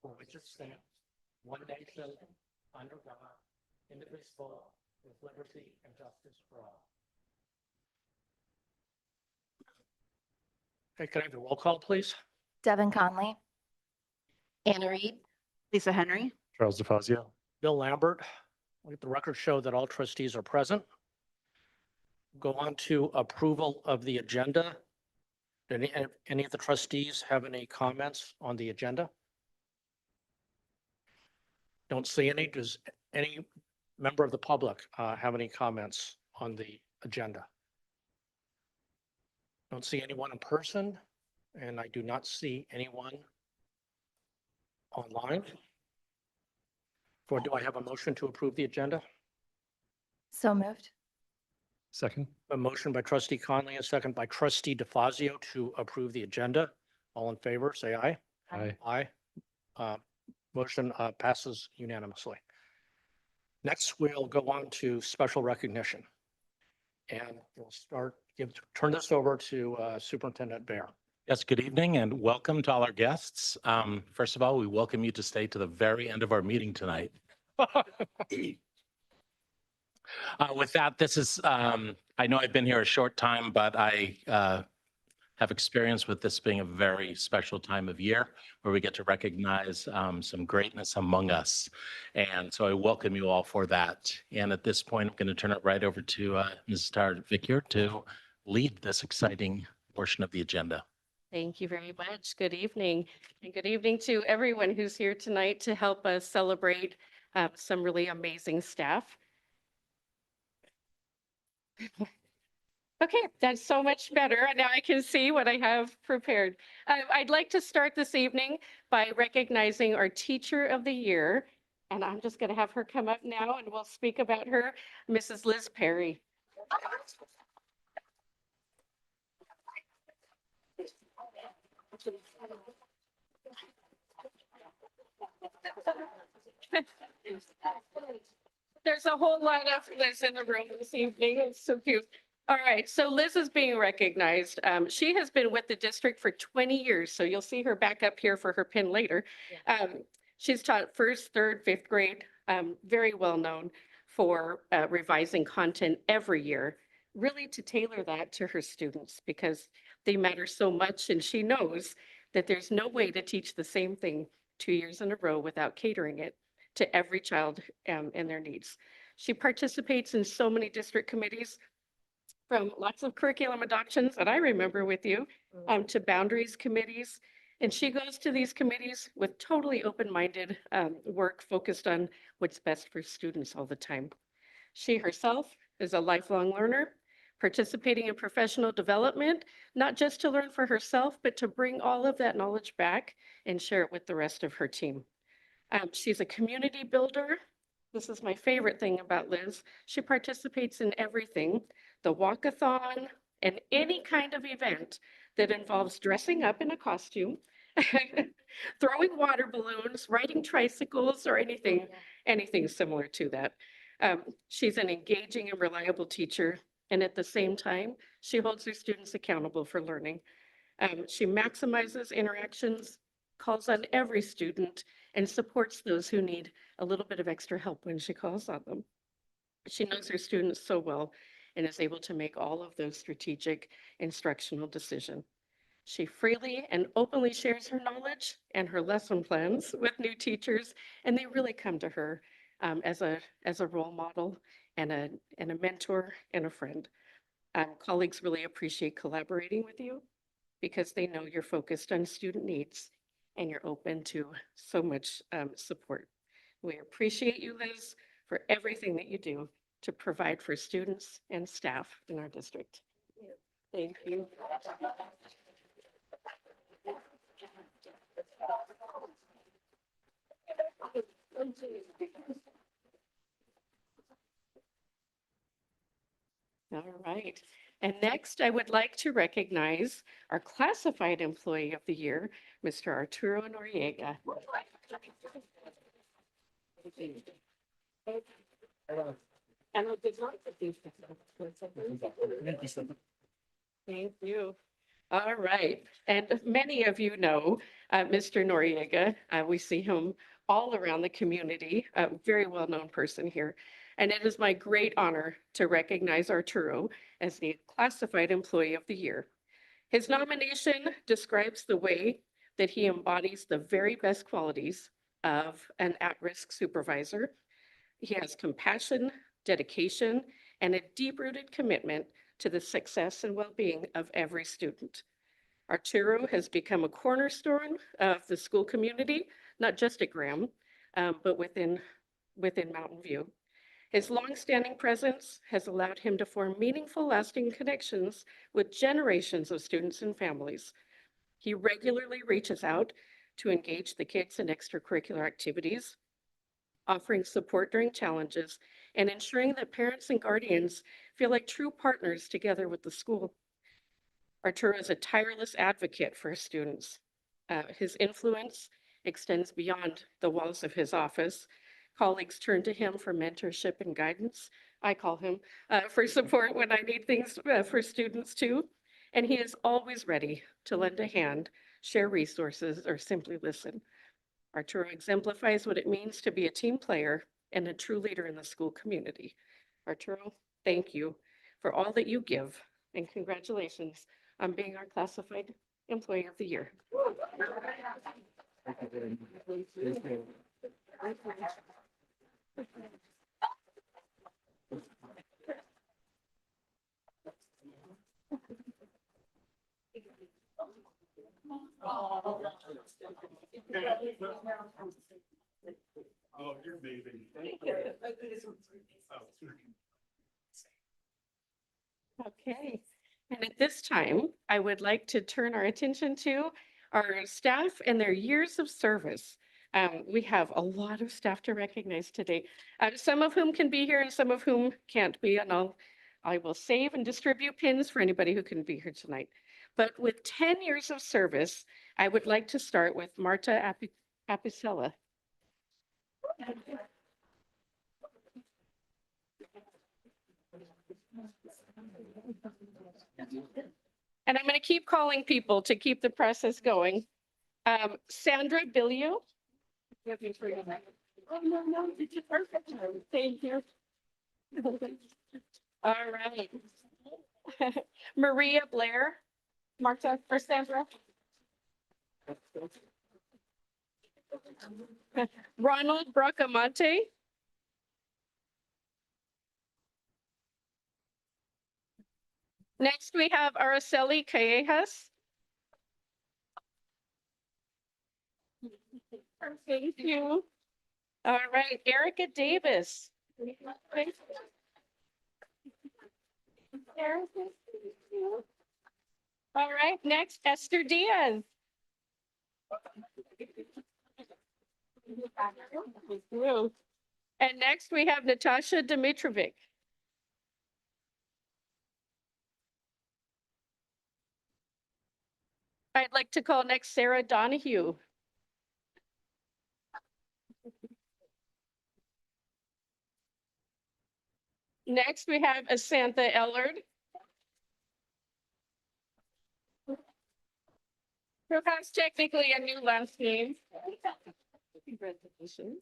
for which it stands, one nation, under God, indivisible, with liberty and justice for all. Okay, can I have a roll call, please? Devin Conley, Anna Reed. Lisa Henry. Charles DeFazio. Bill Lambert. Let the record show that all trustees are present. Go on to approval of the agenda. Did any of the trustees have any comments on the agenda? Don't see any. Does any member of the public have any comments on the agenda? Don't see anyone in person, and I do not see anyone online. Or do I have a motion to approve the agenda? so moved. Second. A motion by trustee Conley, a second by trustee DeFazio to approve the agenda. All in favor, say aye. Aye. Aye. Motion passes unanimously. Next, we'll go on to special recognition. And we'll turn this over to Superintendent Bear. Yes, good evening and welcome to all our guests. First of all, we welcome you to stay to the very end of our meeting tonight. With that, this is, I know I've been here a short time, but I have experience with this being a very special time of year where we get to recognize some greatness among us. And so I welcome you all for that. And at this point, I'm going to turn it right over to Mrs. Tara-Vickier to lead this exciting portion of the agenda. Thank you very much. Good evening. And good evening to everyone who's here tonight to help us celebrate some really amazing staff. Okay, that's so much better. Now I can see what I have prepared. I'd like to start this evening by recognizing our Teacher of the Year. And I'm just going to have her come up now and we'll speak about her, Mrs. Liz Perry. There's a whole lot of Liz in the room this evening. It's so cute. All right, so Liz is being recognized. She has been with the district for 20 years, so you'll see her back up here for her pin later. She's taught first, third, fifth grade, very well known for revising content every year, really to tailor that to her students because they matter so much, and she knows that there's no way to teach the same thing 2 years in a row without catering it to every child and their needs. She participates in so many district committees, from lots of curriculum adoptions that I remember with you, to boundaries committees. And she goes to these committees with totally open-minded work focused on what's best for students all the time. She herself is a lifelong learner, participating in professional development, not just to learn for herself, but to bring all of that knowledge back and share it with the rest of her team. She's a community builder. This is my favorite thing about Liz. She participates in everything, the walkathon and any kind of event that involves dressing up in a costume, throwing water balloons, riding tricycles, or anything similar to that. She's an engaging and reliable teacher. And at the same time, she holds her students accountable for learning. She maximizes interactions, calls on every student, and supports those who need a little bit of extra help when she calls on them. She knows her students so well and is able to make all of those strategic instructional decisions. She freely and openly shares her knowledge and her lesson plans with new teachers, and they really come to her as a role model and a mentor and a friend. Colleagues really appreciate collaborating with you because they know you're focused on student needs and you're open to so much support. We appreciate you, Liz, for everything that you do to provide for students and staff in our district. Thank you. All right. And next, I would like to recognize our classified employee of the year, Mr. Arturo Noriega. Thank you. All right. And many of you know Mr. Noriega. We see him all around the community, a very well-known person here. And it is my great honor to recognize Arturo as the Classified Employee of the Year. His nomination describes the way that he embodies the very best qualities of an at-risk supervisor. He has compassion, dedication, and a deep-rooted commitment to the success and well-being of every student. Arturo has become a cornerstone of the school community, not just at Graham, but within Mountain View. His longstanding presence has allowed him to form meaningful, lasting connections with generations of students and families. He regularly reaches out to engage the kids in extracurricular activities, offering support during challenges, and ensuring that parents and guardians feel like true partners together with the school. Arturo is a tireless advocate for his students. His influence extends beyond the walls of his office. Colleagues turn to him for mentorship and guidance. I call him for support when I need things for students too. And he is always ready to lend a hand, share resources, or simply listen. Arturo exemplifies what it means to be a team player and a true leader in the school community. Arturo, thank you for all that you give, and congratulations on being our Classified Employee of the Year. Oh, you're baby. Okay, and at this time, I would like to turn our attention to our staff and their years of service. We have a lot of staff to recognize today, some of whom can be here and some of whom can't be, and I will save and distribute pins for anybody who can be here tonight. But with 10 years of service, I would like to start with Marta Apicella. And I'm going to keep calling people to keep the process going. Sandra Billio. Oh, no, it's perfect. Thank you. All right. Maria Blair, Marta or Sandra. Ronald Bracamonte. Next, we have Araceli Callejas. Thank you. All right, Erica Davis. All right, next, Esther Diaz. And next, we have Natasha Dimitrovic. I'd like to call next Sarah Donahue. Next, we have Asantha Ellard. Who has technically a new last name. Congratulations.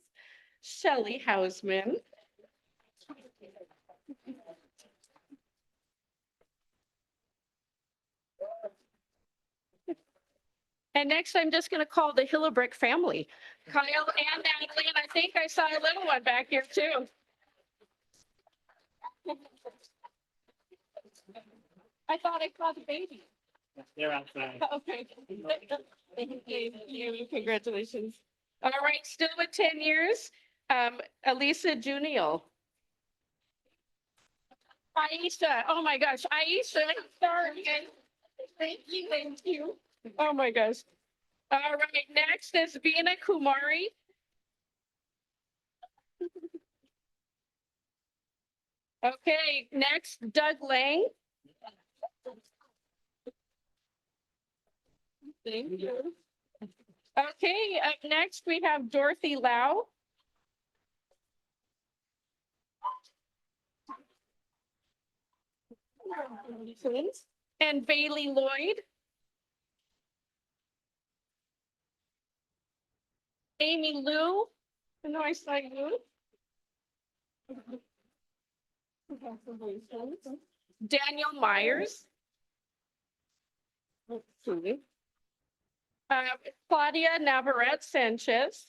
Shelley Hausman. And next, I'm just going to call the Hillebrick family, Kyle and Natalie, and I think I saw a little one back here too. I thought I saw the baby. They're outside. Okay. Thank you. Congratulations. All right, still with 10 years, Elisa Juniel. Aisha, oh my gosh, Aisha, sorry. Thank you. Oh my gosh. All right, next is Veena Kumari. Okay, next, Doug Lang. Thank you. Okay, up next we have Dorothy Lau. And Bailey Lloyd. Amy Lou. I know I saw you. Daniel Myers. Let's see. Claudia Navarrete Sanchez.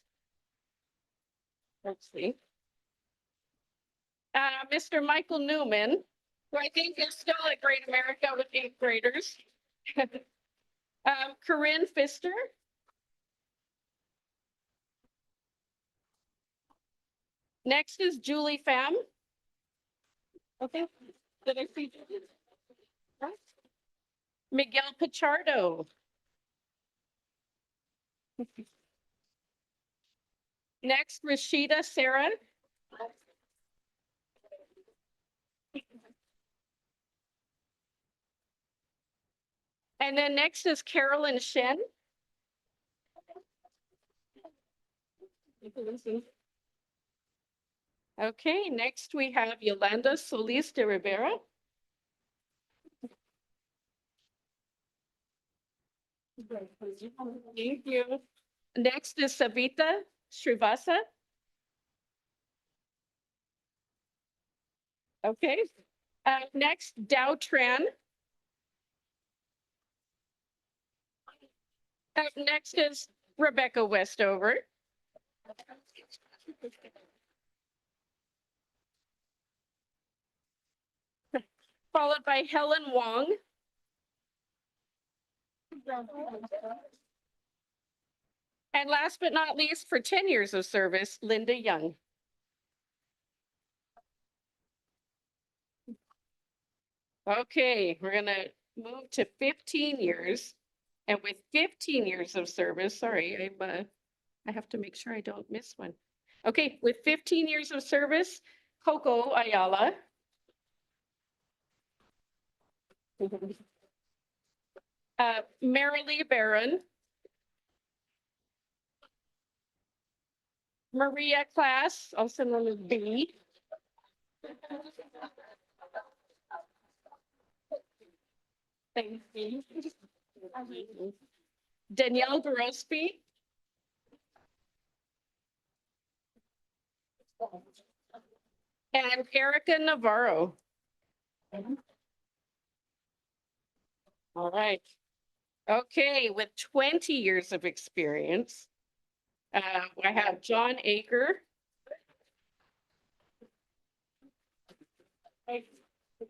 Let's see. Mr. Michael Newman, who I think is still at Great America with 8th graders. Corinne Pfister. Next is Julie Pham. Okay, did I see Julie? Right. Miguel Pichardo. Next, Rashida Sarah. And then next is Carolyn Shen. Okay, next we have Yolanda Solis de Rivera. Thank you. Next is Savita Srivasa. Okay. Next, Dao Tran. Up next is Rebecca Westover. Followed by Helen Wong. And last but not least, for 10 years of service, Linda Young. Okay, we're gonna move to 15 years. And with 15 years of service, sorry, I have to make sure I don't miss one. Okay, with 15 years of service, Coco Ayala. Marilee Barron. Maria Class, also known as B. Thank you. Danielle Gorospi. And Erica Navarro. All right. Okay, with 20 years of experience, I have John Aker. I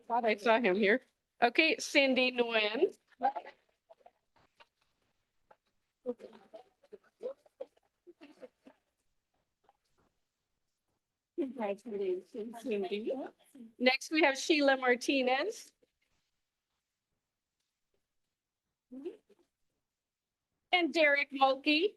thought I saw him here. Okay, Cindy Nguyen. Congratulations, Cindy. Next, we have Sheila Martinez. And Derek Mulkey.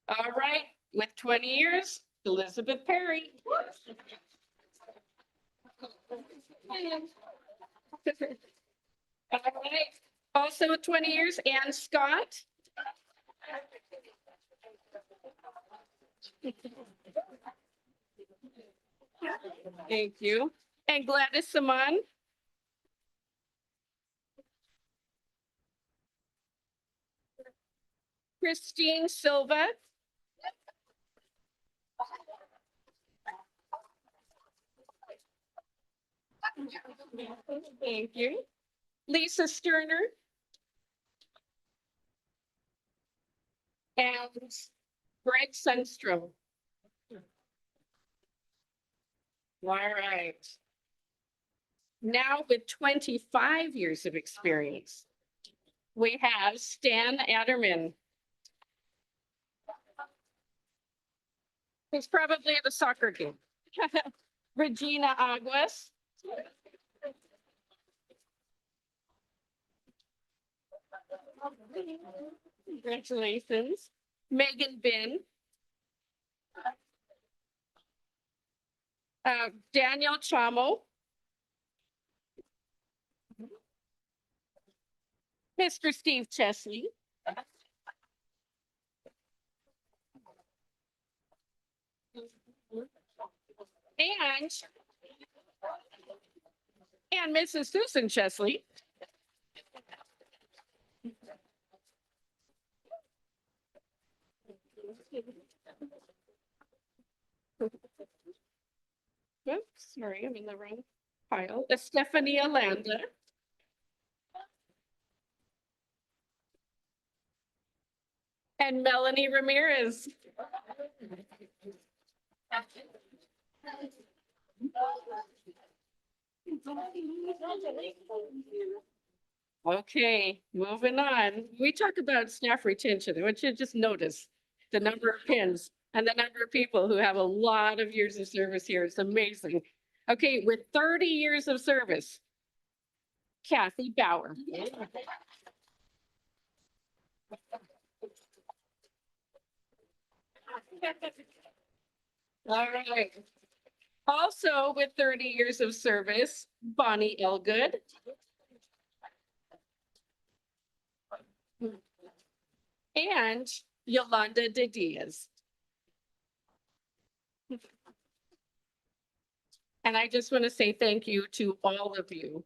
All right, with 20 years, Elizabeth Perry. All right, also 20 years, Ann Scott. Thank you. And Gladys Saman. Christine Silva. Thank you. Lisa Sterner. And Greg Sundstrom. All right. Now with 25 years of experience, we have Stan Adderman. He's probably at a soccer game. Regina Aguas. Congratulations. Megan Bin. Daniel Chamo. Mr. Steve Chesley. And and Mrs. Susan Chesley. Oops, sorry, I'm in the wrong pile. Stephanie Alanda. And Melanie Ramirez. Okay, moving on. We talk about staff retention. I want you to just notice the number of pins and the number of people who have a lot of years of service here. It's amazing. Okay, with 30 years of service, Kathy Bauer. All right. Also with 30 years of service, Bonnie Elgood. And Yolanda de Diaz. And I just want to say thank you to all of you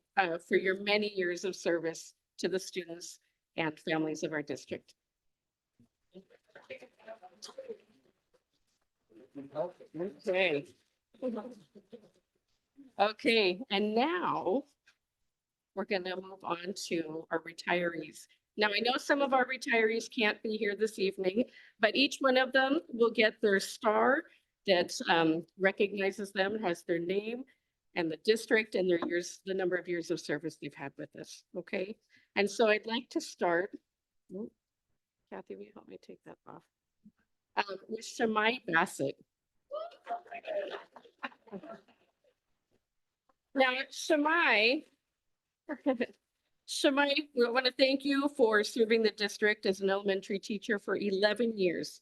for your many years of service to the students and families of our district. Okay. Okay, and now we're going to move on to our retirees. Now, I know some of our retirees can't be here this evening, but each one of them will get their star that recognizes them, has their name and the district and their years, the number of years of service they've had with us. Okay, and so I'd like to start. Oh, Kathy, will you help me take that off? With Shamai Bassett. Now, Shamai, we want to thank you for serving the district as an elementary teacher for 11 years.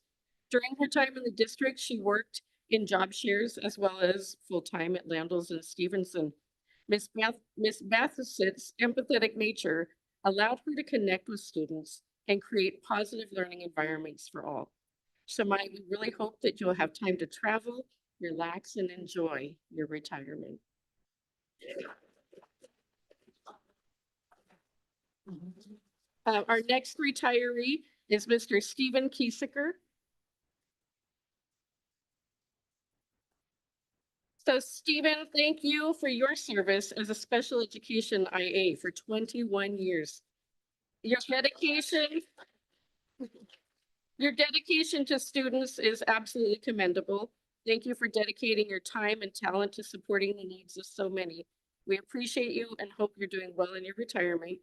During her time in the district, she worked in job shares as well as full-time at Landals and Stevenson. Miss Bassett's empathetic nature allowed her to connect with students and create positive learning environments for all. Shamai, we really hope that you'll have time to travel, relax, and enjoy your retirement. Our next retiree is Mr. Stephen Kiesecker. So Stephen, thank you for your service as a special education IA for 21 years. Your dedication to students is absolutely commendable. Thank you for dedicating your time and talent to supporting the needs of so many. We appreciate you and hope you're doing well in your retirement.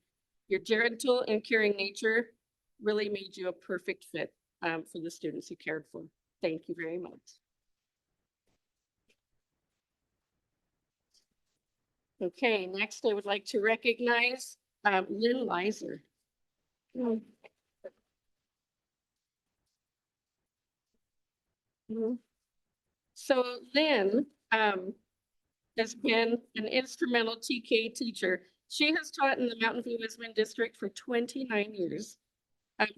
Your gentle and caring nature really made you a perfect fit for the students you cared for. Thank you very much. Okay, next I would like to recognize Lynn Leiser. So Lynn has been an instrumental TK teacher. She has taught in the Mountain View Isman District for 29 years.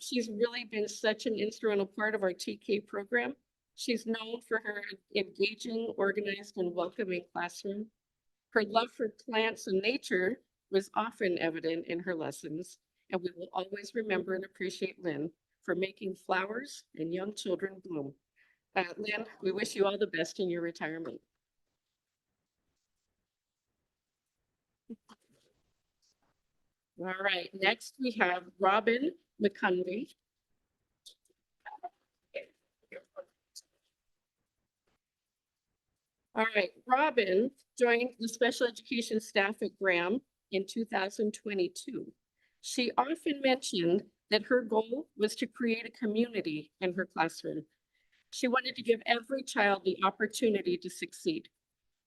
She's really been such an instrumental part of our TK program. She's known for her engaging, organized, and welcoming classroom. Her love for plants and nature was often evident in her lessons, and we will always remember and appreciate Lynn for making flowers and young children bloom. Lynn, we wish you all the best in your retirement. All right, next we have Robin McCundy. All right, Robin joined the special education staff at Graham in 2022. She often mentioned that her goal was to create a community in her classroom. She wanted to give every child the opportunity to succeed.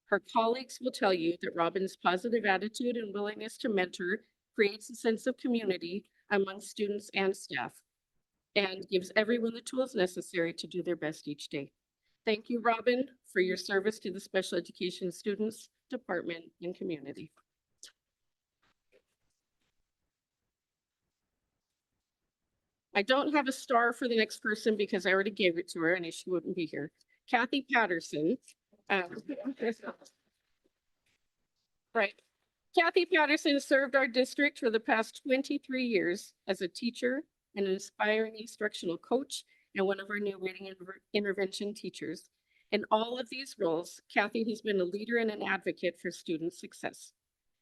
Her colleagues will tell you that Robin's positive attitude and willingness to mentor creates a sense of community among students and staff and gives everyone the tools necessary to do their best each day. Thank you, Robin, for your service to the special education students, department, and community. I don't have a star for the next person because I already gave it to her and she wouldn't be here. Kathy Patterson. Right. Kathy Patterson served our district for the past 23 years as a teacher, an inspiring instructional coach, and one of our new reading intervention teachers. In all of these roles, Kathy has been a leader and an advocate for student success.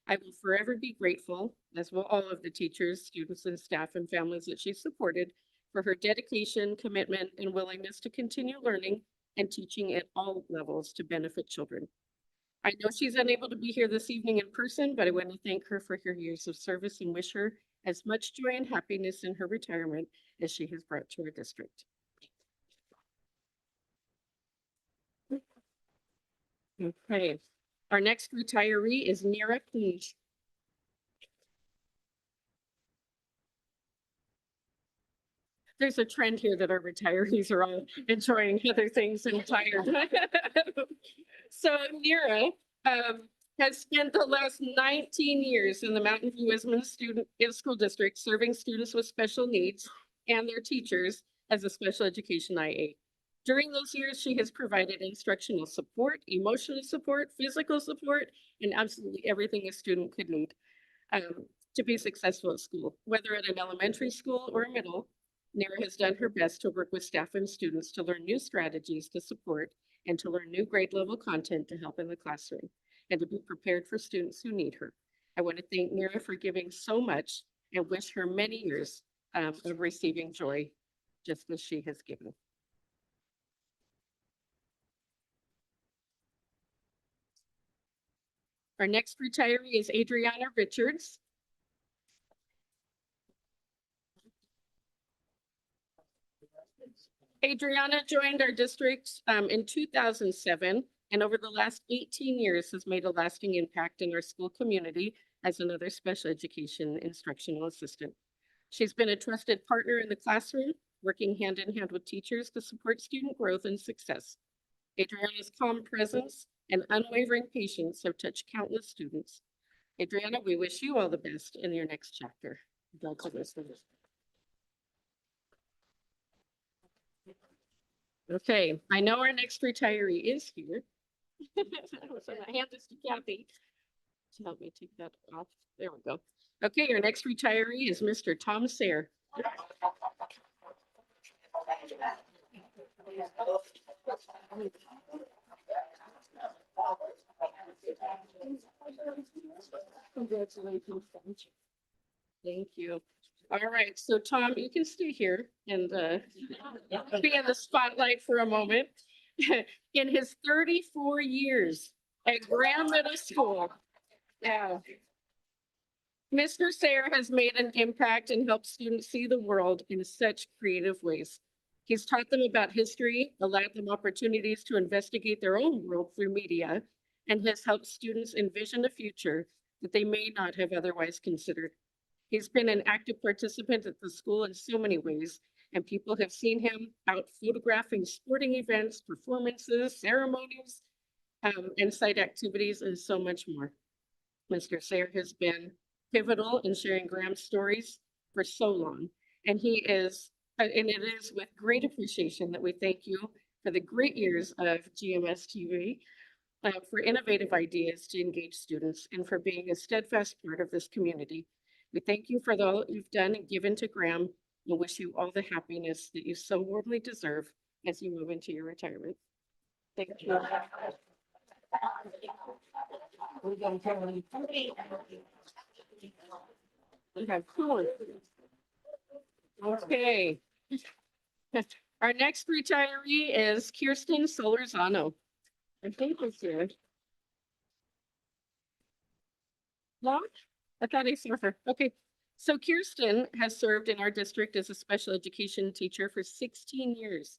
I will forever be grateful, as will all of the teachers, students, and staff and families that she supported, for her dedication, commitment, and willingness to continue learning and teaching at all levels to benefit children. I know she's unable to be here this evening in person, but I want to thank her for her years of service and wish her as much joy and happiness in her retirement as she has brought to our district. Okay, our next retiree is Nira Kunj. There's a trend here that our retirees are all enjoying other things and tired. So Nira has spent the last 19 years in the Mountain View School District serving students with special needs and their teachers as a special education IA. During those years, she has provided instructional support, emotional support, physical support, and absolutely everything a student could need to be successful at school, whether at an elementary school or a middle. Nira has done her best to work with staff and students to learn new strategies to support and to learn new grade level content to help in the classroom and to be prepared for students who need her. I want to thank Nira for giving so much and wish her many years of receiving joy just as she has given. Our next retiree is Adriana Richards. Adriana joined our district in 2007, and over the last 18 years has made a lasting impact in our school community as another special education instructional assistant. She's been a trusted partner in the classroom, working hand in hand with teachers to support student growth and success. Adriana's calm presence and unwavering patience have touched countless students. Adriana, we wish you all the best in your next chapter. Congratulations. Okay, I know our next retiree is here. So I hand this to Kathy to help me take that off. There we go. Okay, our next retiree is Mr. Tom Sayre. Congratulations. Thank you. All right, so Tom, you can stay here and be in the spotlight for a moment. In his 34 years at Graham Middle School, Mr. Sayre has made an impact and helped students see the world in such creative ways. He's taught them about history, allowed them opportunities to investigate their own world through media, and has helped students envision a future that they may not have otherwise considered. He's been an active participant at the school in so many ways, and people have seen him out photographing sporting events, performances, ceremonies, and site activities, and so much more. Mr. Sayre has been pivotal in sharing Graham's stories for so long, and it is with great appreciation that we thank you for the great years of GMS TV, for innovative ideas to engage students, and for being a steadfast part of this community. We thank you for all you've done and given to Graham, and wish you all the happiness that you so warmly deserve as you move into your retirement. Thank you. Okay, cool. Okay. Our next retiree is Kirsten Solorzano. I think it's here. No? I thought I saw her. Okay. So Kirsten has served in our district as a special education teacher for 16 years.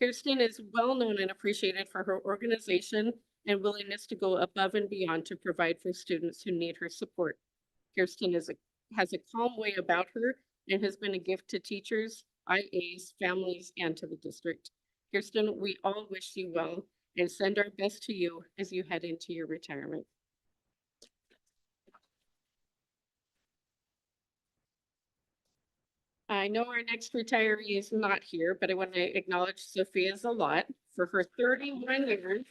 Kirsten is well known and appreciated for her organization and willingness to go above and beyond to provide for students who need her support. Kirsten has a calm way about her and has been a gift to teachers, IAs, families, and to the district. Kirsten, we all wish you well and send our best to you as you head into your retirement. I know our next retiree is not here, but I want to acknowledge Sophia Zalat for her 31 years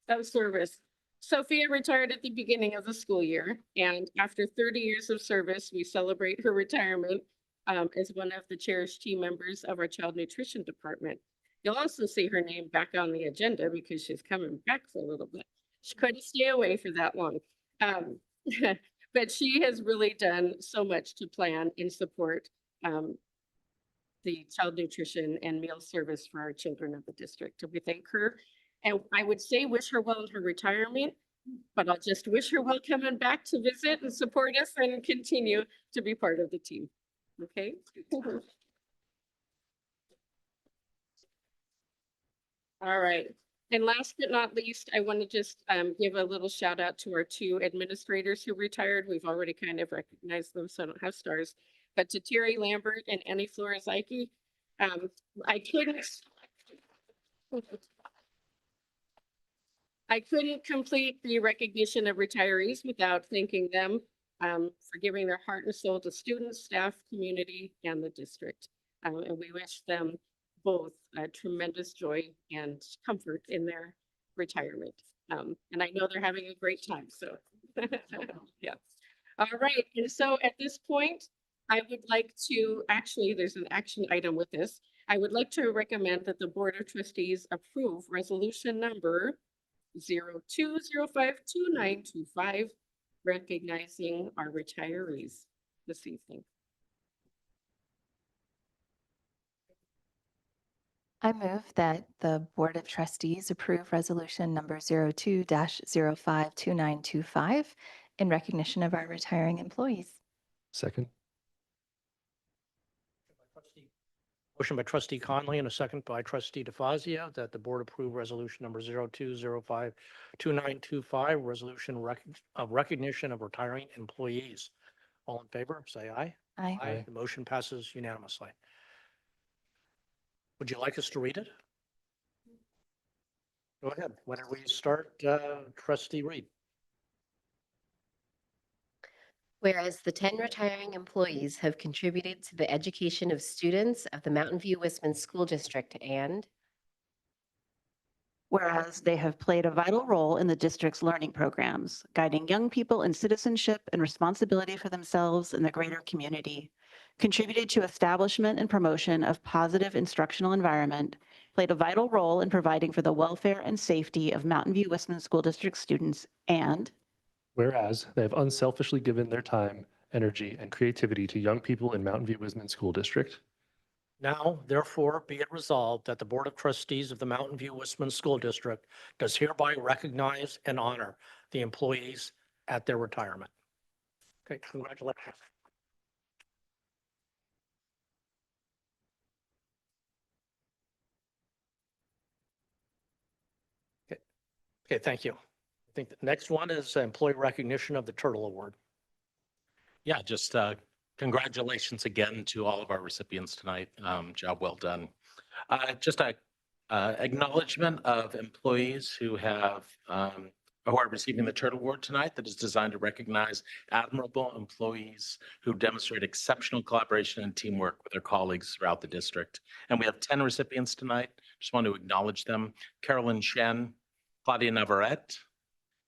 of service. Sophia retired at the beginning of the school year, and after 30 years of service, we celebrate her retirement as one of the cherished team members of our child nutrition department. You'll also see her name back on the agenda because she's coming back for a little bit. She couldn't stay away for that long. But she has really done so much to plan and support the child nutrition and meal service for our children of the district. So we thank her. And I would say wish her well in her retirement, but I'll just wish her well coming back to visit and support us and continue to be part of the team. Okay? All right. And last but not least, I want to just give a little shout out to our two administrators who retired. We've already kind of recognized them, so I don't have stars. But to Terry Lambert and Annie Flores Ike, I couldn't complete the recognition of retirees without thanking them for giving their heart and soul to students, staff, community, and the district. And we wish them both tremendous joy and comfort in their retirement. And I know they're having a great time, so yeah. All right, and so at this point, I would like to, actually, there's an action item with this. I would like to recommend that the Board of Trustees approve resolution number 02052925, recognizing our retirees this evening. I move that the Board of Trustees approve resolution number 02-052925 in recognition of our retiring employees. Second. Motion by trustee Conley and a second by trustee DeFazio that the board approve resolution number 02052925, resolution of recognition of retiring employees. All in favor, say aye. Aye. The motion passes unanimously. Would you like us to read it? Go ahead. When we start, trustee Reed. Whereas the 10 retiring employees have contributed to the education of students of the Mountain View Wisman School District, and whereas they have played a vital role in the district's learning programs, guiding young people in citizenship and responsibility for themselves and the greater community, contributed to establishment and promotion of positive instructional environment, played a vital role in providing for the welfare and safety of Mountain View Wisman School District students, and Whereas they have unselfishly given their time, energy, and creativity to young people in Mountain View Wisman School District. Now, therefore, be it resolved that the Board of Trustees of the Mountain View Wisman School District does hereby recognize and honor the employees at their retirement. Okay, congratulations. Okay, thank you. I think the next one is employee recognition of the Turtle Award. Yeah, just congratulations again to all of our recipients tonight. Job well done. Just a acknowledgement of employees who have who are receiving the Turtle Award tonight, that is designed to recognize admirable employees who demonstrate exceptional collaboration and teamwork with their colleagues throughout the district. And we have 10 recipients tonight. Just want to acknowledge them: Carolyn Shen, Claudia Navarrete,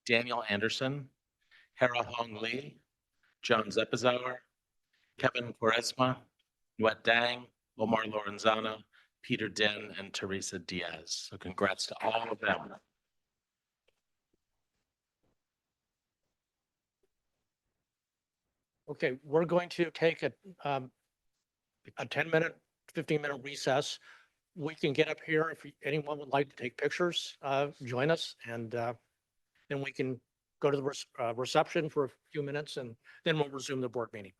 Daniel Anderson, Hera Hong Lee, John Zepizauer, Kevin Quaresma, Nuet Dang, Omar Lorenzana, Peter Din, and Teresa Diaz. So congrats to all of them. Okay, we're going to take a 10-minute, 15-minute recess. We can get up here if anyone would like to take pictures, join us, and then we can go to the reception for a few minutes, and then we'll resume the board meeting.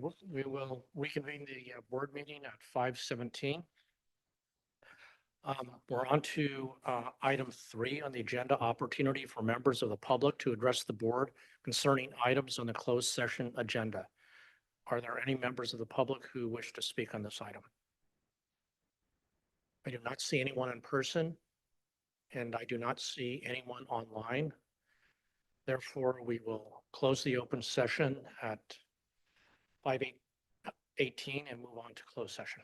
We will reconvene the board meeting at 5:17. We're on to item 3 on the agenda, opportunity for members of the public to address the board concerning items on the closed session agenda. Are there any members of the public who wish to speak on this item? I do not see anyone in person, and I do not see anyone online. Therefore, we will close the open session at 5:18 and move on to closed session.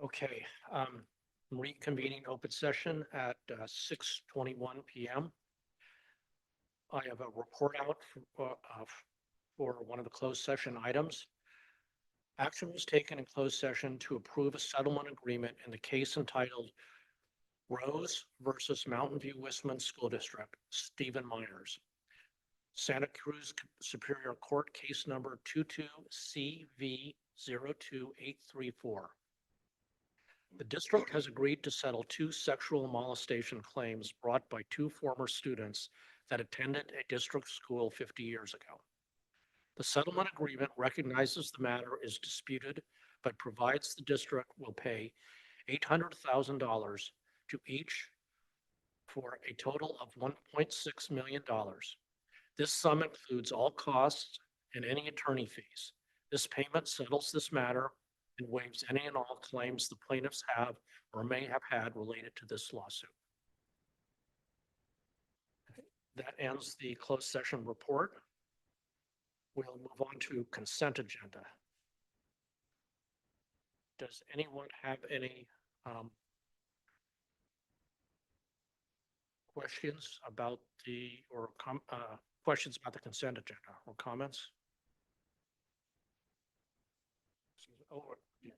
Okay, reconvening open session at 6:21 PM. I have a report out for one of the closed session items. Action was taken in closed session to approve a settlement agreement in the case entitled Rose versus Mountain View Wisman School District, Stephen Miners. Santa Cruz Superior Court case number 22CV02834. The district has agreed to settle 2 sexual molestation claims brought by 2 former students that attended a district school 50 years ago. The settlement agreement recognizes the matter is disputed, but provides the district will pay $800,000 to each for a total of $1.6 million. This sum includes all costs and any attorney fees. This payment settles this matter and waives any and all claims the plaintiffs have or may have had related to this lawsuit. That ends the closed session report. We'll move on to consent agenda. Does anyone have any questions about questions about the consent agenda or comments? Oh, yeah.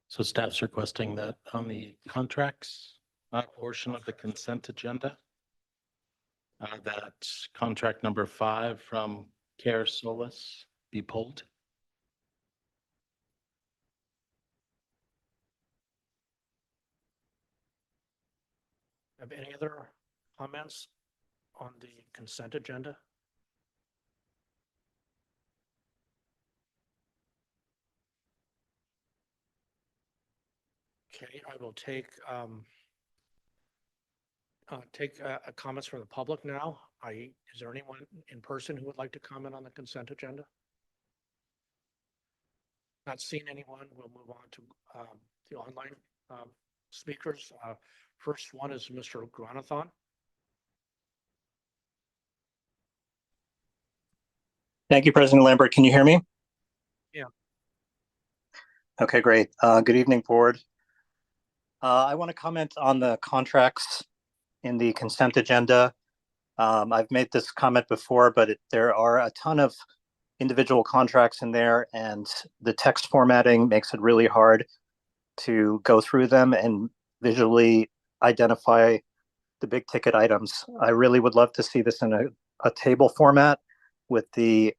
So staff's requesting that on the contracts portion of the consent agenda, that contract number 5 from Care Solace be pulled. Have any other comments on the consent agenda? Okay, I will take comments from the public now. Is there anyone in person who would like to comment on the consent agenda? Not seeing anyone, we'll move on to the online speakers. First one is Mr. Granathan. Thank you, President Lambert. Can you hear me? Yeah. Okay, great. Good evening, board. I want to comment on the contracts in the consent agenda. I've made this comment before, but there are a ton of individual contracts in there, and the text formatting makes it really hard to go through them and visually identify the big ticket items. I really would love to see this in a table format with the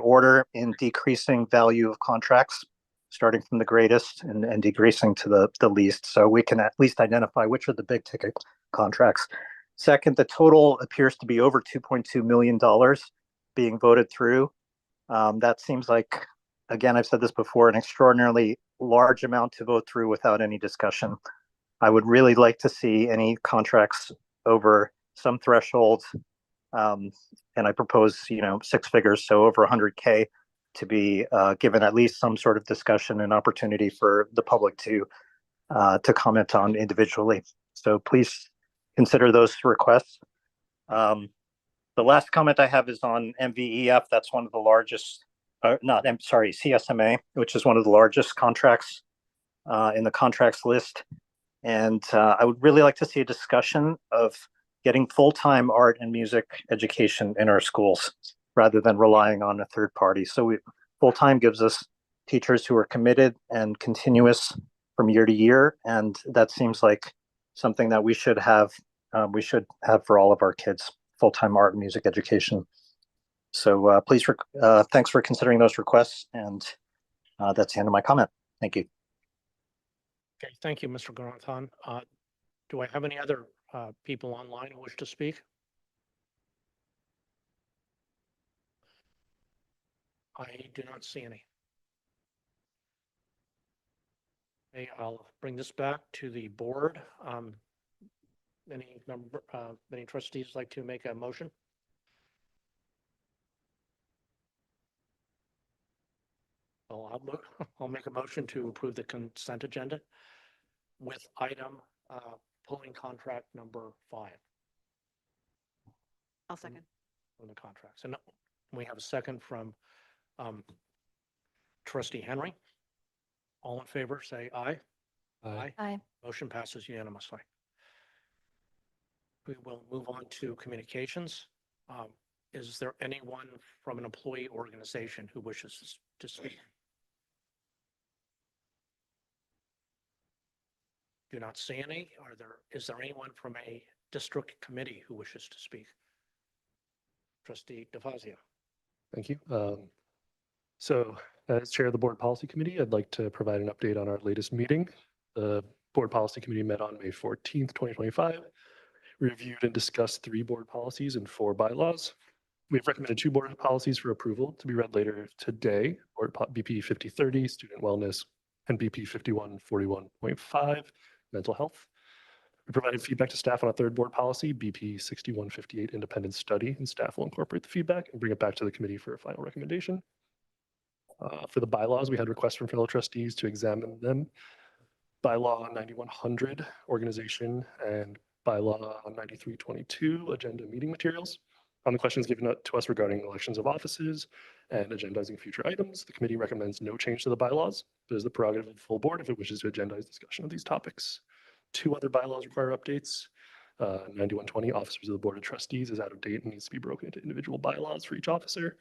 order in decreasing value of contracts, starting from the greatest and decreasing to the least, so we can at least identify which are the big ticket contracts. Second, the total appears to be over $2.2 million being voted through. That seems like, again, I've said this before, an extraordinarily large amount to vote through without any discussion. I would really like to see any contracts over some threshold, and I propose, 6 figures, so over 100K, to be given at least some sort of discussion and opportunity for the public to comment on individually. So please consider those requests. The last comment I have is on MVEF. That's one of the largest, CSMA, which is one of the largest contracts in the contracts list. And I would really like to see a discussion of getting full-time art and music education in our schools rather than relying on a third party. So full-time gives us teachers who are committed and continuous from year to year. And that seems like something that we should have for all of our kids, full-time art and music education. So please, thanks for considering those requests. And that's the end of my comment. Thank you. Okay, thank you, Mr. Granathan. Do I have any other people online who wish to speak? I do not see any. Okay, I'll bring this back to the board. Any trustees like to make a motion? Well, I'll make a motion to approve the consent agenda with item pulling contract number 5 I'll second. from the contracts. And we have a second from trustee Henry. All in favor, say aye. Aye. Motion passes unanimously. We will move on to communications. Is there anyone from an employee organization who wishes to speak? Do not see any. Is there anyone from a district committee who wishes to speak? Trustee DeFazio. Thank you. So as chair of the board policy committee, I'd like to provide an update on our latest meeting. The board policy committee met on May 14th, 2025, reviewed and discussed 3 board policies and 4 bylaws. We've recommended 2 board policies for approval to be read later today, BP 5030, student wellness, and BP 5141.5, mental health. We provided feedback to staff on a 3rd board policy, BP 6158, independent study, and staff will incorporate the feedback and bring it back to the committee for a final recommendation. For the bylaws, we had requests from fellow trustees to examine them. Bylaw 9100, organization, and bylaw 9322, agenda meeting materials. On the questions given to us regarding elections of offices and agendizing future items, the committee recommends no change to the bylaws, but is the prerogative of the full board if it wishes to agendize discussion of these topics. 2 other bylaws require updates. 9120, officers of the board of trustees, is out of date and needs to be broken into individual bylaws for each officer.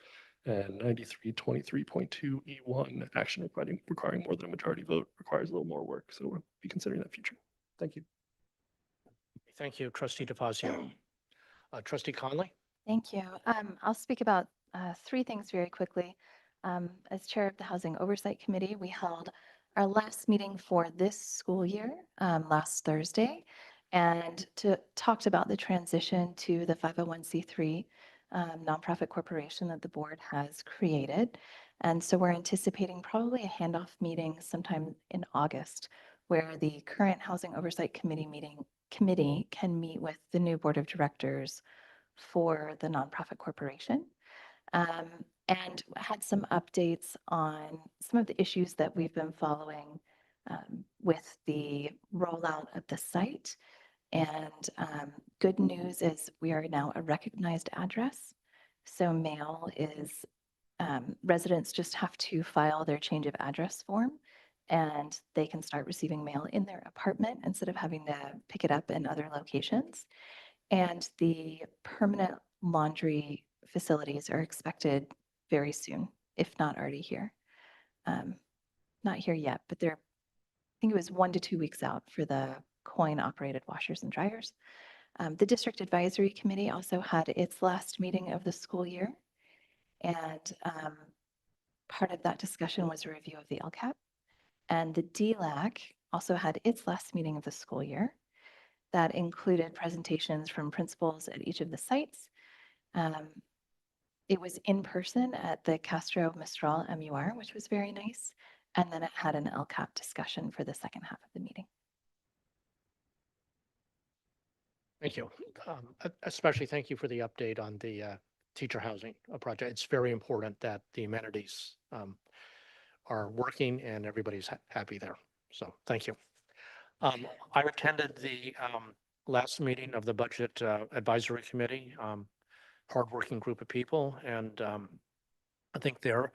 And 9323.2E1, action requiring more than a majority vote, requires a little more work. So we'll be considering that future. Thank you. Thank you, trustee DeFazio. Trustee Conley? Thank you. I'll speak about 3 things very quickly. As chair of the Housing Oversight Committee, we held our last meeting for this school year last Thursday and talked about the transition to the 501c3 nonprofit corporation that the board has created. And so we're anticipating probably a handoff meeting sometime in August where the current Housing Oversight Committee can meet with the new board of directors for the nonprofit corporation. And had some updates on some of the issues that we've been following with the rollout of the site. And good news is we are now a recognized address. So mail is, residents just have to file their change of address form and they can start receiving mail in their apartment instead of having to pick it up in other locations. And the permanent laundry facilities are expected very soon, if not already here. Not here yet, but I think it was 1 to 2 weeks out for the coin-operated washers and dryers. The District Advisory Committee also had its last meeting of the school year. And part of that discussion was a review of the LCAP. And the DLAC also had its last meeting of the school year. That included presentations from principals at each of the sites. It was in person at the Castro Mistral MUR, which was very nice. And then it had an LCAP discussion for the second half of the meeting. Thank you. Especially thank you for the update on the teacher housing project. It's very important that the amenities are working and everybody's happy there. So thank you. I attended the last meeting of the Budget Advisory Committee, hardworking group of people, and I think they're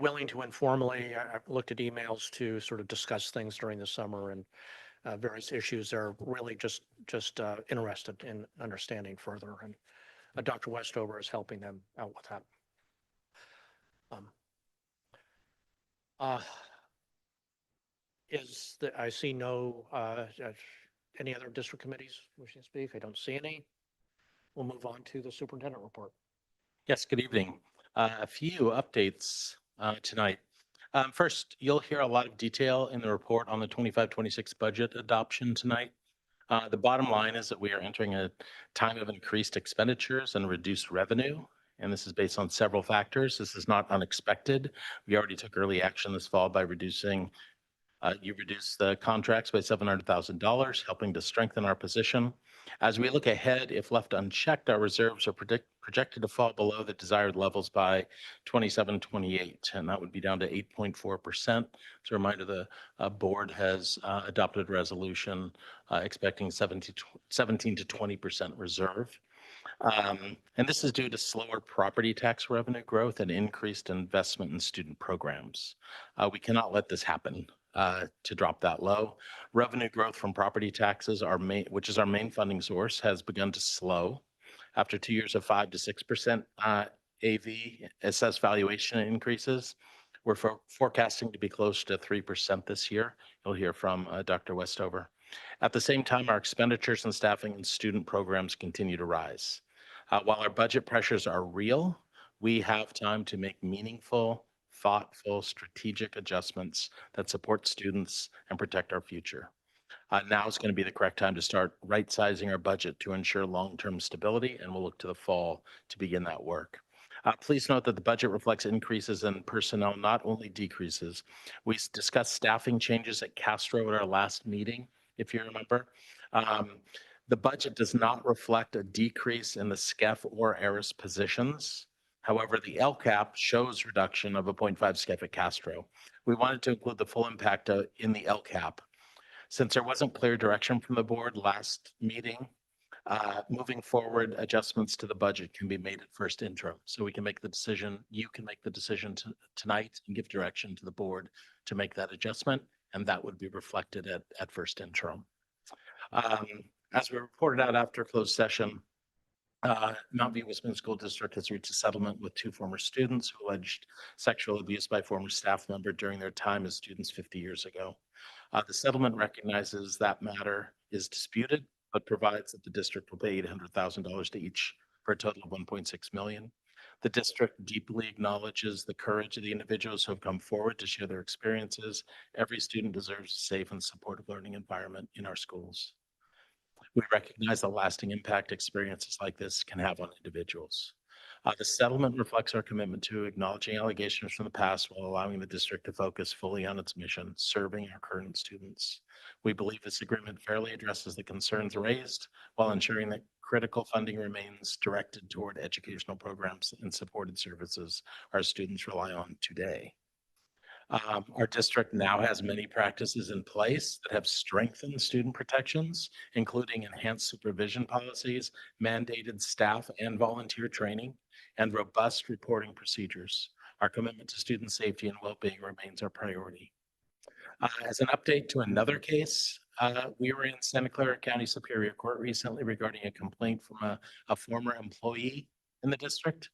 willing to informally. I've looked at emails to sort of discuss things during the summer and various issues. They're really just interested in understanding further, and Dr. Westover is helping them out with that. I see no any other district committees wishing to speak? I don't see any. We'll move on to the superintendent report. Yes, good evening. A few updates tonight. First, you'll hear a lot of detail in the report on the 25-26 budget adoption tonight. The bottom line is that we are entering a time of increased expenditures and reduced revenue, and this is based on several factors. This is not unexpected. We already took early action this fall by you reduced the contracts by $700,000, helping to strengthen our position. As we look ahead, if left unchecked, our reserves are projected to fall below the desired levels by 27-28, and that would be down to 8.4%. As a reminder, the board has adopted a resolution expecting 17 to 20% reserve. And this is due to slower property tax revenue growth and increased investment in student programs. We cannot let this happen to drop that low. Revenue growth from property taxes, which is our main funding source, has begun to slow. After 2 years of 5 to 6% AV assessed valuation increases, we're forecasting to be close to 3% this year. You'll hear from Dr. Westover. At the same time, our expenditures and staffing and student programs continue to rise. While our budget pressures are real, we have time to make meaningful, thoughtful, strategic adjustments that support students and protect our future. Now is going to be the correct time to start right-sizing our budget to ensure long-term stability, and we'll look to the fall to begin that work. Please note that the budget reflects increases in personnel, not only decreases. We discussed staffing changes at Castro at our last meeting, if you remember. The budget does not reflect a decrease in the SCEF or ARIS positions. However, the LCAP shows reduction of a 0.5 SCEF at Castro. We wanted to include the full impact in the LCAP. Since there wasn't clear direction from the board last meeting, moving forward, adjustments to the budget can be made at first interim. So we can make the decision, you can make the decision tonight and give direction to the board to make that adjustment, and that would be reflected at first interim. As we reported out after closed session, Mountain View Westminster School District has reached a settlement with 2 former students who alleged sexual abuse by former staff member during their time as students 50 years ago. The settlement recognizes that matter is disputed, but provides that the district will pay $800,000 to each for a total of $1.6 million. The district deeply acknowledges the courage of the individuals who have come forward to share their experiences. Every student deserves a safe and supportive learning environment in our schools. We recognize the lasting impact experiences like this can have on individuals. The settlement reflects our commitment to acknowledging allegations from the past while allowing the district to focus fully on its mission, serving our current students. We believe this agreement fairly addresses the concerns raised while ensuring that critical funding remains directed toward educational programs and supported services our students rely on today. Our district now has many practices in place that have strengthened student protections, including enhanced supervision policies, mandated staff and volunteer training, and robust reporting procedures. Our commitment to student safety and well-being remains our priority. As an update to another case, we were in Santa Clara County Superior Court recently regarding a complaint from a former employee in the district.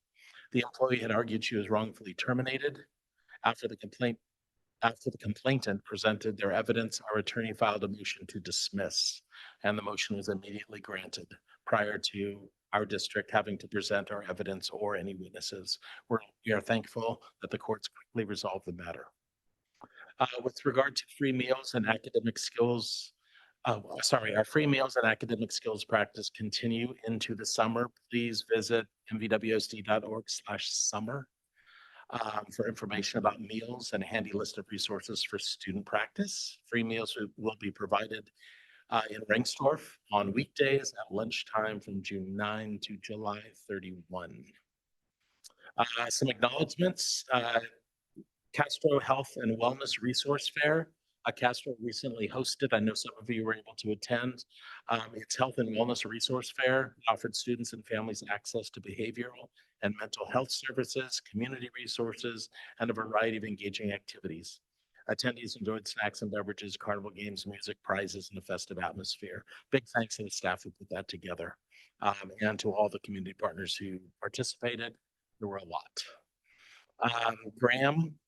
The employee had argued she was wrongfully terminated. After the complainant presented their evidence, our attorney filed a motion to dismiss, and the motion was immediately granted prior to our district having to present our evidence or any witnesses. We are thankful that the courts quickly resolved the matter. With regard to free meals and academic skills, our free meals and academic skills practice continue into the summer. Please visit mvwsd.org/summer. For information about meals and a handy list of resources for student practice. Free meals will be provided in Rengstorff on weekdays at lunchtime from June 9 to July 31. Some acknowledgements. Castro Health and Wellness Resource Fair. Castro recently hosted, I know some of you were able to attend, its Health and Wellness Resource Fair. Offered students and families access to behavioral and mental health services, community resources, and a variety of engaging activities. Attendees enjoyed snacks and beverages, carnival games, music, prizes, and a festive atmosphere. Big thanks to the staff who put that together, and to all the community partners who participated. There were a lot. Graham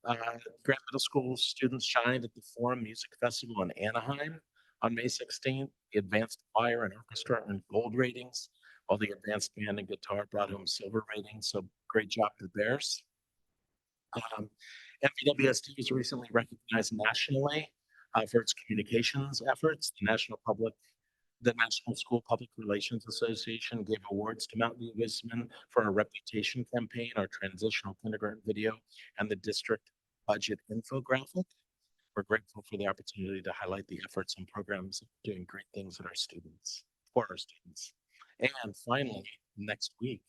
Middle School students shined at the Forum Music Festival in Anaheim on May 16th. The advanced choir and orchestra earned gold ratings, while the advanced band and guitar brought home silver ratings. So great job to the Bears. MVWSD was recently recognized nationally for its communications efforts. The National School Public Relations Association gave awards to Mountain View Wisman for our reputation campaign, our transitional kindergarten video, and the district budget infographic. We're grateful for the opportunity to highlight the efforts and programs doing great things with our students. for our students. And finally, next week,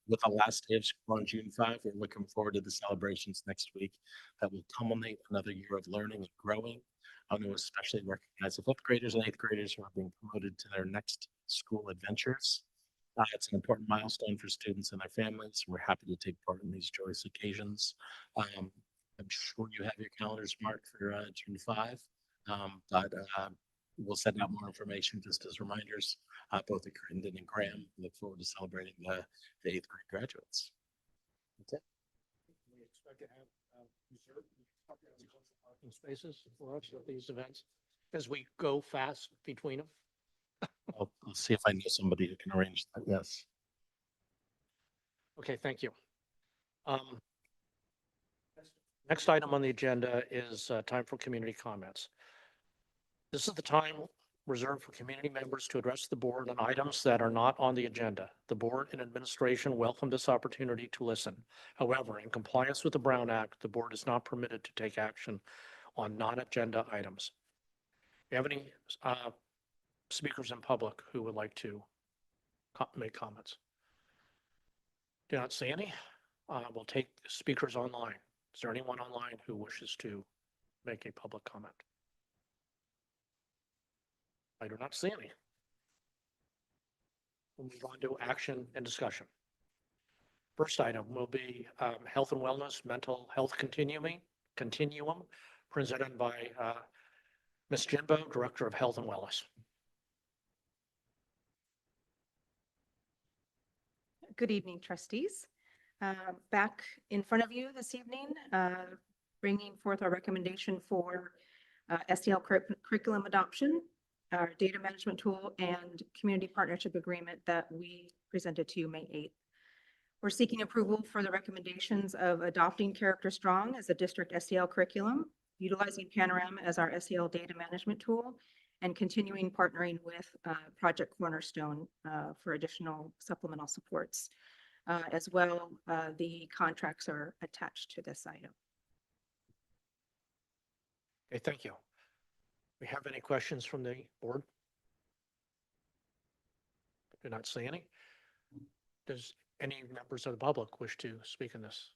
with the last day of school on June 5, we're looking forward to the celebrations next week that will culminate another year of learning and growing. I want to especially recognize the fifth graders and eighth graders who are being promoted to their next school adventures. It's an important milestone for students and their families. We're happy to take part in these joyous occasions. I'm sure you have your calendars marked for June 5, but we'll send out more information just as reminders, both at Crittenden and Graham. Look forward to celebrating the eighth grade graduates. That's it. We expect to have reserved parking spaces for us at these events as we go fast between them. I'll see if I know somebody who can arrange that. Yes. Okay, thank you. Next item on the agenda is time for community comments. This is the time reserved for community members to address the board on items that are not on the agenda. The board and administration welcome this opportunity to listen. However, in compliance with the Brown Act, the board is not permitted to take action on non-agenda items. Do you have any speakers in public who would like to make comments? Do not see any. We'll take speakers online. Is there anyone online who wishes to make a public comment? I do not see any. We'll move on to action and discussion. First item will be health and wellness, mental health continuum presented by Ms. Jinbo, Director of Health and Wellness. Good evening, trustees. Back in front of you this evening, bringing forth our recommendation for STL curriculum adoption, our data management tool, and community partnership agreement that we presented to you May 8th. We're seeking approval for the recommendations of adopting Character Strong as a district STL curriculum, utilizing Panorama as our STL data management tool, and continuing partnering with Project Cornerstone for additional supplemental supports. As well, the contracts are attached to this item. Okay, thank you. We have any questions from the board? Do not see any. Does any members of the public wish to speak in this?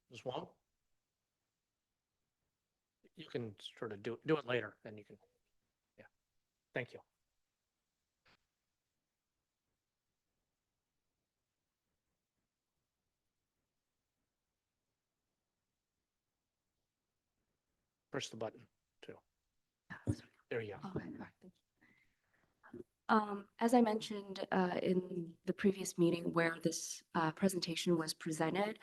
Ms. Wong? You can sort of do it later, and you can, yeah. Thank you. Press the button too. There you go. Okay, all right, thank you. As I mentioned in the previous meeting where this presentation was presented,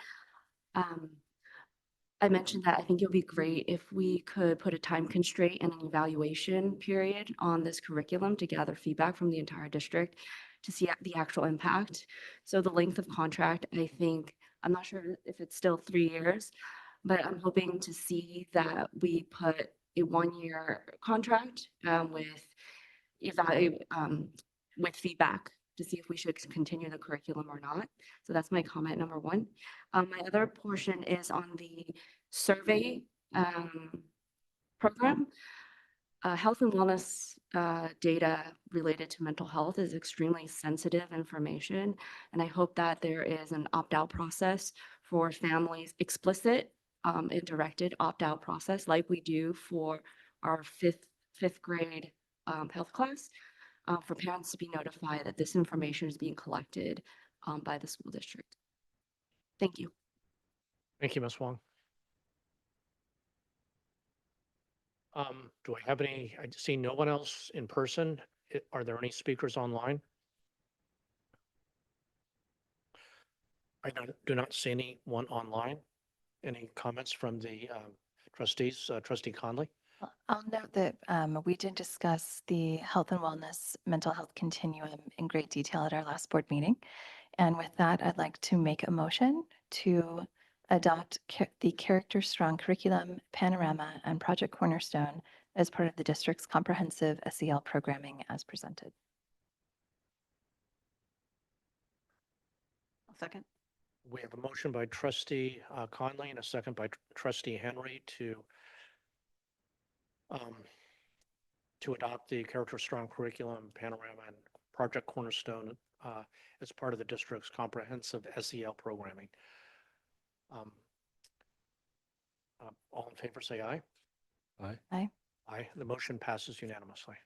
I mentioned that I think it would be great if we could put a time constraint and an evaluation period on this curriculum to gather feedback from the entire district to see the actual impact. So the length of contract, I think, I'm not sure if it's still 3 years, but I'm hoping to see that we put a 1-year contract with feedback to see if we should continue the curriculum or not. So that's my comment number 1. My other portion is on the survey program. Health and wellness data related to mental health is extremely sensitive information. And I hope that there is an opt-out process for families, explicit and directed opt-out process like we do for our fifth grade health class, for parents to be notified that this information is being collected by the school district. Thank you. Thank you, Ms. Wong. Do I have any, I see no one else in person. Are there any speakers online? I do not see anyone online. Any comments from the trustees? Trustee Conley? I'll note that we did discuss the health and wellness mental health continuum in great detail at our last board meeting. And with that, I'd like to make a motion to adopt the Character Strong curriculum, Panorama, and Project Cornerstone as part of the district's comprehensive SEL programming as presented. I'll second. We have a motion by trustee Conley and a second by trustee Henry to to adopt the Character Strong Curriculum, Panorama, and Project Cornerstone as part of the district's comprehensive SEL programming. All in favor, say aye. Aye. Aye. Aye. The motion passes unanimously.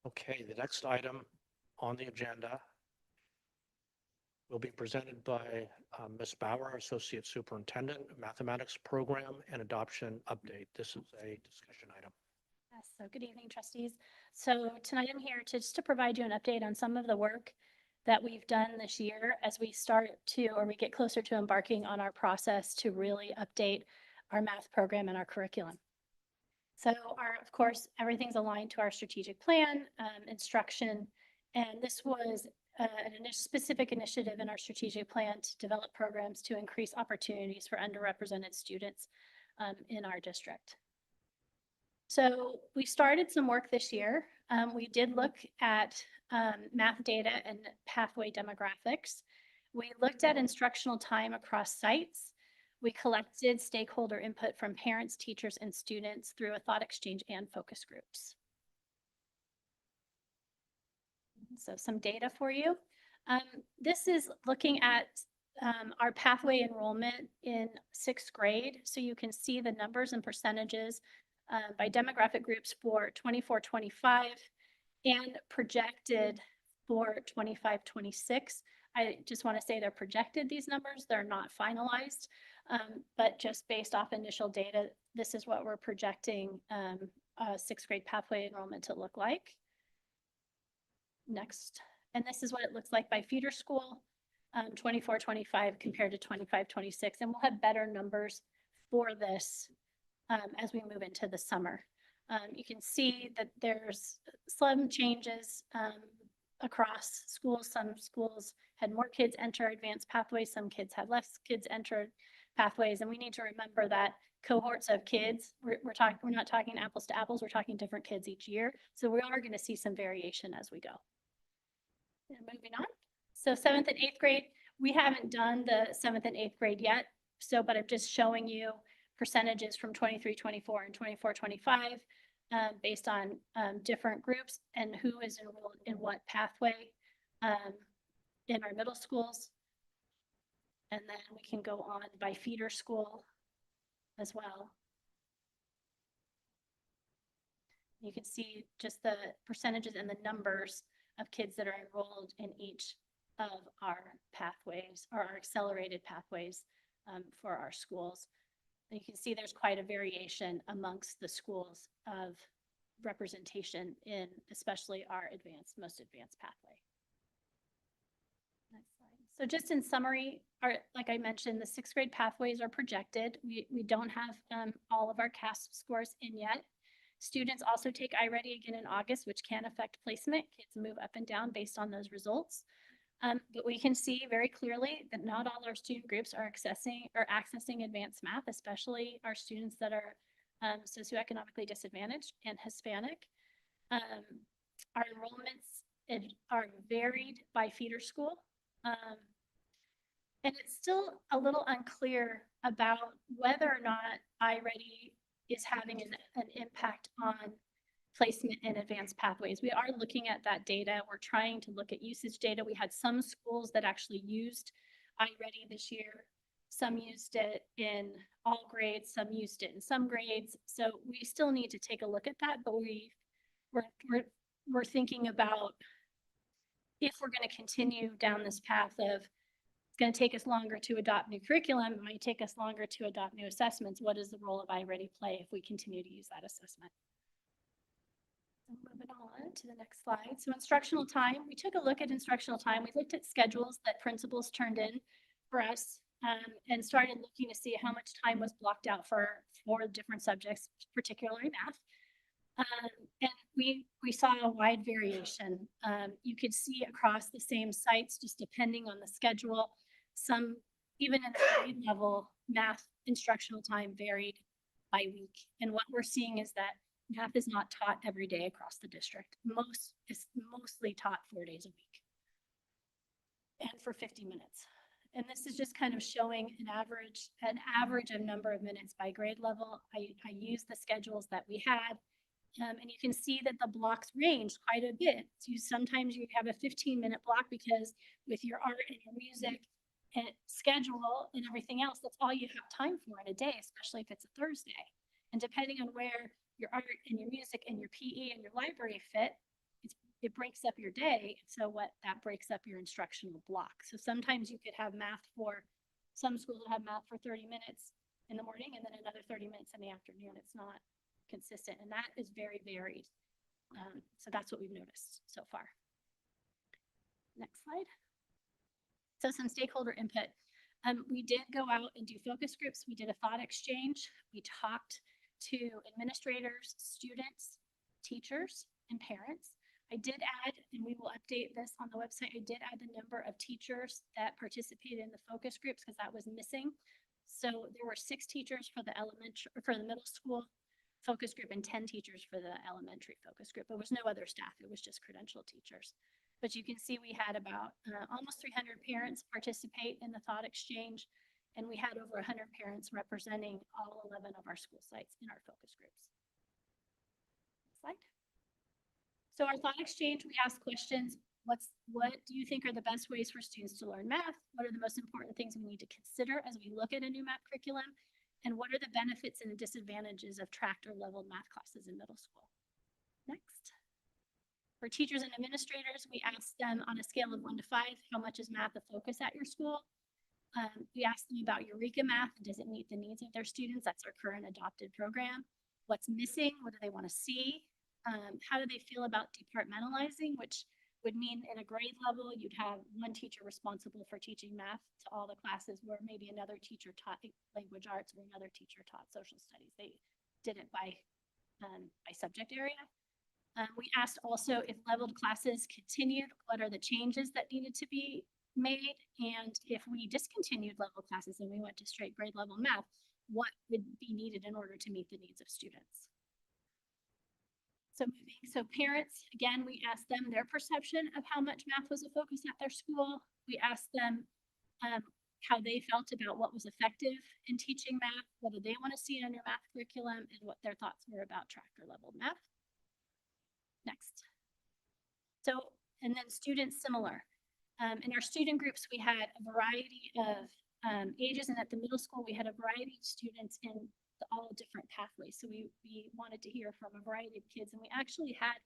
Okay, the next item on the agenda will be presented by Ms. Bauer, Associate Superintendent, Mathematics Program and Adoption Update. This is a discussion item. Yes, so good evening, trustees. So tonight I'm here just to provide you an update on some of the work that we've done this year as we start to, or we get closer to embarking on our process to really update our math program and our curriculum. So of course, everything's aligned to our strategic plan, instruction, and this was specific initiative in our strategic plan to develop programs to increase opportunities for underrepresented students in our district. So we started some work this year. We did look at math data and pathway demographics. We looked at instructional time across sites. We collected stakeholder input from parents, teachers, and students through a thought exchange and focus groups. So some data for you. This is looking at our pathway enrollment in 6th grade. So you can see the numbers and percentages by demographic groups for 24-25 and projected for 25-26. I just want to say they're projected, these numbers, they're not finalized, but just based off initial data, this is what we're projecting 6th grade pathway enrollment to look like. Next, and this is what it looks like by feeder school, 24-25 compared to 25-26, and we'll have better numbers for this as we move into the summer. You can see that there's some changes across schools. Some schools had more kids enter advanced pathways, some kids had less kids enter pathways, and we need to remember that cohorts of kids, we're not talking apples to apples, we're talking different kids each year, so we are going to see some variation as we go. And moving on, so 7th and 8th grade, we haven't done the 7th and 8th grade yet, but I'm just showing you percentages from 23-24 and 24-25 based on different groups and who is enrolled in what pathway in our middle schools. And then we can go on by feeder school as well. You can see just the percentages and the numbers of kids that are enrolled in each of our pathways or our accelerated pathways for our schools. And you can see there's quite a variation amongst the schools of representation in especially our most advanced pathway. Next slide. So just in summary, like I mentioned, the 6th grade pathways are projected. We don't have all of our CASP scores in yet. Students also take iReady again in August, which can affect placement. Kids move up and down based on those results. But we can see very clearly that not all our student groups are accessing advanced math, especially our students that are socioeconomically disadvantaged and Hispanic. Our enrollments are varied by feeder school. And it's still a little unclear about whether or not iReady is having an impact on placement in advanced pathways. We are looking at that data. We're trying to look at usage data. We had some schools that actually used iReady this year. Some used it in all grades, some used it in some grades. So we still need to take a look at that, but we're thinking about if we're going to continue down this path of it's going to take us longer to adopt new curriculum, it might take us longer to adopt new assessments. What does the role of iReady play if we continue to use that assessment? Moving on to the next slide. So instructional time, we took a look at instructional time. We looked at schedules that principals turned in for us and started looking to see how much time was blocked out for different subjects, particularly math. And we saw a wide variation. You could see across the same sites, just depending on the schedule, some, even in the grade level, math instructional time varied by week. And what we're seeing is that math is not taught every day across the district. It's mostly taught 4 days a week and for 50 minutes. And this is just kind of showing an average of number of minutes by grade level. I used the schedules that we had. And you can see that the blocks range quite a bit. So sometimes you have a 15-minute block because with your art and your music and schedule and everything else, that's all you have time for in a day, especially if it's a Thursday. And depending on where your art and your music and your PE and your library fit, it breaks up your day. So that breaks up your instructional block. So sometimes you could have some schools will have math for 30 minutes in the morning and then another 30 minutes in the afternoon. It's not consistent, and that is very varied. So that's what we've noticed so far. Next slide. So some stakeholder input. We did go out and do focus groups. We did a thought exchange. We talked to administrators, students, teachers, and parents. I did add, and we will update this on the website, I did add the number of teachers that participated in the focus groups because that was missing. So there were 6 teachers for the middle school focus group and 10 teachers for the elementary focus group. There was no other staff. It was just credentialed teachers. But you can see we had about almost 300 parents participate in the thought exchange, and we had over 100 parents representing all 11 of our school sites in our focus groups. Next slide. So our thought exchange, we asked questions. What do you think are the best ways for students to learn math? What are the most important things we need to consider as we look at a new math curriculum? And what are the benefits and the disadvantages of tracked or leveled math classes in middle school? Next. For teachers and administrators, we asked them on a scale of 1 to 5, how much is math a focus at your school? We asked them about Eureka Math. Does it meet the needs of their students? That's our current adopted program. What's missing? What do they want to see? How do they feel about departmentalizing, which would mean in a grade level, you'd have one teacher responsible for teaching math to all the classes, where maybe another teacher taught language arts or another teacher taught social studies. They did it by subject area. We asked also if leveled classes continued, what are the changes that needed to be made? And if we discontinued level classes and we went to straight grade level math, what would be needed in order to meet the needs of students? So parents, again, we asked them their perception of how much math was a focus at their school. We asked them how they felt about what was effective in teaching math, whether they want to see it in their math curriculum, and what their thoughts were about tracked or leveled math. Next. So, and then students similar. In our student groups, we had a variety of ages, and at the middle school, we had a variety of students in all different pathways. So we wanted to hear from a variety of kids, and we actually had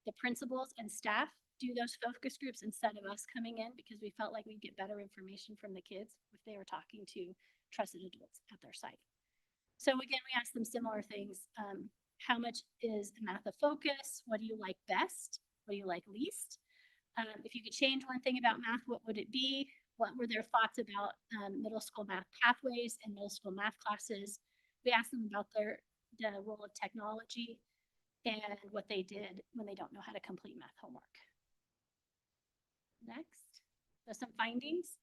the principals and staff do those focus groups instead of us coming in, because we felt like we'd get better information from the kids if they were talking to trusted adults at their site. So again, we asked them similar things. How much is math a focus? What do you like best? What do you like least? If you could change one thing about math, what would it be? What were their thoughts about middle school math pathways and middle school math classes? We asked them about the role of technology and what they did when they don't know how to complete math homework. Next, so some findings.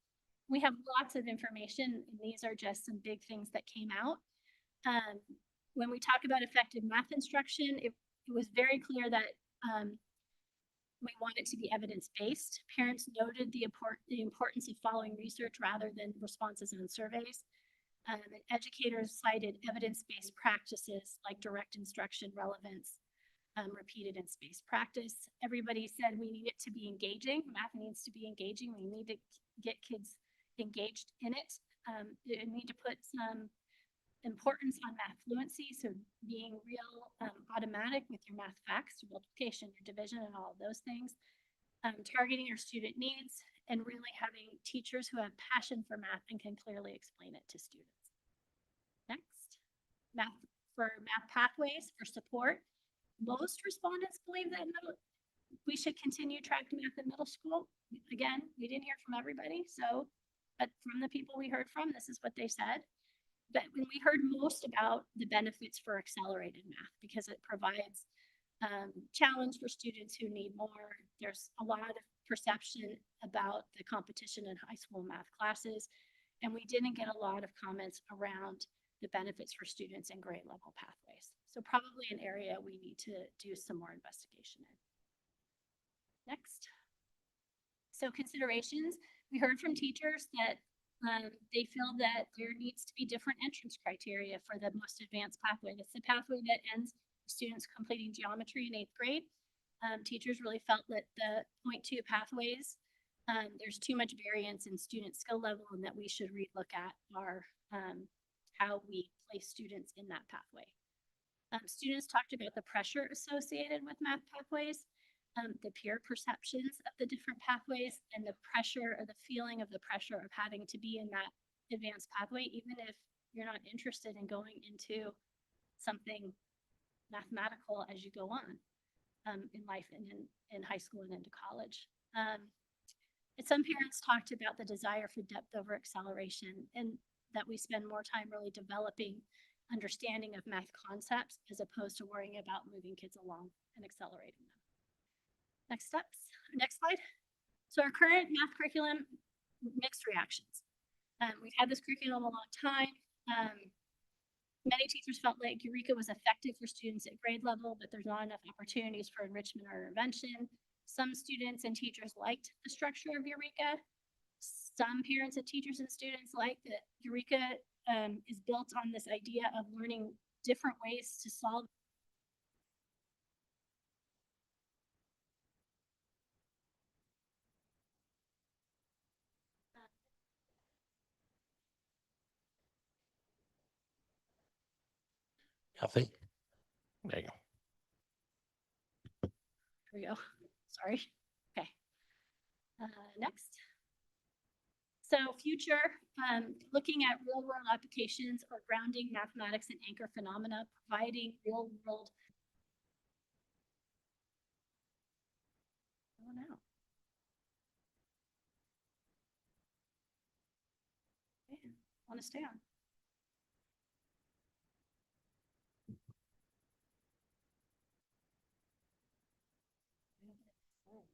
We have lots of information, and these are just some big things that came out. When we talk about effective math instruction, it was very clear that we want it to be evidence-based. Parents noted the importance of following research rather than responses on surveys. And educators cited evidence-based practices like direct instruction, relevance, repeated and spaced practice. Everybody said we need it to be engaging. Math needs to be engaging. We need to get kids engaged in it. We need to put some importance on math fluency. So being real automatic with your math facts, your multiplication, your division, and all of those things. Targeting your student needs, and really having teachers who have passion for math and can clearly explain it to students. Next, math pathways for support. Most respondents believe that we should continue tracked math in middle school. Again, we didn't hear from everybody, but from the people we heard from, this is what they said. But when we heard most about the benefits for accelerated math, because it provides challenge for students who need more. There's a lot of perception about the competition in high school math classes, and we didn't get a lot of comments around the benefits for students in grade level pathways. So probably an area we need to do some more investigation in. Next. So considerations, we heard from teachers that They feel that there needs to be different entrance criteria for the most advanced pathway. It's the pathway that ends students completing geometry in 8th grade. Teachers really felt that the .2 pathways, there's too much variance in student skill level, and that we should relook at our how we place students in that pathway. Students talked about the pressure associated with math pathways, the peer perceptions of the different pathways, and the pressure, or the feeling of the pressure of having to be in that advanced pathway, even if you're not interested in going into something mathematical as you go on in life and in high school and into college. And some parents talked about the desire for depth over acceleration, and that we spend more time really developing understanding of math concepts as opposed to worrying about moving kids along and accelerating them. Next slide. So our current math curriculum, mixed reactions. We've had this curriculum a long time. Many teachers felt like Eureka was effective for students at grade level, but there's not enough opportunities for enrichment or intervention. Some students and teachers liked the structure of Eureka. Some parents and teachers and students like that Eureka is built on this idea of learning different ways to solve. Kathy? There you go. Here we go. Sorry. Okay. Next. So future, looking at real world applications or grounding mathematics and anchor phenomena, providing real world. Oh no. Man, I want to stay on.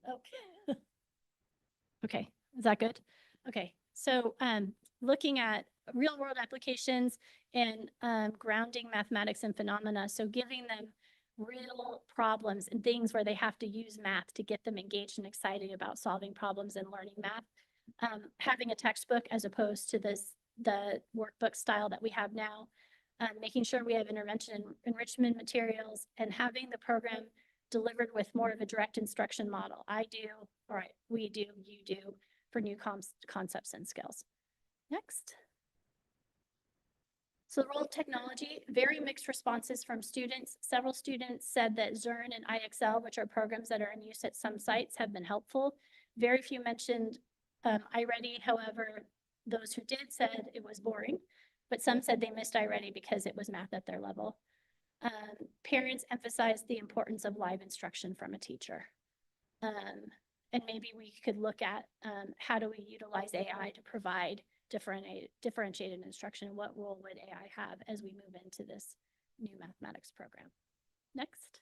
Okay. Okay, is that good? Okay, so looking at real world applications and grounding mathematics and phenomena. So giving them real problems and things where they have to use math to get them engaged and excited about solving problems and learning math. Having a textbook as opposed to the workbook style that we have now. Making sure we have intervention and enrichment materials, and having the program delivered with more of a direct instruction model. I do, all right, we do, you do, for new concepts and skills. Next. So the role of technology, very mixed responses from students. Several students said that Zern and IXL, which are programs that are in use at some sites, have been helpful. Very few mentioned iReady. However, those who did said it was boring, but some said they missed iReady because it was math at their level. Parents emphasized the importance of live instruction from a teacher. And maybe we could look at how do we utilize AI to provide differentiated instruction? What role would AI have as we move into this new mathematics program? Next.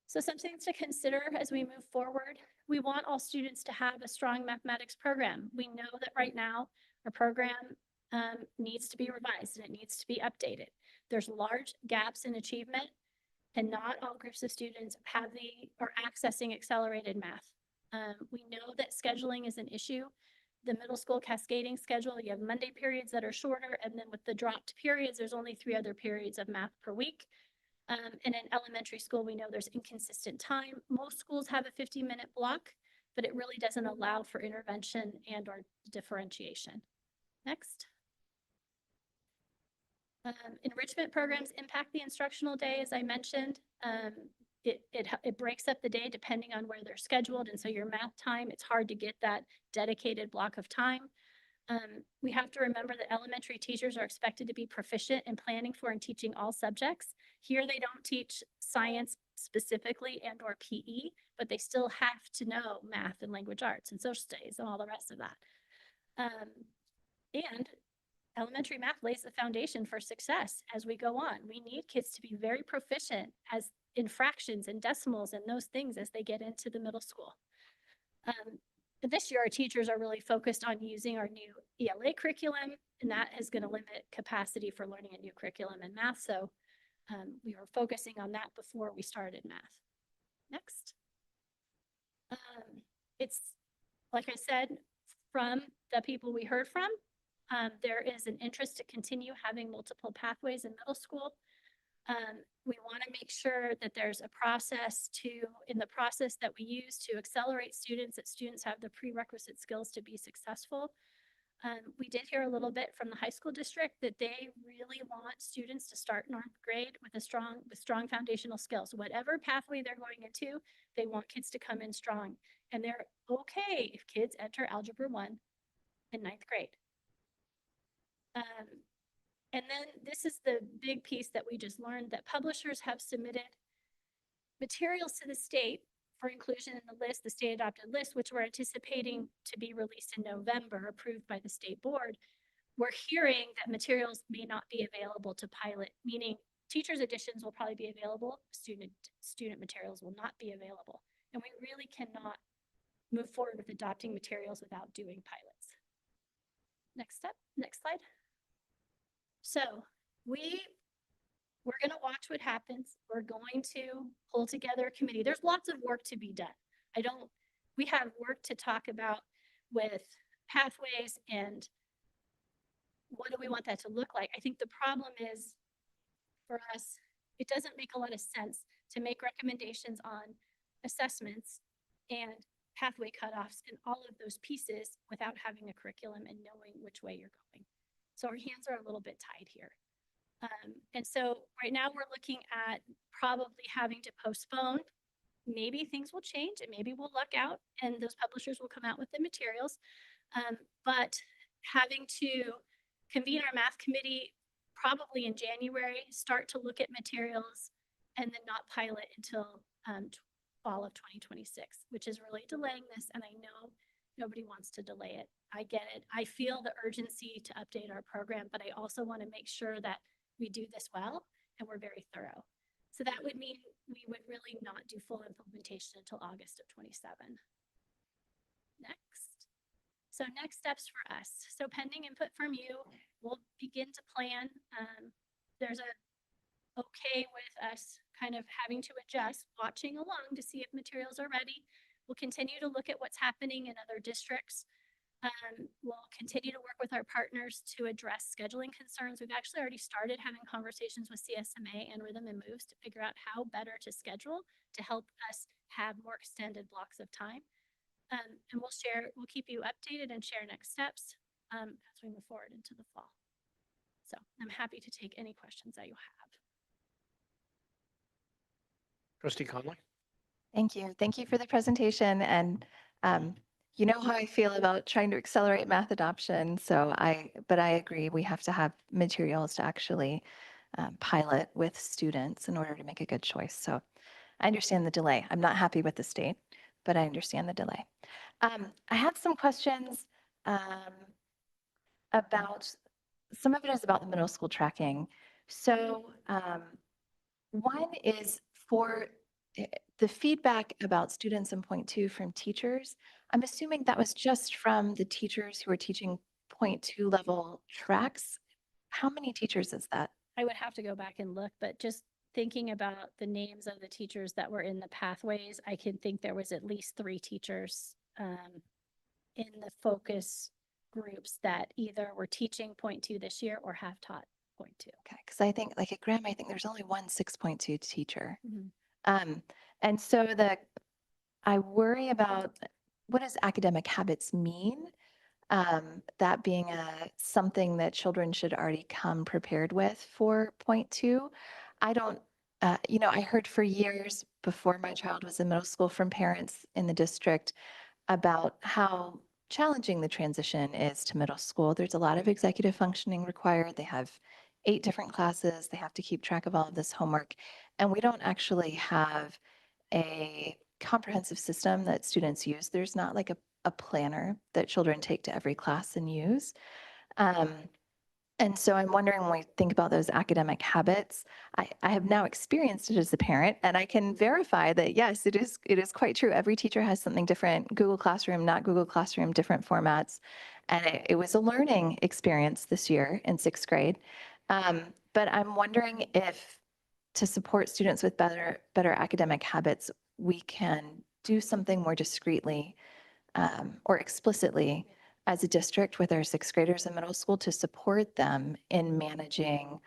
So some things to consider as we move forward. We want all students to have a strong mathematics program. We know that right now our program needs to be revised and it needs to be updated. There's large gaps in achievement, and not all groups of students have are accessing accelerated math. We know that scheduling is an issue. The middle school cascading schedule, you have Monday periods that are shorter, and then with the dropped periods, there's only 3 other periods of math per week. And in elementary school, we know there's inconsistent time. Most schools have a 50-minute block, but it really doesn't allow for intervention and or differentiation. Next. Enrichment programs impact the instructional day, as I mentioned. It breaks up the day depending on where they're scheduled. And so your math time, it's hard to get that dedicated block of time. We have to remember that elementary teachers are expected to be proficient in planning for and teaching all subjects. Here, they don't teach science specifically and or PE, but they still have to know math and language arts and social studies and all the rest of that. And elementary math lays the foundation for success as we go on. We need kids to be very proficient in fractions and decimals and those things as they get into the middle school. This year, our teachers are really focused on using our new ELA curriculum, and that is going to limit capacity for learning a new curriculum in math. So we were focusing on that before we started math. Next. It's, like I said, from the people we heard from, there is an interest to continue having multiple pathways in middle school. We want to make sure that there's a process in the process that we use to accelerate students, that students have the prerequisite skills to be successful. We did hear a little bit from the high school district that they really want students to start 9th grade with strong foundational skills. Whatever pathway they're going into, they want kids to come in strong. And they're okay if kids enter Algebra 1 in 9th grade. And then this is the big piece that we just learned, that publishers have submitted materials to the state for inclusion in the list, the state adopted list, which we're anticipating to be released in November, approved by the state board. We're hearing that materials may not be available to pilot, meaning teachers' editions will probably be available, student materials will not be available. And we really cannot move forward with adopting materials without doing pilots. Next slide. So we're going to watch what happens. We're going to pull together a committee. There's lots of work to be done. We have work to talk about with pathways and what do we want that to look like. I think the problem is for us, it doesn't make a lot of sense to make recommendations on assessments and pathway cutoffs and all of those pieces without having a curriculum and knowing which way you're going. So our hands are a little bit tied here. And so right now we're looking at probably having to postpone. Maybe things will change and maybe we'll luck out and those publishers will come out with the materials. But having to convene our math committee probably in January, start to look at materials, and then not pilot until fall of 2026, which is really delaying this. And I know nobody wants to delay it. I get it. I feel the urgency to update our program, but I also want to make sure that we do this well and we're very thorough. So that would mean we would really not do full implementation until August of 27. Next. So next steps for us. So pending input from you, we'll begin to plan. There's a okay with us kind of having to adjust, watching along to see if materials are ready. We'll continue to look at what's happening in other districts. We'll continue to work with our partners to address scheduling concerns. We've actually already started having conversations with CSBA and Rhythm and Moves to figure out how better to schedule to help us have more extended blocks of time. And we'll keep you updated and share next steps as we move forward into the fall. So I'm happy to take any questions that you have. Trustee Conley? Thank you. Thank you for the presentation. And you know how I feel about trying to accelerate math adoption. But I agree, we have to have materials to actually pilot with students in order to make a good choice. So I understand the delay. I'm not happy with the state, but I understand the delay. I had some questions about, some of it is about the middle school tracking. So one is for the feedback about students in point 2 from teachers. I'm assuming that was just from the teachers who are teaching point 2 level tracks. How many teachers is that? I would have to go back and look, but just thinking about the names of the teachers that were in the pathways, I can think there was at least 3 teachers in the focus groups that either were teaching point 2 this year or have taught point 2. Okay, because I think like at Graham, I think there's only one 6.2 teacher. Mhm. And so I worry about what does academic habits mean? That being something that children should already come prepared with for point 2. I don't, I heard for years before my child was in middle school from parents in the district about how challenging the transition is to middle school. There's a lot of executive functioning required. They have 8 different classes. They have to keep track of all of this homework. And we don't actually have a comprehensive system that students use. There's not like a planner that children take to every class and use. And so I'm wondering when we think about those academic habits, I have now experienced it as a parent, and I can verify that, yes, it is quite true. Every teacher has something different. Google Classroom, not Google Classroom, different formats. And it was a learning experience this year in 6th grade. But I'm wondering if to support students with better academic habits, we can do something more discreetly or explicitly as a district with our sixth graders in middle school to support them in managing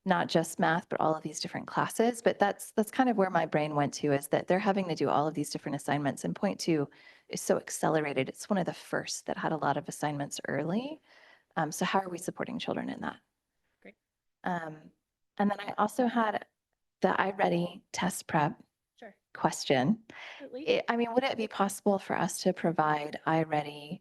not just math, but all of these different classes. But that's kind of where my brain went to, is that they're having to do all of these different assignments. And point two is so accelerated. It's one of the first that had a lot of assignments early. So how are we supporting children in that? Great. And then I also had the iReady test prep Sure. question. Absolutely. I mean, would it be possible for us to provide iReady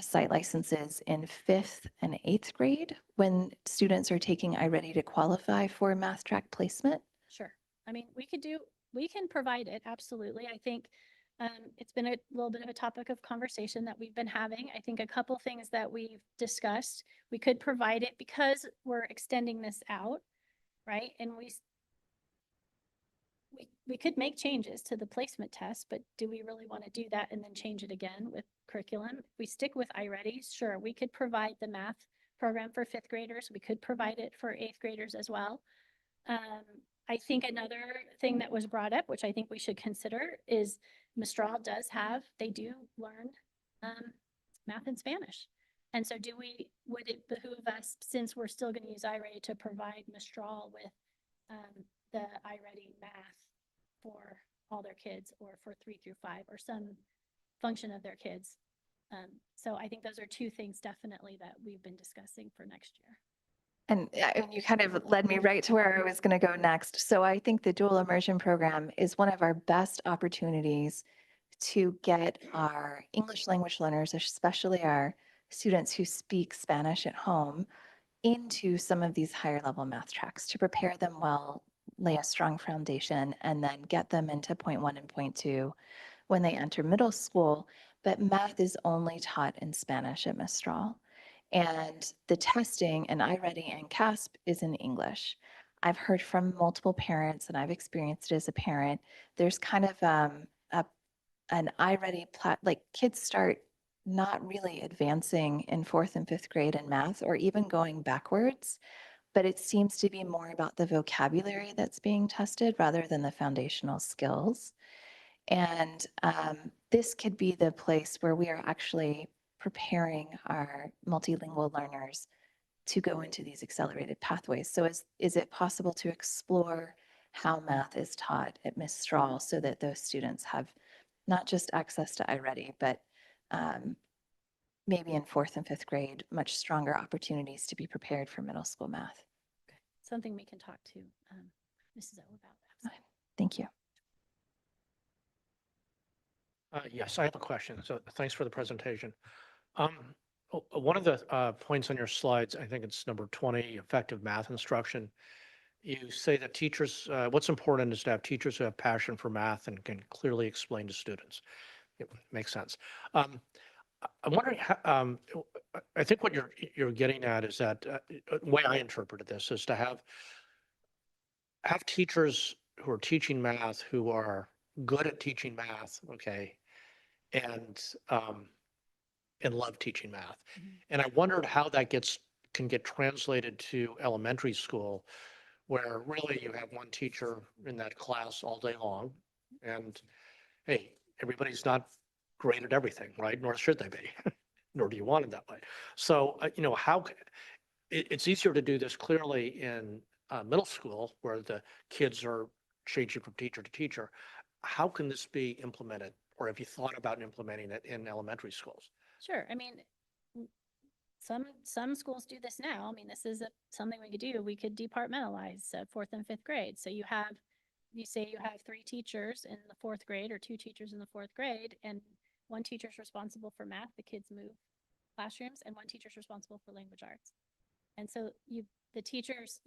site licenses in fifth and eighth grade when students are taking iReady to qualify for math track placement? Sure. I mean, we can provide it, absolutely. I think it's been a little bit of a topic of conversation that we've been having. I think a couple things that we've discussed, we could provide it because we're extending this out, right? And we could make changes to the placement test, but do we really want to do that and then change it again with curriculum? If we stick with iReady, sure, we could provide the math program for fifth graders. We could provide it for eighth graders as well. I think another thing that was brought up, which I think we should consider, is Mistral they do learn math and Spanish. And so would it behoove us, since we're still going to use iReady, to provide Mistral with the iReady math for all their kids, or for 3 through 5, or some function of their kids? So I think those are two things definitely that we've been discussing for next year. And you kind of led me right to where I was going to go next. So I think the dual immersion program is one of our best opportunities to get our English language learners, especially our students who speak Spanish at home, into some of these higher level math tracks to prepare them well, lay a strong foundation, and then get them into point 1 and point 2 when they enter middle school. But math is only taught in Spanish at Mistral. And the testing in iReady and CASP is in English. I've heard from multiple parents, and I've experienced it as a parent. There's kind of an iReady like kids start not really advancing in fourth and fifth grade in math, or even going backwards, but it seems to be more about the vocabulary that's being tested rather than the foundational skills. And this could be the place where we are actually preparing our multilingual learners to go into these accelerated pathways. So is it possible to explore how math is taught at Mistral so that those students have not just access to iReady, but maybe in fourth and fifth grade, much stronger opportunities to be prepared for middle school math? Something we can talk to Mrs. O about. Absolutely. Thank you. Yes, I have a question. So thanks for the presentation. One of the points on your slides, I think it's number 20, effective math instruction. You say that teachers, what's important is to have teachers who have passion for math and can clearly explain to students. It makes sense. I'm wondering, I think what you're getting at is that the way I interpreted this is to have teachers who are teaching math who are good at teaching math, okay, and love teaching math. And I wondered how that can get translated to elementary school, where really you have one teacher in that class all day long, and hey, everybody's not great at everything, right? Nor should they be, nor do you want it that way. So, it's easier to do this clearly in middle school, where the kids are changing from teacher to teacher. How can this be implemented, or have you thought about implementing it in elementary schools? Sure. I mean, some schools do this now. I mean, this is something we could do. We could departmentalize fourth and fifth grade. So you say you have 3 teachers in the fourth grade, or 2 teachers in the fourth grade, and one teacher is responsible for math. The kids move classrooms, and one teacher is responsible for language arts. And so you utilize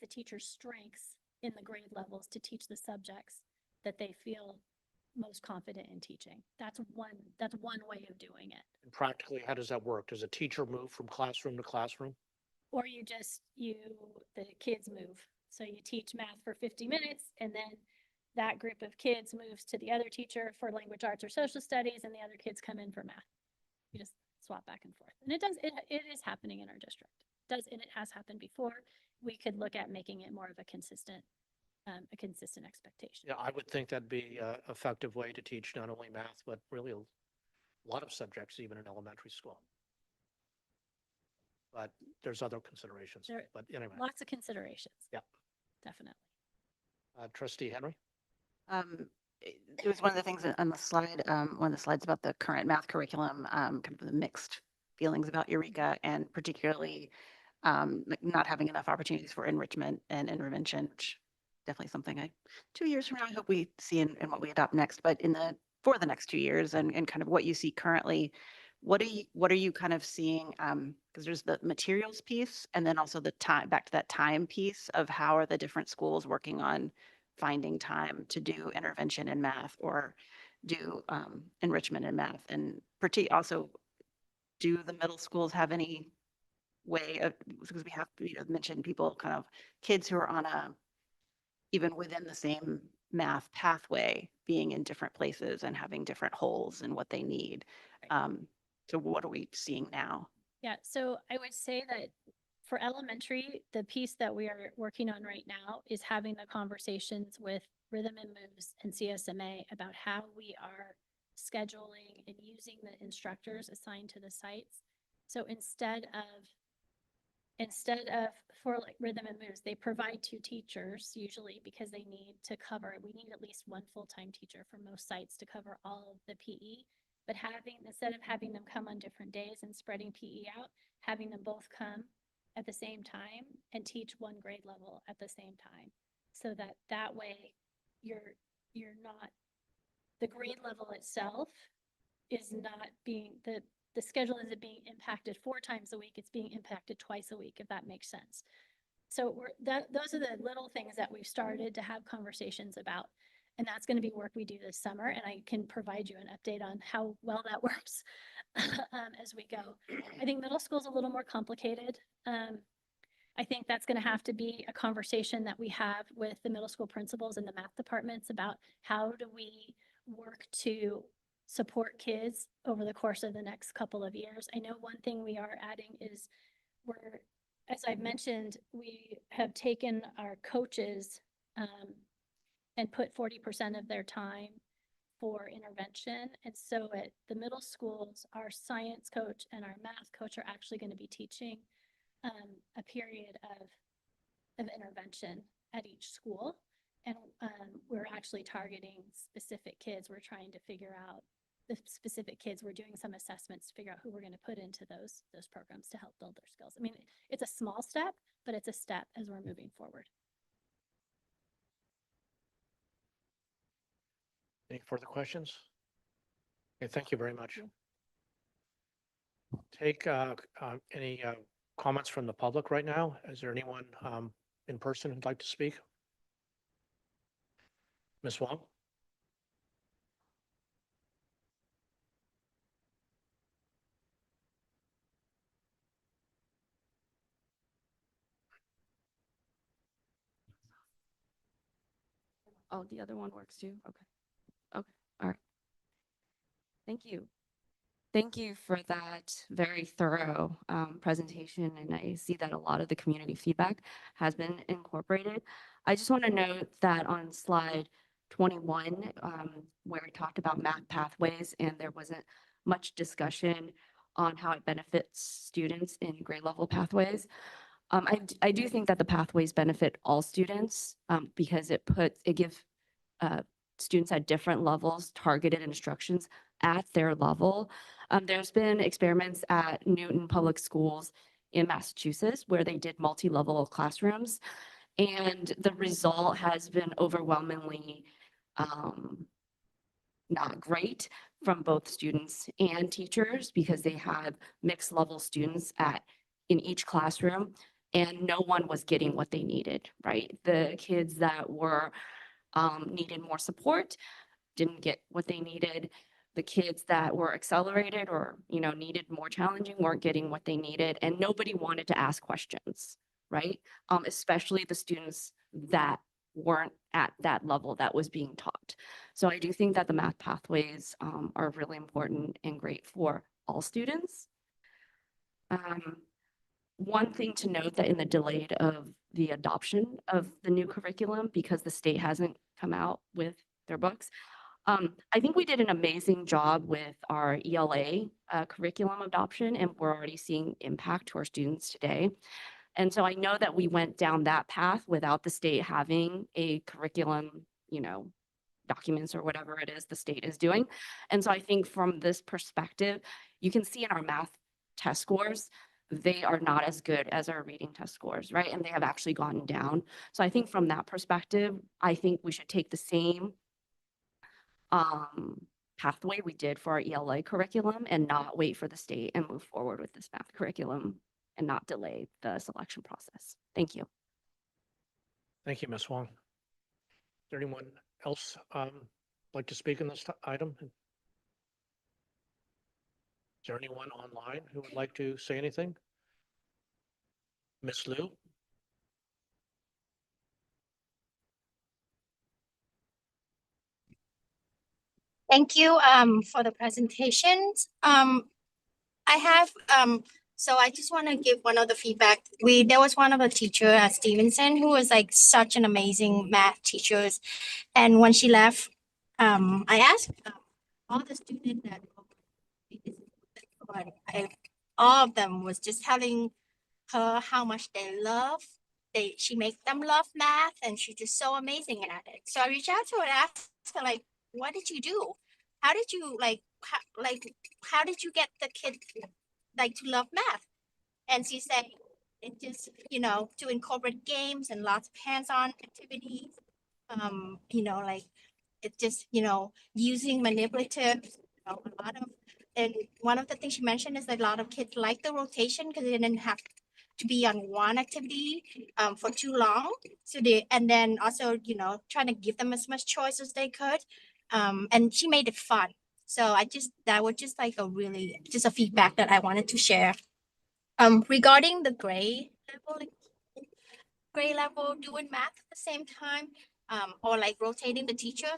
the teacher's strengths in the grade levels to teach the subjects that they feel most confident in teaching. That's one way of doing it. And practically, how does that work? Does a teacher move from classroom to classroom? Or the kids move. So you teach math for 50 minutes, and then that group of kids moves to the other teacher for language arts or social studies, and the other kids come in for math. You just swap back and forth. And it is happening in our district. And it has happened before. We could look at making it more of a consistent expectation. Yeah, I would think that'd be an effective way to teach not only math, but really a lot of subjects, even in elementary school. But there's other considerations, There- but anyway, Lots of considerations. Yep. Definitely. Trustee Henry? It was one of the things on the slide, one of the slides about the current math curriculum, kind of the mixed feelings about Eureka, and particularly like not having enough opportunities for enrichment and intervention, which definitely something 2 years from now, I hope we see in what we adopt next, but for the next 2 years and kind of what you see currently, what are you kind of seeing? Because there's the materials piece and then also the time, back to that time piece of how are the different schools working on finding time to do intervention in math or do enrichment in math, and also do the middle schools have any way of, because we have mentioned people kind of kids who are on even within the same math pathway being in different places and having different holes in what they need. So what are we seeing now? Yeah, so I would say that for elementary, the piece that we are working on right now is having the conversations with Rhythm and Moves and CSMA about how we are scheduling and using the instructors assigned to the sites. So instead of for like Rhythm and Moves, they provide 2 teachers usually because we need at least 1 full-time teacher for most sites to cover all of the PE. But instead of having them come on different days and spreading PE out, having them both come at the same time and teach 1 grade level at the same time. So that way you're not, the grade level itself is not being, the schedule isn't being impacted 4 times a week, it's being impacted twice a week, if that makes sense. So those are the little things that we've started to have conversations about. And that's going to be work we do this summer. And I can provide you an update on how well that works as we go. I think middle school is a little more complicated. I think that's going to have to be a conversation that we have with the middle school principals and the math departments about how do we work to support kids over the course of the next couple of years. I know one thing we are adding is as I've mentioned, we have taken our coaches and put 40% of their time for intervention. And so at the middle schools, our science coach and our math coach are actually going to be teaching a period of intervention at each school. And we're actually targeting specific kids. We're trying to figure out the specific kids. We're doing some assessments to figure out who we're going to put into those programs to help build their skills. I mean, it's a small step, but it's a step as we're moving forward. Any further questions? Okay, thank you very much. Take any comments from the public right now? Is there anyone in person who'd like to speak? Ms. Wong? Oh, the other one works too? Okay. Okay. All right. Thank you. Thank you for that very thorough presentation. And I see that a lot of the community feedback has been incorporated. I just want to note that on slide 21, where we talked about math pathways, and there wasn't much discussion on how it benefits students in grade level pathways. I do think that the pathways benefit all students because it gives students at different levels targeted instructions at their level. There's been experiments at Newton Public Schools in Massachusetts where they did multi-level classrooms, and the result has been overwhelmingly not great from both students and teachers because they had mixed level students in each classroom, and no one was getting what they needed, right? The kids that were needed more support didn't get what they needed. The kids that were accelerated or, needed more challenging weren't getting what they needed, and nobody wanted to ask questions, right? Especially the students that weren't at that level that was being taught. So I do think that the math pathways are really important and great for all students. One thing to note that in the delay of the adoption of the new curriculum, because the state hasn't come out with their books, I think we did an amazing job with our ELA curriculum adoption, and we're already seeing impact to our students today. And so I know that we went down that path without the state having a curriculum, documents or whatever it is the state is doing. And so I think from this perspective, you can see in our math test scores, they are not as good as our reading test scores, right? And they have actually gone down. So I think from that perspective, I think we should take the same pathway we did for our ELA curriculum and not wait for the state and move forward with this math curriculum and not delay the selection process. Thank you. Thank you, Ms. Wong. Is there anyone else like to speak on this item? Is there anyone online who would like to say anything? Ms. Liu? Thank you for the presentations. I have so I just want to give one of the feedback. There was one of the teacher at Stevenson who was like such an amazing math teacher. And when she left, I asked all the students that all of them was just telling her how much they love. She makes them love math, and she's just so amazing at it. So I reached out to her and asked her, like, what did you do? How did you how did you get the kid like to love math? And she said it just, to incorporate games and lots of hands-on activities. Like it just, using manipulative, a lot of, and one of the things she mentioned is that a lot of kids like the rotation because they didn't have to be on one activity for too long. So and then also, trying to give them as much choice as they could. And she made it fun. So that was just like just a feedback that I wanted to share. Regarding the grade level doing math at the same time, or like rotating the teacher,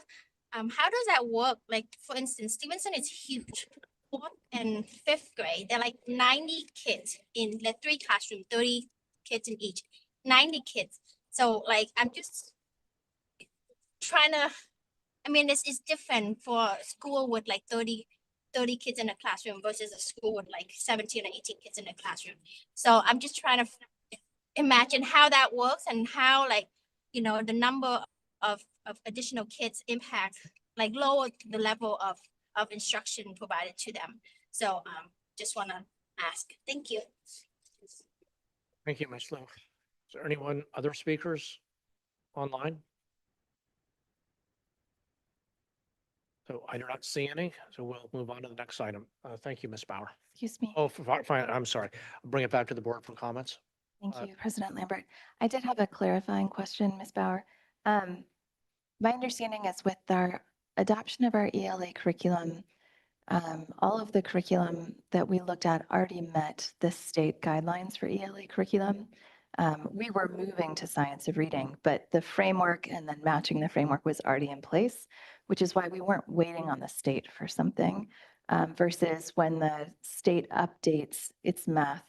how does that work? Like, for instance, Stevenson is huge. 4th and 5th grade, they're like 90 kids in the 3 classrooms, 30 kids in each, 90 kids. So like, I'm just trying to, it's different for a school with like 30 kids in a classroom versus a school with like 17 or 18 kids in a classroom. So I'm just trying to imagine how that works and how the number of additional kids impact, like lower the level of instruction provided to them. So just want to ask. Thank you. Thank you, Ms. Liu. Is there anyone, other speakers online? So I do not see any, so we'll move on to the next item. Thank you, Ms. Bauer. Excuse me. Oh, fine, I'm sorry. I'll bring it back to the board for comments. Thank you, President Lambert. I did have a clarifying question, Ms. Bauer. My understanding is with our adoption of our ELA curriculum, all of the curriculum that we looked at already met the state guidelines for ELA curriculum. We were moving to science of reading, but the framework and then matching the framework was already in place, which is why we weren't waiting on the state for something, versus when the state updates its math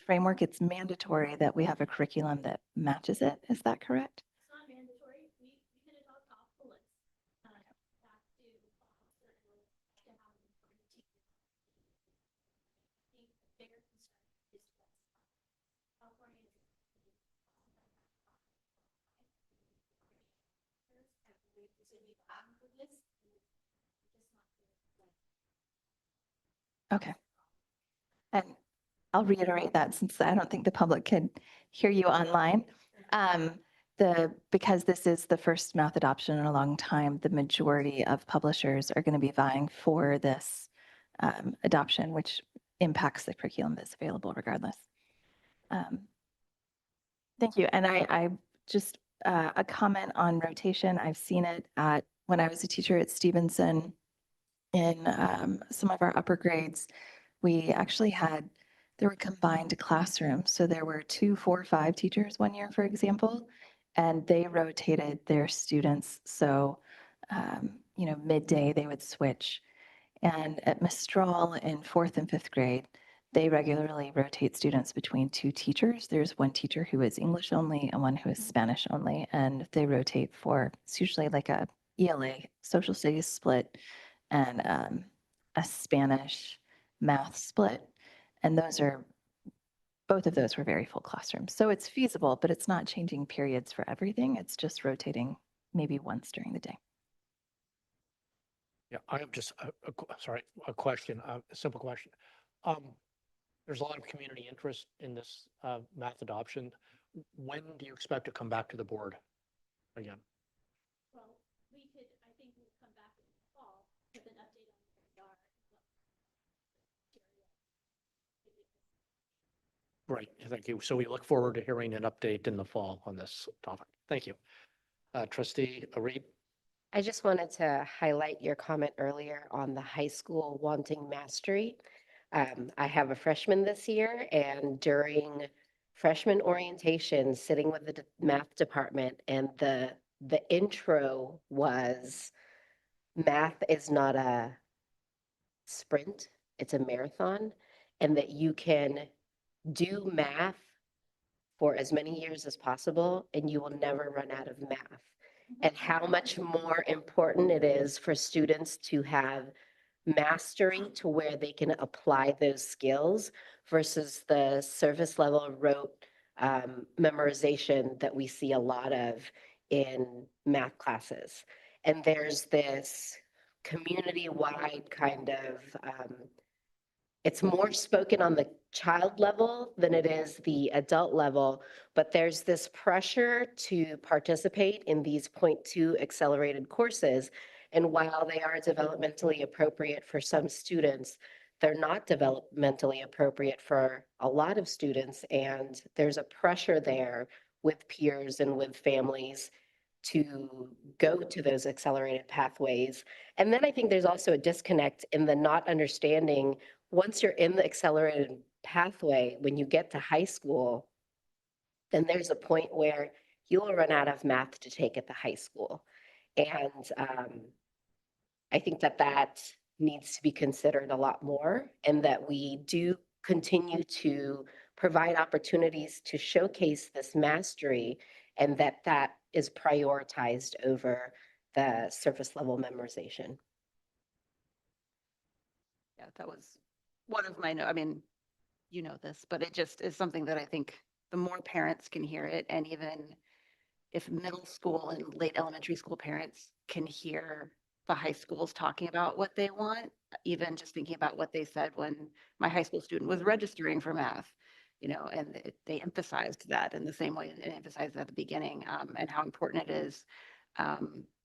framework, it's mandatory that we have a curriculum that matches it. Is that correct? It's not mandatory. We can adopt off the list. Back to certainly to have the bigger concern is California is Okay. And I'll reiterate that since I don't think the public could hear you online. Because this is the first math adoption in a long time, the majority of publishers are going to be vying for this adoption, which impacts the curriculum that's available regardless. Thank you. And I just a comment on rotation. I've seen it when I was a teacher at Stevenson in some of our upper grades. We actually there were combined classrooms. So there were 2, 4, 5 teachers one year, for example, and they rotated their students. So, midday they would switch. And at Mistral in 4th and 5th grade, they regularly rotate students between 2 teachers. There's one teacher who is English only and one who is Spanish only, and they rotate it's usually like a ELA, social studies split, and a Spanish math split. And both of those were very full classrooms. So it's feasible, but it's not changing periods for everything. It's just rotating maybe once during the day. Yeah, I have just a question, a simple question. There's a lot of community interest in this math adoption. When do you expect to come back to the board again? Well, we could, I think we'll come back in the fall with an update on where we are. Great, thank you. So we look forward to hearing an update in the fall on this topic. Thank you. Trustee Reed? I just wanted to highlight your comment earlier on the high school wanting mastery. I have a freshman this year, and during freshman orientation, sitting with the math department, and the intro was, math is not a sprint, it's a marathon, and that you can do math for as many years as possible, and you will never run out of math. And how much more important it is for students to have mastery to where they can apply those skills versus the surface level rote memorization that we see a lot of in math classes. And there's this community-wide kind of, it's more spoken on the child level than it is the adult level, but there's this pressure to participate in these .2 accelerated courses. And while they are developmentally appropriate for some students, they're not developmentally appropriate for a lot of students. And there's a pressure there with peers and with families to go to those accelerated pathways. And then I think there's also a disconnect in the not understanding, once you're in the accelerated pathway, when you get to high school, then there's a point where you will run out of math to take at the high school. And I think that needs to be considered a lot more, and that we do continue to provide opportunities to showcase this mastery, and that is prioritized over the surface level memorization. Yeah, that was one of my, I mean, you know this, but it just is something that I think the more parents can hear it, and even if middle school and late elementary school parents can hear the high schools talking about what they want, even just thinking about what they said when my high school student was registering for math, and they emphasized that in the same way they emphasized at the beginning, and how important it is.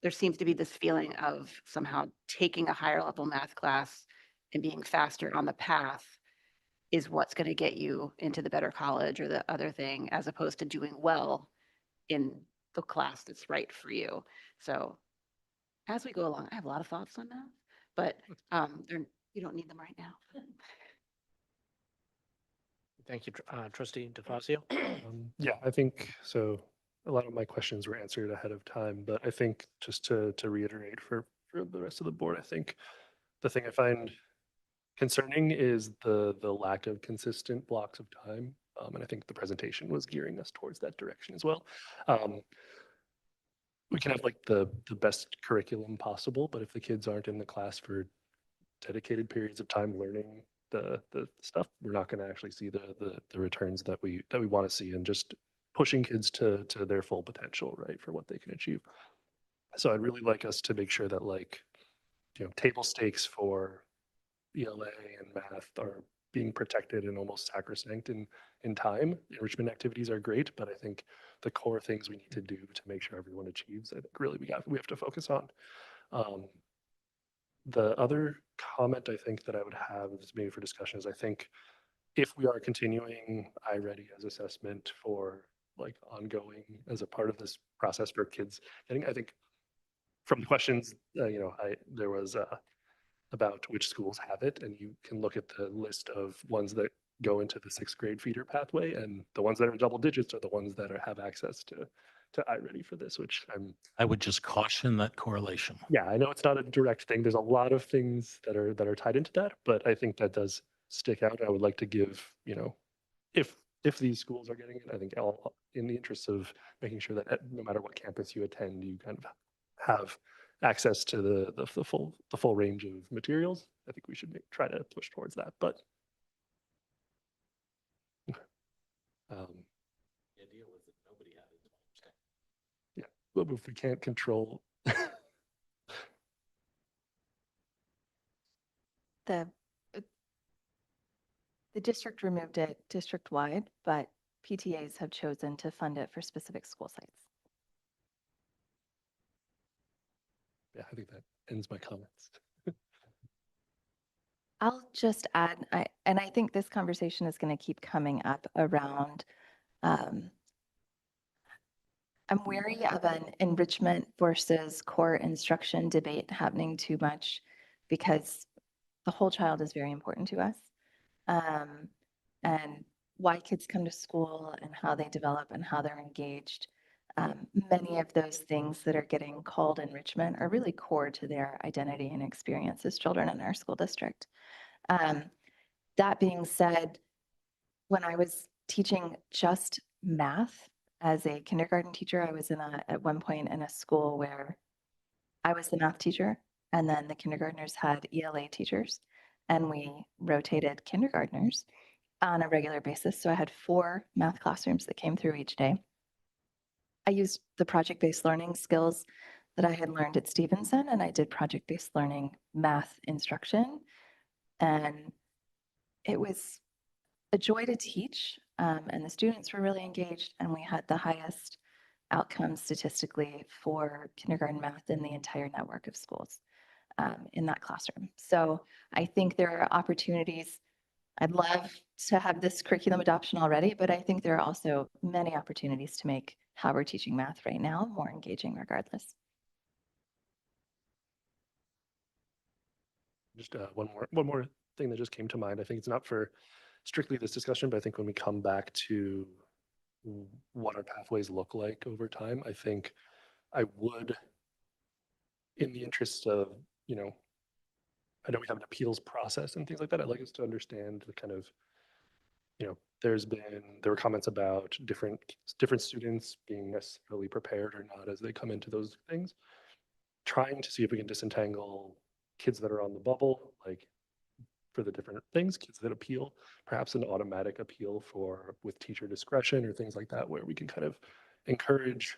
There seems to be this feeling of somehow taking a higher level math class and being faster on the path is what's going to get you into the better college or the other thing, as opposed to doing well in the class that's right for you. So as we go along, I have a lot of thoughts on that, but you don't need them right now. Thank you, Trustee DeFazio. Yeah, I think so. A lot of my questions were answered ahead of time, but I think just to reiterate for the rest of the board, I think the thing I find concerning is the lack of consistent blocks of time. And I think the presentation was gearing us towards that direction as well. We can have like the best curriculum possible, but if the kids aren't in the class for dedicated periods of time learning the stuff, we're not going to actually see the returns that we want to see, and just pushing kids to their full potential, right, for what they can achieve. So I'd really like us to make sure that, like, table stakes for ELA and math are being protected and almost sacrosanct in time. Enrichment activities are great, but I think the core things we need to do to make sure everyone achieves, I think really we have to focus on. The other comment I think that I would have is maybe for discussion is, I think if we are continuing iReady as assessment for like ongoing as a part of this process for kids, I think from the questions, there was about which schools have it, and you can look at the list of ones that go into the 6th grade feeder pathway, and the ones that are double digits are the ones that have access to iReady for this, which I would just caution that correlation. yeah, I know it's not a direct thing. There's a lot of things that are tied into that, but I think that does stick out. I would like to give, if these schools are getting it, I think all in the interest of making sure that no matter what campus you attend, you kind of have access to the full range of materials. I think we should try to push towards that, but The idea was that nobody had it. yeah, but if we can't control The, the district removed it district-wide, but PTAs have chosen to fund it for specific school sites. yeah, I think that ends my comments. I'll just add, I think this conversation is going to keep coming up around, I'm wary of an enrichment versus core instruction debate happening too much because the whole child is very important to us. And why kids come to school and how they develop and how they're engaged. Many of those things that are getting called enrichment are really core to their identity and experience as children in our school district. That being said, when I was teaching just math as a kindergarten teacher, I was at one point in a school where I was the math teacher, and then the kindergartners had ELA teachers, and we rotated kindergartners on a regular basis. So I had 4 math classrooms that came through each day. I used the project-based learning skills that I had learned at Stevenson, and I did project-based learning math instruction. And it was a joy to teach, and the students were really engaged, and we had the highest outcomes statistically for kindergarten math in the entire network of schools in that classroom. So I think there are opportunities. I'd love to have this curriculum adoption already, but I think there are also many opportunities to make how we're teaching math right now more engaging regardless. Just one more thing that just came to mind. I think it's not for strictly this discussion, but I think when we come back to what our pathways look like over time, I think I would, in the interest of, I know we have an appeals process and things like that. I'd like us to understand the kind of, there were comments about different students being necessarily prepared or not as they come into those things. Trying to see if we can disentangle kids that are on the bubble, like for the different things, kids that appeal, perhaps an automatic appeal with teacher discretion or things like that, where we can kind of encourage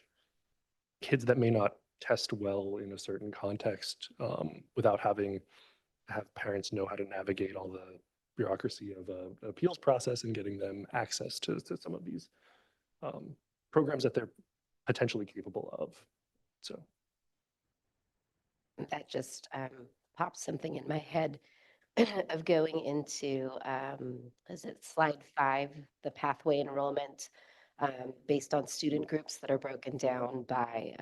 kids that may not test well in a certain context without having parents know how to navigate all the bureaucracy of an appeals process and getting them access to some of these programs that they're potentially capable of. So That just popped something in my head of going into, is it slide 5, the pathway enrollment based on student groups that are broken down by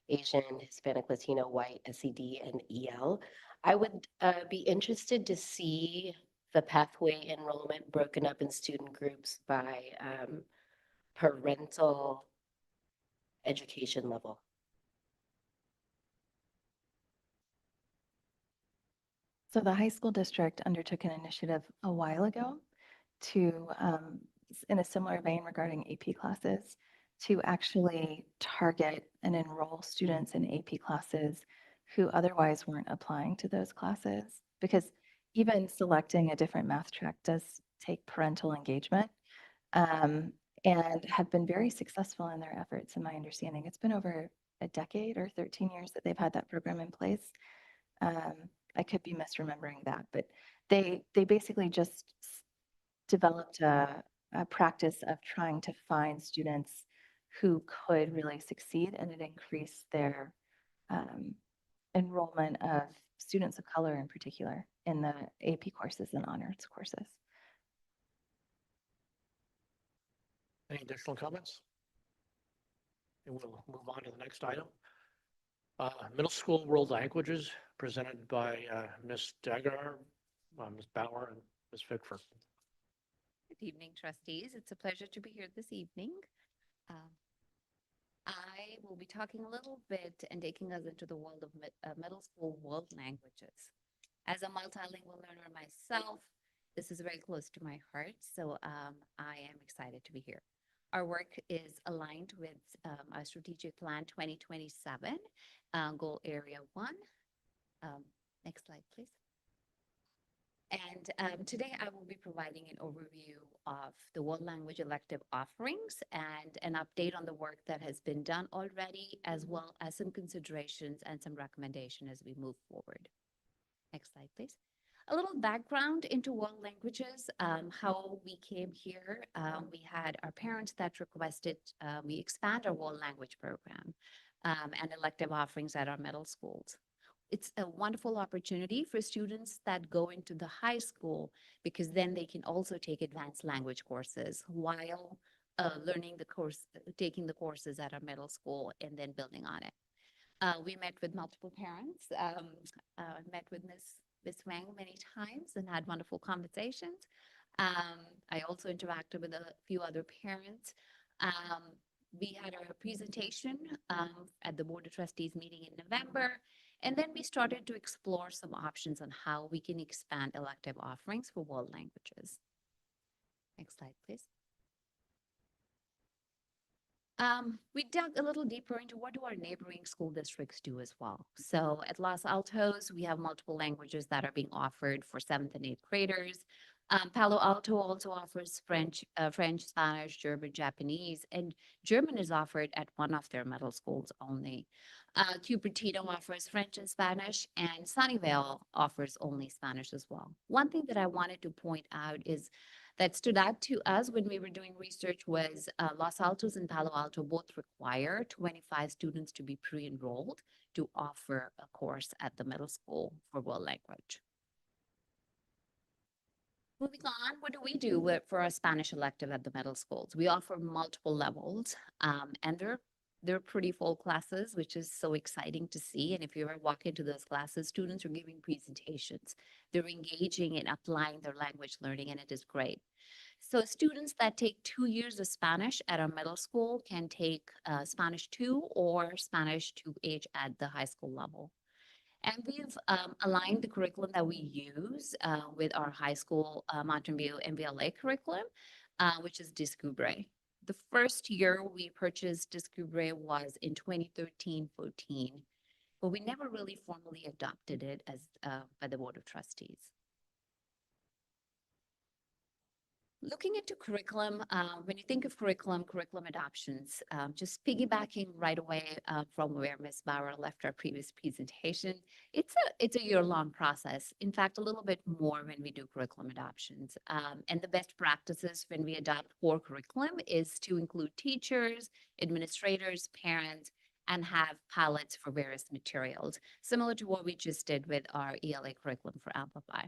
Asian, Hispanic, Latino, White, SED, and EL. I would be interested to see the pathway enrollment broken up in student groups by parental education level. So the high school district undertook an initiative a while ago to, in a similar vein regarding AP classes, to actually target and enroll students in AP classes who otherwise weren't applying to those classes. Because even selecting a different math track does take parental engagement, and have been very successful in their efforts, in my understanding. It's been over a decade or 13 years that they've had that program in place. I could be misremembering that, but they basically just developed a practice of trying to find students who could really succeed, and it increased their enrollment of students of color in particular in the AP courses and honors courses. Any additional comments? And we'll move on to the next item. Middle school world languages presented by Ms. Dagger, Ms. Bauer, and Ms. Fickford. Good evening, trustees. It's a pleasure to be here this evening. I will be talking a little bit and taking us into the world of middle school world languages. As a multilingual learner myself, this is very close to my heart, so I am excited to be here. Our work is aligned with our strategic plan 2027, goal area 1. Next slide, please. And today I will be providing an overview of the world language elective offerings and an update on the work that has been done already, as well as some considerations and some recommendation as we move forward. Next slide, please. A little background into world languages, how we came here. We had our parents that requested we expand our world language program and elective offerings at our middle schools. It's a wonderful opportunity for students that go into the high school, because then they can also take advanced language courses while taking the courses at our middle school and then building on it. We met with multiple parents, met with Ms. Wang many times and had wonderful conversations. I also interacted with a few other parents. We had our presentation at the Board of Trustees meeting in November, and then we started to explore some options on how we can expand elective offerings for world languages. Next slide, please. We dug a little deeper into what do our neighboring school districts do as well. So at Los Altos, we have multiple languages that are being offered for 7th and 8th graders. Palo Alto also offers French, Spanish, German, Japanese, and German is offered at one of their middle schools only. Cupertino offers French and Spanish, and Sunnyvale offers only Spanish as well. One thing that I wanted to point out is that stood out to us when we were doing research was Los Altos and Palo Alto both require 25 students to be pre-enrolled to offer a course at the middle school for world language. Moving on, what do we do for our Spanish elective at the middle schools? We offer multiple levels, and they're pretty full classes, which is so exciting to see. And if you ever walk into those classes, students are giving presentations. They're engaging and applying their language learning, and it is great. So students that take 2 years of Spanish at our middle school can take Spanish 2 or Spanish 2H at the high school level. And we've aligned the curriculum that we use with our high school Mountain View MVLA curriculum, which is Discovery. The first year we purchased Discovery was in 2013-14, but we never really formally adopted it as by the Board of Trustees. Looking into curriculum, when you think of curriculum adoptions, just piggybacking right away from where Ms. Bauer left our previous presentation, it's a year-long process. In fact, a little bit more when we do curriculum adoptions. And the best practices when we adopt core curriculum is to include teachers, administrators, parents, and have pilots for various materials, similar to what we just did with our ELA curriculum for Amplify.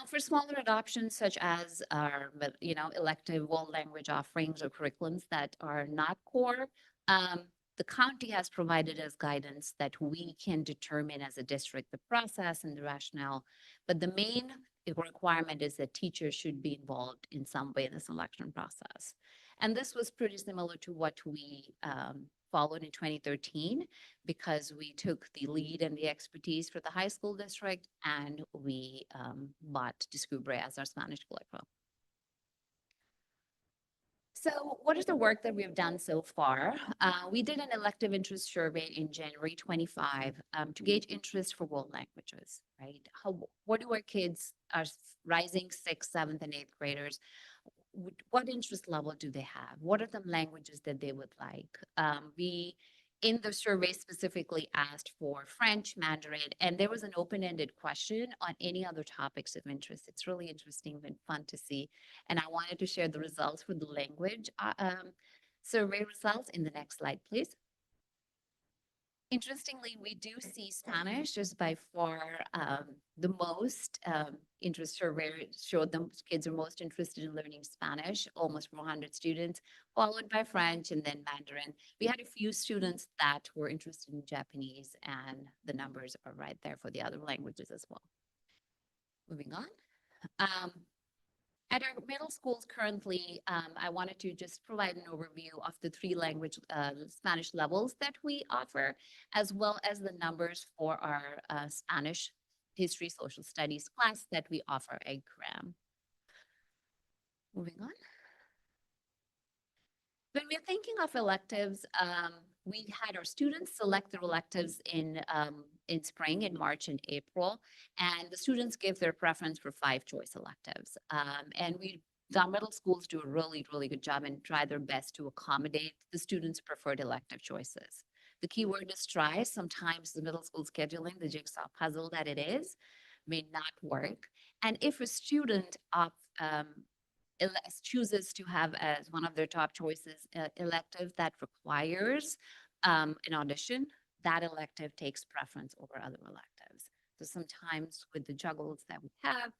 For smaller adoptions, such as our, elective world language offerings or curriculums that are not core, the county has provided us guidance that we can determine as a district the process and the rationale. But the main requirement is that teachers should be involved in some way in the selection process. And this was pretty similar to what we followed in 2013, because we took the lead and the expertise for the high school district, and we bought Discovery as our Spanish curriculum. So what is the work that we've done so far? We did an elective interest survey in January 25 to gauge interest for world languages, right? What do our kids, our rising 6th, 7th, and 8th graders, what interest level do they have? What are the languages that they would like? We, in the survey, specifically asked for French, Mandarin, and there was an open-ended question on any other topics of interest. It's really interesting and fun to see. And I wanted to share the results for the language survey results in the next slide, please. Interestingly, we do see Spanish as by far the most interest survey showed them kids are most interested in learning Spanish, almost 400 students, followed by French and then Mandarin. We had a few students that were interested in Japanese, and the numbers are right there for the other languages as well. Moving on. At our middle schools currently, I wanted to just provide an overview of the 3 language Spanish levels that we offer, as well as the numbers for our Spanish history, social studies class that we offer at CRAM. Moving on. When we're thinking of electives, we had our students select their electives in spring, in March and April, and the students give their preference for 5 choice electives. Our middle schools do a really, really good job and try their best to accommodate the students' preferred elective choices. The key word is try. Sometimes the middle school scheduling, the jigsaw puzzle that it is, may not work. And if a student chooses to have as one of their top choices elective that requires an audition, that elective takes preference over other electives. So sometimes with the juggles that we have,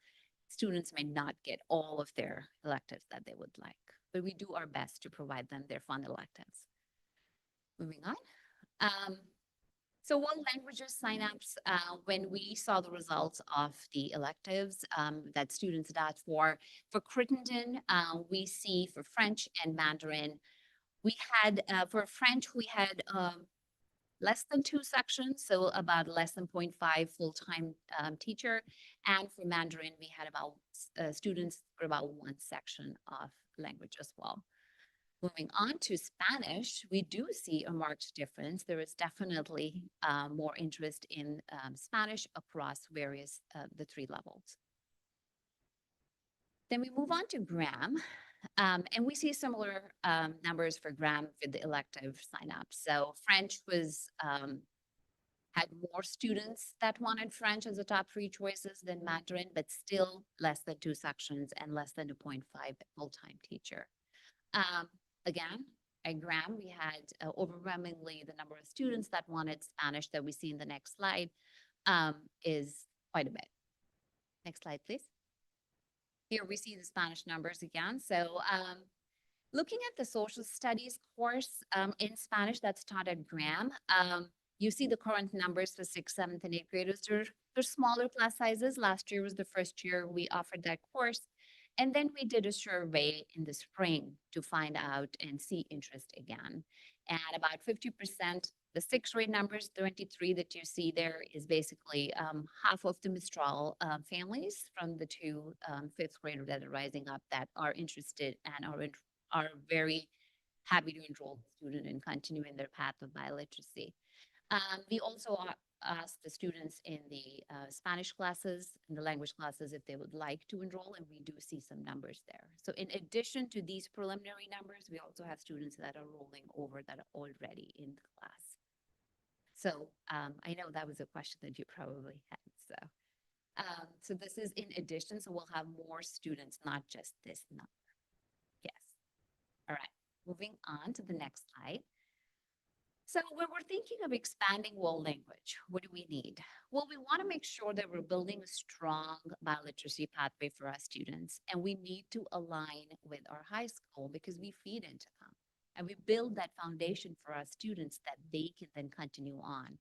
students may not get all of their electives that they would like, but we do our best to provide them their fun electives. Moving on. So world languages signups, when we saw the results of the electives that students did for Crittenden, we see for French and Mandarin, we had, for French, we had less than 2 sections, so about less than 0.5 full-time teacher. And for Mandarin, we had about students for about 1 section of language as well. Moving on to Spanish, we do see a marked difference. There is definitely more interest in Spanish across various, the 3 levels. Then we move on to GRAM, and we see similar numbers for GRAM for the elective sign-up. So French was, had more students that wanted French as the top 3 choices than Mandarin, but still less than 2 sections and less than a 0.5 full-time teacher. Again, at GRAM, we had overwhelmingly the number of students that wanted Spanish that we see in the next slide is quite a bit. Next slide, please. Here we see the Spanish numbers again. So looking at the social studies course in Spanish that's taught at GRAM, you see the current numbers for 6th, 7th, and 8th graders. They're smaller class sizes. Last year was the first year we offered that course. And then we did a survey in the spring to find out and see interest again. And about 50%, the 6th grade numbers, 23 that you see there is basically half of the Mistral families from the 2 5th graders that are rising up that are interested and are very happy to enroll the student and continue in their path of biliteracy. We also asked the students in the Spanish classes and the language classes if they would like to enroll, and we do see some numbers there. So in addition to these preliminary numbers, we also have students that are rolling over that are already in the class. So I know that was a question that you probably had. So this is in addition, so we'll have more students, not just this number. Yes. All right, moving on to the next slide. So when we're thinking of expanding world language, what do we need? Well, we want to make sure that we're building a strong biliteracy pathway for our students, and we need to align with our high school because we feed into them, and we build that foundation for our students that they can then continue on,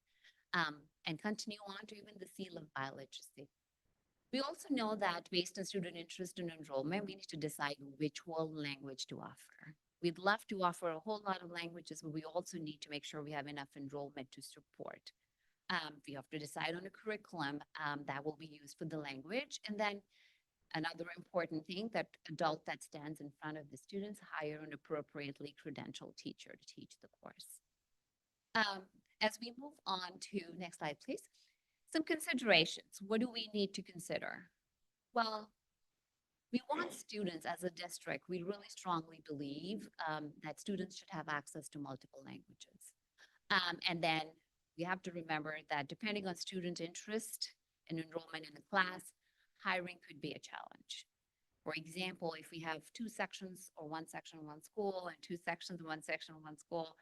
and continue on to even the seal of biliteracy. We also know that based on student interest and enrollment, we need to decide which world language to offer. We'd love to offer a whole lot of languages, but we also need to make sure we have enough enrollment to support. We have to decide on a curriculum that will be used for the language. And then another important thing, that adult that stands in front of the students, hire an appropriately credentialed teacher to teach the course. As we move on to, next slide, please. Some considerations. What do we need to consider? Well, we want students as a district, we really strongly believe that students should have access to multiple languages. And then we have to remember that depending on student interest and enrollment in the class, hiring could be a challenge. For example, if we have 2 sections or 1 section, 1 school, and 2 sections, 1 section, 1 school,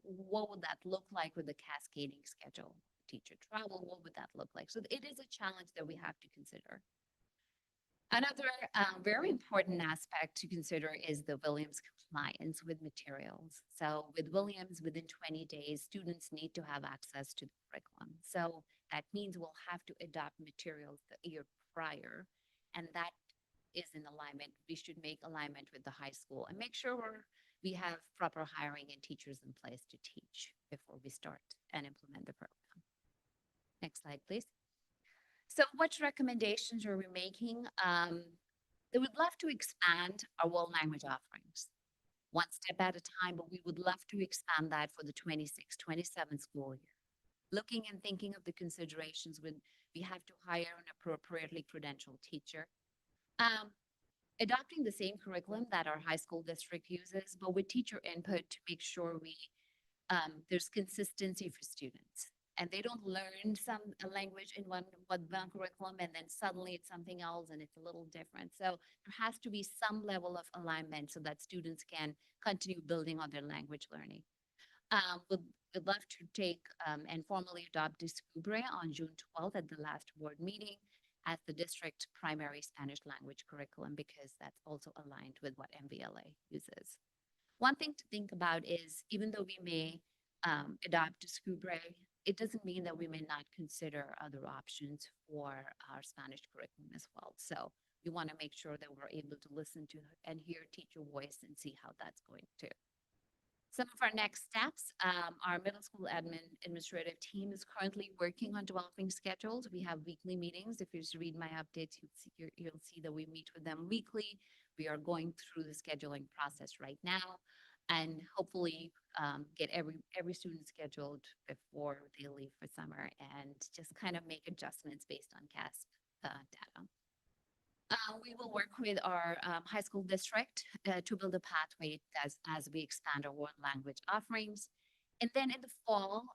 what would that look like with the cascading schedule? Teacher travel, what would that look like? So it is a challenge that we have to consider. Another very important aspect to consider is the Williams compliance with materials. So with Williams, within 20 days, students need to have access to the curriculum. So that means we'll have to adopt materials the year prior, and that is in alignment. We should make alignment with the high school and make sure we have proper hiring and teachers in place to teach before we start and implement the program. Next slide, please. So what recommendations are we making? They would love to expand our world language offerings. one step at a time, but we would love to expand that for the 26-27 school year. Looking and thinking of the considerations when we have to hire an appropriately credentialed teacher. Adopting the same curriculum that our high school district uses, but with teacher input to make sure there's consistency for students. And they don't learn a language in one curriculum and then suddenly it's something else and it's a little different. So there has to be some level of alignment so that students can continue building on their language learning. We'd love to take and formally adopt Discovery on June 12th at the last board meeting as the district primary Spanish language curriculum, because that's also aligned with what MVLA uses. One thing to think about is, even though we may adopt Discovery, it doesn't mean that we may not consider other options for our Spanish curriculum as well. So we want to make sure that we're able to listen to and hear teacher voice and see how that's going too. Some of our next steps, our middle school administrative team is currently working on developing schedules. We have weekly meetings. If you just read my updates, you'll see that we meet with them weekly. We are going through the scheduling process right now, and hopefully get every student scheduled before they leave for summer, and just kind of make adjustments based on CASP data. We will work with our high school district to build a pathway as we expand our world language offerings. And then in the fall,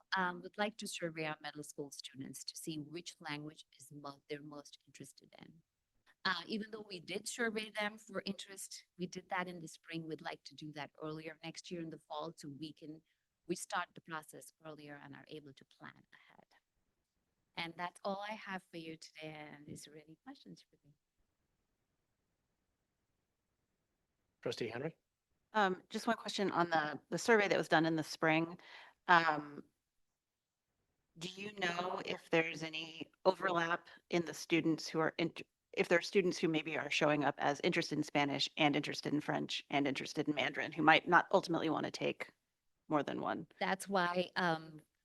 we'd like to survey our middle school students to see which language is they're most interested in. Even though we did survey them for interest, we did that in the spring. We'd like to do that earlier next year in the fall, so we start the process earlier and are able to plan ahead. And that's all I have for you today. And is there any questions for me? Trustee Henry? Just one question on the survey that was done in the spring. Do you know if there's any overlap in the students who are, if there are students who maybe are showing up as interested in Spanish and interested in French and interested in Mandarin, who might not ultimately want to take more than one? That's why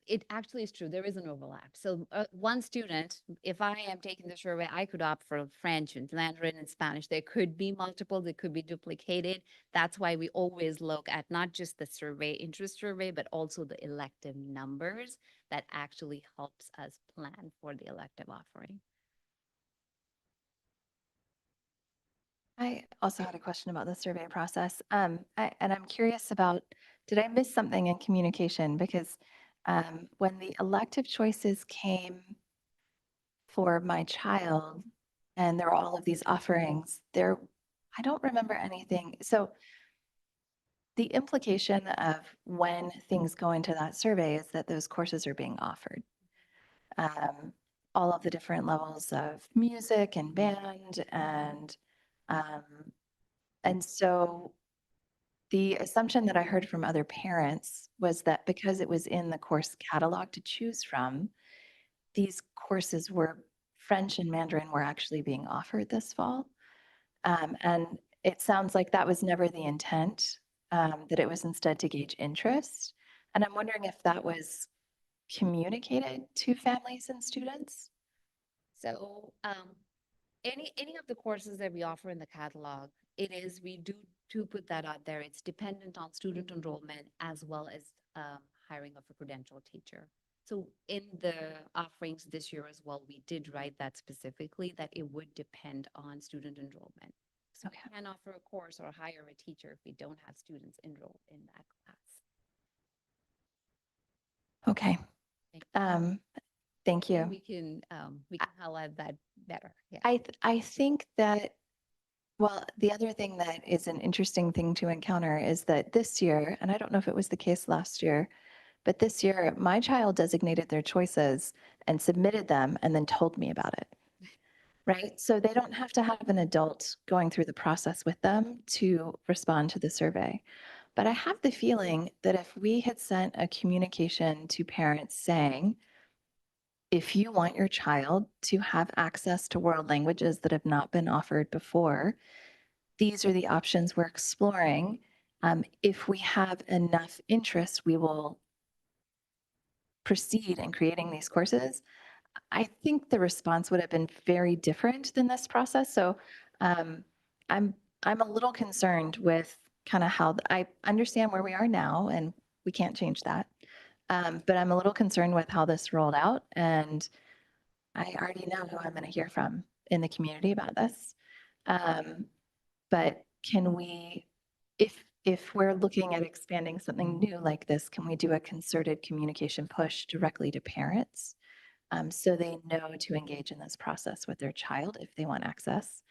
it actually is true. There is an overlap. So one student, if I am taking the survey, I could opt for French and Mandarin and Spanish. There could be multiple, they could be duplicated. That's why we always look at not just the interest survey, but also the elective numbers that actually helps us plan for the elective offering. I also had a question about the survey process. And I'm curious about, did I miss something in communication? Because when the elective choices came for my child and there were all of these offerings, I don't remember anything. So the implication of when things go into that survey is that those courses are being offered. All of the different levels of music and band and so the assumption that I heard from other parents was that because it was in the course catalog to choose from, these courses French and Mandarin were actually being offered this fall. And it sounds like that was never the intent, that it was instead to gauge interest. And I'm wondering if that was communicated to families and students. So any of the courses that we offer in the catalog, we do put that out there. It's dependent on student enrollment as well as hiring of a credentialed teacher. So in the offerings this year as well, we did write that specifically, that it would depend on student enrollment. So we can offer a course or hire a teacher if we don't have students enrolled in that class. Okay. Thank you. We can highlight that better. Yeah. I think that, well, the other thing that is an interesting thing to encounter is that this year, and I don't know if it was the case last year, but this year, my child designated their choices and submitted them and then told me about it. Right? So they don't have to have an adult going through the process with them to respond to the survey. But I have the feeling that if we had sent a communication to parents saying, if you want your child to have access to world languages that have not been offered before, these are the options we're exploring. If we have enough interest, we will proceed in creating these courses. I think the response would have been very different than this process. So I'm a little concerned with kind of how, I understand where we are now and we can't change that. But I'm a little concerned with how this rolled out, and I already know who I'm going to hear from in the community about this. But can we, if we're looking at expanding something new like this, can we do a concerted communication push directly to parents? So they know to engage in this process with their child if they want access.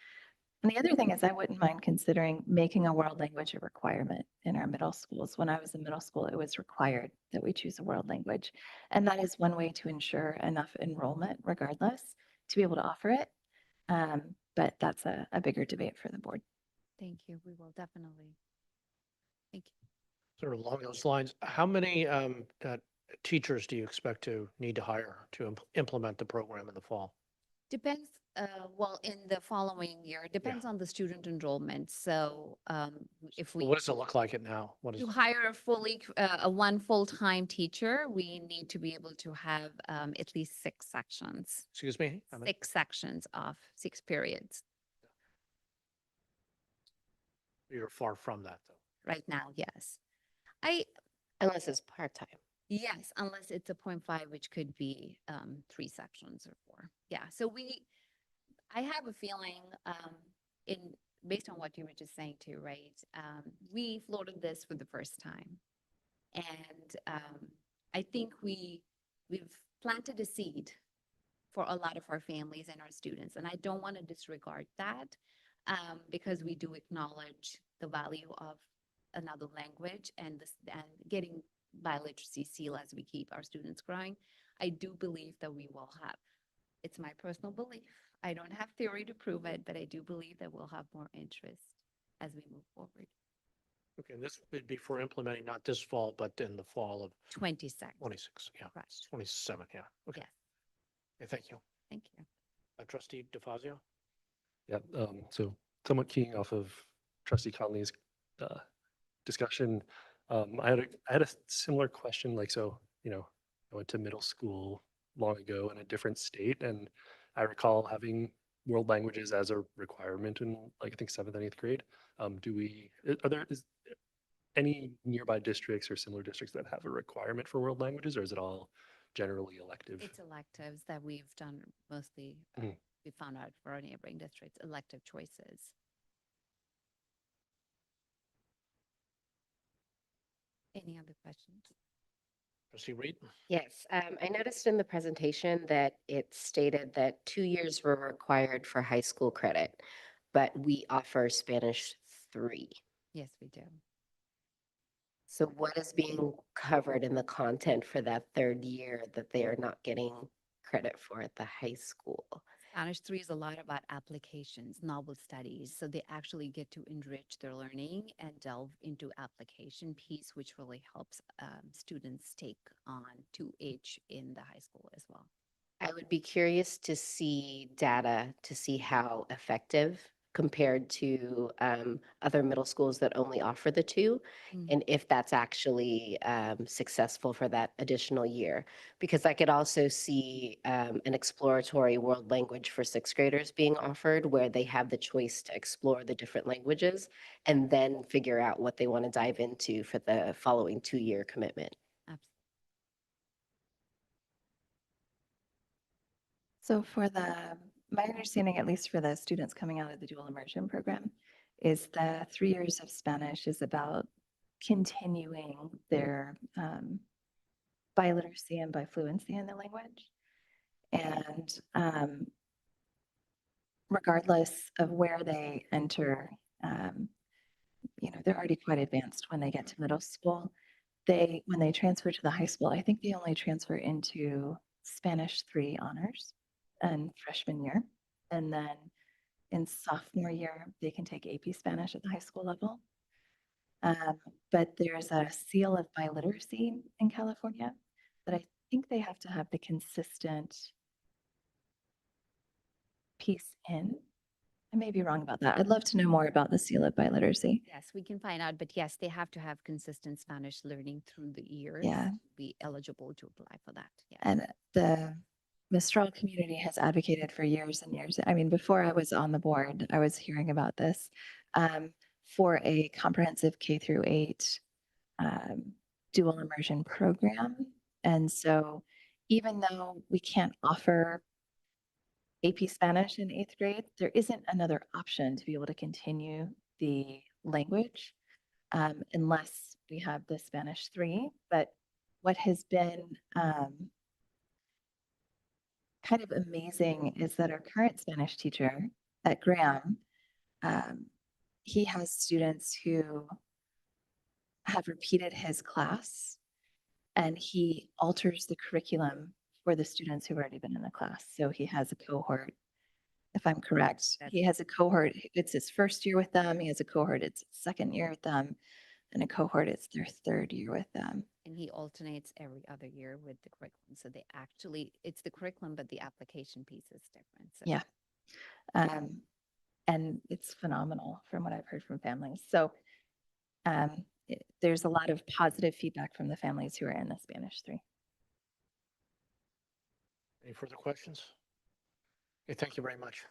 And the other thing is I wouldn't mind considering making a world language a requirement in our middle schools. When I was in middle school, it was required that we choose a world language. And that is one way to ensure enough enrollment regardless to be able to offer it. But that's a bigger debate for the board. Thank you. We will definitely. Thank you. Sort of along those lines, how many teachers do you expect to need to hire to implement the program in the fall? Depends, well, in the following year, it depends on the student enrollment. So if we What does it look like it now? What is, to hire a fully, one full-time teacher, we need to be able to have at least 6 sections, excuse me? 6 sections of 6 periods. You're far from that, though. Right now, yes. Unless it's part-time. Yes, unless it's a 0.5, which could be 3 sections or 4. Yeah, so I have a feeling based on what you were just saying too, right? We floated this for the first time. And I think we've planted a seed for a lot of our families and our students. And I don't want to disregard that because we do acknowledge the value of another language and getting biliteracy seal as we keep our students growing. I do believe that we will have, it's my personal belief. I don't have theory to prove it, but I do believe that we'll have more interest as we move forward. Okay, and this would be for implementing not this fall, but in the fall of 26. 26, yeah. Right. 27, yeah. Okay. Yes. Okay, thank you. Thank you. Trustee DeFazio? Yeah, so somewhat keying off of Trustee Conley's discussion, I had a similar question, like, so, you know, I went to middle school long ago in a different state, and I recall having world languages as a requirement in, like, I think 7th and 8th grade. Are there any nearby districts or similar districts that have a requirement for world languages, or is it all generally elective? It's electives that we've done mostly. We found out for our neighboring districts, elective choices. Any other questions? Trustee Reed? Yes, I noticed in the presentation that it stated that 2 years were required for high school credit, but we offer Spanish 3. Yes, we do. So what is being covered in the content for that 3rd year that they are not getting credit for at the high school? Spanish 3 is a lot about applications, novel studies. So they actually get to enrich their learning and delve into application piece, which really helps students take on 2H in the high school as well. I would be curious to see data to see how effective compared to other middle schools that only offer the 2, and if that's actually successful for that additional year. Because I could also see an exploratory world language for 6th graders being offered where they have the choice to explore the different languages and then figure out what they want to dive into for the following 2-year commitment. So my understanding, at least for the students coming out of the dual immersion program, is the 3 years of Spanish is about continuing their biliteracy and bifluency in the language. And regardless of where they enter, they're already quite advanced when they get to middle school. When they transfer to the high school, I think they only transfer into Spanish 3 honors in freshman year. And then in sophomore year, they can take AP Spanish at the high school level. But there's a seal of biliteracy in California that I think they have to have the consistent piece in. I may be wrong about that. I'd love to know more about the seal of biliteracy. Yes, we can find out, but yes, they have to have consistent Spanish learning through the years. Yeah. To be eligible to apply for that. Yes. And the Mistral community has advocated for years and years. I mean, before I was on the board, I was hearing about this for a comprehensive K through 8 dual immersion program. And so even though we can't offer AP Spanish in 8th grade, there isn't another option to be able to continue the language unless we have the Spanish 3. But what has been kind of amazing is that our current Spanish teacher at Graham, he has students who have repeated his class and he alters the curriculum for the students who've already been in the class. So he has a cohort, if I'm correct, he has a cohort, it's his first year with them. He has a cohort, it's his second year with them, and a cohort, it's their third year with them. And he alternates every other year with the curriculum. So they actually, it's the curriculum, but the application piece is different. So. Yeah. And it's phenomenal from what I've heard from families. So there's a lot of positive feedback from the families who are in the Spanish 3. Any further questions? Okay, thank you very much.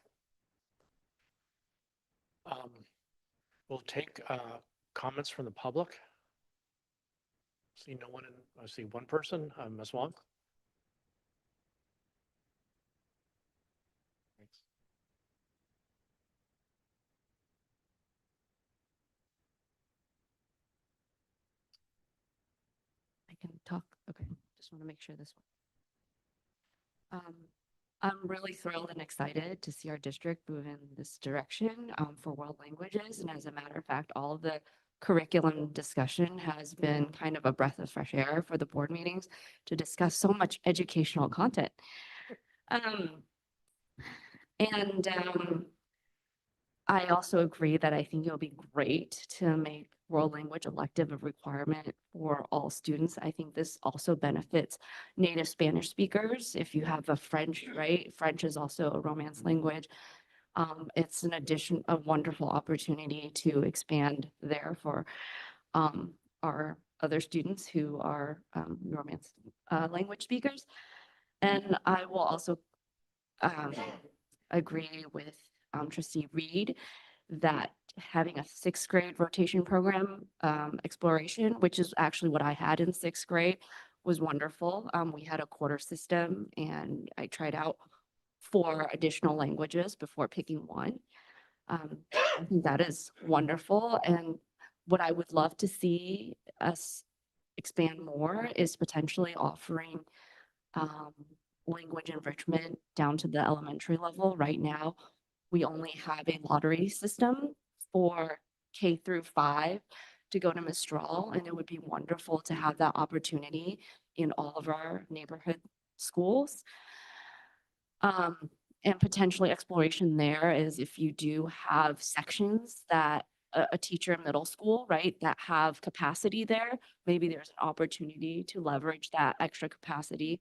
We'll take comments from the public. See no one I see one person, Ms. Wong. Thanks. I can talk. Okay, just want to make sure this one. I'm really thrilled and excited to see our district move in this direction for world languages. And as a matter of fact, all of the curriculum discussion has been kind of a breath of fresh air for the board meetings to discuss so much educational content. I also agree that I think it'll be great to make world language elective a requirement for all students. I think this also benefits native Spanish speakers. If you have a French, right? French is also a Romance language. It's a wonderful opportunity to expand there for our other students who are Romance language speakers. And I will also agree with Trustee Reed that having a 6th grade rotation program exploration, which is actually what I had in 6th grade, was wonderful. We had a quarter system and I tried out 4 additional languages before picking one. I think that is wonderful. And what I would love to see us expand more is potentially offering language enrichment down to the elementary level. Right now, we only have a lottery system for K through 5 to go to Mistral, and it would be wonderful to have that opportunity in all of our neighborhood schools. And potentially exploration there is if you do have sections that a teacher in middle school, right, that have capacity there, maybe there's an opportunity to leverage that extra capacity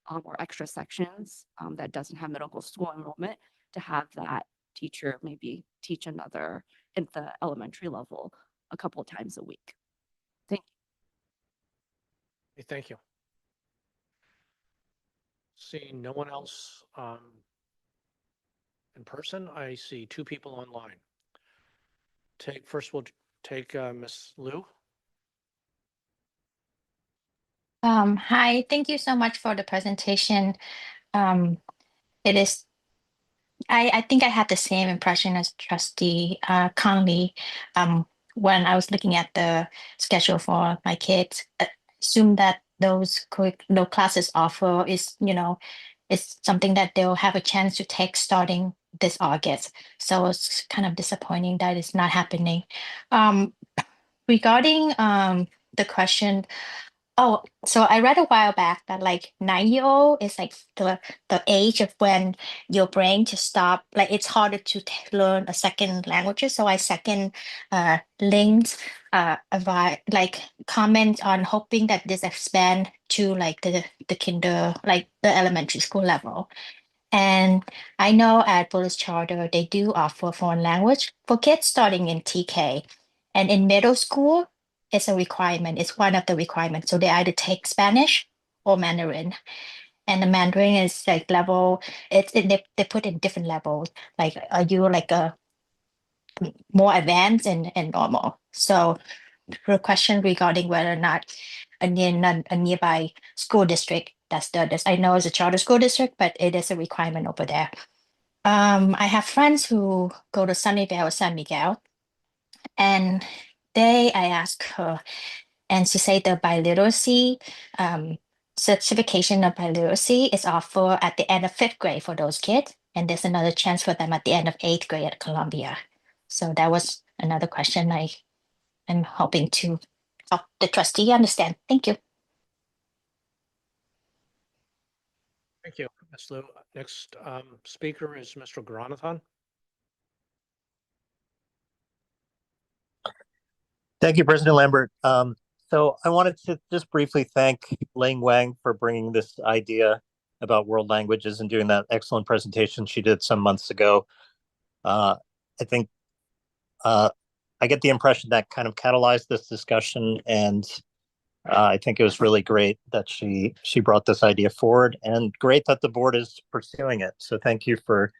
or extra sections that doesn't have middle school enrollment to have that teacher maybe teach another at the elementary level a couple of times a week. Thank you. Okay, thank you. Seeing no one else in person, I see 2 people online. First we'll take Ms. Liu. Hi, thank you so much for the presentation. It is, I think I had the same impression as Trustee Conley when I was looking at the schedule for my kids. Assume that those classes offer is, is something that they'll have a chance to take starting this August. So it's kind of disappointing that it's not happening. Regarding the question, oh, so I read a while back that like 9-year-old is like the age of when your brain to stop, like it's harder to learn a second language. So I second Lynn's like comment on hoping that this expand to like the like the elementary school level. And I know at Bullis Charter, they do offer foreign language for kids starting in TK. And in middle school, it's a requirement. It's one of the requirements. So they either take Spanish or Mandarin. And the Mandarin is like level, they put in different levels. Like, are you like a more advanced and normal. So the question regarding whether or not a nearby school district does this, I know it's a charter school district, but it is a requirement over there. I have friends who go to Sunnyvale or San Miguel, and I asked her, and she said the biliteracy certification of biliteracy is offered at the end of 5th grade for those kids, and there's another chance for them at the end of 8th grade at Columbia. So that was another question I'm hoping to help the trustee understand. Thank you. Thank you, Ms. Liu. Next speaker is Mr. Garanathan. Thank you, President Lambert. So I wanted to just briefly thank Ling Wang for bringing this idea about world languages and doing that excellent presentation she did some months ago. I think I get the impression that kind of catalyzed this discussion, and I think it was really great that she brought this idea forward, and great that the board is pursuing it. So thank you for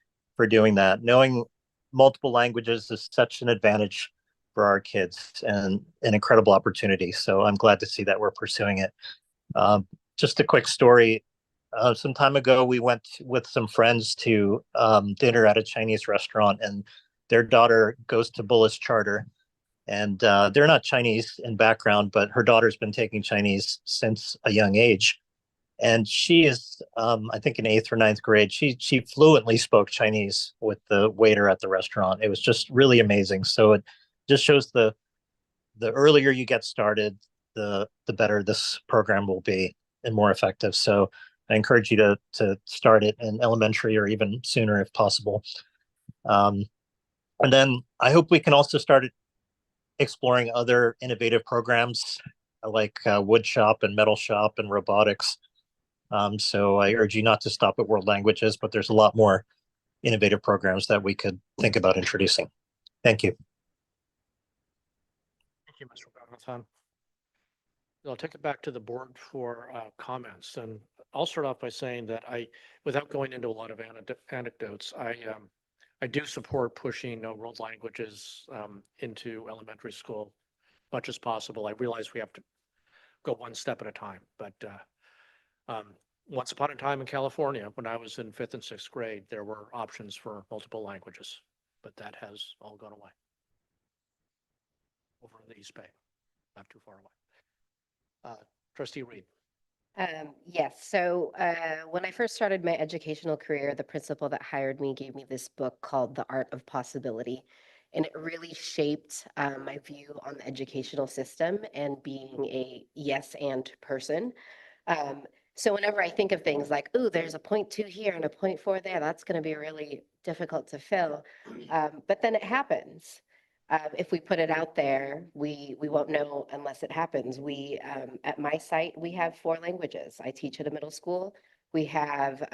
doing that. Knowing multiple languages is such an advantage for our kids and an incredible opportunity. So I'm glad to see that we're pursuing it. Just a quick story. Some time ago, we went with some friends to dinner at a Chinese restaurant, and their daughter goes to Bullis Charter. And they're not Chinese in background, but her daughter's been taking Chinese since a young age. And she is, I think, in 8th or 9th grade. She fluently spoke Chinese with the waiter at the restaurant. It was just really amazing. So it just shows the earlier you get started, the better this program will be and more effective. So I encourage you to start it in elementary or even sooner if possible. And then I hope we can also start exploring other innovative programs like wood shop and metal shop and robotics. So I urge you not to stop at world languages, but there's a lot more innovative programs that we could think about introducing. Thank you. Thank you, Mr. Garanathan. I'll take it back to the board for comments, and I'll start off by saying that without going into a lot of anecdotes, I do support pushing world languages into elementary school as much as possible. I realize we have to go one step at a time, but once upon a time in California, when I was in 5th and 6th grade, there were options for multiple languages, but that has all gone away over in the East Bay, not too far away. Trustee Reed. Yes. So when I first started my educational career, the principal that hired me gave me this book called The Art of Possibility. And it really shaped my view on the educational system and being a yes and person. So whenever I think of things like, ooh, there's a 0.2 here and a 0.4 there, that's going to be really difficult to fill. But then it happens. If we put it out there, we won't know unless it happens. We at my site, we have 4 languages. I teach at a middle school. We have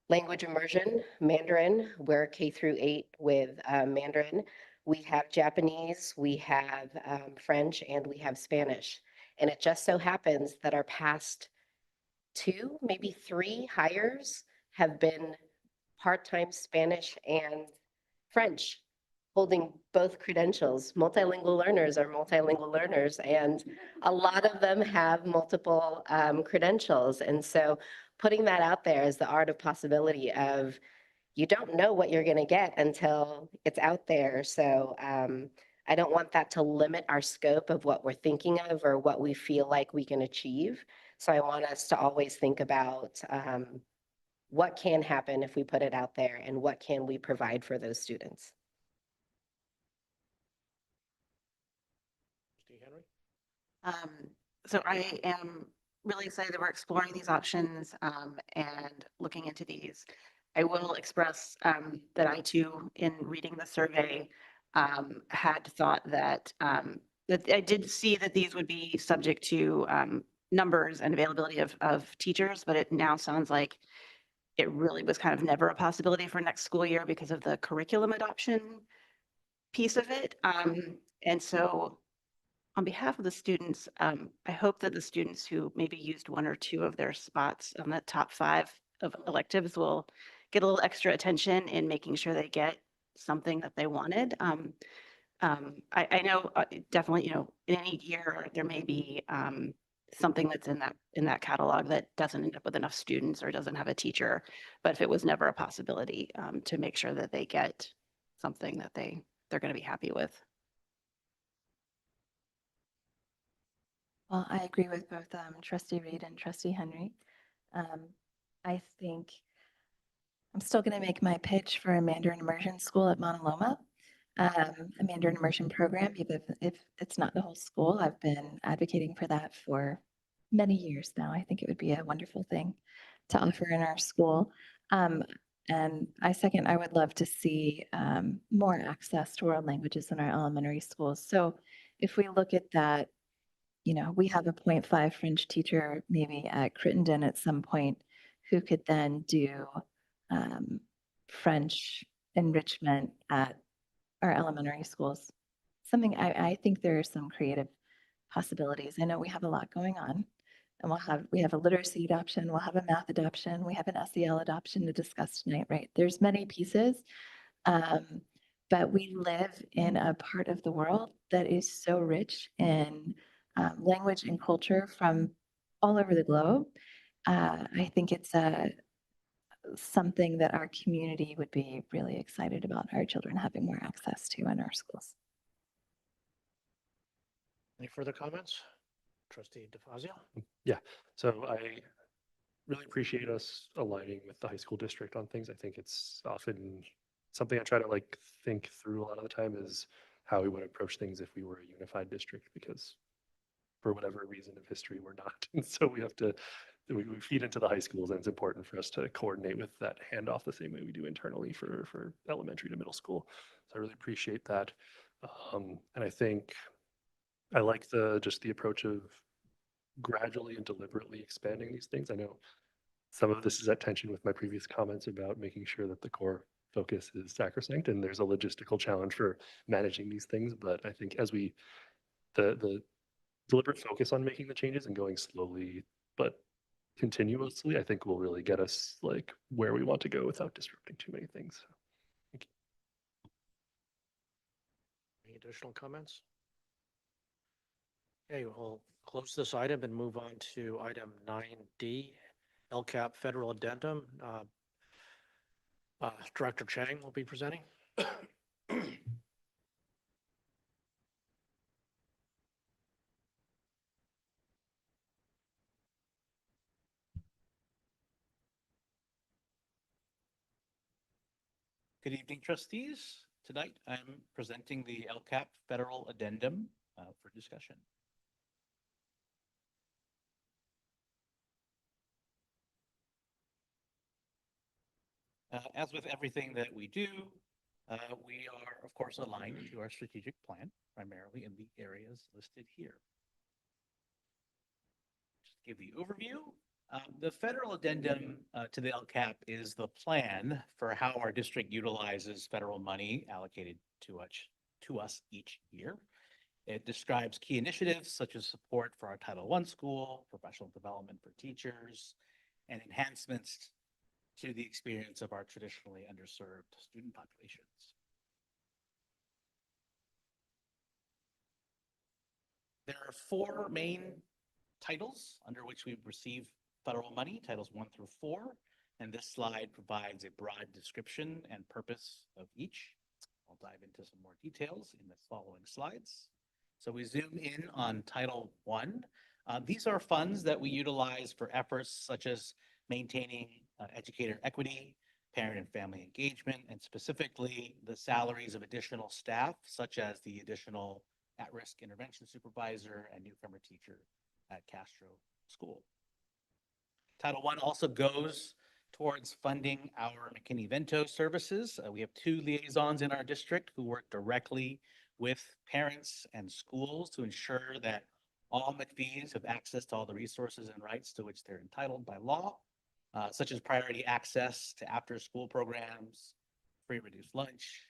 language immersion, Mandarin. We're K through 8 with Mandarin. We have Japanese, we have French, and we have Spanish. And it just so happens that our past 2, maybe 3 hires have been part-time Spanish and French, holding both credentials. Multilingual learners are multilingual learners, and a lot of them have multiple credentials. And so putting that out there is the art of possibility of you don't know what you're going to get until it's out there. So I don't want that to limit our scope of what we're thinking of or what we feel like we can achieve. So I want us to always think about what can happen if we put it out there and what can we provide for those students. So I am really excited that we're exploring these options and looking into these. I will express that I too, in reading the survey, had thought that that I did see that these would be subject to numbers and availability of teachers, but it now sounds like it really was kind of never a possibility for next school year because of the curriculum adoption piece of it. And so on behalf of the students, I hope that the students who maybe used 1 or 2 of their spots on the top 5 of electives will get a little extra attention in making sure they get something that they wanted. I know definitely, in any year, there may be something that's in that catalog that doesn't end up with enough students or doesn't have a teacher. But if it was never a possibility, to make sure that they get something that they're going to be happy with. Well, I agree with both Trustee Reed and Trustee Henry. I think I'm still going to make my pitch for a Mandarin immersion school at Mauna Loma. A Mandarin immersion program, even if it's not the whole school. I've been advocating for that for many years now. I think it would be a wonderful thing to offer in our school. And I would love to see more access to world languages in our elementary schools. So if we look at that, we have a 0.5 French teacher maybe at Crittenden at some point who could then do French enrichment at our elementary schools. Something I think there are some creative possibilities. I know we have a lot going on, and we have a literacy adoption, we'll have a math adoption, we have an SEL adoption to discuss tonight, right? There's many pieces, but we live in a part of the world that is so rich in language and culture from all over the globe. I think it's something that our community would be really excited about our children having more access to in our schools. Any further comments? Trustee DeFazio? Yeah, so I really appreciate us aligning with the high school district on things. I think it's often something I try to think through a lot of the time is how we would approach things if we were a unified district, because for whatever reason of history, we're not. And so we have to, we feed into the high schools, and it's important for us to coordinate with that handoff the same way we do internally for elementary to middle school. So I really appreciate that. And I think I like just the approach of gradually and deliberately expanding these things. I know some of this is at tension with my previous comments about making sure that the core focus is sacrosanct, and there's a logistical challenge for managing these things. But I think as the deliberate focus on making the changes and going slowly but continuously, I think will really get us where we want to go without disrupting too many things. So, thank you. Any additional comments? Okay, we'll close this item and move on to item 9D, LCAP federal addendum. Director Chang will be presenting. Good evening, trustees. Tonight, I'm presenting the LCAP federal addendum for discussion. As with everything that we do, we are, of course, aligned to our strategic plan, primarily in the areas listed here. Just to give the overview. The federal addendum to the LCAP is the plan for how our district utilizes federal money allocated to us each year. It describes key initiatives such as support for our Title I school, professional development for teachers, and enhancements to the experience of our traditionally underserved student populations. There are 4 main titles under which we receive federal money, titles 1 through 4, and this slide provides a broad description and purpose of each. I'll dive into some more details in the following slides. So we zoom in on Title I. These are funds that we utilize for efforts such as maintaining educator equity, parent and family engagement, and specifically the salaries of additional staff, such as the additional at-risk intervention supervisor and newcomer teacher at Castro School. Title I also goes towards funding our McKinney-Vento services. We have 2 liaisons in our district who work directly with parents and schools to ensure that all McPhees have access to all the resources and rights to which they're entitled by law, such as priority access to after-school programs, free reduced lunch.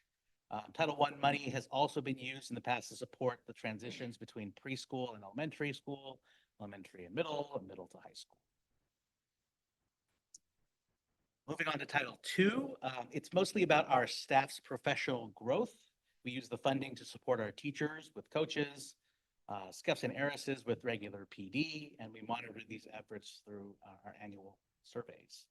Title I money has also been used in the past to support the transitions between preschool and elementary school, elementary and middle to high school. Moving on to Title II, it's mostly about our staff's professional growth. We use the funding to support our teachers with coaches, SCEFs and ARISs with regular PD, and we monitor these efforts through our annual surveys.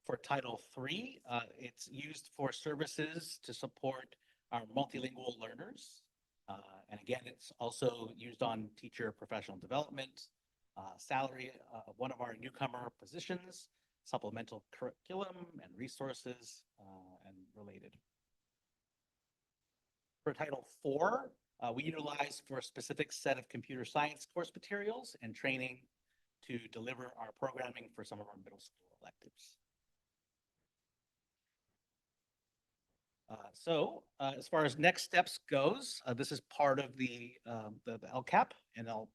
For Title III, it's used for services to support our multilingual learners. And again, it's also used on teacher professional development, salary of one of our newcomer positions, supplemental curriculum and resources, and related. For Title IV, we utilize for a specific set of computer science course materials and training to deliver our programming for some of our middle school electives. As far as next steps goes, this is part of the LCAP, and I'll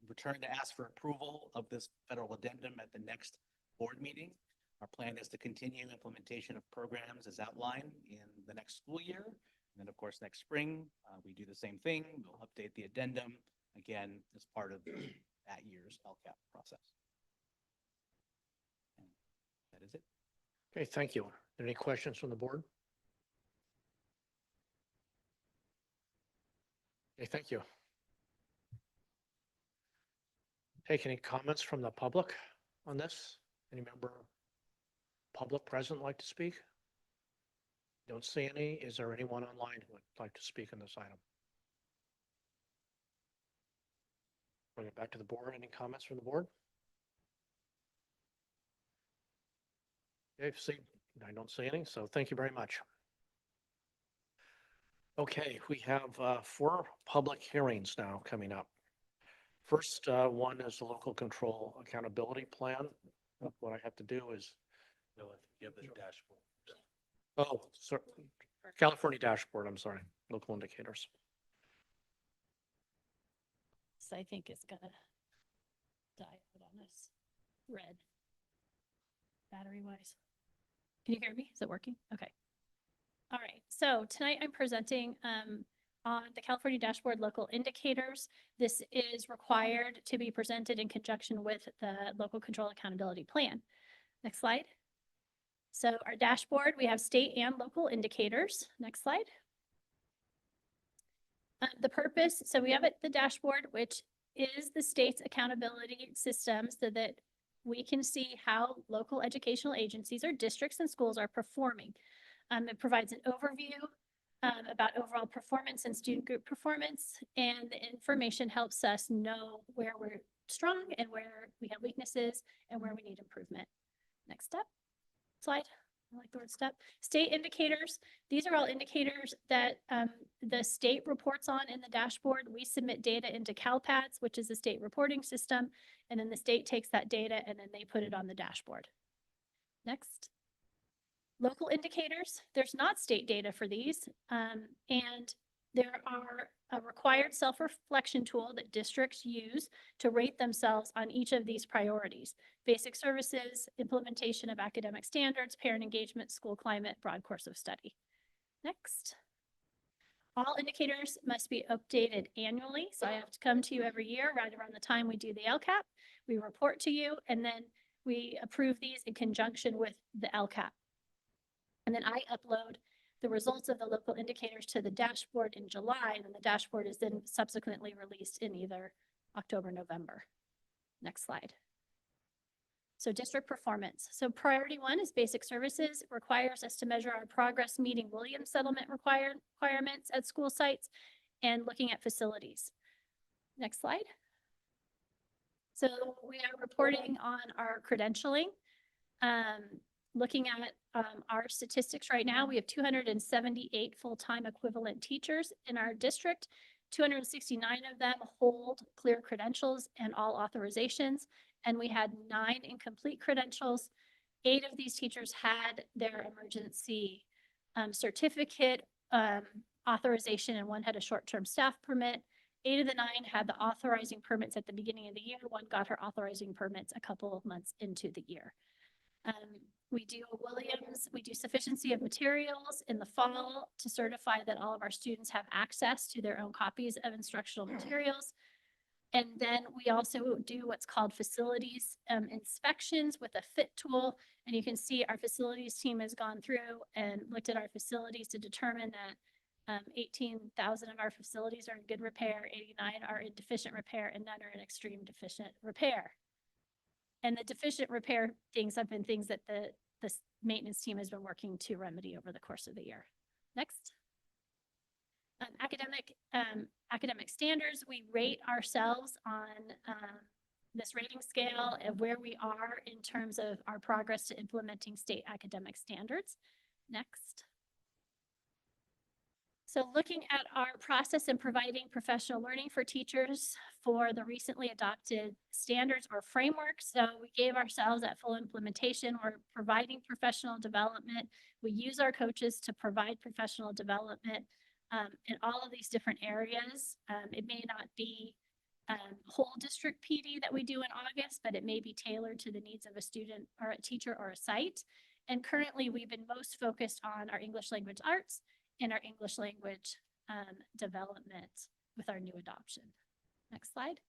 return to ask for approval of this federal addendum at the next board meeting. Our plan is to continue implementation of programs as outlined in the next school year. And then, of course, next spring, we do the same thing. We'll update the addendum again as part of that year's LCAP process. And that is it. Okay, thank you. Any questions from the board? Okay, thank you. Take any comments from the public on this? Any member of public present like to speak? Don't see any. Is there anyone online who would like to speak on this item? Bring it back to the board. Any comments from the board? Okay, see, I don't see any, so thank you very much. Okay, we have 4 public hearings now coming up. First one is the local control accountability plan. What I have to do is Give the dashboard. Oh, sorry. California dashboard, I'm sorry, local indicators. So I think it's gonna die on us. Red. Battery wise. Can you hear me? Is it working? Okay. All right. So tonight I'm presenting on the California dashboard local indicators. This is required to be presented in conjunction with the local control accountability plan. Next slide. So our dashboard, we have state and local indicators. Next slide. The purpose, so we have the dashboard, which is the state's accountability system so that we can see how local educational agencies or districts and schools are performing. It provides an overview about overall performance and student group performance, and the information helps us know where we're strong and where we have weaknesses and where we need improvement. Next step. Slide. I like the word step. State indicators. These are all indicators that the state reports on in the dashboard. We submit data into CalPADS, which is the state reporting system, and then the state takes that data and then they put it on the dashboard. Next. Local indicators. There's not state data for these, and there are a required self-reflection tool that districts use to rate themselves on each of these priorities: basic services, implementation of academic standards, parent engagement, school climate, broad course of study. Next. All indicators must be updated annually. So I have to come to you every year, right around the time we do the LCAP. We report to you, and then we approve these in conjunction with the LCAP. And then I upload the results of the local indicators to the dashboard in July, and then the dashboard is then subsequently released in either October, November. Next slide. So district performance. So priority 1 is basic services. It requires us to measure our progress meeting Williams settlement requirements at school sites and looking at facilities. Next slide. So we are reporting on our credentialing. Looking at our statistics right now, we have 278 full-time equivalent teachers in our district. 269 of them hold clear credentials and all authorizations, and we had 9 incomplete credentials. 8 of these teachers had their emergency certificate authorization, and 1 had a short-term staff permit. 8 of the 9 had the authorizing permits at the beginning of the year. 1 got her authorizing permits a couple of months into the year. We do Williams, we do sufficiency of materials in the fall to certify that all of our students have access to their own copies of instructional materials. And then we also do what's called facilities inspections with a fit tool. And you can see our facilities team has gone through and looked at our facilities to determine that 18,000 of our facilities are in good repair, 89 are in deficient repair, and none are in extreme deficient repair. And the deficient repair things have been things that the maintenance team has been working to remedy over the course of the year. Next. Academic standards, we rate ourselves on this rating scale of where we are in terms of our progress to implementing state academic standards. Next. So looking at our process in providing professional learning for teachers for the recently adopted standards or frameworks. So we gave ourselves that full implementation. We're providing professional development. We use our coaches to provide professional development in all of these different areas. It may not be whole district PD that we do in August, but it may be tailored to the needs of a student or a teacher or a site. And currently we've been most focused on our English language arts and our English language development with our new adoption. Next slide.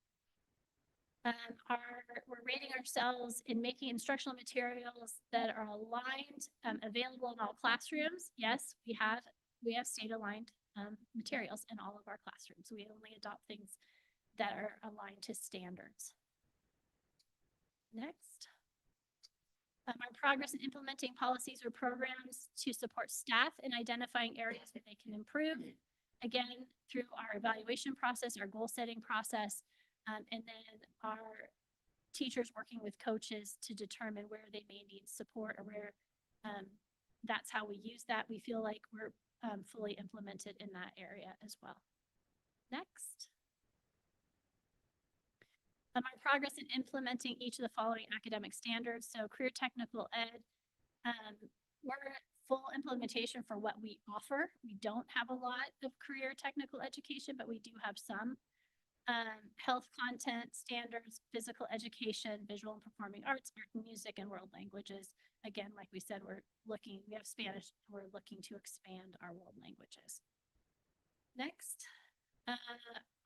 We're rating ourselves in making instructional materials that are aligned, available in all classrooms. Yes, we have state aligned materials in all of our classrooms. We only adopt things that are aligned to standards. Next. Our progress in implementing policies or programs to support staff in identifying areas that they can improve. Again, through our evaluation process, our goal setting process, and then our teachers working with coaches to determine where they may need support or where that's how we use that. We feel like we're fully implemented in that area as well. Next. Our progress in implementing each of the following academic standards. So career technical ed, we're full implementation for what we offer. We don't have a lot of career technical education, but we do have some. Health content standards, physical education, visual and performing arts, art and music, and world languages. Again, like we said, we have Spanish, we're looking to expand our world languages. Next.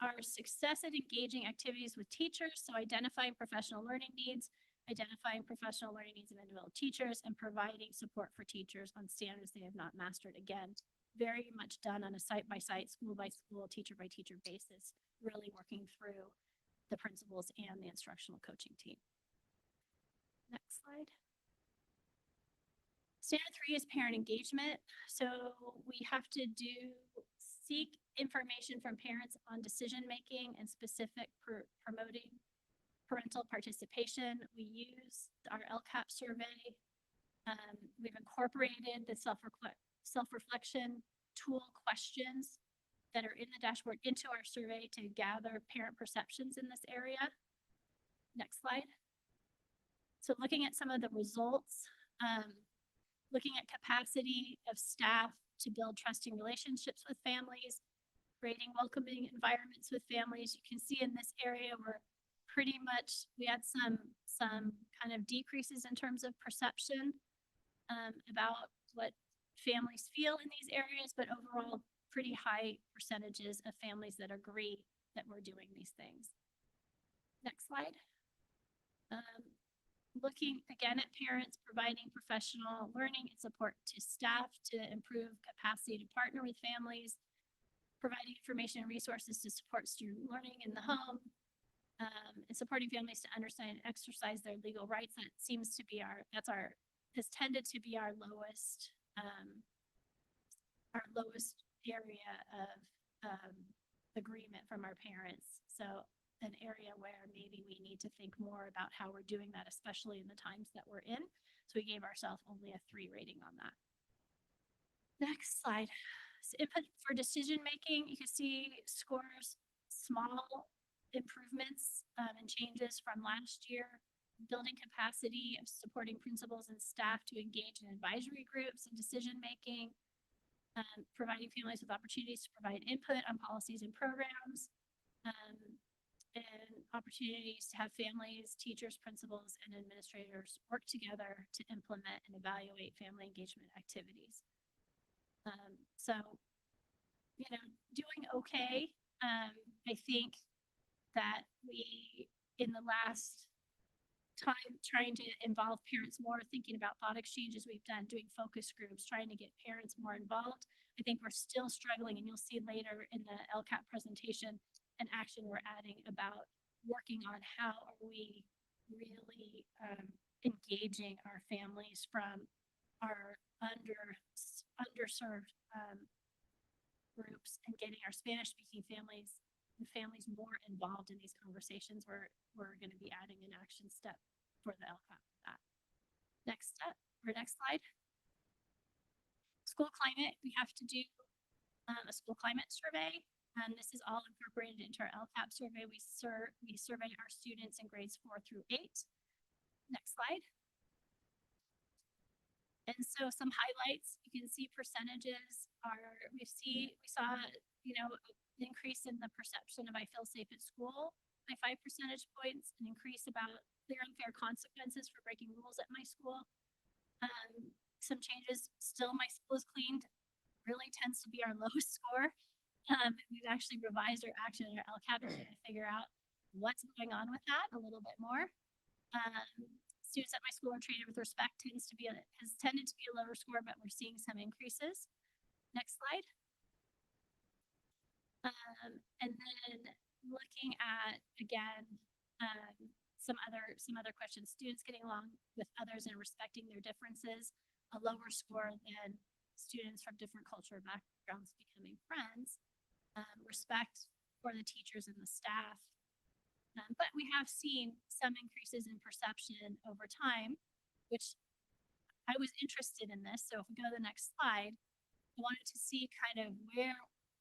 Our success at engaging activities with teachers, so identifying professional learning needs of individual teachers, and providing support for teachers on standards they have not mastered. Again, very much done on a site-by-site, school-by-school, teacher-by-teacher basis, really working through the principals and the instructional coaching team. Next slide. Standard 3 is parent engagement. So we have to seek information from parents on decision-making and specific promoting parental participation. We use our LCAP survey. We've incorporated the self-reflection tool questions that are in the dashboard into our survey to gather parent perceptions in this area. Next slide. So looking at some of the results, looking at capacity of staff to build trusting relationships with families, creating welcoming environments with families. You can see in this area we're pretty much, we had some kind of decreases in terms of perception about what families feel in these areas, but overall pretty high percentages of families that agree that we're doing these things. Next slide. Looking again at parents, providing professional learning and support to staff to improve capacity to partner with families, providing information and resources to support student learning in the home, and supporting families to understand and exercise their legal rights. That seems to be has tended to be our lowest area of agreement from our parents. So an area where maybe we need to think more about how we're doing that, especially in the times that we're in. So we gave ourselves only a 3 rating on that. Next slide. So input for decision-making, you can see scores, small improvements and changes from last year, building capacity of supporting principals and staff to engage in advisory groups and decision-making, providing families with opportunities to provide input on policies and programs, and opportunities to have families, teachers, principals, and administrators work together to implement and evaluate family engagement activities. So, doing okay. I think that we, in the last time, trying to involve parents more, thinking about thought exchanges we've done, doing focus groups, trying to get parents more involved. I think we're still struggling, and you'll see later in the LCAP presentation an action we're adding about working on how are we really engaging our families from our underserved groups and getting our Spanish speaking families and families more involved in these conversations. We're going to be adding an action step for the LCAP for that. Next step, or next slide. School climate, we have to do a school climate survey. And this is all incorporated into our LCAP survey. We survey our students in grades 4 through 8. Next slide. And so some highlights, you can see percentages are, we saw, you know, an increase in the perception of I feel safe at school by 5 percentage points, an increase about clear and fair consequences for breaking rules at my school. Some changes, still my school is cleaned, really tends to be our lowest score. We've actually revised our action in our LCAP to figure out what's going on with that a little bit more. Students at my school are treated with respect has tended to be a lower score, but we're seeing some increases. Next slide. And then looking at, again, some other questions. Students getting along with others and respecting their differences, a lower score than students from different cultural backgrounds becoming friends. Respect for the teachers and the staff. But we have seen some increases in perception over time, which I was interested in this. So if we go to the next slide, I wanted to see kind of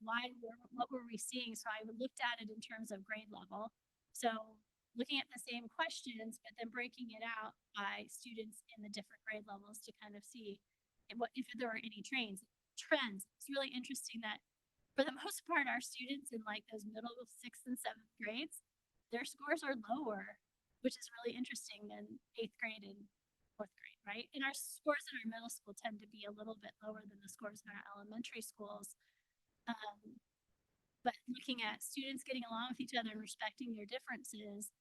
what were we seeing? So I looked at it in terms of grade level. So looking at the same questions, but then breaking it out by students in the different grade levels to kind of see if there were any trends. It's really interesting that for the most part, our students in like those middle 6th and 7th grades, their scores are lower, which is really interesting than 8th grade and 4th grade, right? And our scores in our middle school tend to be a little bit lower than the scores in our elementary schools. But looking at students getting along with each other and respecting their differences,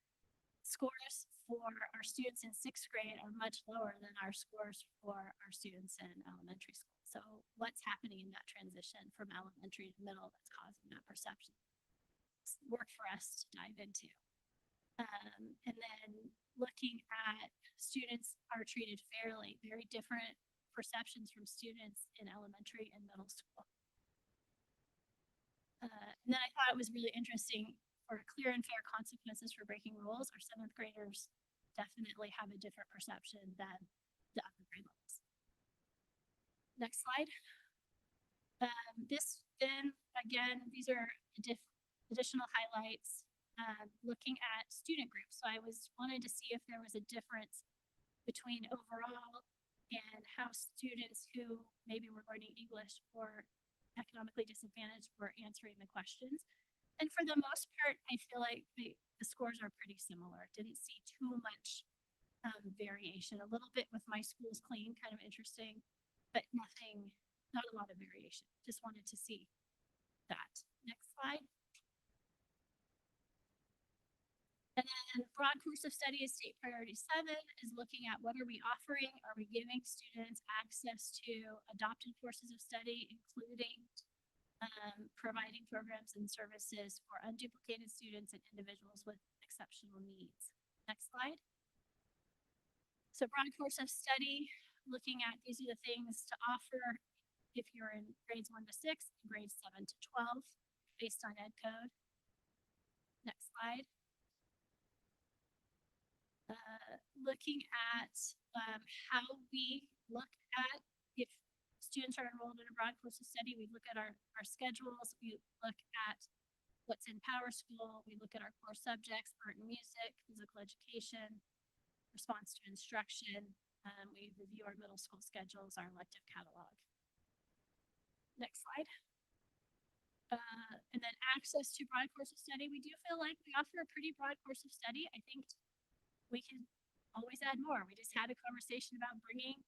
scores for our students in 6th grade are much lower than our scores for our students in elementary school. So what's happening in that transition from elementary to middle that's causing that perception? It's work for us to dive into. And then looking at students are treated fairly, very different perceptions from students in elementary and middle school. And then I thought it was really interesting for clear and fair consequences for breaking rules. Our 7th graders definitely have a different perception than the other grade levels. Next slide. This then, again, these are additional highlights looking at student groups. So I wanted to see if there was a difference between overall and how students who maybe were learning English or economically disadvantaged were answering the questions. And for the most part, I feel like the scores are pretty similar. Didn't see too much variation. A little bit with my school's clean, kind of interesting, but not a lot of variation. Just wanted to see that. Next slide. And then broad course of study is state priority 7 is looking at what are we offering? Are we giving students access to adopted courses of study, including providing programs and services for unduplicated students and individuals with exceptional needs. Next slide. So broad course of study, looking at these are the things to offer if you're in grades 1 to 6 and grades 7 to 12 based on ed code. Next slide. Looking at how we look at if students are enrolled in a broad course of study, we look at our schedules, we look at what's in Power School, we look at our core subjects, art and music, physical education, response to instruction, we review our middle school schedules, our elective catalog. Next slide. And then access to broad course of study, we do feel like we offer a pretty broad course of study. I think we can always add more. We just had a conversation about bringing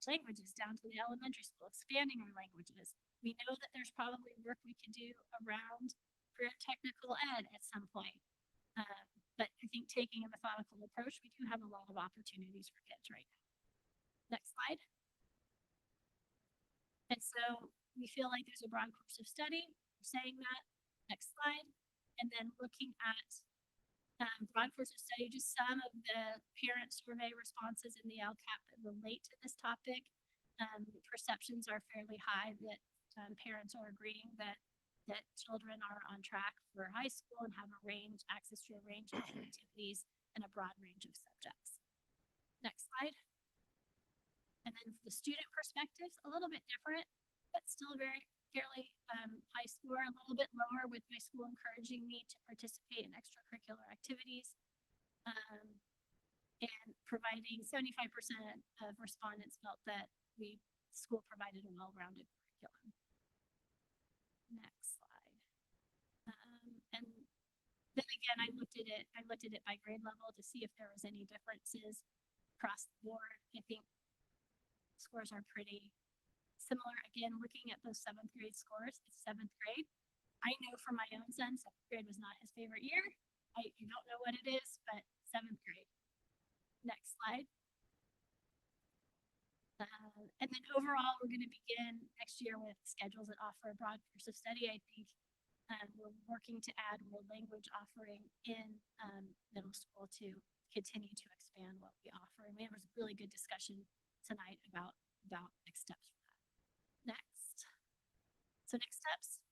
languages down to the elementary school, expanding our languages. We know that there's probably work we could do around career technical ed at some point. But I think taking a methodical approach, we do have a lot of opportunities for kids right now. Next slide. And so we feel like there's a broad course of study. We're saying that. Next slide. And then looking at broad course of study, just some of the parent survey responses in the LCAP that relate to this topic. Perceptions are fairly high that parents are agreeing that children are on track for high school and have access to a range of activities and a broad range of subjects. Next slide. And then the student perspectives, a little bit different, but still fairly high score, a little bit lower with my school encouraging me to participate in extracurricular activities. And providing 75% of respondents felt that school provided a well-rounded curriculum. Next slide. And then again, I looked at it by grade level to see if there was any differences across the board. I think scores are pretty similar. Again, looking at those 7th grade scores, it's 7th grade. I know from my own son, 7th grade was not his favorite year. I don't know what it is, but 7th grade. Next slide. And then overall, we're going to begin next year with schedules that offer a broad course of study. I think we're working to add more language offering in middle school to continue to expand what we offer. And we have a really good discussion tonight about next steps for that. Next. So next steps.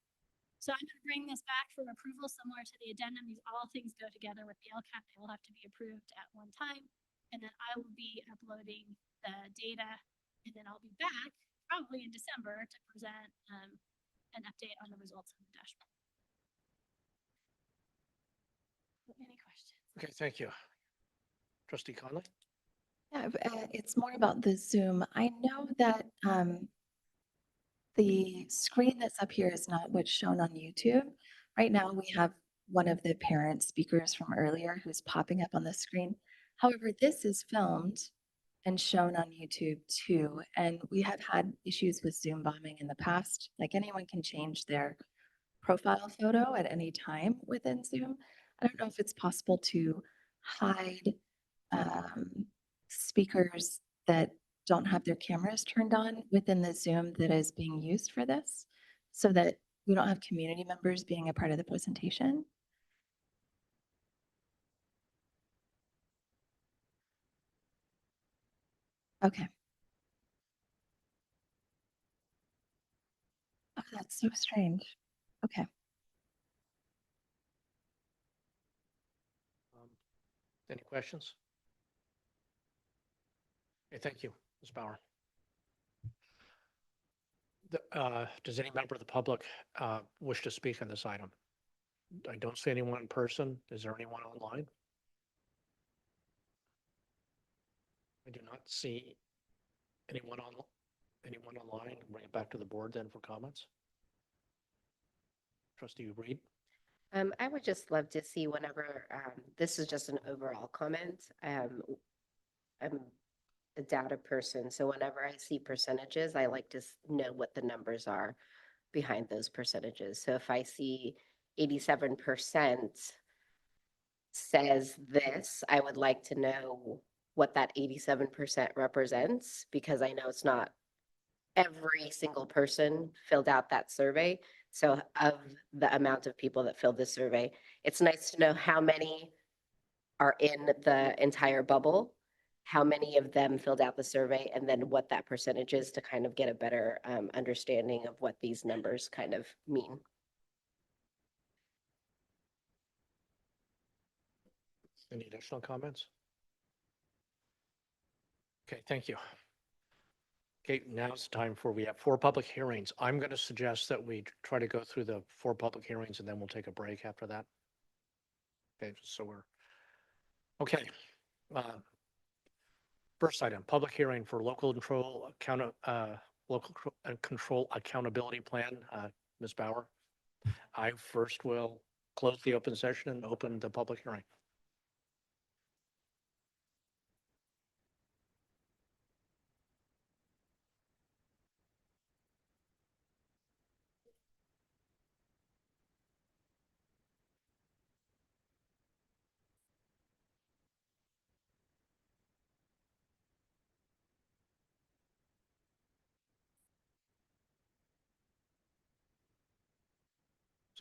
So I'm going to bring this back for approval similar to the addendum. These all things go together with the LCAP. They will have to be approved at one time. And then I will be uploading the data, and then I'll be back probably in December to present an update on the results of the dashboard. Any questions? Okay, thank you. Trustee Conley? Yeah, it's more about the Zoom. I know that the screen that's up here is not what's shown on YouTube. Right now, we have one of the parent speakers from earlier who's popping up on the screen. However, this is filmed and shown on YouTube too. And we have had issues with Zoom bombing in the past. Like anyone can change their profile photo at any time within Zoom. I don't know if it's possible to hide speakers that don't have their cameras turned on within the Zoom that is being used for this, so that we don't have community members being a part of the presentation. Okay. Oh, that's so strange. Okay. Any questions? Okay, thank you, Ms. Bauer. Does any member of the public wish to speak on this item? I don't see anyone in person. Is there anyone online? I do not see anyone online. Bring it back to the board then for comments. Trustee Reed? I would just love to see whenever, this is just an overall comment. I'm a data person, so whenever I see percentages, I like to know what the numbers are behind those percentages. So if I see 87% says this, I would like to know what that 87% represents, because I know it's not every single person filled out that survey. So of the amount of people that filled this survey, it's nice to know how many are in the entire bubble, how many of them filled out the survey, and then what that percentage is, to kind of get a better understanding of what these numbers kind of mean. Any additional comments? Okay, thank you. Okay, now's the time we have 4 public hearings. I'm going to suggest that we try to go through the 4 public hearings and then we'll take a break after that. Okay, so okay. First item, public hearing for local control accountability plan. Ms. Bauer, I first will close the open session and open the public hearing.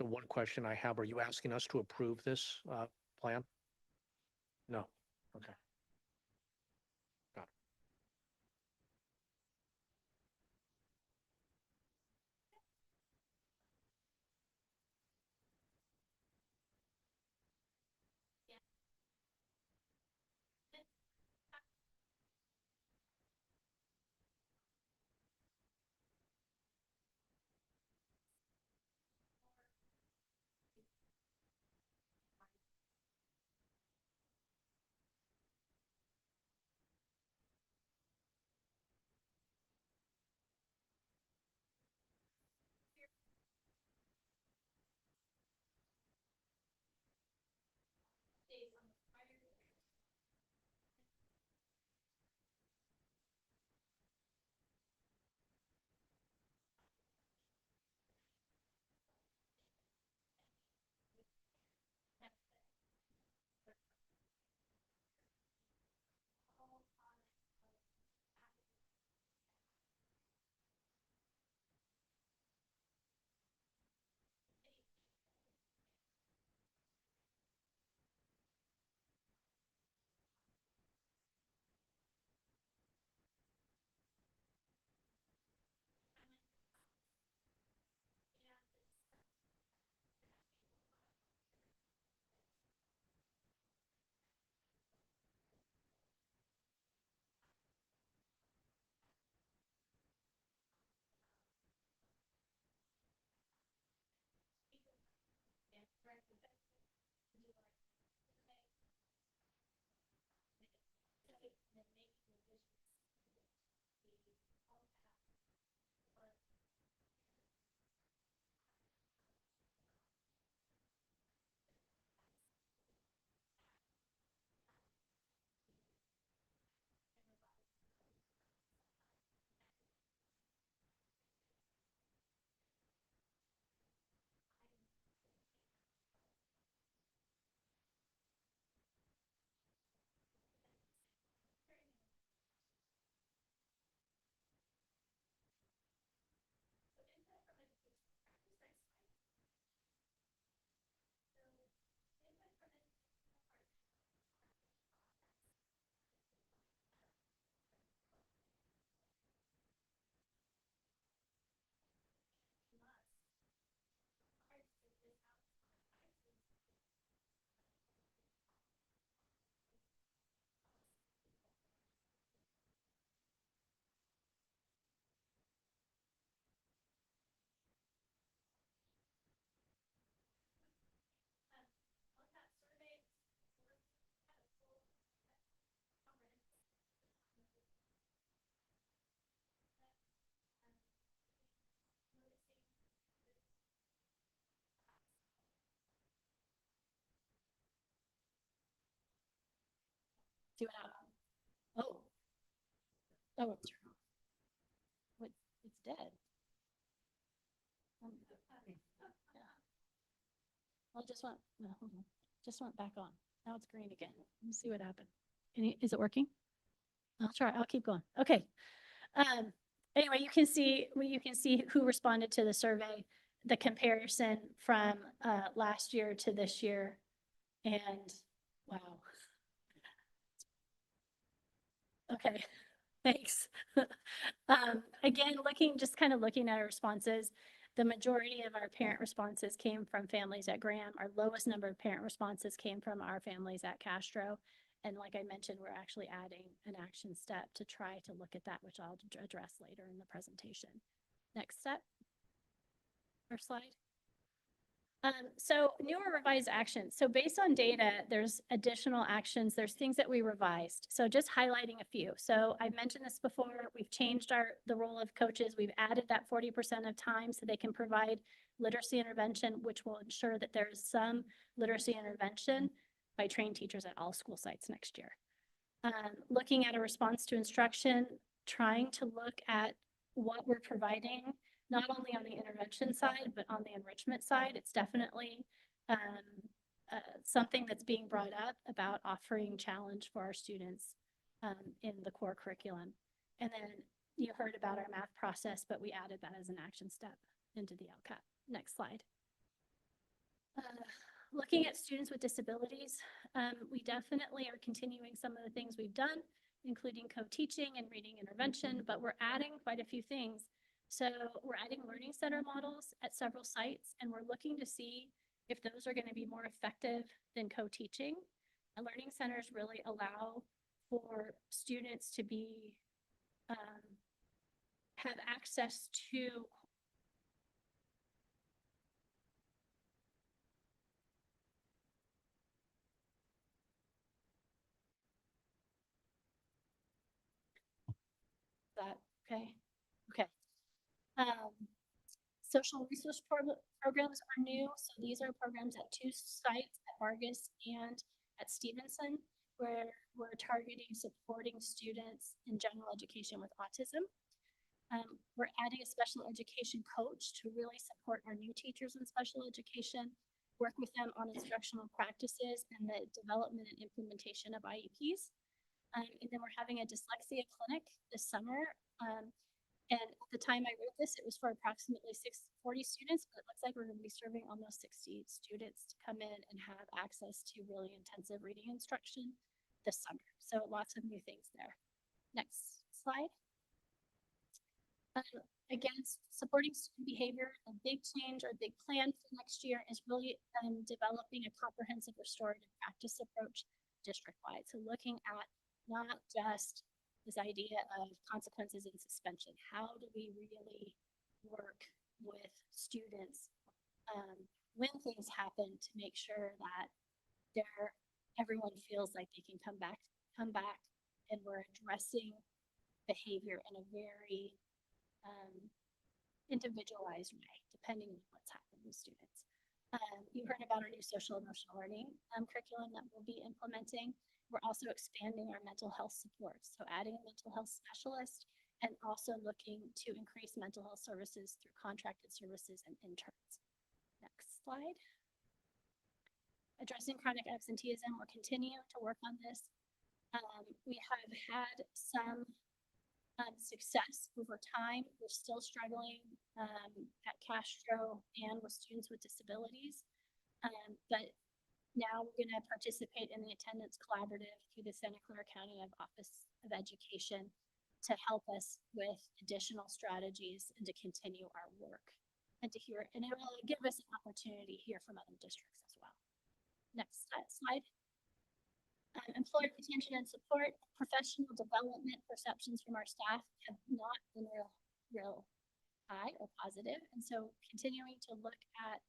So one question I have, are you asking us to approve this plan? No. Okay. Got it. See what happened? Oh. Oh, it's what? It's dead. Yeah. Well, it just went. No, hold on. Just went back on. Now it's green again. Let's see what happened. Is it working? I'll try. I'll keep going. Okay. Anyway, you can see who responded to the survey, the comparison from last year to this year, and wow. Okay, thanks. Again, just kind of looking at our responses, the majority of our parent responses came from families at Graham. Our lowest number of parent responses came from our families at Castro. And like I mentioned, we're actually adding an action step to try to look at that, which I'll address later in the presentation. Next step. First slide. So newer revised actions. So based on data, there's additional actions. There's things that we revised. So just highlighting a few. So I've mentioned this before. We've changed the role of coaches. We've added that 40% of time so they can provide literacy intervention, which will ensure that there is some literacy intervention by trained teachers at all school sites next year. Looking at a response to instruction, trying to look at what we're providing, not only on the intervention side, but on the enrichment side. It's definitely something that's being brought up about offering challenge for our students in the core curriculum. And then you heard about our math process, but we added that as an action step into the LCAP. Next slide. Looking at students with disabilities, we definitely are continuing some of the things we've done, including co-teaching and reading intervention, but we're adding quite a few things. So we're adding learning center models at several sites, and we're looking to see if those are going to be more effective than co-teaching. And learning centers really allow for students to be have access to that. Okay. Okay. Social resource programs are new. So these are programs at 2 sites, at Vargas and at Stevenson, where we're targeting supporting students in general education with autism. We're adding a special education coach to really support our new teachers in special education, work with them on instructional practices and the development and implementation of IEPs. And then we're having a dyslexia clinic this summer. And at the time I wrote this, it was for approximately 40 students, but it looks like we're going to be serving almost 60 students to come in and have access to really intensive reading instruction this summer. So lots of new things there. Next slide. Again, supporting student behavior, a big change or big plan for next year is really developing a comprehensive restorative practice approach district-wide. So looking at not just this idea of consequences and suspension. How do we really work with students when things happen to make sure that everyone feels like they can come back, and we're addressing behavior in a very individualized way, depending on what's happening with students. You heard about our new social emotional learning curriculum that we'll be implementing. We're also expanding our mental health support. So adding a mental health specialist and also looking to increase mental health services through contracted services and interns. Next slide. Addressing chronic absenteeism, we're continuing to work on this. We have had some success over time. We're still struggling at Castro and with students with disabilities, but now we're going to participate in the attendance collaborative through the Santa Clara County Office of Education to help us with additional strategies and to continue our work and and it will give us an opportunity to hear from other districts as well. Next slide. Employee retention and support, professional development perceptions from our staff have not been real high or positive. And so continuing to look at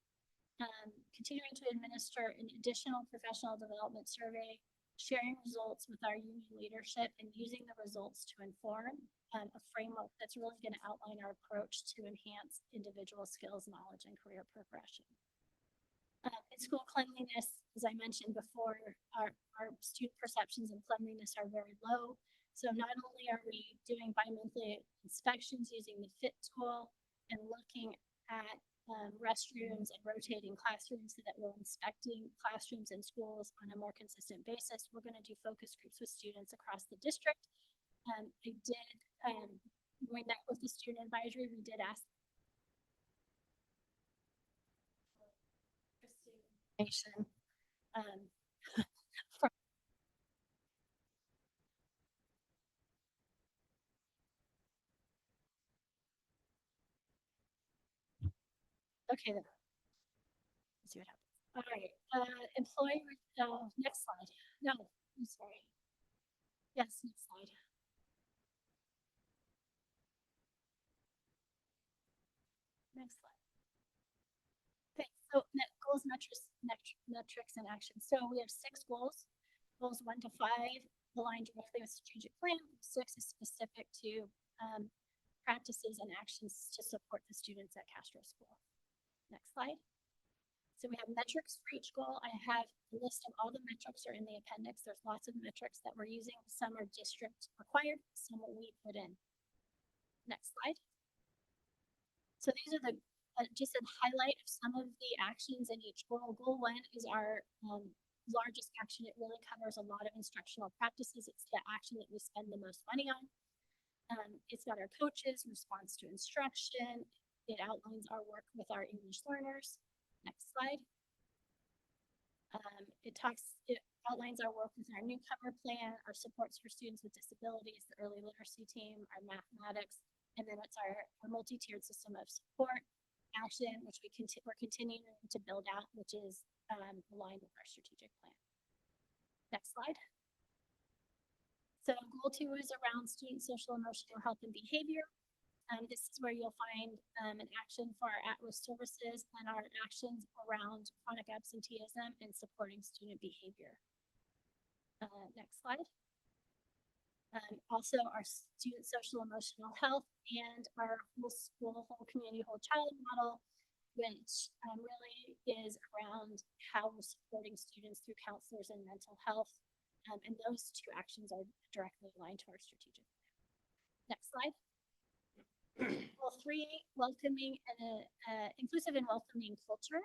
continuing to administer an additional professional development survey, sharing results with our union leadership and using the results to inform a framework that's really going to outline our approach to enhance individual skills, knowledge, and career progression. In school cleanliness, as I mentioned before, our student perceptions of cleanliness are very low. So not only are we doing bi-monthly inspections using the FIT tool and looking at restrooms and rotating classrooms so that we're inspecting classrooms and schools on a more consistent basis. We're going to do focus groups with students across the district. I did, when we met with the student advisory, we did ask information from okay, then. Let's see what happens. All right, employee, next slide. No, I'm sorry. Yes, next slide. Next slide. Okay, so goals, metrics, and actions. So we have 6 goals. Goals 1 to 5 align directly with strategic plan. 6 is specific to practices and actions to support the students at Castro School. Next slide. So we have metrics for each goal. I have a list of all the metrics are in the appendix. There's lots of metrics that we're using. Some are district required, some we put in. Next slide. So these are the just a highlight of some of the actions in each goal. Goal 1 is our largest action. It really covers a lot of instructional practices. It's the action that we spend the most money on. It's got our coaches, response to instruction. It outlines our work with our English learners. Next slide. It outlines our work with our newcomer plan, our supports for students with disabilities, the early literacy team, our mathematics, and then it's our multi-tiered system of support action, which we're continuing to build out, which is aligned with our strategic plan. Next slide. So goal 2 is around student social, emotional health and behavior. This is where you'll find an action for our at-risk services and our actions around chronic absenteeism and supporting student behavior. Next slide. Also our student social emotional health and our whole school, whole community, whole child model, which really is around how we're supporting students through counselors and mental health. And those 2 actions are directly aligned to our strategic plan. Next slide. Goal 3, welcoming and inclusive and welcoming culture.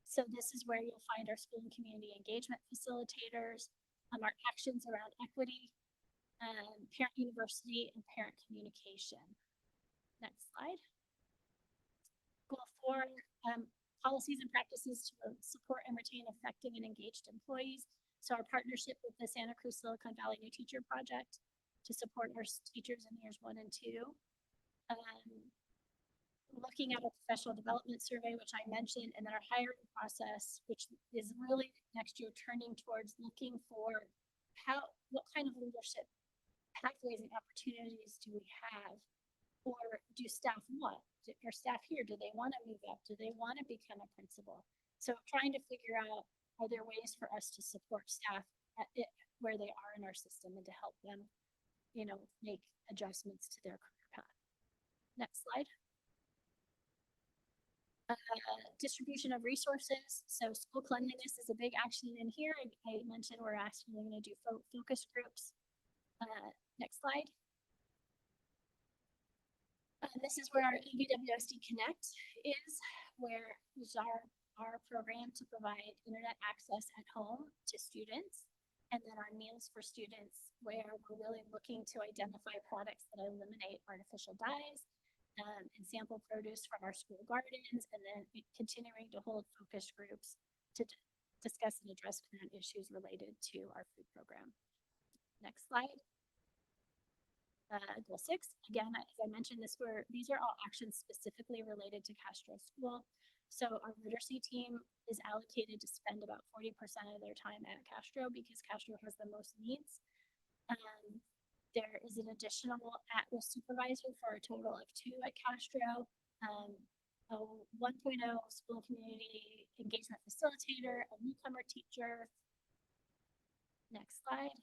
So this is where you'll find our school and community engagement facilitators, our actions around equity, parent university, and parent communication. Next slide. Goal 4, policies and practices to support and retain effective and engaged employees. So our partnership with the Santa Cruz Silicon Valley New Teacher Project to support our teachers in years 1 and 2. Looking at a professional development survey, which I mentioned, and then our hiring process, which is really next year turning towards looking for what kind of leadership pathways and opportunities do we have, or do staff want? Are staff here? Do they want to move up? Do they want to become a principal? So trying to figure out, are there ways for us to support staff where they are in our system and to help them, make adjustments to their career path. Next slide. Distribution of resources. So school cleanliness is a big action in here. I mentioned we're actually going to do focus groups. Next slide. This is where our MVWSD Connect is, where is our program to provide internet access at home to students. And then our meals for students, where we're really looking to identify products that eliminate artificial dyes, and sample produce from our school gardens, and then continuing to hold focus groups to discuss and address current issues related to our food program. Next slide. Goal 6, again, as I mentioned, these are all actions specifically related to Castro School. So our literacy team is allocated to spend about 40% of their time at Castro because Castro has the most needs. There is an additional at-risk supervisor for a total of 2 at Castro, a 1.0 school community engagement facilitator, a newcomer teacher. Next slide.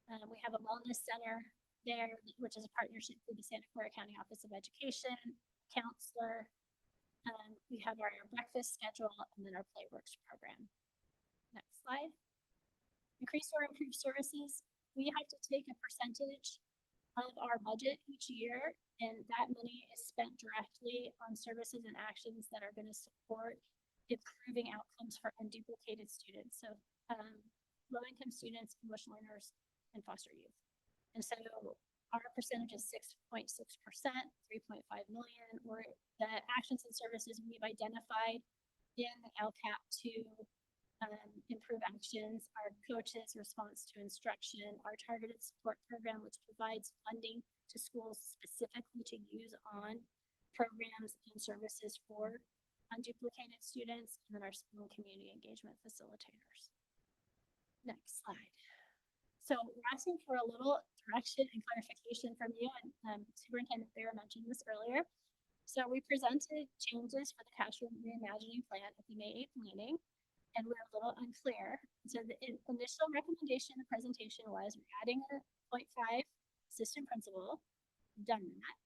We have a wellness center there, which is a partnership with the Santa Clara County Office of Education, counselor. We have our breakfast schedule and then our Playworks program. Next slide. Increase or improve services. We have to take a percentage of our budget each year, and that money is spent directly on services and actions that are going to support improving outcomes for unduplicated students. So low-income students, English learners, and foster youth. And so our percentage is 6.6%, 3.5 million, or the actions and services we've identified in the LCAP to improve actions, our coaches' response to instruction, our targeted support program, which provides funding to schools specifically to use on programs and services for unduplicated students, and then our school community engagement facilitators. Next slide. So we're asking for a little direction and clarification from you, and Superintendent Bear mentioned this earlier. So we presented changes for the Castro Reimagining Plan at the May 8th meeting, and we're a little unclear. So the initial recommendation in the presentation was we're adding a 0.5 assistant principal, done that.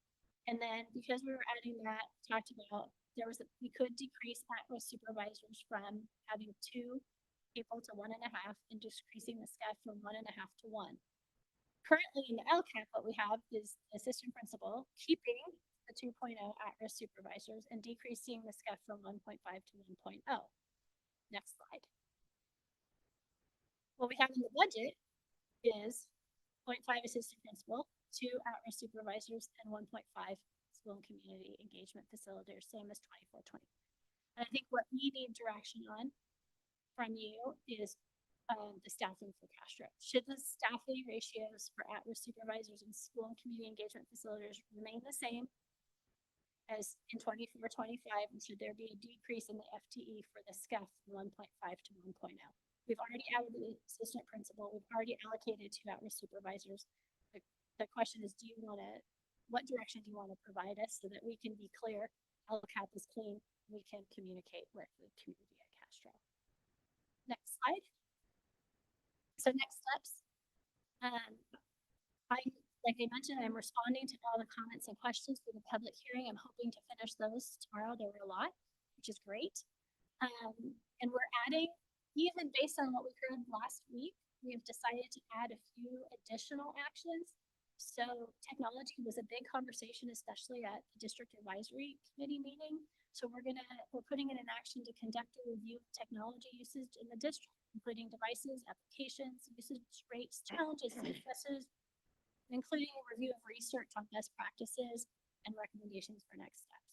And then because we were adding that, talked about we could decrease at-risk supervisors from having 2 people to 1.5 and decreasing the staff from 1.5 to 1. Currently in the LCAP, what we have is assistant principal keeping the 2.0 at-risk supervisors and decreasing the staff from 1.5 to 1.0. Next slide. What we have in the budget is 0.5 assistant principal, 2 at-risk supervisors, and 1.5 school and community engagement facilitators, same as 24-20. And I think what we need direction on from you is the staffing for Castro. Should the staffing ratios for at-risk supervisors and school and community engagement facilitators remain the same as in 24-25, and should there be a decrease in the FTE for the SCEF from 1.5 to 1.0? We've already added the assistant principal. We've already allocated 2 at-risk supervisors. The question is, what direction do you want to provide us so that we can be clear, LCAP is clean, we can communicate with the community at Castro. Next slide. So next steps. Like I mentioned, I'm responding to all the comments and questions for the public hearing. I'm hoping to finish those tomorrow. There were a lot, which is great. And we're adding, even based on what we heard last week, we have decided to add a few additional actions. So technology was a big conversation, especially at the district advisory committee meeting. So we're putting it in action to conduct a review of technology usage in the district, including devices, applications, usage rates, challenges, successes, including a review of research on best practices and recommendations for next steps.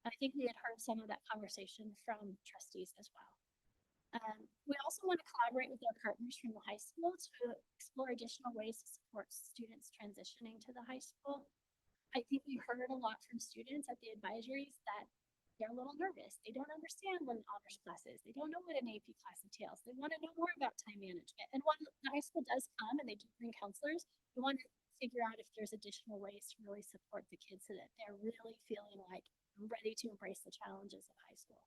I think we had heard some of that conversation from trustees as well. We also want to collaborate with our partners from the high school to explore additional ways to support students transitioning to the high school. I think we heard a lot from students at the advisories that they're a little nervous. They don't understand what an honors class is. They don't know what an AP class entails. They want to know more about time management. And when the high school does come and they do bring counselors, we want to figure out if there's additional ways to really support the kids so that they're really feeling like I'm ready to embrace the challenges of high school.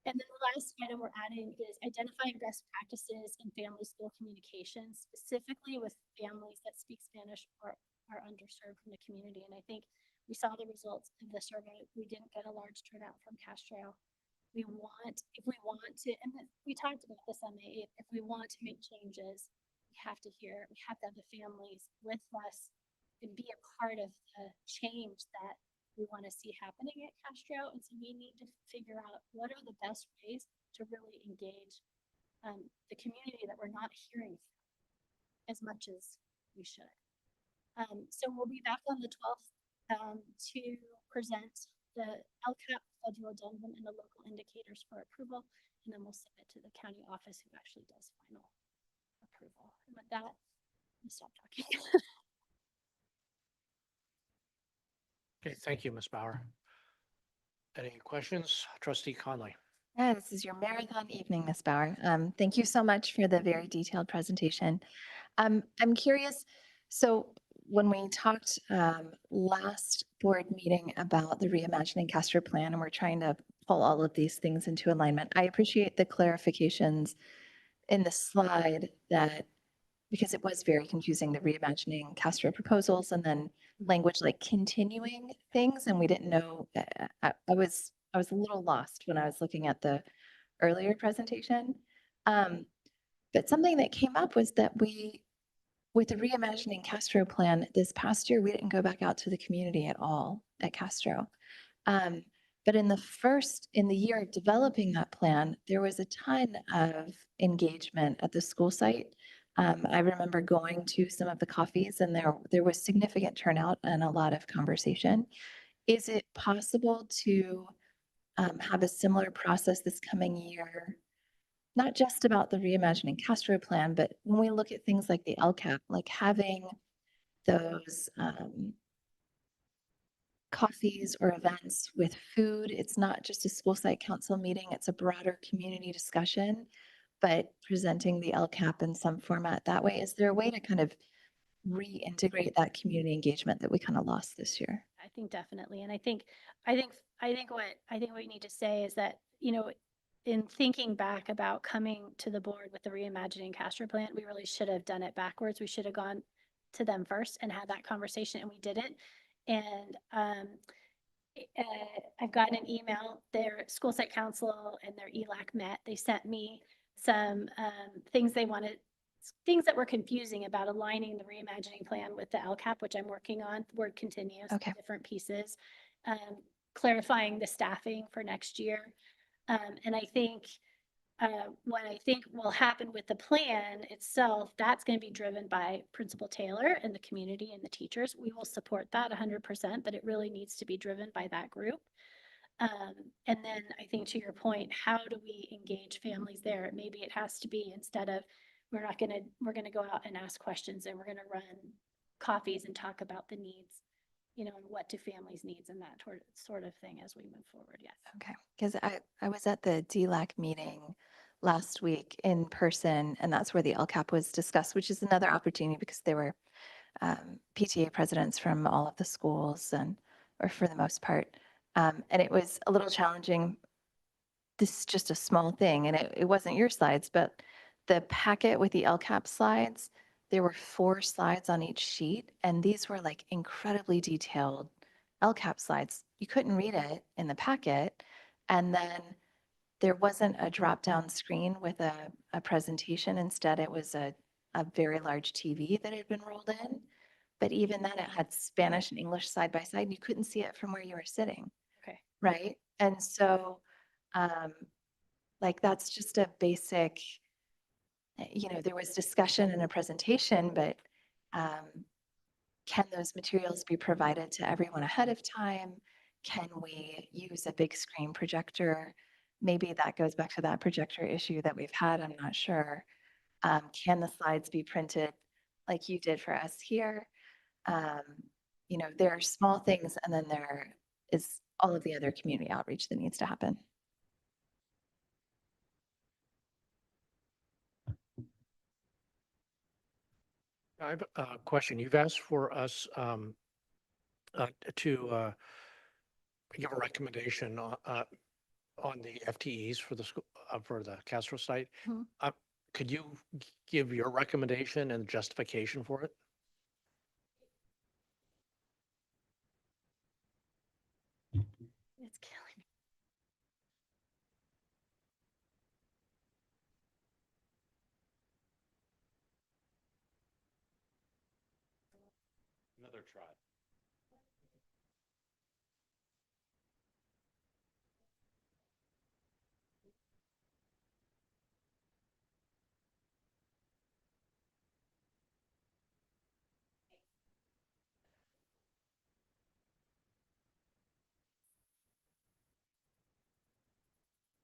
And then the last item we're adding is identifying best practices in family school communication, specifically with families that speak Spanish or are underserved from the community. And I think we saw the results of the survey. We didn't get a large turnout from Castro. If we want to, and we talked about this on May 8th, if we want to make changes, we have to have the families with us and be a part of the change that we want to see happening at Castro. And so we need to figure out what are the best ways to really engage the community that we're not hearing as much as we should. So we'll be back on the 12th to present the LCAP federal addendum and the local indicators for approval, and then we'll submit to the county office who actually does final approval. And with that, I'll stop talking. Okay, thank you, Ms. Bauer. Any questions? Trustee Conley. Yeah, this is your marathon evening, Ms. Bauer. Thank you so much for the very detailed presentation. I'm curious, so when we talked last board meeting about the Reimagining Castro Plan, and we're trying to pull all of these things into alignment, I appreciate the clarifications in the slide that, because it was very confusing, the Reimagining Castro proposals and then language like continuing things, and we didn't know, I was a little lost when I was looking at the earlier presentation. But something that came up was that with the Reimagining Castro plan this past year, we didn't go back out to the community at all at Castro. But in the year of developing that plan, there was a ton of engagement at the school site. I remember going to some of the coffees and there was significant turnout and a lot of conversation. Is it possible to have a similar process this coming year? Not just about the Reimagining Castro plan, but when we look at things like the LCAP, like having those coffees or events with food. It's not just a school site council meeting, it's a broader community discussion, but presenting the LCAP in some format that way. Is there a way to kind of reintegrate that community engagement that we kind of lost this year? I think definitely. And I think what we need to say is that, in thinking back about coming to the board with the Reimagining Castro plan, we really should have done it backwards. We should have gone to them first and had that conversation, and we didn't. And I've gotten an email, their school site council and their ELAC met. They sent me some things that were confusing about aligning the Reimagining plan with the LCAP, which I'm working on. Word continuous, Okay. different pieces, clarifying the staffing for next year. And I think what I think will happen with the plan itself, that's going to be driven by Principal Taylor and the community and the teachers. We will support that 100%, but it really needs to be driven by that group. And then I think to your point, how do we engage families there? Maybe it has to be instead of, we're going to go out and ask questions and we're going to run coffees and talk about the needs, you know, and what do families needs and that sort of thing as we move forward. Yes. Okay, because I was at the DLAC meeting last week in person, and that's where the LCAP was discussed, which is another opportunity because there were PTA presidents from all of the schools or for the most part. And it was a little challenging. This is just a small thing, and it wasn't your slides, but the packet with the LCAP slides, there were 4 slides on each sheet, and these were like incredibly detailed LCAP slides. You couldn't read it in the packet. And then there wasn't a drop-down screen with a presentation. Instead, it was a very large TV that had been rolled in. But even then, it had Spanish and English side by side. And you couldn't see it from where you were sitting. Okay. Right. And so, like, that's just a basic, you know, there was discussion and a presentation, but can those materials be provided to everyone ahead of time? Can we use a big screen projector? Maybe that goes back to that projector issue that we've had. I'm not sure. Can the slides be printed like you did for us here? You know, there are small things, and then there is all of the other community outreach that needs to happen. I have a question. You've asked for us to give a recommendation on the FTEs for the school, for the Castro site. Mhm. Could you give your recommendation and justification for it? It's killing me. Another try.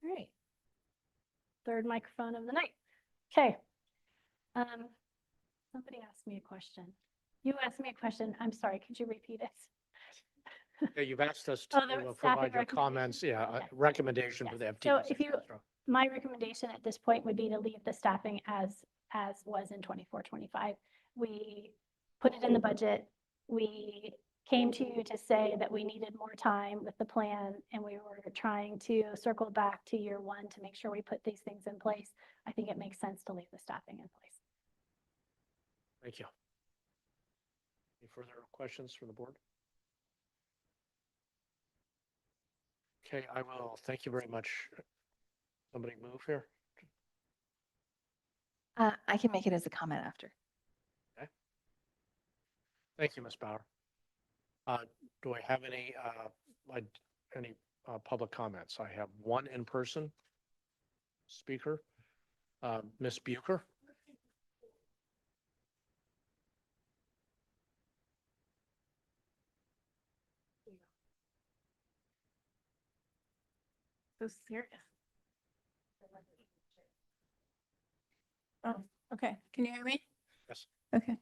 All right. Third microphone of the night. Okay. Somebody asked me a question. You asked me a question. I'm sorry. Could you repeat it? Yeah, you've asked us Oh, to there was provide staffing your comments, recommendations. yeah, Okay. recommendation for the Yes. FTEs. So if you, my recommendation at this point would be to leave the staffing as was in 24-25. We put it in the budget. We came to you to say that we needed more time with the plan, and we were trying to circle back to year 1 to make sure we put these things in place. I think it makes sense to leave the staffing in place. Thank you. Any further questions from the board? Okay, I will. Thank you very much. Somebody move here. I can make it as a comment after. Thank you, Ms. Bauer. Do I have any public comments? I have one in-person speaker, Ms. Bucher. So serious. Oh, okay. Can you hear me? Yes. Okay.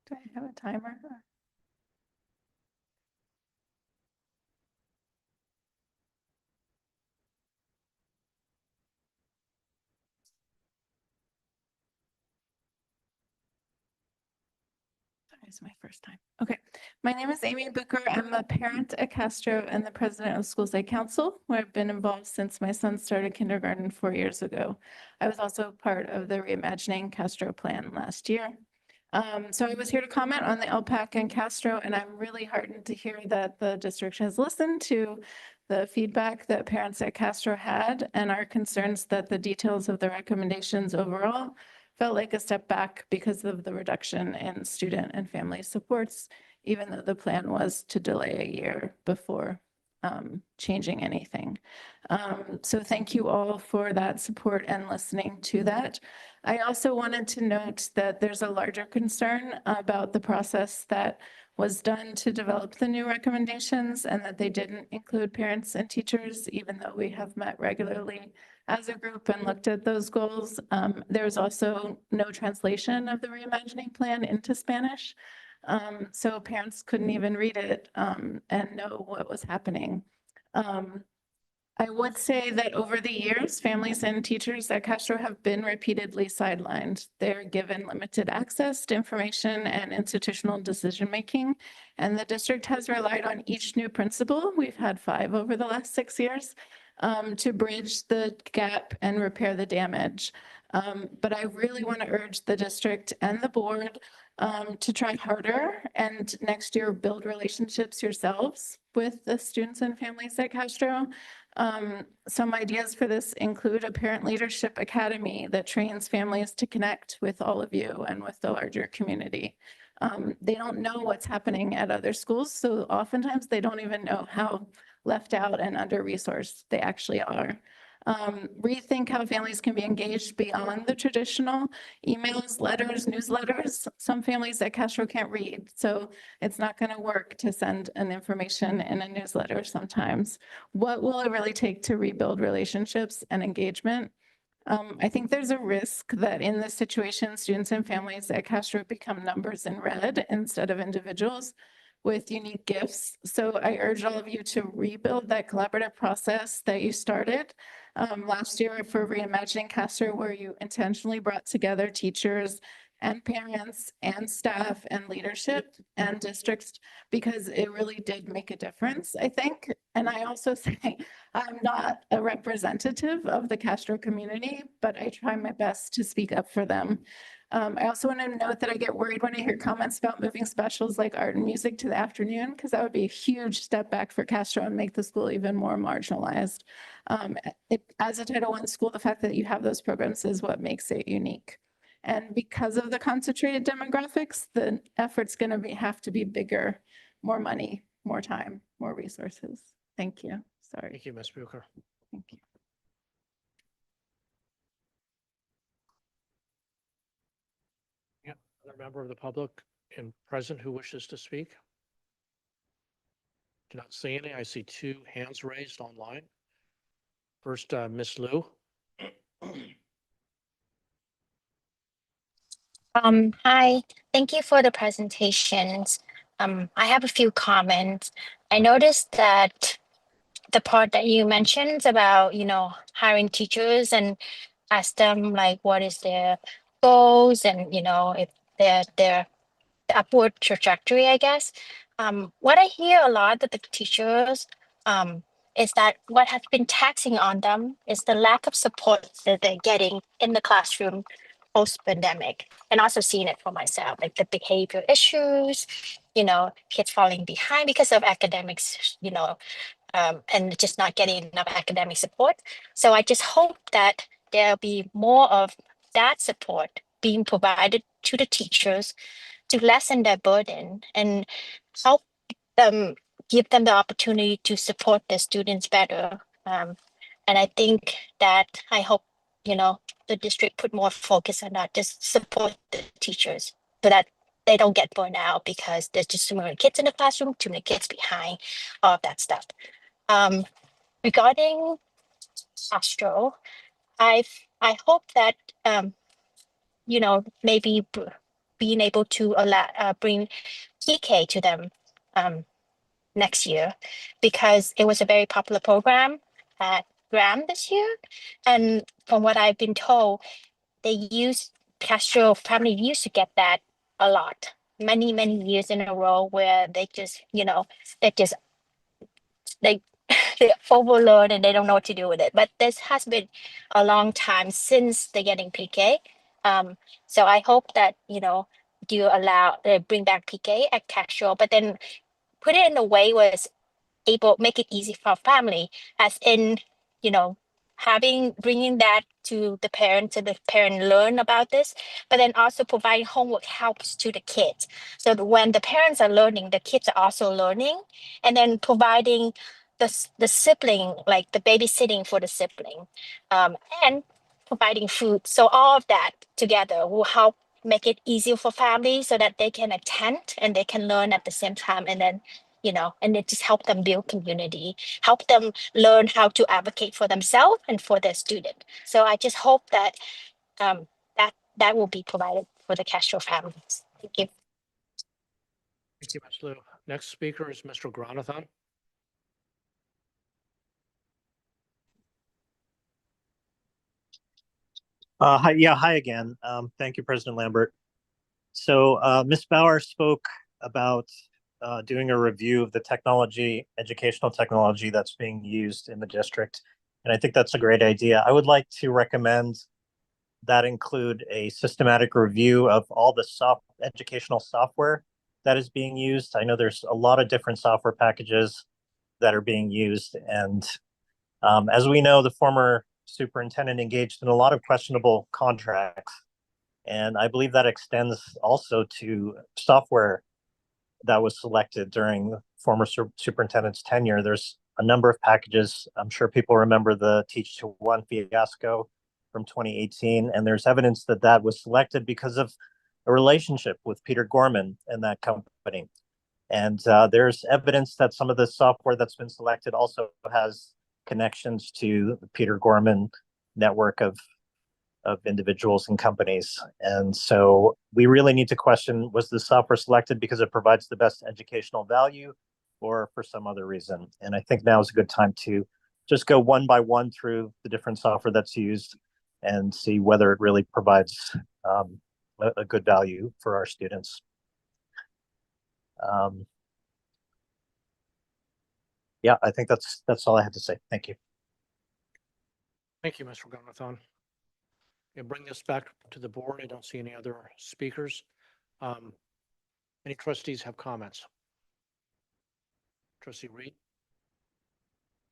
Do I have a timer? It's my first time. Okay. My name is Amy Booker. I'm a parent at Castro and the president of School Site Council, where I've been involved since my son started kindergarten 4 years ago. I was also part of the Reimagining Castro plan last year. So I was here to comment on the LPAC and Castro, and I'm really heartened to hear that the district has listened to the feedback that parents at Castro had and our concerns that the details of the recommendations overall felt like a step back because of the reduction in student and family supports, even though the plan was to delay a year before changing anything. So thank you all for that support and listening to that. I also wanted to note that there's a larger concern about the process that was done to develop the new recommendations and that they didn't include parents and teachers, even though we have met regularly as a group and looked at those goals. There's also no translation of the reimagining plan into Spanish. So parents couldn't even read it and know what was happening. I would say that over the years, families and teachers at Castro have been repeatedly sidelined. They're given limited access to information and institutional decision-making, and the district has relied on each new principal, we've had 5 over the last 6 years, to bridge the gap and repair the damage. But I really want to urge the district and the board to try harder and next year build relationships yourselves with the students and families at Castro. Some ideas for this include a parent leadership academy that trains families to connect with all of you and with the larger community. They don't know what's happening at other schools, so oftentimes they don't even know how left out and under-resourced they actually are. Rethink how families can be engaged beyond the traditional emails, letters, newsletters. Some families at Castro can't read, so it's not going to work to send an information in a newsletter sometimes. What will it really take to rebuild relationships and engagement? I think there's a risk that in this situation, students and families at Castro become numbers in red instead of individuals with unique gifts. So I urge all of you to rebuild that collaborative process that you started last year for Reimagining Castro, where you intentionally brought together teachers and parents and staff and leadership and districts, because it really did make a difference, I think. And I also say I'm not a representative of the Castro community, but I try my best to speak up for them. I also want to note that I get worried when I hear comments about moving specials like art and music to the afternoon, because that would be a huge step back for Castro and make the school even more marginalized. As a Title I school, the fact that you have those programs is what makes it unique. And because of the concentrated demographics, the effort's going to have to be bigger, more money, more time, more resources. Thank you. Sorry. Thank you, Ms. Bucher. Thank you. Yeah, another member of the public and present who wishes to speak? Do not see any. I see 2 hands raised online. First, Ms. Liu. Hi, thank you for the presentations. I have a few comments. I noticed that the part that you mentioned about, hiring teachers and ask them like what is their goals and, if their upward trajectory, I guess. What I hear a lot that the teachers is that what has been taxing on them is the lack of support that they're getting in the classroom post-pandemic, and also seeing it for myself, like the behavior issues, kids falling behind because of academics, and just not getting enough academic support. So I just hope that there'll be more of that support being provided to the teachers to lessen their burden and help them, give them the opportunity to support their students better. And I think that I hope, the district put more focus on that, just support the teachers so that they don't get burned out because there's just too many kids in the classroom, too many kids behind, all of that stuff. Regarding Astro, I hope that maybe being able to bring PK to them next year, because it was a very popular program at Graham this year, and from what I've been told, Castro family used to get that a lot, many years in a row, where they just they they overload and they don't know what to do with it. But this has been a long time since they're getting PK. So I hope that, do bring back PK at Castro, but then put it in a way where it's make it easy for family, as in, bringing that to the parents so the parent learn about this, but then also providing homework helps to the kids. So that when the parents are learning, the kids are also learning, and then providing the sibling, like the babysitting for the sibling, and providing food. So all of that together will help make it easier for families so that they can attend and they can learn at the same time. And then, and it just help them build community, help them learn how to advocate for themselves and for their student. So I just hope that that will be provided for the Castro families. Thank you. Thank you, Ms. Liu. Next speaker is Mr. Granathan. Hi again. Thank you, President Lambert. So Ms. Bauer spoke about doing a review of the educational technology that's being used in the district. And I think that's a great idea. I would like to recommend that include a systematic review of all the educational software that is being used. I know there's a lot of different software packages that are being used. And as we know, the former superintendent engaged in a lot of questionable contracts. And I believe that extends also to software that was selected during the former superintendent's tenure. There's a number of packages. I'm sure people remember the Teach to One fiasco from 2018. And there's evidence that that was selected because of a relationship with Peter Gorman and that company. And there's evidence that some of the software that's been selected also has connections to the Peter Gorman network of individuals and companies. And so we really need to question, was the software selected because it provides the best educational value or for some other reason? And I think now is a good time to just go one by one through the different software that's used and see whether it really provides a good value for our students. Yeah, I think that's all I had to say. Thank you. Thank you, Mr. Granathan. And bring this back to the board. I don't see any other speakers. Any trustees have comments? Trustee Reed?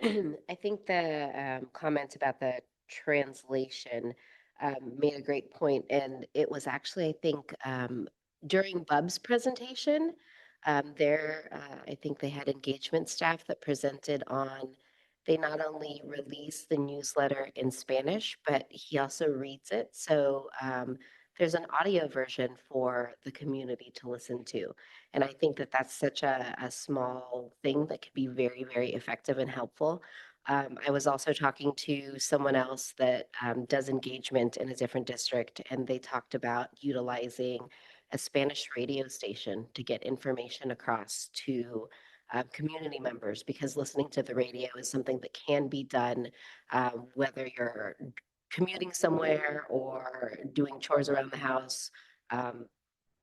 I think the comment about the translation made a great point, and it was actually, I think, during Bub's presentation, I think they had engagement staff that presented on, they not only release the newsletter in Spanish, but he also reads it. So there's an audio version for the community to listen to. And I think that that's such a small thing that could be very, very effective and helpful. I was also talking to someone else that does engagement in a different district, and they talked about utilizing a Spanish radio station to get information across to community members, because listening to the radio is something that can be done whether you're commuting somewhere or doing chores around the house.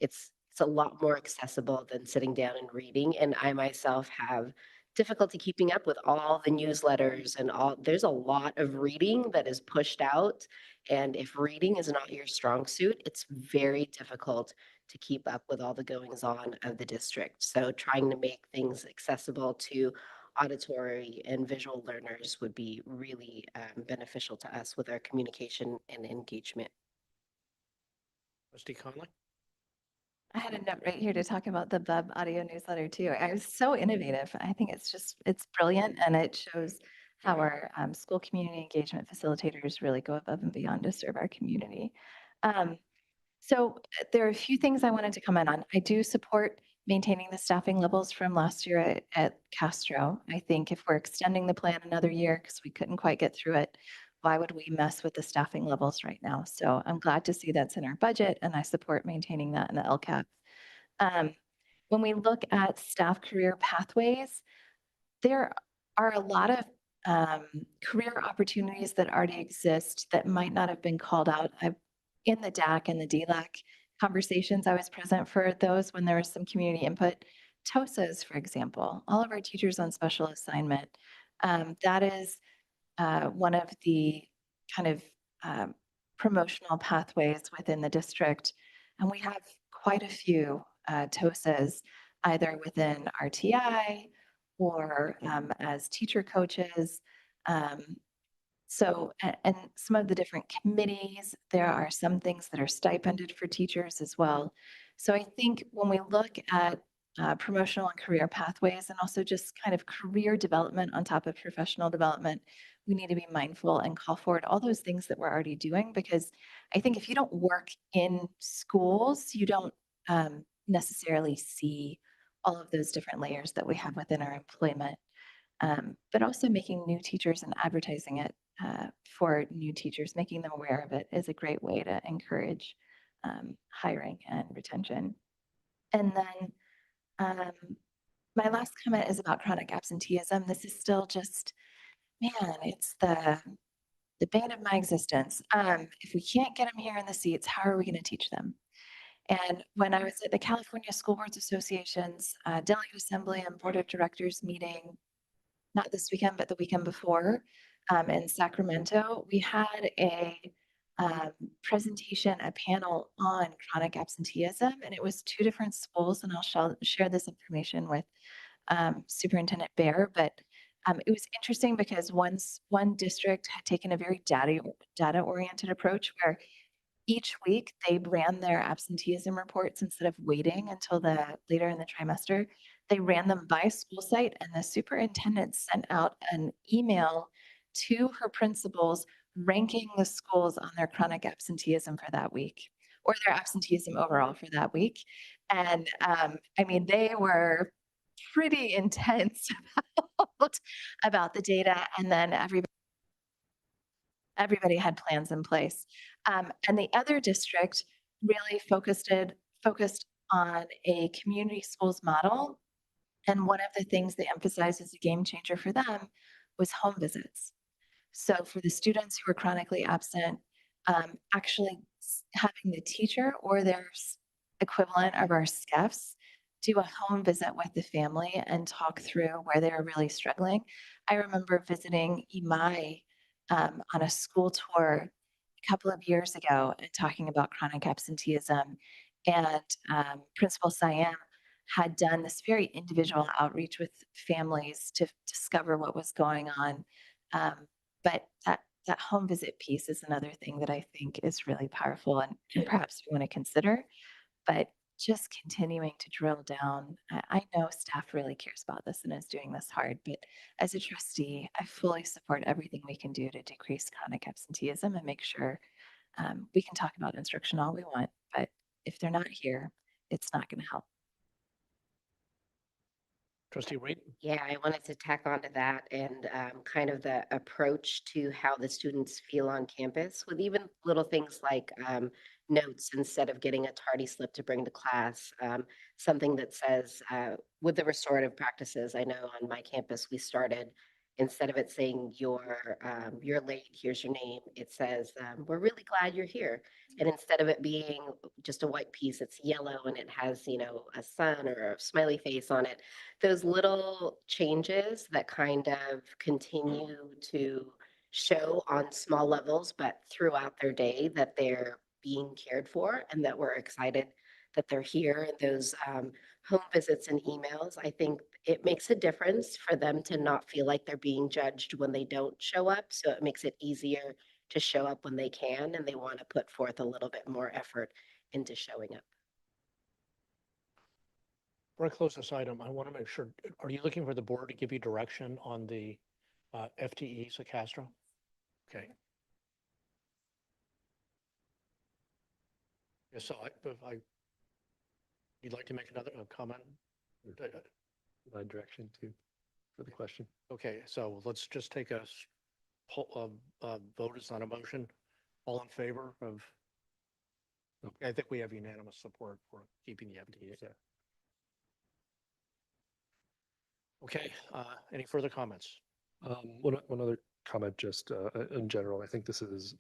It's a lot more accessible than sitting down and reading. And I myself have difficulty keeping up with all the newsletters and there's a lot of reading that is pushed out. And if reading is not your strong suit, it's very difficult to keep up with all the goings on of the district. So trying to make things accessible to auditory and visual learners would be really beneficial to us with our communication and engagement. Trustee Conley? I had a note right here to talk about the Bub audio newsletter too. I was so innovative. I think it's brilliant, and it shows how our school community engagement facilitators really go above and beyond to serve our community. So there are a few things I wanted to comment on. I do support maintaining the staffing levels from last year at Castro. I think if we're extending the plan another year because we couldn't quite get through it, why would we mess with the staffing levels right now? So I'm glad to see that's in our budget, and I support maintaining that in the LCAP. When we look at staff career pathways, there are a lot of career opportunities that already exist that might not have been called out. In the DAC and the DLAC conversations, I was present for those when there was some community input. TOSAs, for example, all of our teachers on special assignment, that is one of the kind of promotional pathways within the district. And we have quite a few TOSAs, either within RTI or as teacher coaches. And some of the different committees, there are some things that are stipended for teachers as well. So I think when we look at promotional and career pathways, and also just kind of career development on top of professional development. We need to be mindful and call forward all those things that we're already doing, because I think if you don't work in schools, you don't necessarily see all of those different layers that we have within our employment. But also making new teachers and advertising it for new teachers, making them aware of it is a great way to encourage hiring and retention. And then my last comment is about chronic absenteeism. This is still just, man, it's the bane of my existence. If we can't get them here in the seats, how are we going to teach them? And when I was at the California School Boards Association's Delegate Assembly and Board of Directors meeting, not this weekend, but the weekend before, in Sacramento, we had a presentation, a panel on chronic absenteeism, and it was 2 different schools, and I'll share this information with Superintendent Bear, but it was interesting because one district had taken a very data-oriented approach where each week they ran their absenteeism reports instead of waiting until later in the trimester. They ran them by school site, and the superintendent sent out an email to her principals ranking the schools on their chronic absenteeism for that week, or their absenteeism overall for that week. And I mean, they were pretty intense about the data, and then everybody had plans in place. And the other district really focused on a community schools model. And one of the things they emphasized as a game changer for them was home visits. So for the students who were chronically absent, actually having the teacher or their equivalent of our SCEFs do a home visit with the family and talk through where they were really struggling. I remember visiting Imai on a school tour a couple of years ago and talking about chronic absenteeism. And Principal Siam had done this very individual outreach with families to discover what was going on. But that home visit piece is another thing that I think is really powerful and perhaps we want to consider. But just continuing to drill down. I know staff really cares about this and is doing this hard, but as a trustee, I fully support everything we can do to decrease chronic absenteeism and make sure we can talk about instruction all we want, but if they're not here, it's not going to help. Trustee Reed? Yeah, I wanted to tack on to that and kind of the approach to how the students feel on campus with even little things like notes instead of getting a tardy slip to bring to class. Something that says with the restorative practices, I know on my campus we started, instead of it saying you're late, here's your name, it says we're really glad you're here. And instead of it being just a white piece, it's yellow and it has, you know, a sun or a smiley face on it. Those little changes that kind of continue to show on small levels, but throughout their day that they're being cared for and that we're excited that they're here. And those home visits and emails, I think it makes a difference for them to not feel like they're being judged when they don't show up. So it makes it easier to show up when they can and they want to put forth a little bit more effort into showing up. Before I close this item, I want to make sure, are you looking for the board to give you direction on the FTEs at Castro? Okay. Yes, so you'd like to make another comment? My direction too for the question. Okay, so let's just take a vote. It's not a motion. All in favor of? Okay, I think we have unanimous support for keeping the FTEs. Yeah. Okay, any further comments? One other comment just in general. I think this is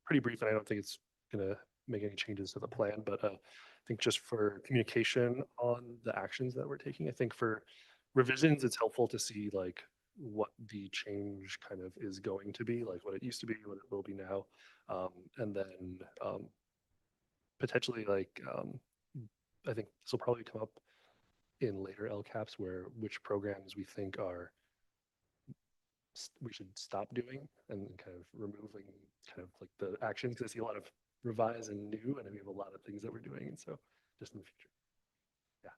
pretty brief and I don't think it's going to make any changes to the plan, but I think just for communication on the actions that we're taking, I think for revisions, it's helpful to see like what the change kind of is going to be, like what it used to be, what it will be now. And then potentially like, I think this will probably come up in later LCAPs where which programs we think we should stop doing and kind of removing kind of like the actions, because I see a lot of revise and new, and we have a lot of things that we're doing, and so just in the future. Yeah.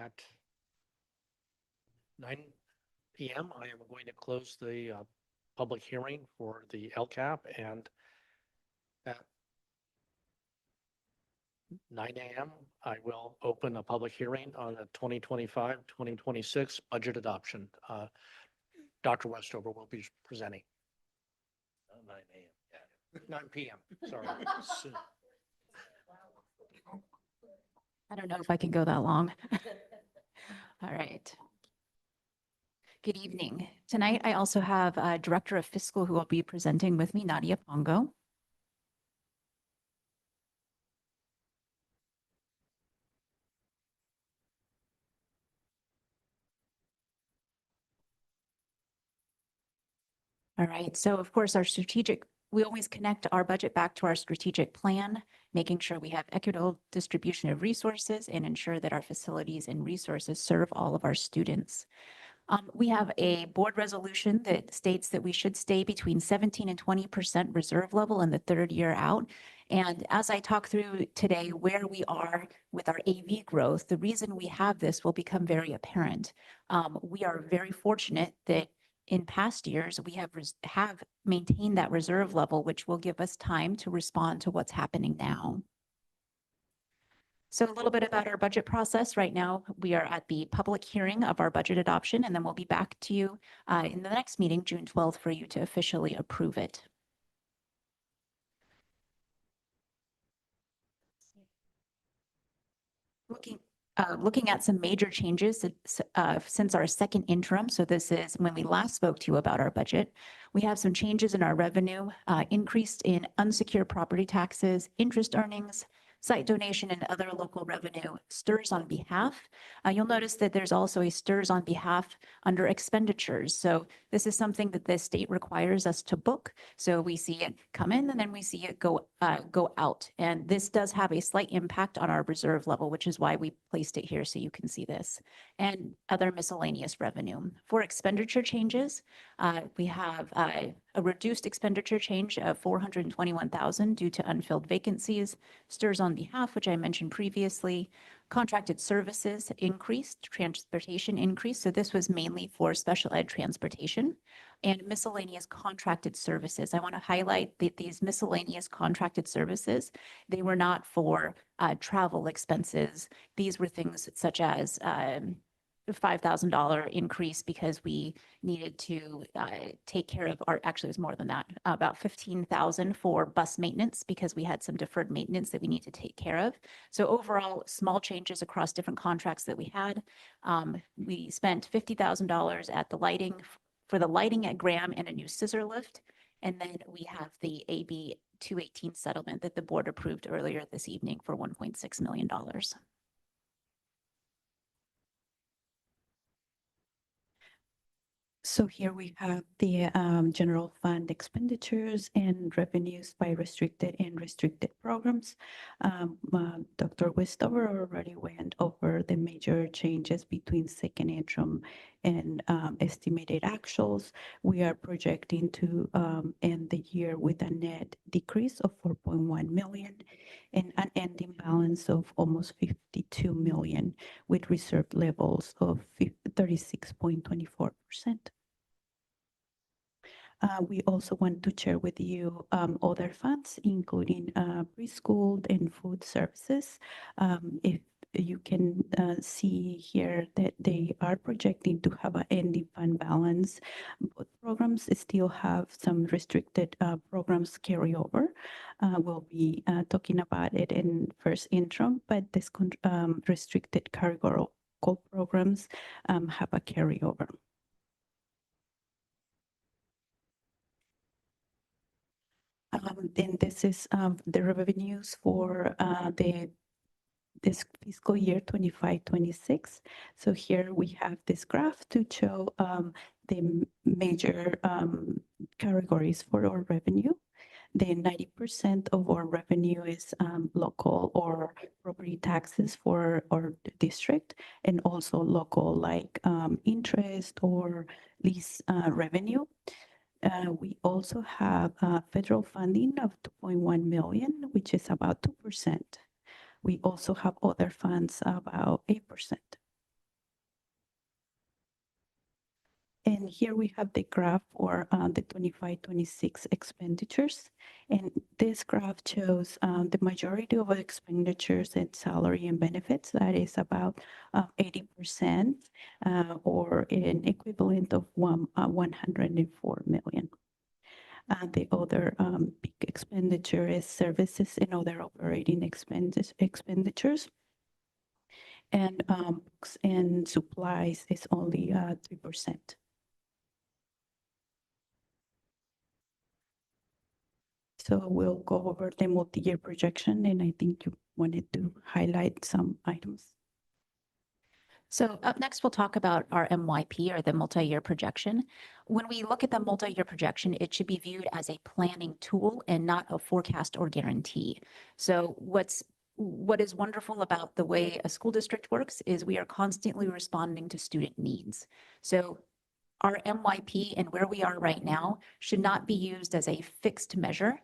at 9 PM, I am going to close the public hearing for the LCAP, and at 9 AM, I will open a public hearing on the 2025-2026 budget adoption. Dr. Westover will be presenting. 9 AM. 9 PM, sorry. Soon. I don't know if I can go that long. All right. Good evening. Tonight, I also have Director of Fiscal who will be presenting with me, Nadia Pongo. All right, so of course, we always connect our budget back to our strategic plan, making sure we have equitable distribution of resources and ensure that our facilities and resources serve all of our students. We have a board resolution that states that we should stay between 17 and 20% reserve level in the third year out. And as I talk through today where we are with our AV growth, the reason we have this will become very apparent. We are very fortunate that in past years, we have maintained that reserve level, which will give us time to respond to what's happening now. So a little bit about our budget process. Right now, we are at the public hearing of our budget adoption, and then we'll be back to you in the next meeting, June 12th, for you to officially approve it. Looking at some major changes since our second interim. So this is when we last spoke to you about our budget. We have some changes in our revenue, increased in unsecured property taxes, interest earnings, site donation, and other local revenue. STIRS on behalf. You'll notice that there's also a STIRS on behalf under expenditures. So this is something that the state requires us to book. So we see it come in and then we see it go out. And this does have a slight impact on our reserve level, which is why we placed it here so you can see this. And other miscellaneous revenue. For expenditure changes, we have a reduced expenditure change of $421,000 due to unfilled vacancies. STIRS on behalf, which I mentioned previously. Contracted services increased, transportation increased. So this was mainly for special ed transportation and miscellaneous contracted services. I want to highlight that these miscellaneous contracted services, they were not for travel expenses. These were things such as $5,000 increase because we needed to take care of actually it was more than that, about $15,000 for bus maintenance because we had some deferred maintenance that we need to take care of. So overall, small changes across different contracts that we had. We spent $50,000 at the lighting for the lighting at Graham and a new scissor lift. And then we have the AB 218 settlement that the board approved earlier this evening for $1.6 million. So here we have the general fund expenditures and revenues by restricted and restricted programs. Dr. Westover already went over the major changes between second interim and estimated actuals. We are projecting to end the year with a net decrease of 4.1 million and an ending balance of almost 52 million with reserve levels of 36.24%. We also want to share with you other funds, including preschool and food services. If you can see here that they are projecting to have an ending fund balance. Both programs still have some restricted programs carryover. We'll be talking about it in first interim, but this restricted categorical programs have a carryover. Then this is the revenues for this fiscal year 25-26. So here we have this graph to show the major categories for our revenue. Then 90% of our revenue is local or property taxes for our district, and also local like interest or lease revenue. We also have federal funding of 2.1 million, which is about 2%. We also have other funds about 8%. And here we have the graph for the 25-26 expenditures. And this graph shows the majority of expenditures in salary and benefits. That is about 80% or an equivalent of 104 million. The other big expenditure is services and other operating expenditures. And books and supplies is only 3%. So we'll go over the multi-year projection, and I think you wanted to highlight some items. So up next, we'll talk about our MYP, or the multi-year projection. When we look at the multi-year projection, it should be viewed as a planning tool and not a forecast or guarantee. So what is wonderful about the way a school district works is we are constantly responding to student needs. So our MYP and where we are right now should not be used as a fixed measure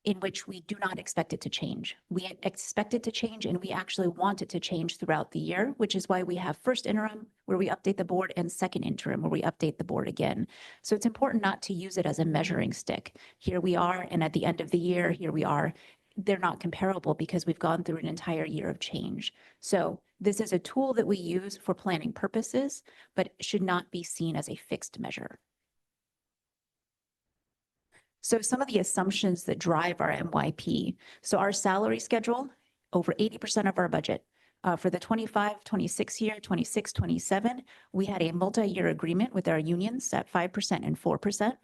in which we do not expect it to change. We expect it to change, and we actually want it to change throughout the year, which is why we have first interim where we update the board and second interim where we update the board again. So it's important not to use it as a measuring stick. Here we are, and at the end of the year, here we are. They're not comparable because we've gone through an entire year of change. So this is a tool that we use for planning purposes, but should not be seen as a fixed measure. So some of the assumptions that drive our MYP. So our salary schedule, over 80% of our budget. For the 25-26 year, 26-27, we had a multi-year agreement with our unions at 5% and 4%.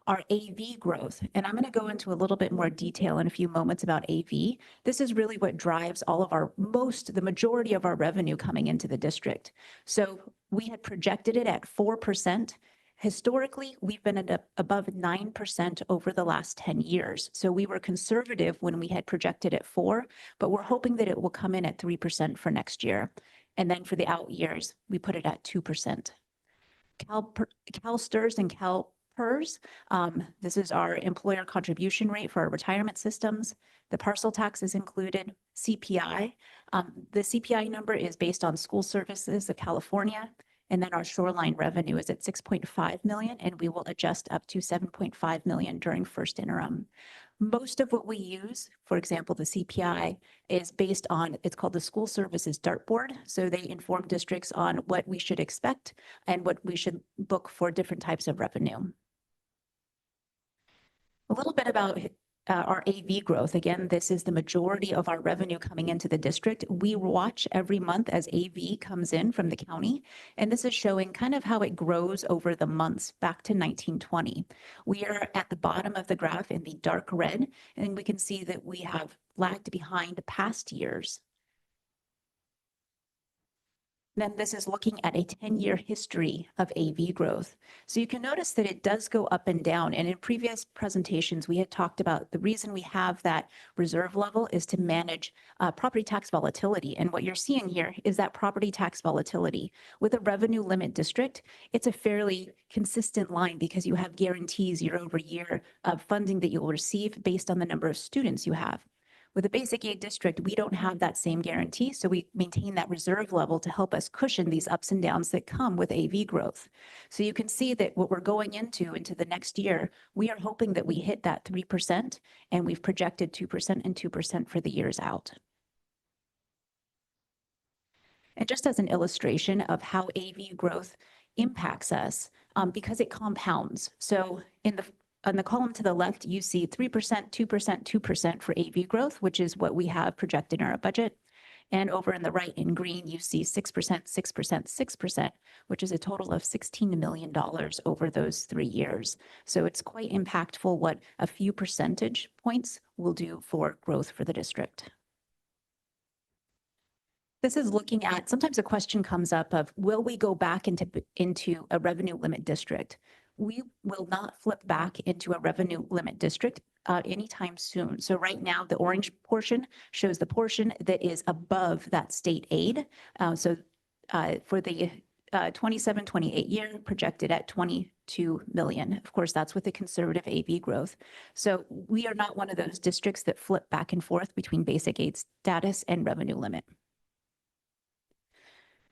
Our AV growth, and I'm going to go into a little bit more detail in a few moments about AV. This is really what drives all of the majority of our revenue coming into the district. So we had projected it at 4%. Historically, we've been at above 9% over the last 10 years. So we were conservative when we had projected at 4%, but we're hoping that it will come in at 3% for next year. And then for the out years, we put it at 2%. CalSTRS and CalPERS, this is our employer contribution rate for our retirement systems. The parcel tax is included. CPI, the CPI number is based on school services of California. And then our shoreline revenue is at 6.5 million, and we will adjust up to 7.5 million during first interim. Most of what we use, for example, the CPI, is based on, it's called the School Services Dartboard. So they inform districts on what we should expect and what we should book for different types of revenue. A little bit about our AV growth. Again, this is the majority of our revenue coming into the district. We watch every month as AV comes in from the county, and this is showing kind of how it grows over the months back to 1920. We are at the bottom of the graph in the dark red, and we can see that we have lagged behind past years. Then this is looking at a 10-year history of AV growth. So you can notice that it does go up and down. And in previous presentations, we had talked about the reason we have that reserve level is to manage property tax volatility. And what you're seeing here is that property tax volatility. With a revenue limit district, it's a fairly consistent line because you have guarantees year over year of funding that you will receive based on the number of students you have. With a basic aid district, we don't have that same guarantee, so we maintain that reserve level to help us cushion these ups and downs that come with AV growth. So you can see that what we're going into the next year, we are hoping that we hit that 3%, and we've projected 2% and 2% for the years out. And just as an illustration of how AV growth impacts us, because it compounds. So on the column to the left, you see 3%, 2%, 2% for AV growth, which is what we have projected in our budget. And over in the right in green, you see 6%, 6%, 6%, which is a total of $16 million over those 3 years. So it's quite impactful what a few percentage points will do for growth for the district. This is looking at, sometimes a question comes up of, will we go back into a revenue limit district? We will not flip back into a revenue limit district anytime soon. So right now, the orange portion shows the portion that is above that state aid. For the 27-28 year, projected at 22 million. Of course, that's with the conservative AV growth. So we are not one of those districts that flip back and forth between basic aid status and revenue limit.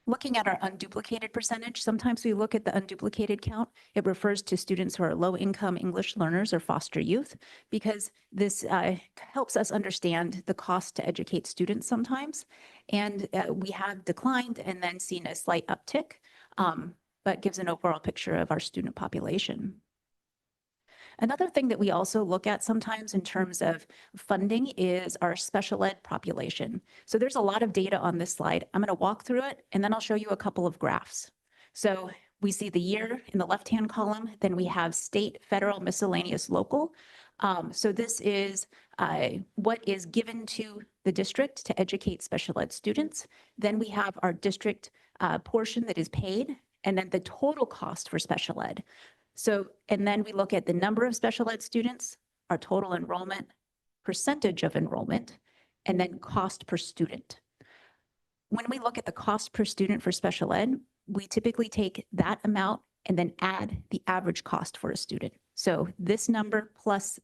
Looking at our unduplicated percentage, sometimes we look at the unduplicated count. It refers to students who are low-income English learners or foster youth, because this helps us understand the cost to educate students sometimes. And we have declined and then seen a slight uptick, but gives an overall picture of our student population. Another thing that we also look at sometimes in terms of funding is our special ed population. So there's a lot of data on this slide. I'm going to walk through it and then I'll show you a couple of graphs. So we see the year in the left-hand column, then we have state, federal, miscellaneous, local. So this is what is given to the district to educate special ed students. Then we have our district portion that is paid, and then the total cost for special ed. So, and then we look at the number of special ed students, our total enrollment, percentage of enrollment, and then cost per student. When we look at the cost per student for special ed, we typically take that amount and then add the average cost for a student. So this number plus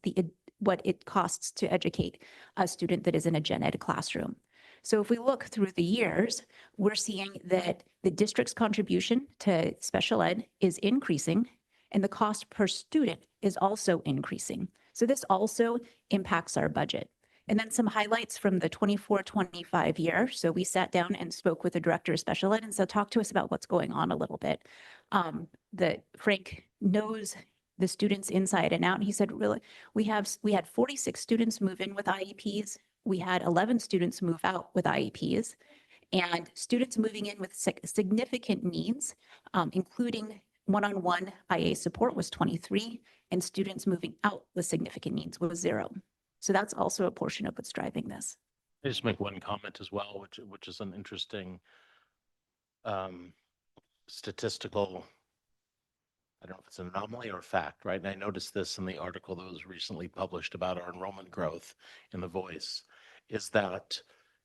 what it costs to educate a student that is in a gen ed classroom. So if we look through the years, we're seeing that the district's contribution to special ed is increasing, and the cost per student is also increasing. So this also impacts our budget. And then some highlights from the 24-25 year. So we sat down and spoke with the director of special ed and so talk to us about what's going on a little bit. Frank knows the students inside and out. And he said, really, we had 46 students move in with IEPs. We had 11 students move out with IEPs, and students moving in with significant needs, including one-on-one IA support was 23, and students moving out with significant needs was 0. So that's also a portion of what's driving this. I just make one comment as well, which is an interesting statistical, I don't know if it's an anomaly or a fact, right? And I noticed this in the article that was recently published about our enrollment growth in The Voice, is that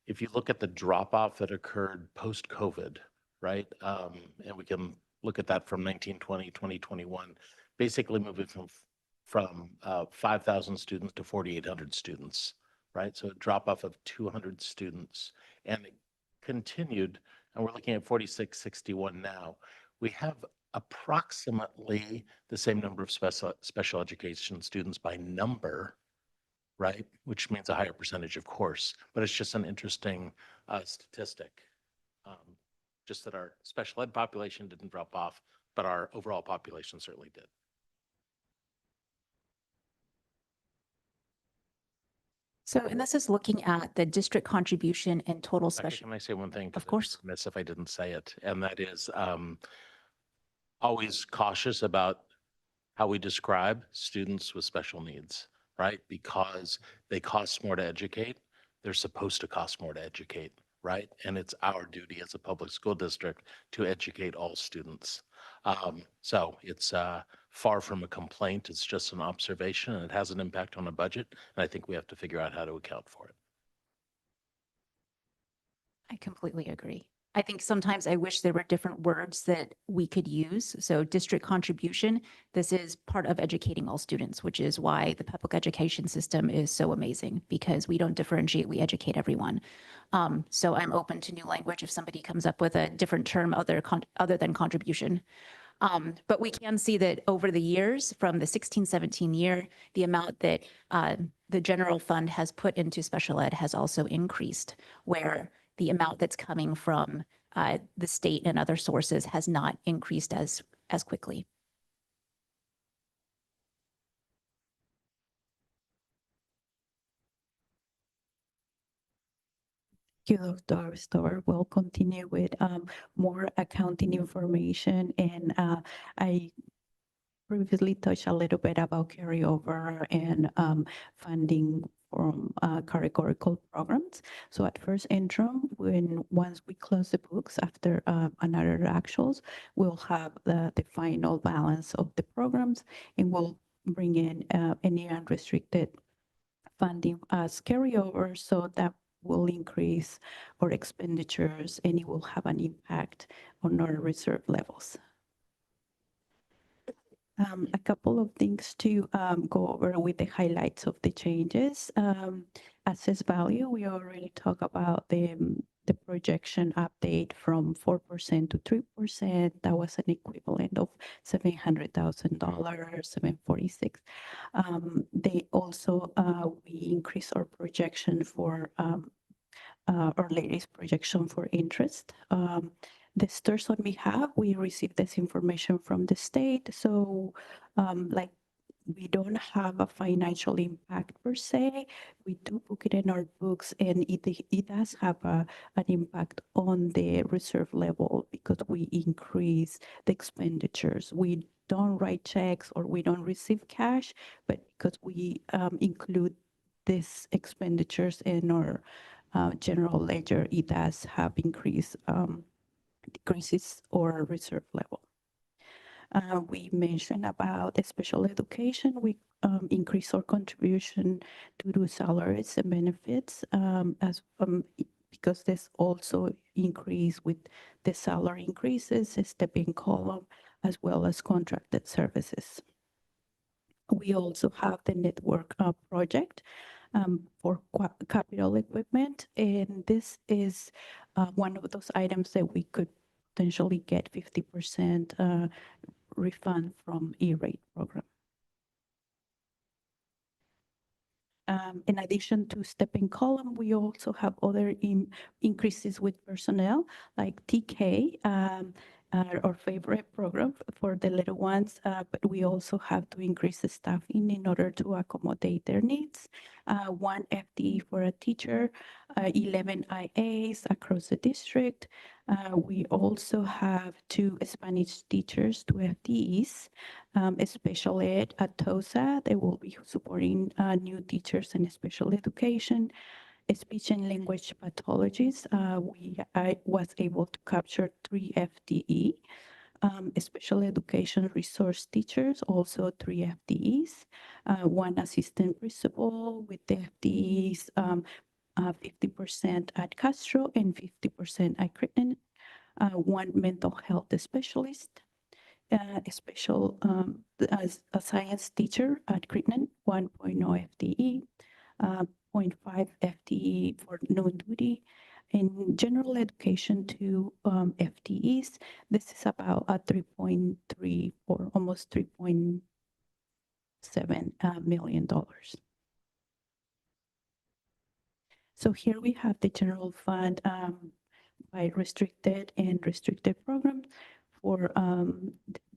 if you look at the drop-off that occurred post-COVID, right? And we can look at that from 1920, 2021, basically moving from 5,000 students to 4,800 students, right? So a drop off of 200 students, and it continued, and we're looking at 4661 now. We have approximately the same number of special education students by number, right? Which means a higher percentage, of course, but it's just an interesting statistic. Just that our special ed population didn't drop off, but our overall population certainly did. So, and this is looking at the district contribution and total Actually, special. can I say one thing? Of course. Miss if I didn't say it, and that is always cautious about how we describe students with special needs, right? Because they cost more to educate. They're supposed to cost more to educate, right? And it's our duty as a public school district to educate all students. So it's far from a complaint. It's just an observation, and it has an impact on a budget. And I think we have to figure out how to account for it. I completely agree. I think sometimes I wish there were different words that we could use. So district contribution, this is part of educating all students, which is why the public education system is so amazing, because we don't differentiate, we educate everyone. So I'm open to new language if somebody comes up with a different term other than contribution. But we can see that over the years, from the 16-17 year, the amount that the general fund has put into special ed has also increased, where the amount that's coming from the state and other sources has not increased as quickly. Thank you, Dr. Stover. We'll continue with more accounting information, and I previously touched a little bit about carryover and funding from categorical programs. So at first interim, once we close the books after another actuals, we'll have the final balance of the programs, and we'll bring in any unrestricted funding as carryover, so that will increase our expenditures and it will have an impact on our reserve levels. A couple of things to go over with the highlights of the changes. Assessed value, we already talked about the the projection update from 4% to 3%. That was an equivalent of $700,000, 746. They also, we increased our projection for our latest projection for interest. The stores on behalf, we received this information from the state. So like we don't have a financial impact per se. We do book it in our books, and it does have an impact on the reserve level because we increase the expenditures. We don't write checks or we don't receive cash, but because we include these expenditures in our general ledger, it does have decreases or reserve level. We mentioned about the special education. We increase our contribution to the salaries and benefits because this also increase with the salary increases, a stepping column, as well as contracted services. We also have the network project for capital equipment, and this is one of those items that we could potentially get 50% refund from E-rate program. In addition to stepping column, we also have other increases with personnel like TK, our favorite program for the little ones, but we also have to increase the staffing in order to accommodate their needs. 1 FTE for a teacher, 11 IAs across the district. We also have 2 Spanish teachers, 2 FTEs, special ed at TOSA. They will be supporting new teachers in special education. Speech and language pathologists, I was able to capture 3 FTE. Special education resource teachers, also 3 FTEs. 1 assistant principal with the FTEs, 50% at Castro and 50% at Crittenden. 1 mental health specialist, as a science teacher at Crittenden, 1.0 FTE. 0.5 FTE for non-duty. In general education, 2 FTEs. This is about a 3.3 or almost $3.7 million. So here we have the general fund by restricted and restricted programs for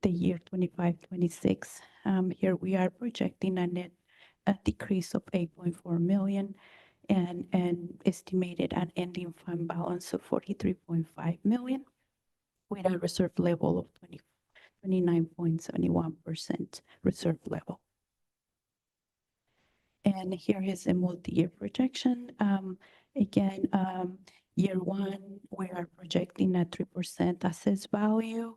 the year 25-26. Here we are projecting a decrease of 8.4 million and estimated an ending fund balance of 43.5 million with a reserve level of 29.71% reserve level. And here is a multi-year projection. Again, year 1, we are projecting a 3% assessed value.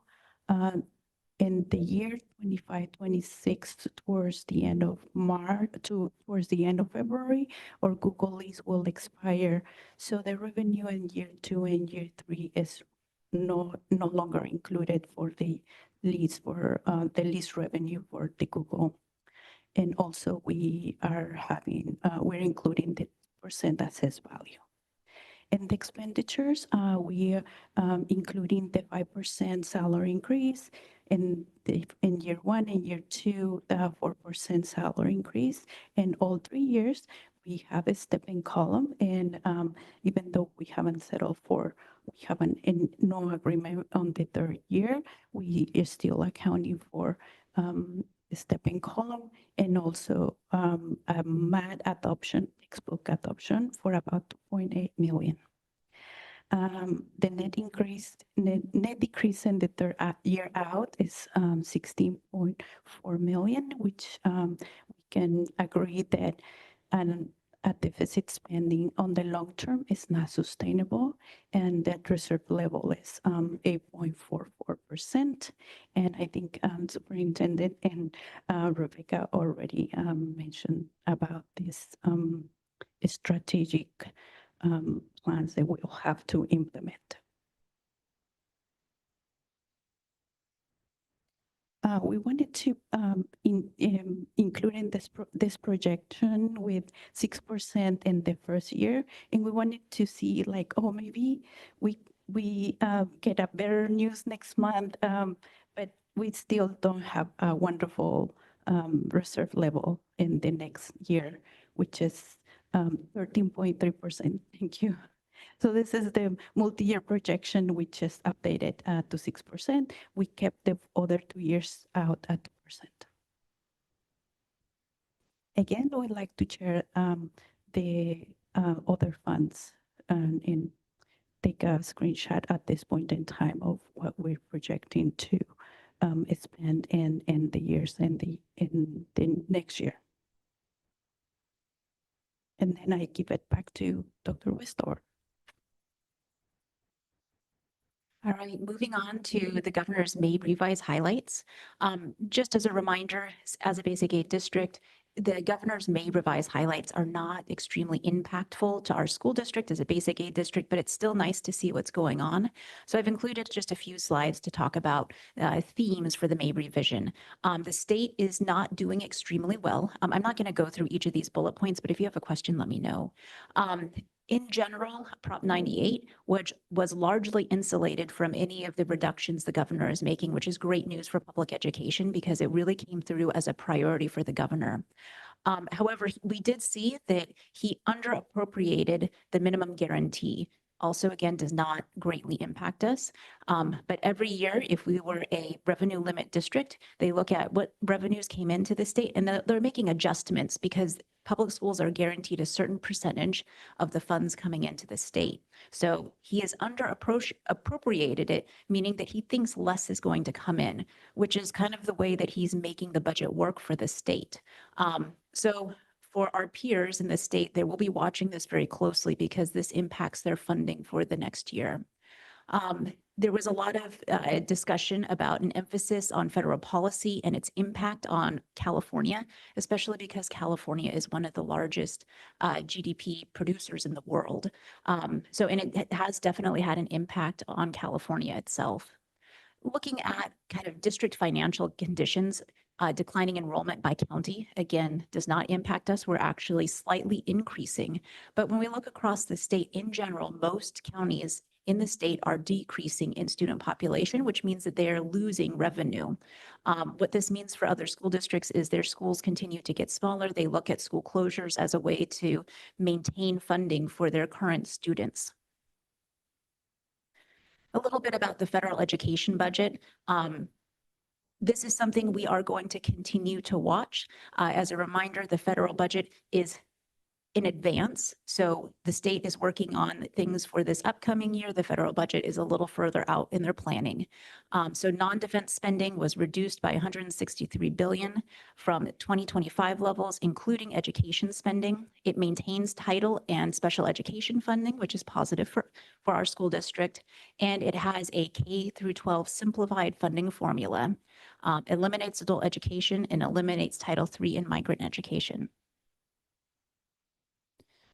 In the year 25-26, towards the end of towards the end of February, our Google lease will expire. So the revenue in year 2 and year 3 is no longer included for the lease revenue for the Google. And also we are we're including the percent assessed value. In the expenditures, we are including the 5% salary increase. In year 1 and year 2, 4% salary increase. In all 3 years, we have a stepping column. And even though we haven't settled we haven't no agreement on the 3rd year, we are still accounting for the stepping column and also a MAD adoption, textbook adoption for about 2.8 million. The net decrease in the 3rd year out is 16.4 million, which we can agree that a deficit spending on the long term is not sustainable, and that reserve level is 8.44%. And I think Superintendent and Rebecca already mentioned about this strategic plans that we'll have to implement. we wanted to include in this projection with 6% in the first year, and we wanted to see like, oh, maybe we get a better news next month, but we still don't have a wonderful reserve level in the next year, which is 13.3%. Thank you. So this is the multi-year projection, which is updated to 6%. We kept the other 2 years out at 2%. Again, I would like to share the other funds and take a screenshot at this point in time of what we're projecting to spend in the years in the next year. And then I give it back to Dr. Westover. All right, moving on to the governor's May revise highlights. Just as a reminder, as a basic aid district, the governor's May revise highlights are not extremely impactful to our school district as a basic aid district, but it's still nice to see what's going on. So I've included just a few slides to talk about themes for the May revision. The state is not doing extremely well. I'm not going to go through each of these bullet points, but if you have a question, let me know. In general, Prop 98, which was largely insulated from any of the reductions the governor is making, which is great news for public education because it really came through as a priority for the governor. However, we did see that he underappropriated the minimum guarantee. Also, again, does not greatly impact us. But every year, if we were a revenue limit district, they look at what revenues came into the state and they're making adjustments because public schools are guaranteed a certain percentage of the funds coming into the state. So he has appropriated it, meaning that he thinks less is going to come in, which is kind of the way that he's making the budget work for the state. So for our peers in the state, they will be watching this very closely because this impacts their funding for the next year. There was a lot of discussion about an emphasis on federal policy and its impact on California, especially because California is one of the largest GDP producers in the world. And it has definitely had an impact on California itself. Looking at kind of district financial conditions, declining enrollment by county, again, does not impact us. We're actually slightly increasing. But when we look across the state in general, most counties in the state are decreasing in student population, which means that they are losing revenue. What this means for other school districts is their schools continue to get smaller. They look at school closures as a way to maintain funding for their current students. A little bit about the federal education budget. This is something we are going to continue to watch. As a reminder, the federal budget is in advance. So the state is working on things for this upcoming year. The federal budget is a little further out in their planning. So non-defense spending was reduced by $163 billion from 2025 levels, including education spending. It maintains title and special education funding, which is positive for our school district. And it has a K through 12 simplified funding formula, eliminates adult education and eliminates Title III in migrant education.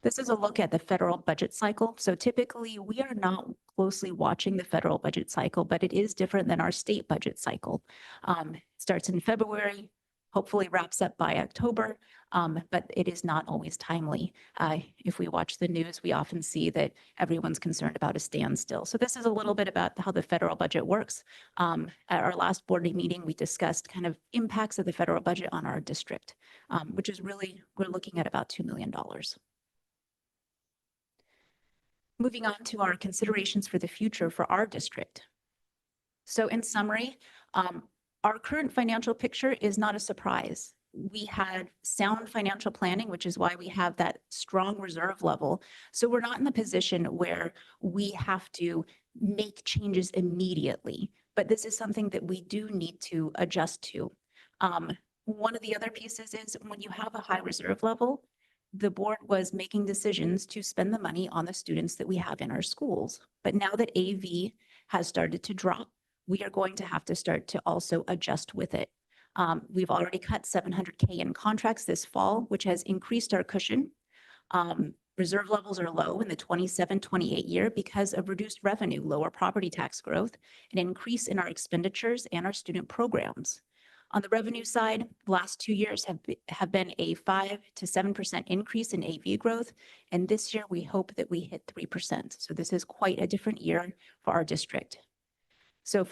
This is a look at the federal budget cycle. So typically we are not closely watching the federal budget cycle, but it is different than our state budget cycle. It starts in February, hopefully wraps up by October, but it is not always timely. If we watch the news, we often see that everyone's concerned about a standstill. So this is a little bit about how the federal budget works. At our last board meeting, we discussed kind of impacts of the federal budget on our district, which is really, we're looking at about $2 million. Moving on to our considerations for the future for our district. So in summary, our current financial picture is not a surprise. We had sound financial planning, which is why we have that strong reserve level. So we're not in the position where we have to make changes immediately, but this is something that we do need to adjust to. One of the other pieces is when you have a high reserve level, the board was making decisions to spend the money on the students that we have in our schools. But now that AV has started to drop, we are going to have to start to also adjust with it. We've already cut $700K in contracts this fall, which has increased our cushion. Reserve levels are low in the 27-28 year because of reduced revenue, lower property tax growth, an increase in our expenditures and our student programs. On the revenue side, the last 2 years have been a 5 to 7% increase in AV growth. And this year we hope that we hit 3%. So this is quite a different year for our district. So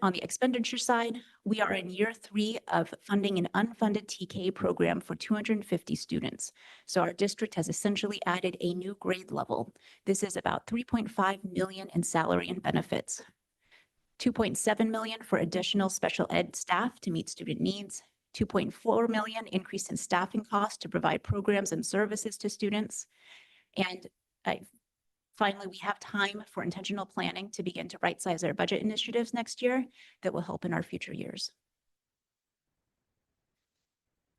on the expenditure side, we are in year 3 of funding an unfunded TK program for 250 students. So our district has essentially added a new grade level. This is about 3.5 million in salary and benefits, 2.7 million for additional special ed staff to meet student needs, 2.4 million increase in staffing costs to provide programs and services to students. And finally, we have time for intentional planning to begin to right-size our budget initiatives next year that will help in our future years.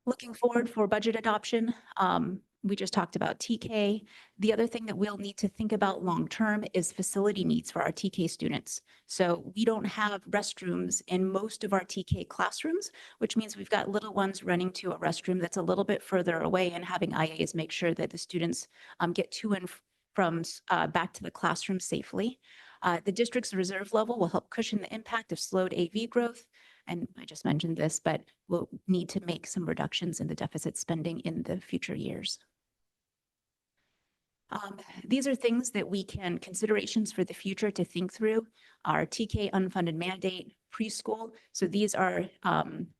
Looking forward for budget adoption, we just talked about TK. The other thing that we'll need to think about long-term is facility needs for our TK students. So we don't have restrooms in most of our TK classrooms, which means we've got little ones running to a restroom that's a little bit further away, and having IAs make sure that the students get to and from back to the classroom safely. The district's reserve level will help cushion the impact of slowed AV growth. And I just mentioned this, but we'll need to make some reductions in the deficit spending in the future years. These are things that we can, considerations for the future to think through. Our TK unfunded mandate, preschool. So these are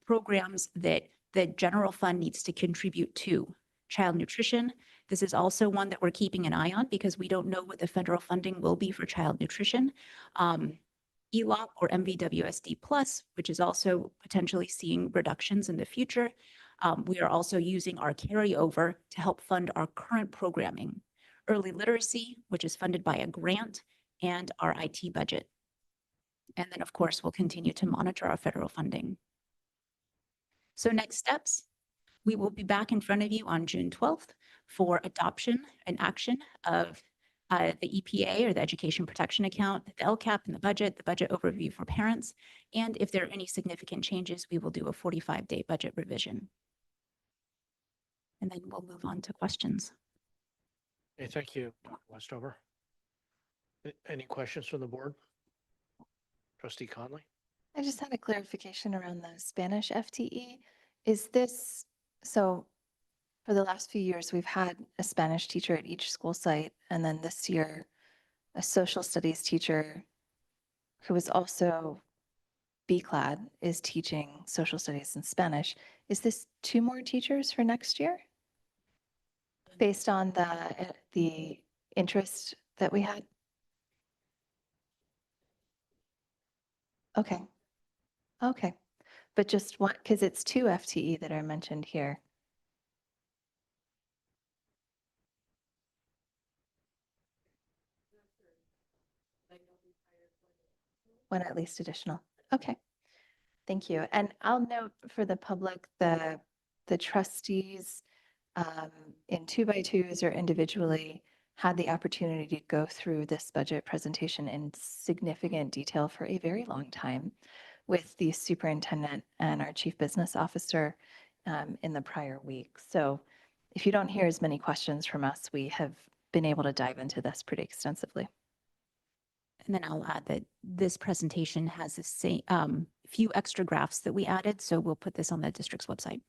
programs that the general fund needs to contribute to. Child nutrition. This is also one that we're keeping an eye on because we don't know what the federal funding will be for child nutrition. ELOP or MVWSD plus, which is also potentially seeing reductions in the future. We are also using our carryover to help fund our current programming. Early literacy, which is funded by a grant, and our IT budget. And then, of course, we'll continue to monitor our federal funding. So next steps. We will be back in front of you on June 12th for adoption and action of the EPA or the Education Protection Account, the LCAP and the budget overview for parents. And if there are any significant changes, we will do a 45-day budget revision. And then we'll move on to questions. Okay, thank you, Dr. Westover. Any questions from the board? Trustee Conley? I just had a clarification around the Spanish FTE. Is this, so for the last few years, we've had a Spanish teacher at each school site, and then this year, a social studies teacher who is also BCLAD is teaching social studies in Spanish. Is this 2 more teachers for next year? Based on the interest that we had? Okay. Okay. But just one, because it's 2 FTE that are mentioned here. One at least additional. Okay. Thank you. And I'll note for the public, the trustees in 2x2s or individually had the opportunity to go through this budget presentation in significant detail for a very long time with the superintendent and our chief business officer in the prior week. So if you don't hear as many questions from us, we have been able to dive into this pretty extensively. And then I'll add that this presentation has the same few extra graphs that we added. So we'll put this on the district's website.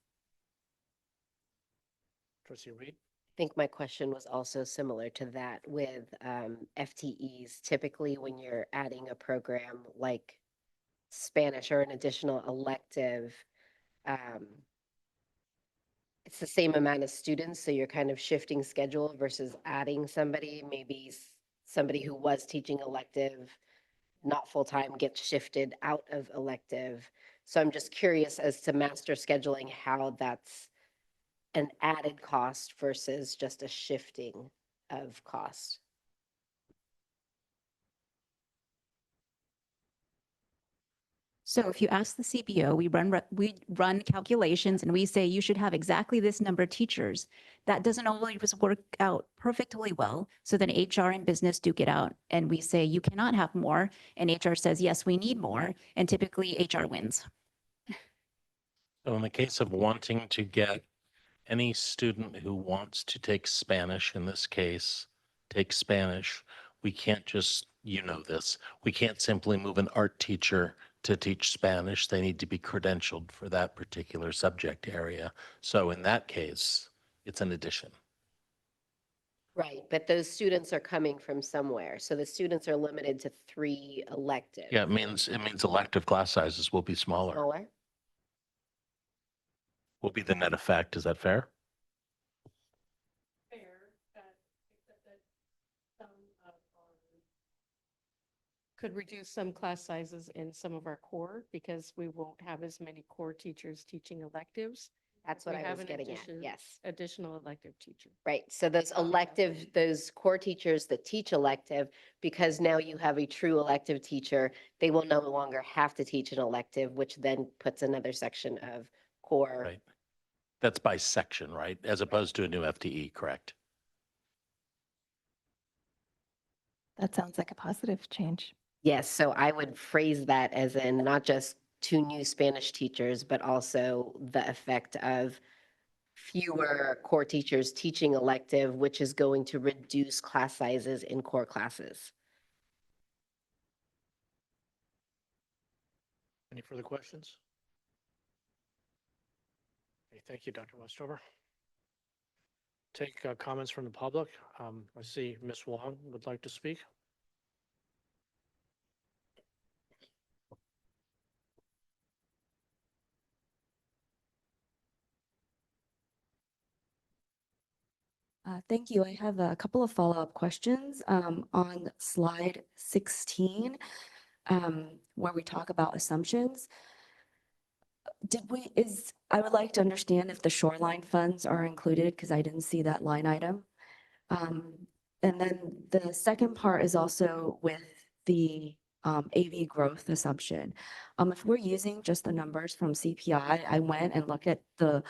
Trustee Reed? I think my question was also similar to that with FTEs. Typically, when you're adding a program like Spanish or an additional elective, it's the same amount of students. So you're kind of shifting schedule versus adding somebody, maybe somebody who was teaching elective, not full-time, gets shifted out of elective. So I'm just curious as to master scheduling, how that's an added cost versus just a shifting of cost. So if you ask the CBO, we run calculations and we say you should have exactly this number of teachers. That doesn't always work out perfectly well. So then HR and business duke it out and we say you cannot have more. And HR says, yes, we need more. And typically HR wins. So in the case of wanting to get any student who wants to take Spanish, in this case, take Spanish, we can't just you know this, we can't simply move an art teacher to teach Spanish. They need to be credentialed for that particular subject area. So in that case, it's an addition. Right, but those students are coming from somewhere. So the students are limited to 3 electives. Yeah, it means elective class sizes will be smaller. Smaller? Will be the net effect. Is that fair? Could reduce some class sizes in some of our core because we won't have as many core teachers teaching electives. That's what We I have was an getting at, addition- yes. Additional elective teacher. Right, so those those core teachers that teach elective, because now you have a true elective teacher, they will no longer have to teach an elective, which then puts another section of core. Right. That's by section, right? As opposed to a new FTE, correct? That sounds like a positive change. Yes, so I would phrase that as in not just 2 new Spanish teachers, but also the effect of fewer core teachers teaching elective, which is going to reduce class sizes in core classes. Any further questions? Okay, thank you, Dr. Westover. Take comments from the public. I see Ms. Wong would like to speak. Thank you. I have a couple of follow-up questions on slide 16, where we talk about assumptions. I would like to understand if the shoreline funds are included because I didn't see that line item. And then the second part is also with the AV growth assumption. If we're using just the numbers from CPI, I went and looked at the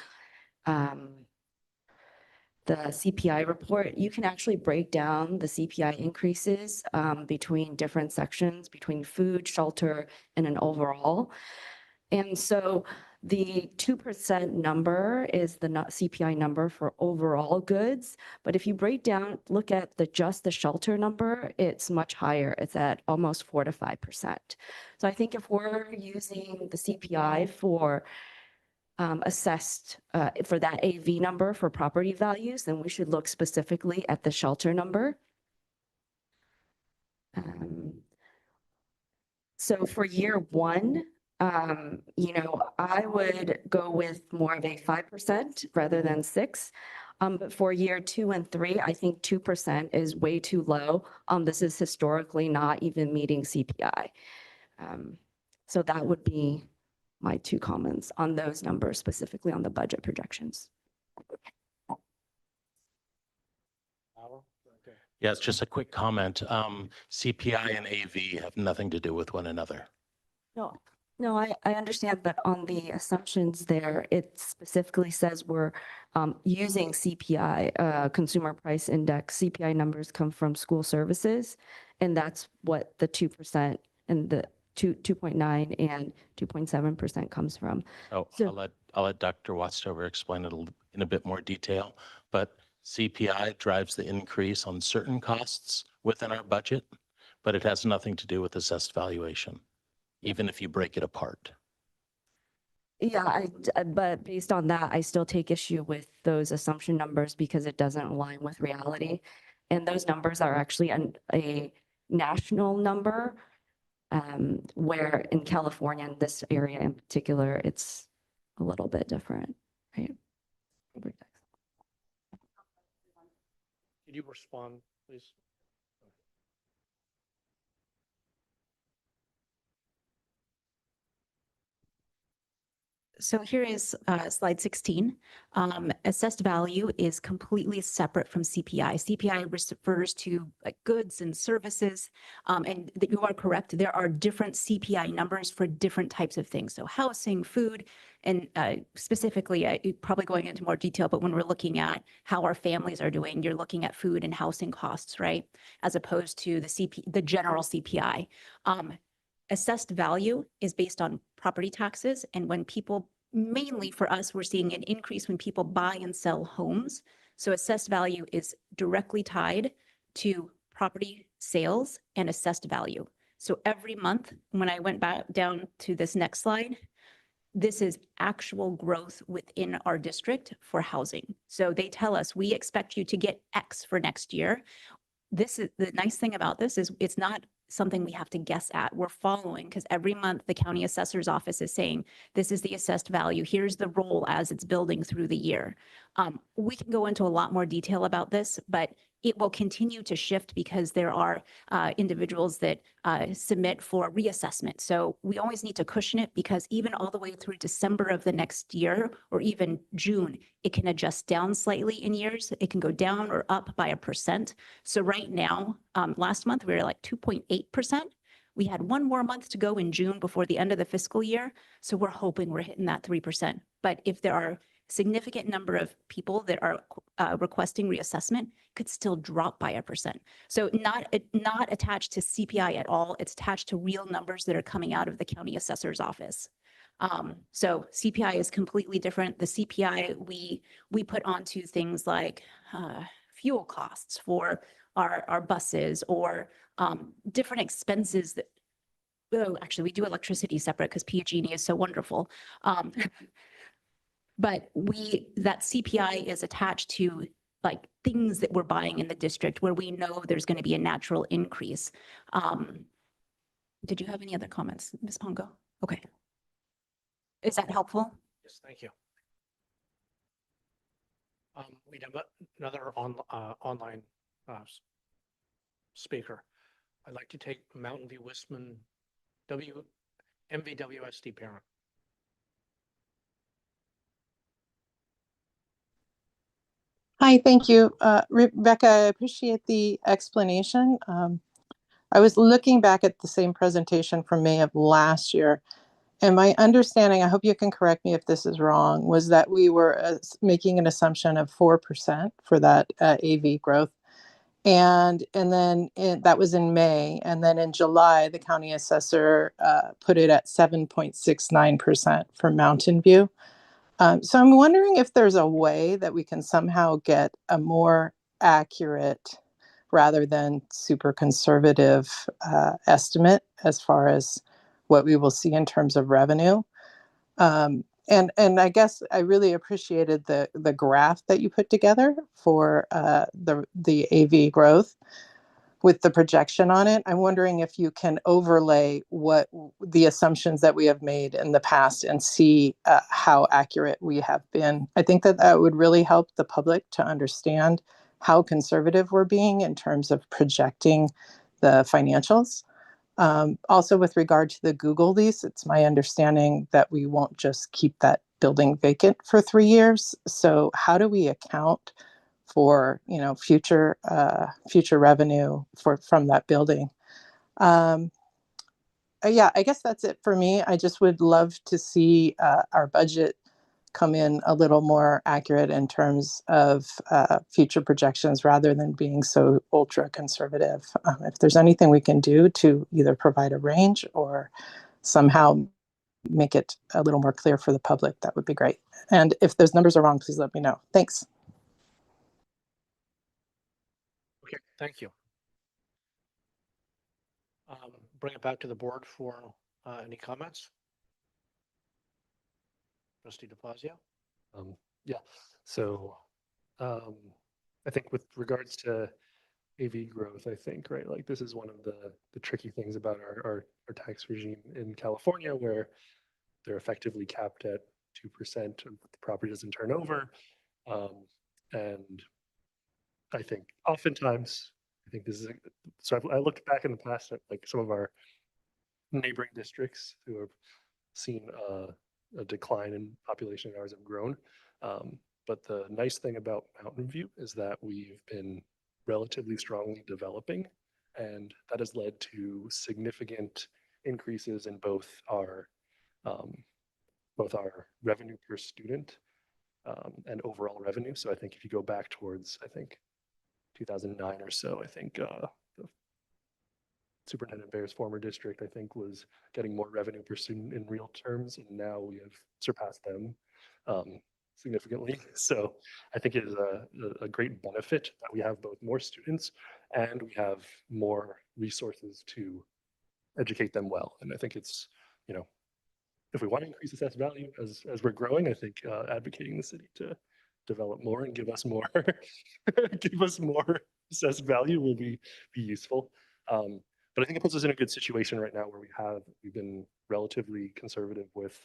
CPI report. You can actually break down the CPI increases between different sections, between food, shelter, and an overall. And so the 2% number is the CPI number for overall goods. But if you break down, look at just the shelter number, it's much higher. It's at almost 4 to 5%. So I think if we're using the CPI for assessed for that AV number for property values, then we should look specifically at the shelter number. So for year 1, I would go with more of a 5% rather than 6. But for year 2 and 3, I think 2% is way too low. This is historically not even meeting CPI. So that would be my 2 comments on those numbers, specifically on the budget projections. Yeah, it's just a quick comment. CPI and AV have nothing to do with one another. No, I understand, but on the assumptions there, it specifically says we're using CPI, Consumer Price Index. CPI numbers come from school services, and that's what the 2% and the 2.9 and 2.7% comes from. Oh, So- I'll let Dr. Westover explain it in a bit more detail, but CPI drives the increase on certain costs within our budget, but it has nothing to do with assessed valuation, even if you break it apart. Yeah, but based on that, I still take issue with those assumption numbers because it doesn't align with reality. And those numbers are actually a national number, where in California, in this area in particular, it's a little bit different, right? Could you respond, please? So here is slide 16. Assessed value is completely separate from CPI. CPI refers to goods and services. And you are correct, there are different CPI numbers for different types of things. So housing, food, and specifically, probably going into more detail, but when we're looking at how our families are doing, you're looking at food and housing costs, right? As opposed to the general CPI. Assessed value is based on property taxes. And when people, mainly for us, we're seeing an increase when people buy and sell homes. So assessed value is directly tied to property sales and assessed value. So every month, when I went back down to this next slide, this is actual growth within our district for housing. So they tell us, we expect you to get X for next year. This is the nice thing about this is it's not something we have to guess at. We're following because every month the county assessor's office is saying, this is the assessed value. Here's the roll as it's building through the year. We can go into a lot more detail about this, but it will continue to shift because there are individuals that submit for reassessment. So we always need to cushion it because even all the way through December of the next year or even June, it can adjust down slightly in years. It can go down or up by 1%. So right now, last month, we were like 2.8%. We had one more month to go in June before the end of the fiscal year. So we're hoping we're hitting that 3%. But if there are significant number of people that are requesting reassessment, could still drop by 1%. So not attached to CPI at all. It's attached to real numbers that are coming out of the county assessor's office. So CPI is completely different. The CPI we put onto things like fuel costs for our buses or different expenses that, oh, actually we do electricity separate because PG&E is so wonderful. But that CPI is attached to like things that we're buying in the district where we know there's going to be a natural increase. Did you have any other comments, Ms. Pongo? Okay. Is that helpful? Yes, thank you. We have another online speaker. I'd like to take Mountain View Wistman MVWSD parent. Hi, thank you. Rebecca, I appreciate the explanation. I was looking back at the same presentation from May of last year, and my understanding, I hope you can correct me if this is wrong, was that we were making an assumption of 4% for that AV growth. And then that was in May. And then in July, the county assessor put it at 7.69% for Mountain View. So I'm wondering if there's a way that we can somehow get a more accurate rather than super conservative estimate as far as what we will see in terms of revenue. And I guess I really appreciated the graph that you put together for the AV growth with the projection on it. I'm wondering if you can overlay what the assumptions that we have made in the past and see how accurate we have been. I think that would really help the public to understand how conservative we're being in terms of projecting the financials. Also, with regard to the Google lease, it's my understanding that we won't just keep that building vacant for 3 years. So how do we account for future revenue from that building? Yeah, I guess that's it for me. I just would love to see our budget come in a little more accurate in terms of future projections rather than being so ultra conservative. If there's anything we can do to either provide a range or somehow make it a little more clear for the public, that would be great. And if those numbers are wrong, please let me know. Thanks. Okay, thank you. Bring it back to the board for any comments. Trustee DeFazio. Yeah, so I think with regards to AV growth, I think, right, like this is one of the tricky things about our tax regime in California, where they're effectively capped at 2% of the property doesn't turn over. And I think oftentimes, I think this is, so I looked back in the past at like some of our neighboring districts who have seen a decline in population, ours have grown. But the nice thing about Mountain View is that we've been relatively strongly developing, and that has led to significant increases in both our revenue per student and overall revenue. So I think if you go back towards, I think 2009 or so, I think the Superintendent Bear's former district, I think, was getting more revenue per student in real terms, and now we have surpassed them significantly. So I think it is a great benefit that we have both more students and we have more resources to educate them well. And I think it's, you know, if we want to increase assessed value as we're growing, I think advocating the city to develop more and give us more, give us more assessed value will be useful. But I think it puts us in a good situation right now where we've been relatively conservative with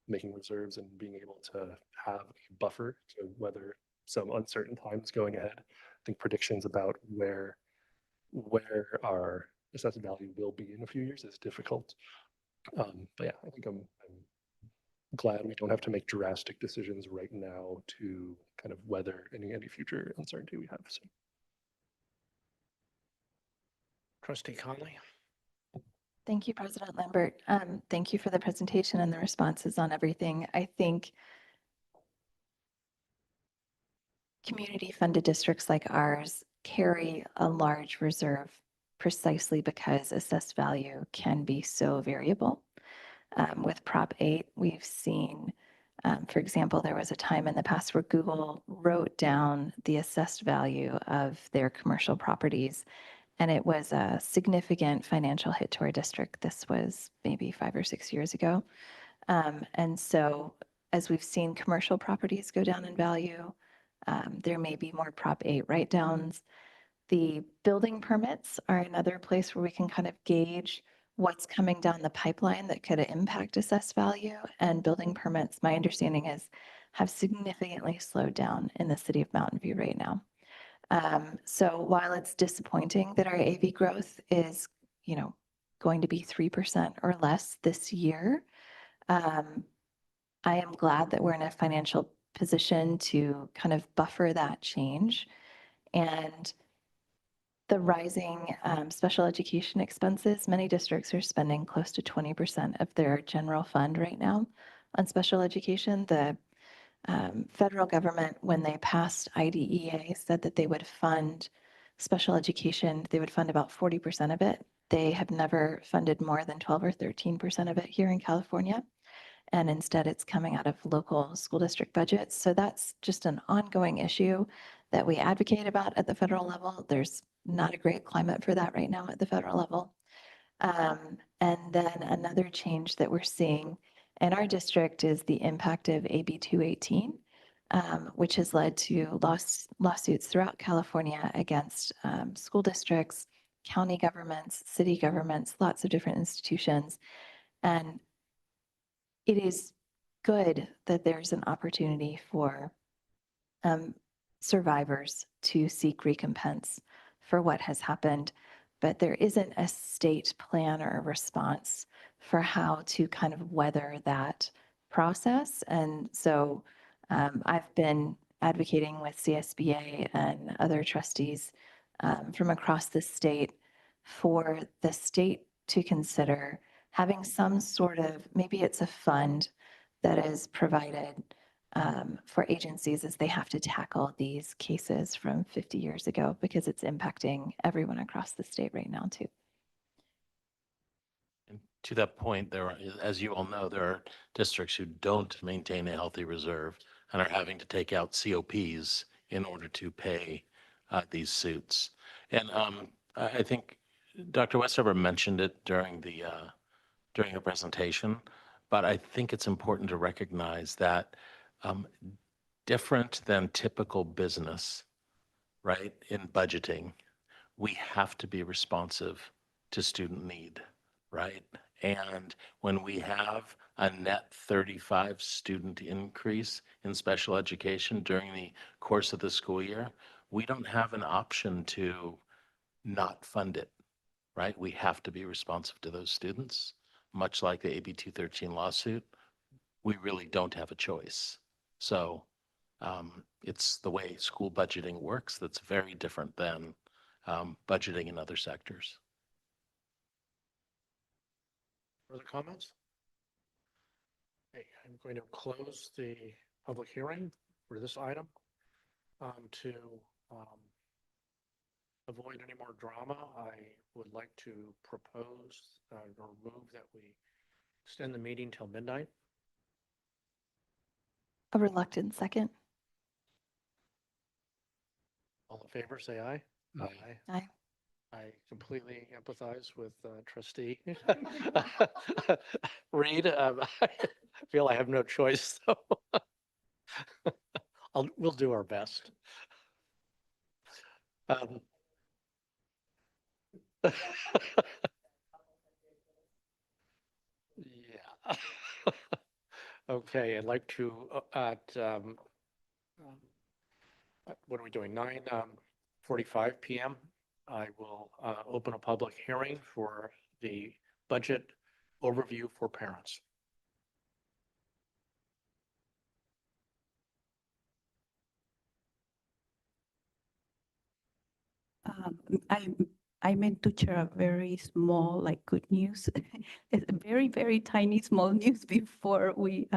making reserves and being able to have a buffer to weather some uncertain times going ahead. I think predictions about where our assessed value will be in a few years is difficult. But yeah, I think I'm glad we don't have to make drastic decisions right now to kind of weather any future uncertainty we have. So. Trustee Conley. Thank you, President Lambert. Thank you for the presentation and the responses on everything. I think community-funded districts like ours carry a large reserve precisely because assessed value can be so variable. With Prop 8, we've seen, for example, there was a time in the past where Google wrote down the assessed value of their commercial properties, and it was a significant financial hit to our district. This was maybe 5 or 6 years ago. And so as we've seen commercial properties go down in value, there may be more Prop 8 write-downs. The building permits are another place where we can kind of gauge what's coming down the pipeline that could impact assessed value. And building permits, my understanding is, have significantly slowed down in the city of Mountain View right now. So while it's disappointing that our AV growth is, going to be 3% or less this year, I am glad that we're in a financial position to kind of buffer that change. And the rising special education expenses, many districts are spending close to 20% of their general fund right now on special education. The federal government, when they passed IDEA, said that they would fund special education, they would fund about 40% of it. They have never funded more than 12 or 13% of it here in California. And instead it's coming out of local school district budgets. So that's just an ongoing issue that we advocate about at the federal level. There's not a great climate for that right now at the federal level. And then another change that we're seeing in our district is the impact of AB 218, which has led to lawsuits throughout California against school districts, county governments, city governments, lots of different institutions. And it is good that there's an opportunity for survivors to seek recompense for what has happened, but there isn't a state plan or a response for how to kind of weather that process. And so I've been advocating with CSBA and other trustees from across the state for the state to consider having some sort of, maybe it's a fund that is provided for agencies as they have to tackle these cases from 50 years ago, because it's impacting everyone across the state right now too. And to that point, as you all know, there are districts who don't maintain a healthy reserve and are having to take out COPs in order to pay these suits. And I think Dr. Westover mentioned it during her presentation, but I think it's important to recognize that different than typical business, right, in budgeting, we have to be responsive to student need, right? And when we have a net 35 student increase in special education during the course of the school year, we don't have an option to not fund it, right? We have to be responsive to those students. Much like the AB 213 lawsuit, we really don't have a choice. So it's the way school budgeting works that's very different than budgeting in other sectors. Further comments? Okay, I'm going to close the public hearing for this item to avoid any more drama. I would like to propose or move that we extend the meeting till midnight. A reluctant second. All in favor, say aye. Aye. Aye. I completely empathize with trustee Reed. I feel I have no choice, so we'll do our best. Um, Yeah. Okay, I'd like to, what are we doing? 9:45 PM. I will open a public hearing for the budget overview for parents. Um, I I meant to share a very small, like, good news. It's a very, very tiny, small news before we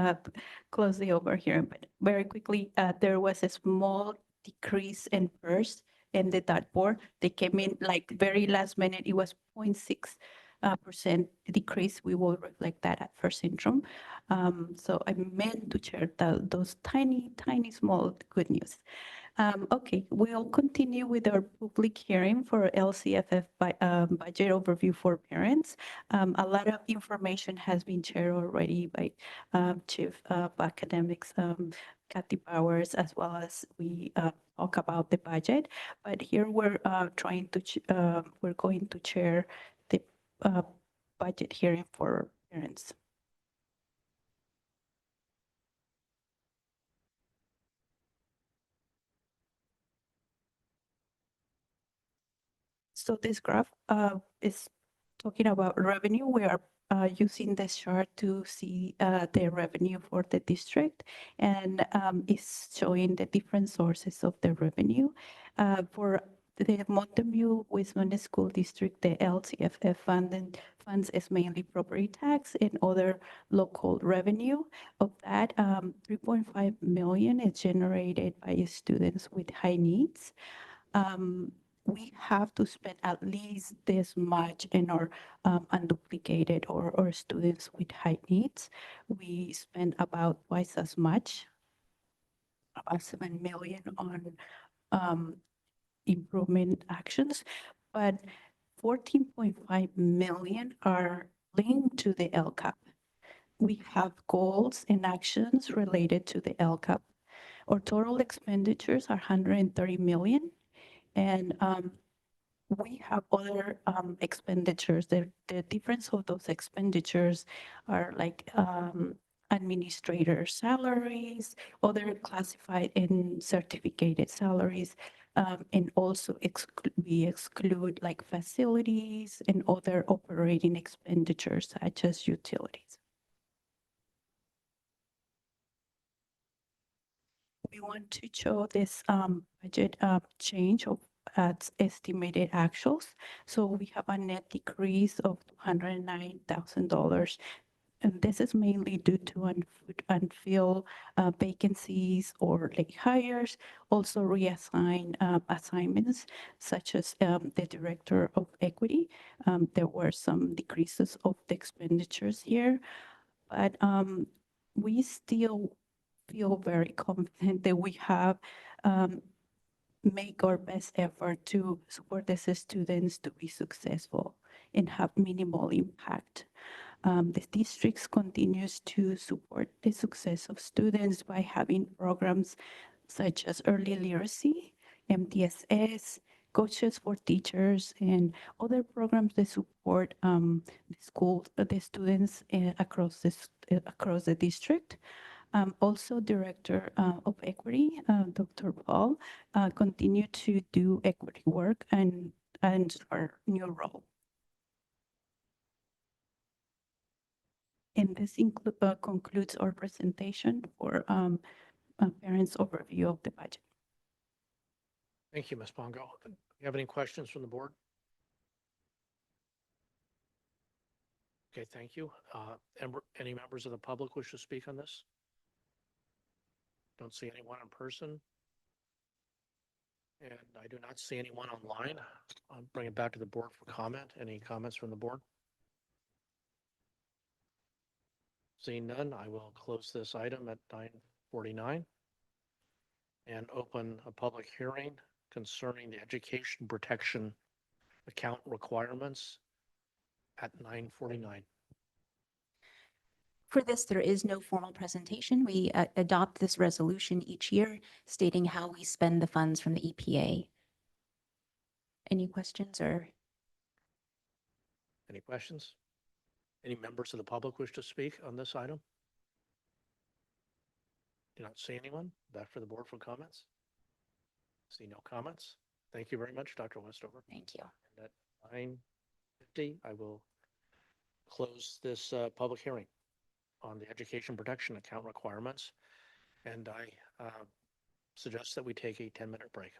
close the over here. But very quickly, there was a small decrease in PERS in the dartboard. They came in like very last minute. It was 0.6% decrease. We will reflect that at first interim. So I meant to share those tiny, tiny, small good news. Okay, we'll continue with our public hearing for LCFF budget overview for parents. A lot of information has been shared already by Chief of Academics, Kathy Powers, as well as we talk about the budget. But here we're we're going to share the budget hearing for parents. So this graph is talking about revenue. We are using this chart to see the revenue for the district, and it's showing the different sources of the revenue. For the Mountain View Wisconsin School District, the LCFF funds is mainly property tax and other local revenue. Of that, 3.5 million is generated by students with high needs. We have to spend at least this much in our unduplicated or students with high needs. We spend about twice as much, about 7 million on improvement actions, but 14.5 million are linked to the LCAP. We have goals and actions related to the LCAP. Our total expenditures are 130 million. And we have other expenditures. The difference of those expenditures are like administrator salaries, other classified and certificated salaries, and also we exclude like facilities and other operating expenditures such as utilities. We want to show this budget change of estimated actuals. So we have a net decrease of $109,000. And this is mainly due to unfilled vacancies or late hires, also reassign assignments, such as the Director of Equity. There were some decreases of the expenditures here, but we still feel very confident that we have make our best effort to support these students to be successful and have minimal impact. The districts continues to support the success of students by having programs such as early literacy, MTSS, coaches for teachers, and other programs that support the school, the students across the district. Also, Director of Equity, Dr. Paul, continue to do equity work and our new role. And this concludes our presentation for parents' overview of the budget. Thank you, Ms. Pongo. Do you have any questions from the board? Okay, thank you. Any members of the public wish to speak on this? Don't see anyone in person. And I do not see anyone online. I'll bring it back to the board for comment. Any comments from the board? Seeing none, I will close this item at 9:49 and open a public hearing concerning the education protection account requirements at 9:49. For this, there is no formal presentation. We adopt this resolution each year stating how we spend the funds from the EPA. Any questions or? Any questions? Any members of the public wish to speak on this item? Do not see anyone. Back for the board for comments. See no comments. Thank you very much, Dr. Westover. Thank you. And at 9:50, I will close this public hearing on the education protection account requirements. And I suggest that we take a 10-minute break.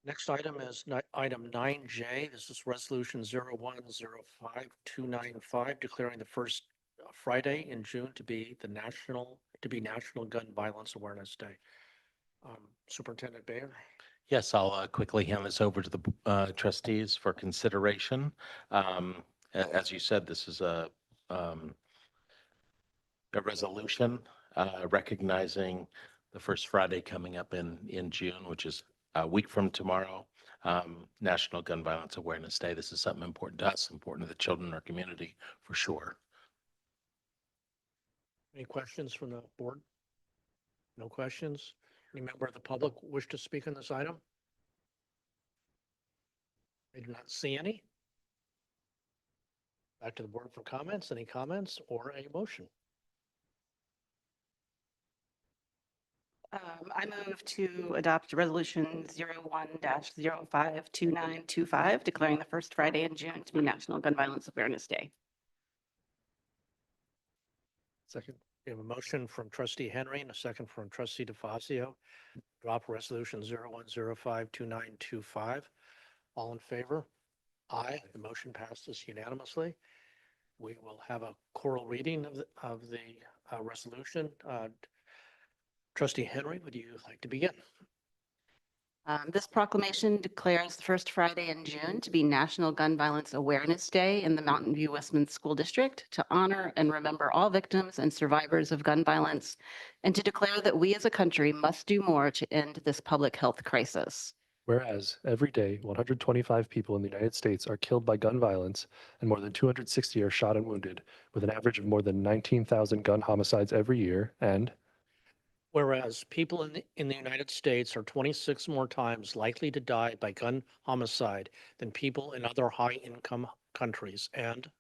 Next item is item 9J. This is resolution 0105-295, declaring the first Friday in June to be National Gun Violence Awareness Day. Superintendent Bayer. Yes, I'll quickly hand this over to the trustees for consideration. As you said, this is a resolution recognizing the first Friday coming up in June, which is a week from tomorrow, National Gun Violence Awareness Day. This is something important to us, important to the children in our community, for sure. Any questions from the board? No questions? Any member of the public wish to speak on this item? I do not see any. Back to the board for comments. Any comments or a motion? I move to adopt resolution 01-052925, declaring the first Friday in June to be National Gun Violence Awareness Day. Second. We have a motion from trustee Henry and a second from trustee DeFazio. Drop resolution 01052925. All in favor? Aye. The motion passes unanimously. We will have a choral reading of the resolution. Trustee Henry, would you like to begin? This proclamation declares the first Friday in June to be National Gun Violence Awareness Day in the Mountain View Westman School District to honor and remember all victims and survivors of gun violence and to declare that we as a country must do more to end this public health crisis. Whereas every day, 125 people in the United States are killed by gun violence and more than 260 are shot and wounded, with an average of more than 19,000 gun homicides every year. And whereas people in the United States are 26 more times likely to die by gun homicide than people in other high-income countries. And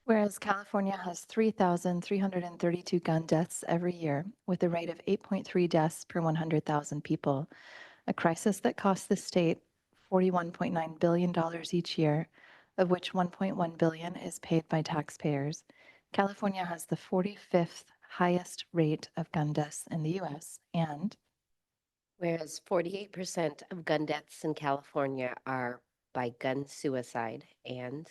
whereas California has 3,332 gun deaths every year, with a rate of 8.3 deaths per 100,000 people, a crisis that costs the state $41.9 billion each year, of which $1.1 billion is paid by taxpayers. California has the 45th highest rate of gun deaths in the U.S. And whereas 48% of gun deaths in California are by gun suicide, and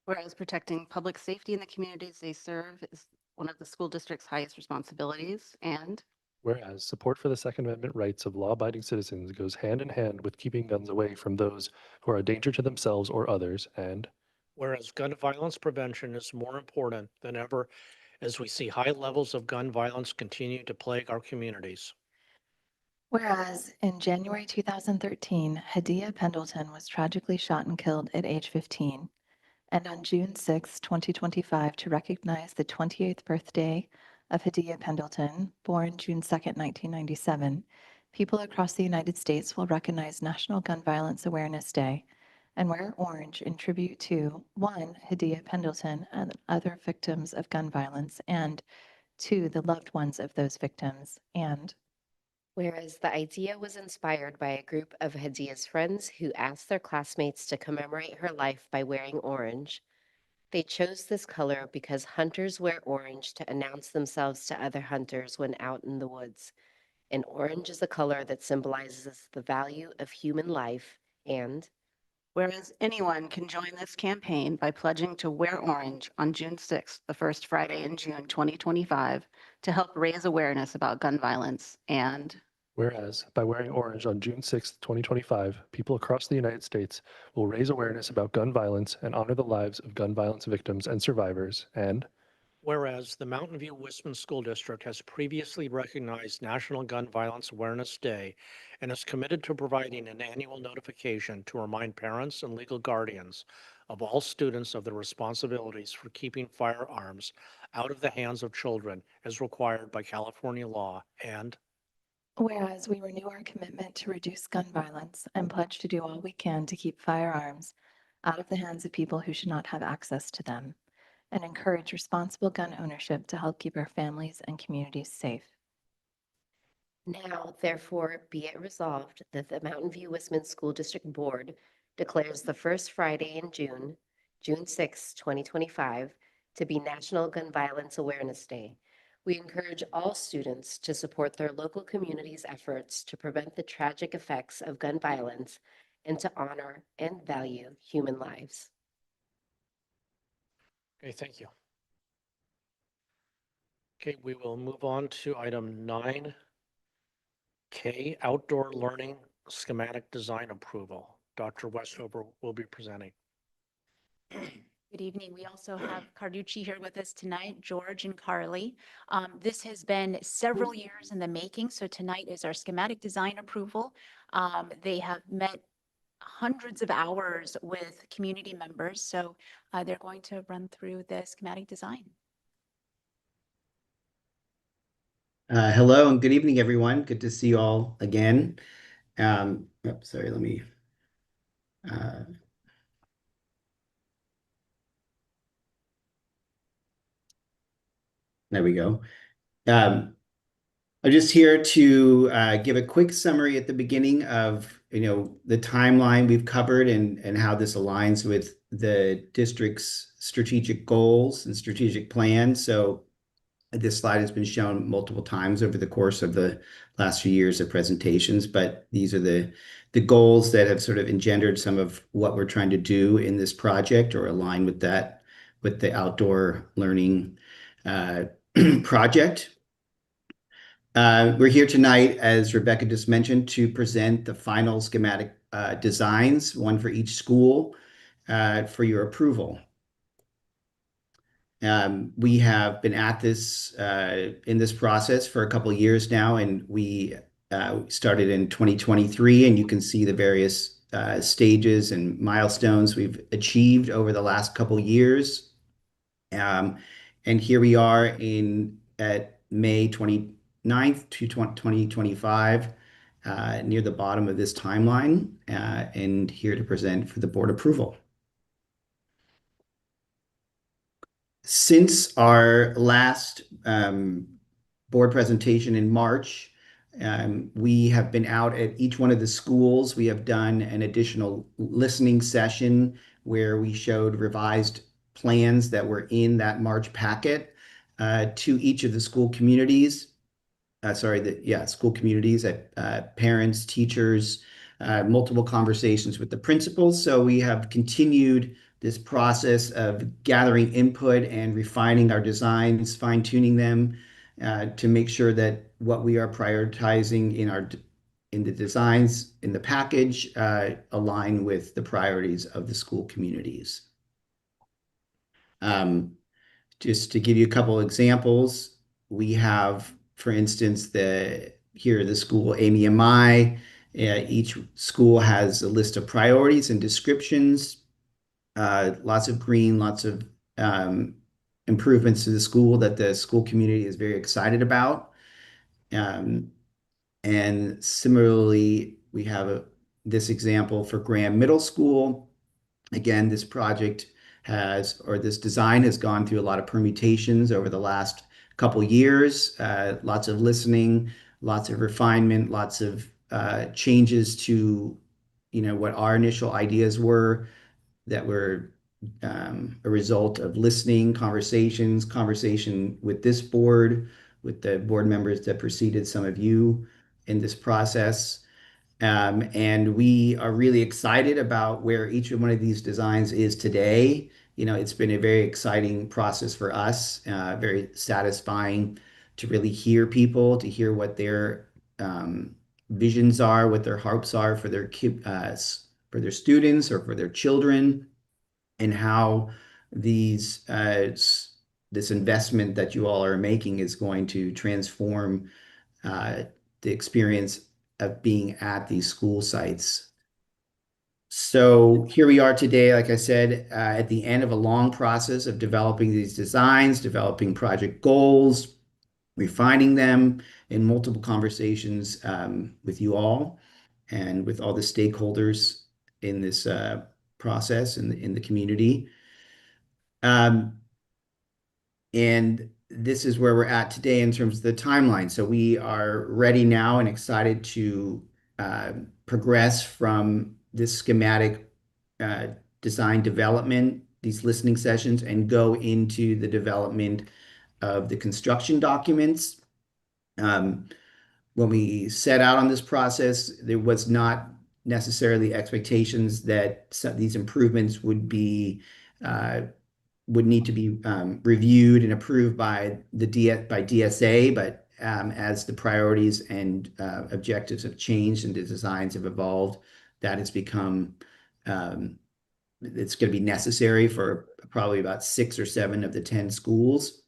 whereas protecting public safety in the communities they serve is one of the school district's highest responsibilities, and whereas support for the Second Amendment rights of law-abiding citizens goes hand in hand with keeping guns away from those who are a danger to themselves or others, and whereas gun violence prevention is more important than ever as we see high levels of gun violence continue to plague our communities. whereas in January 2013, Hadiya Pendleton was tragically shot and killed at age 15. And on June 6, 2025, to recognize the 28th birthday of Hadiya Pendleton, born June 2, 1997, people across the United States will recognize National Gun Violence Awareness Day and wear orange in tribute to 1. Hadiya Pendleton and other victims of gun violence, and 2. the loved ones of those victims. And whereas the idea was inspired by a group of Hadiya's friends who asked their classmates to commemorate her life by wearing orange, they chose this color because hunters wear orange to announce themselves to other hunters when out in the woods. And orange is a color that symbolizes the value of human life. And whereas anyone can join this campaign by pledging to wear orange on June 6th, the first Friday in June 2025, to help raise awareness about gun violence. And whereas by wearing orange on June 6, 2025, people across the United States will raise awareness about gun violence and honor the lives of gun violence victims and survivors. And whereas the Mountain View Westman School District has previously recognized National Gun Violence Awareness Day and is committed to providing an annual notification to remind parents and legal guardians of all students of their responsibilities for keeping firearms out of the hands of children as required by California law. And whereas we renew our commitment to reduce gun violence and pledge to do all we can to keep firearms out of the hands of people who should not have access to them, and encourage responsible gun ownership to help keep our families and communities safe. now, therefore, be it resolved that the Mountain View Westman School District Board declares the first Friday in June, June 6, 2025, to be National Gun Violence Awareness Day. We encourage all students to support their local community's efforts to prevent the tragic effects of gun violence and to honor and value human lives. Okay, thank you. Okay, we will move on to item 9K, outdoor learning schematic design approval. Dr. Westover will be presenting. Good evening. We also have Carducci here with us tonight, George and Carly. This has been several years in the making, so tonight is our schematic design approval. They have met hundreds of hours with community members, so they're going to run through the schematic design. Hello and good evening, everyone. Good to see you all again. Sorry, let me. There we go. I'm just here to give a quick summary at the beginning of the timeline we've covered and how this aligns with the district's strategic goals and strategic plan. So this slide has been shown multiple times over the course of the last few years of presentations, but these are the goals that have sort of engendered some of what we're trying to do in this project or align with that, with the outdoor learning project. We're here tonight, as Rebecca just mentioned, to present the final schematic designs, one for each school, for your approval. We have been at this in this process for a couple of years now, and we started in 2023, and you can see the various stages and milestones we've achieved over the last couple of years. And here we are at May 29th, 2025, near the bottom of this timeline, and here to present for the board approval. Since our last board presentation in March, we have been out at each one of the schools. We have done an additional listening session where we showed revised plans that were in that March packet to each of the school communities. School communities, parents, teachers, multiple conversations with the principals. So we have continued this process of gathering input and refining our designs, fine-tuning them to make sure that what we are prioritizing in the designs in the package align with the priorities of the school communities. Just to give you a couple examples, we have, for instance, here the school Amy and I. Each school has a list of priorities and descriptions. Lots of green, lots of improvements to the school that the school community is very excited about. And similarly, we have this example for Graham Middle School. Again, this project this design has gone through a lot of permutations over the last couple years, lots of listening, lots of refinement, lots of changes to, what our initial ideas were that were a result of listening, conversation with this board, with the board members that preceded some of you in this process. And we are really excited about where each one of these designs is today. It's been a very exciting process for us, very satisfying to really hear people, to hear what their visions are, what their hopes are for their students or for their children, and how this investment that you all are making is going to transform the experience of being at these school sites. So here we are today, like I said, at the end of a long process of developing these designs, developing project goals, refining them in multiple conversations with you all and with all the stakeholders in this process in the community. And this is where we're at today in terms of the timeline. So we are ready now and excited to progress from this schematic design development, these listening sessions, and go into the development of the construction documents. When we set out on this process, there was not necessarily expectations that these improvements would be would need to be reviewed and approved by DSA, but as the priorities and objectives have changed and the designs have evolved, that has become it's going to be necessary for probably about 6 or 7 of the 10 schools.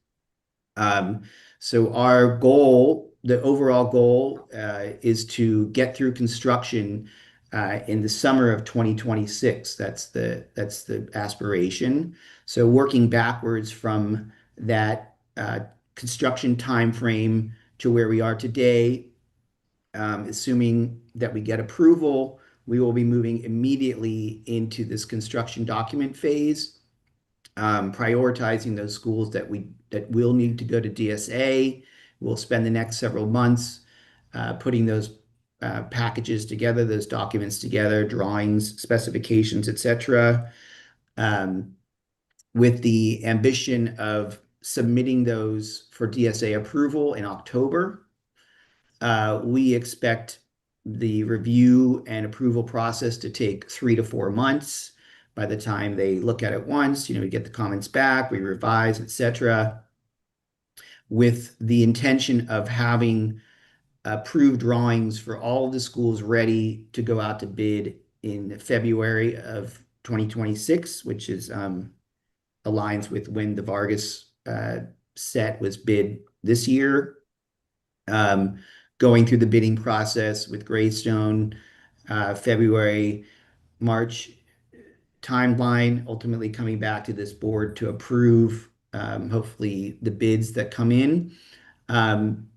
So our goal, the overall goal, is to get through construction in the summer of 2026. That's the aspiration. So working backwards from that construction timeframe to where we are today, assuming that we get approval, we will be moving immediately into this construction document phase, prioritizing those schools that will need to go to DSA. We'll spend the next several months putting those packages together, those documents together, drawings, specifications, etc., with the ambition of submitting those for DSA approval in October. We expect the review and approval process to take 3 to 4 months. By the time they look at it once, we get the comments back, we revise, etc., with the intention of having approved drawings for all of the schools ready to go out to bid in February of 2026, which is aligns with when the Vargas set was bid this year. Going through the bidding process with Greystone, February, March timeline, ultimately coming back to this board to approve, hopefully, the bids that come in. And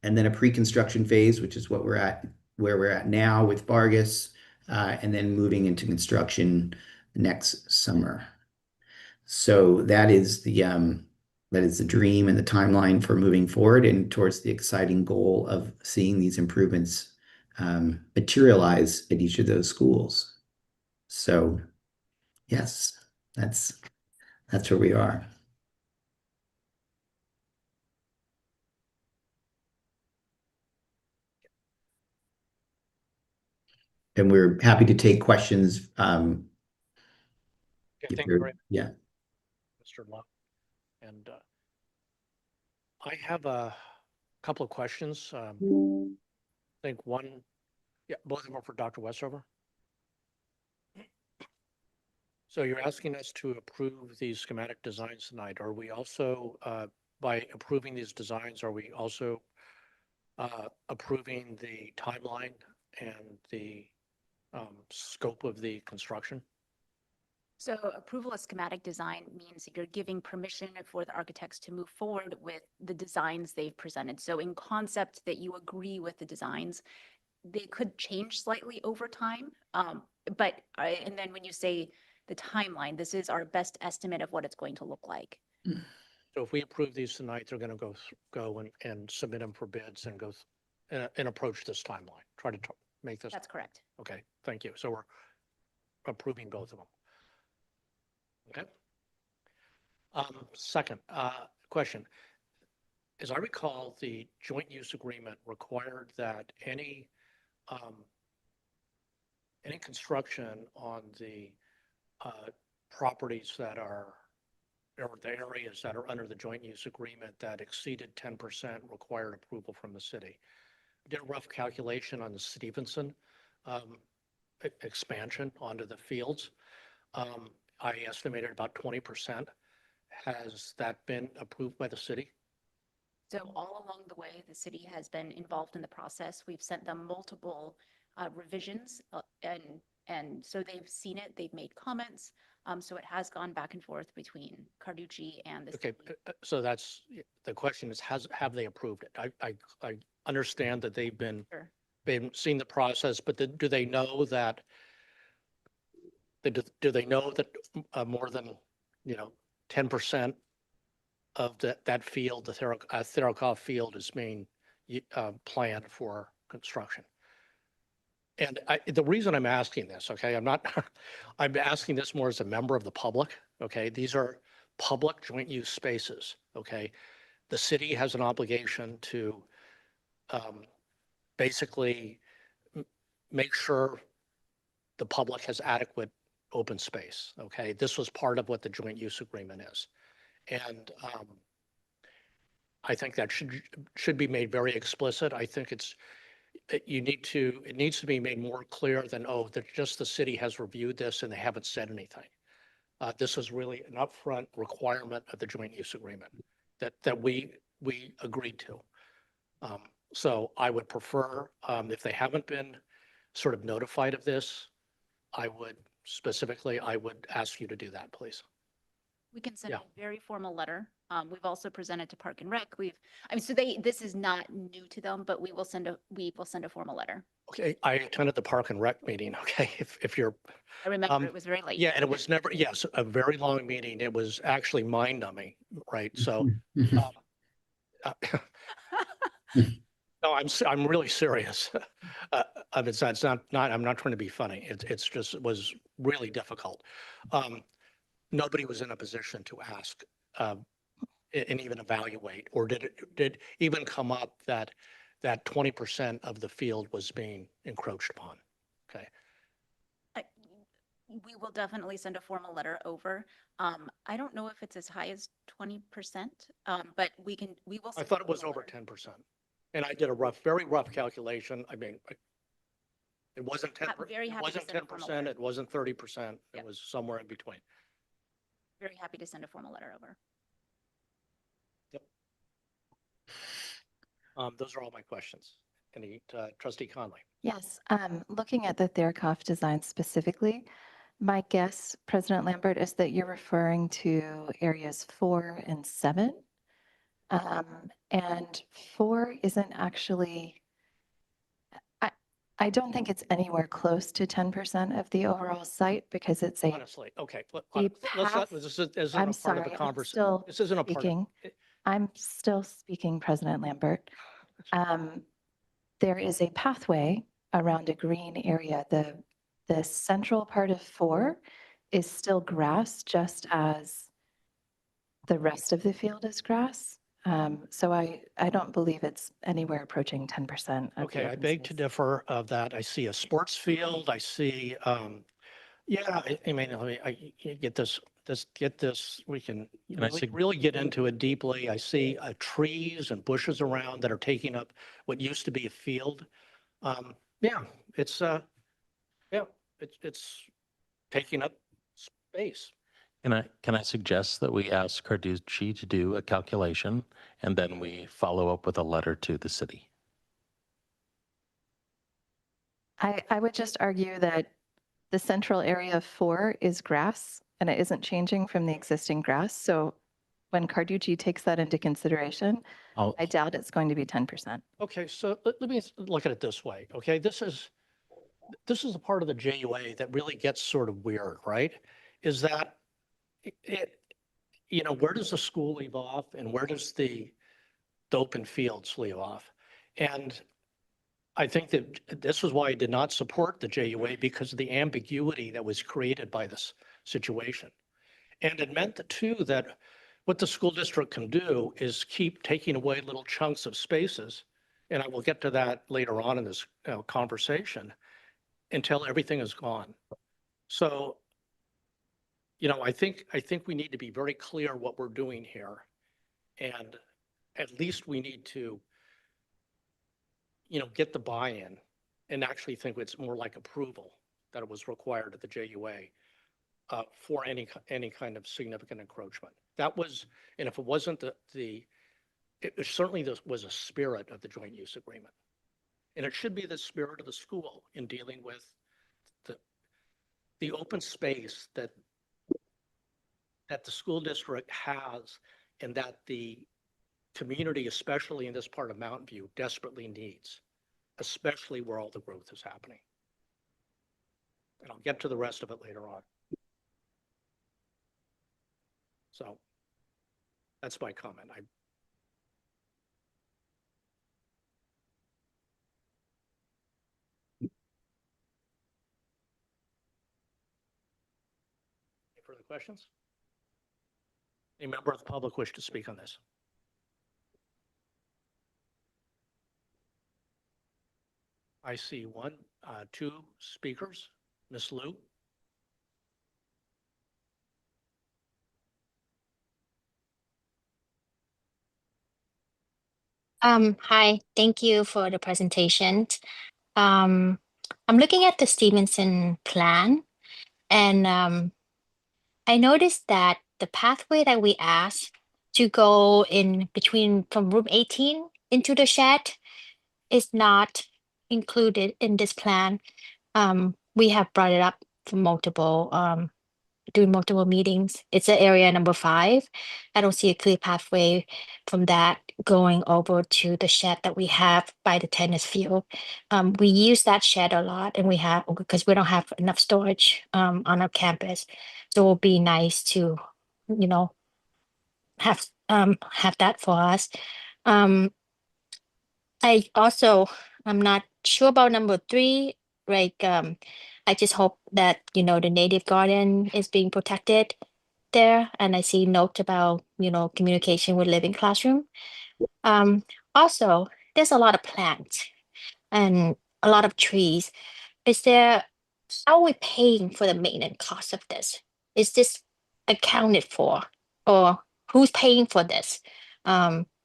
then a pre-construction phase, which is what where we're at now with Vargas, and then moving into construction next summer. So that is the dream and the timeline for moving forward and towards the exciting goal of seeing these improvements materialize at each of those schools. So yes, that's where we are. And we're happy to take questions. Okay, thank you very much, yeah. Mr. Locke. And I have a couple of questions. I think one, both of them are for Dr. Westover. So you're asking us to approve these schematic designs tonight. Are we also, by approving these designs, are we also approving the timeline and the scope of the construction? So approval of schematic design means that you're giving permission for the architects to move forward with the designs they've presented. So in concept that you agree with the designs, they could change slightly over time. But and then when you say the timeline, this is our best estimate of what it's going to look like. So if we approve these tonight, they're going to go and submit them for bids and go and approach this timeline, try to make this. That's correct. Okay, thank you. So we're approving both of them. Okay. Second question. As I recall, the joint use agreement required that any construction on the properties that are, or the areas that are under the joint use agreement that exceeded 10% required approval from the city. I did a rough calculation on the Stevenson expansion onto the fields. I estimated about 20%. Has that been approved by the city? So all along the way, the city has been involved in the process. We've sent them multiple revisions, and so they've seen it. They've made comments. So it has gone back and forth between Carducci and the Okay, city. so that's the question is, have they approved it? I understand that they've been seen the process, but do they know that? Do they know that more than 10% of that field, the Theracov field, is being planned for construction? And the reason I'm asking this, okay, I'm asking this more as a member of the public, okay? These are public joint use spaces, okay? The city has an obligation to basically make sure the public has adequate open space, okay? This was part of what the joint use agreement is. And I think that should be made very explicit. I think it needs to be made more clear than, oh, that just the city has reviewed this and they haven't said anything. This is really an upfront requirement of the joint use agreement that we agreed to. So I would prefer, if they haven't been sort of notified of this, I would ask you to do that, please. We can send Yeah. a very formal letter. We've also presented to Park and Rec. This is not new to them, but we will send a formal letter. Okay, I attended the Park and Rec meeting, okay, if you're. I remember it was very late. Yeah, and it was never, yes, a very long meeting. It was actually mind numbing, right? So, no, I'm really serious. It's not, I'm not trying to be funny. It's just, it was really difficult. Nobody was in a position to ask and even evaluate, or did it even come up that 20% of the field was being encroached upon? Okay. We will definitely send a formal letter over. I don't know if it's as high as 20%, but we will. I thought it was over 10%. And I did a very rough calculation. I mean, it wasn't 10%, Very it happy to wasn't send a formal 10%, letter. it wasn't 30%. Yep. It was somewhere in between. Very happy to send a formal letter over. Those are all my questions. Any, Trustee Conley? Yes, looking at the Therakoff design specifically, my guess, President Lambert, is that you're referring to areas 4 and 7. And 4 isn't actually, I don't think it's anywhere close to 10% of the overall site because it's a. Honestly, okay. The Let's path- this isn't I'm a part of sorry, the I'm conversation. still This isn't a part of. speaking. I'm still speaking, President Lambert. There is a pathway around a green area. The central part of 4 is still grass, just as the rest of the field is grass. So I don't believe it's anywhere approaching 10% of the Okay, I open beg to space. differ of that. I see a sports field. I see, yeah, I mean, you get this, we can Can I really get into it deeply. I see trees and bushes around that are taking up what used to be a field. Yeah, it's, it's taking up space. Can I suggest that we ask Carducci to do a calculation and then we follow up with a letter to the city? I would just argue that the central area of 4 is grass and it isn't changing from the existing grass. So when Carducci takes that into consideration, I doubt it's going to be 10%. Okay, so let me look at it this way. Okay, this is a part of the JUA that really gets sort of weird, right? Is that where does the school leave off and where does the open fields leave off? And I think that this is why I did not support the JUA, because of the ambiguity that was created by this situation. And it meant that too, that what the school district can do is keep taking away little chunks of spaces. And I will get to that later on in this conversation, until everything is gone. So, I think we need to be very clear what we're doing here. And at least we need to, get the buy-in and actually think it's more like approval that it was required at the JUA for any kind of significant encroachment. That was, and if it wasn't it certainly was a spirit of the joint use agreement. And it should be the spirit of the school in dealing with the open space that the school district has and that the community, especially in this part of Mountain View, desperately needs, especially where all the growth is happening. And I'll get to the rest of it later on. So that's my comment. Any further questions? Any member of the public wish to speak on this? I see one, two speakers. Ms. Liu? Hi, thank you for the presentation. Um, I'm looking at the Stevenson plan, and I noticed that the pathway that we asked to go in between from room 18 into the shed is not included in this plan. We have brought it up for multiple doing multiple meetings. It's an area number 5. I don't see a clear pathway from that going over to the shed that we have by the tennis field. We use that shed a lot, and we have because we don't have enough storage on our campus. So it will be nice to, you know, have that for us. Um, I'm not sure about number 3. Like, I just hope that, the native garden is being protected there. And I see note about, communication with living classroom. Um, Also, there's a lot of plants and a lot of trees. How are we paying for the maintenance cost of this? Is this accounted for, or who's paying for this?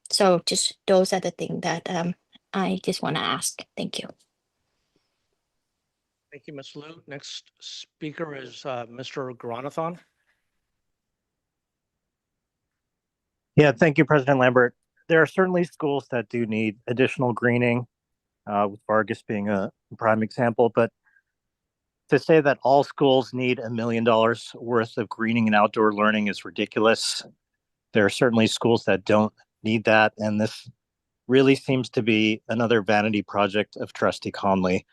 So just those are the things that I just want to ask. Thank you. Thank you, Ms. Liu. Next speaker is Mr. Garanathan. Yeah, thank you, President Lambert. There are certainly schools that do need additional greening, with Vargas being a prime example, but to say that all schools need $1 million worth of greening and outdoor learning is ridiculous. There are certainly schools that don't need that, and this really seems to be another vanity project of Trustee Conley.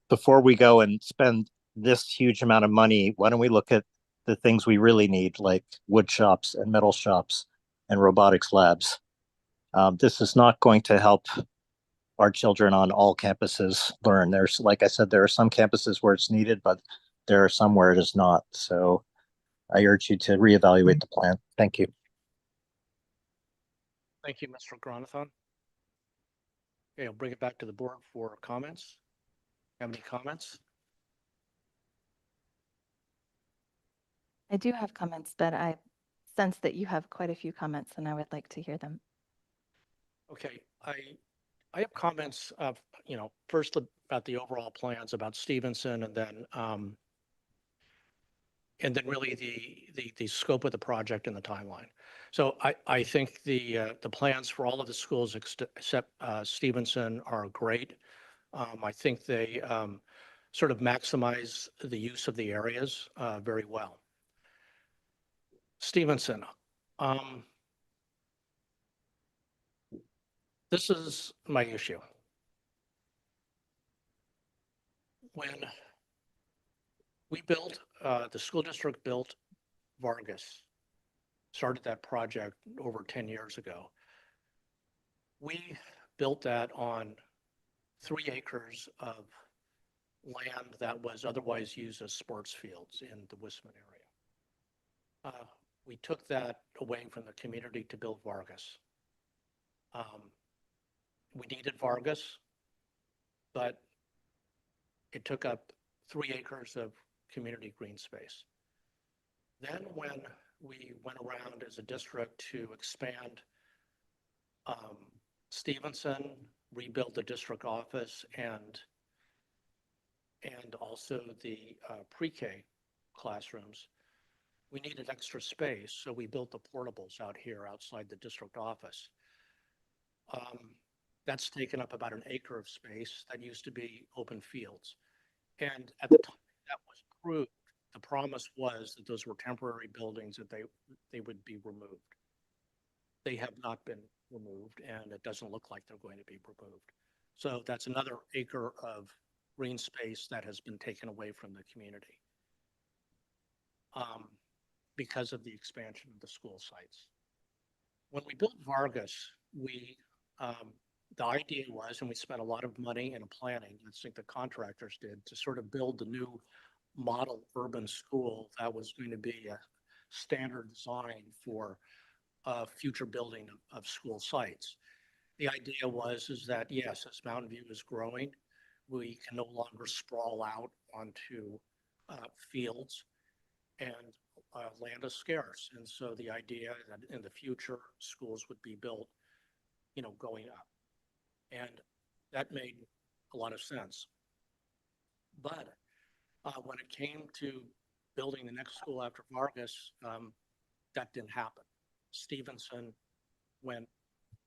Before we go and spend this huge amount of money, why don't we look at the things we really need, like wood shops and metal shops and robotics labs? This is not going to help our children on all campuses learn. There's, like I said, there are some campuses where it's needed, but there are some where it is not. So I urge you to reevaluate the plan. Thank you. Thank you, Mr. Garanathan. Okay, I'll bring it back to the board for comments. Have any comments? I do have comments, but I sense that you have quite a few comments, and I would like to hear them. Okay, I have comments of, first about the overall plans about Stevenson, and then really the scope of the project and the timeline. So I think the plans for all of the schools except Stevenson are great. I think they sort of maximize the use of the areas very well. Stevenson, this is my issue. When we built, the school district built Vargas, started that project over 10 years ago. We built that on 3 acres of land that was otherwise used as sports fields in the Wisman area. We took that away from the community to build Vargas. We needed Vargas, but it took up 3 acres of community green space. Then when we went around as a district to expand Stevenson, rebuild the district office, and also the pre-K classrooms, we needed extra space, so we built the portables out here outside the district office. That's taken up about 1 acre of space that used to be open fields. And at the time that was approved, the promise was that those were temporary buildings, that they would be removed. They have not been removed, and it doesn't look like they're going to be removed. So that's another acre of green space that has been taken away from the community because of the expansion of the school sites. When we built Vargas, the idea was, and we spent a lot of money in planning, I think the contractors did, to sort of build the new model urban school that was going to be a standard design for future building of school sites. the idea is that, yes, as Mountain View is growing, we can no longer sprawl out onto fields, and land is scarce. And so the idea that in the future, schools would be built, going up. And that made a lot of sense. But when it came to building the next school after Vargas, that didn't happen. Stevenson went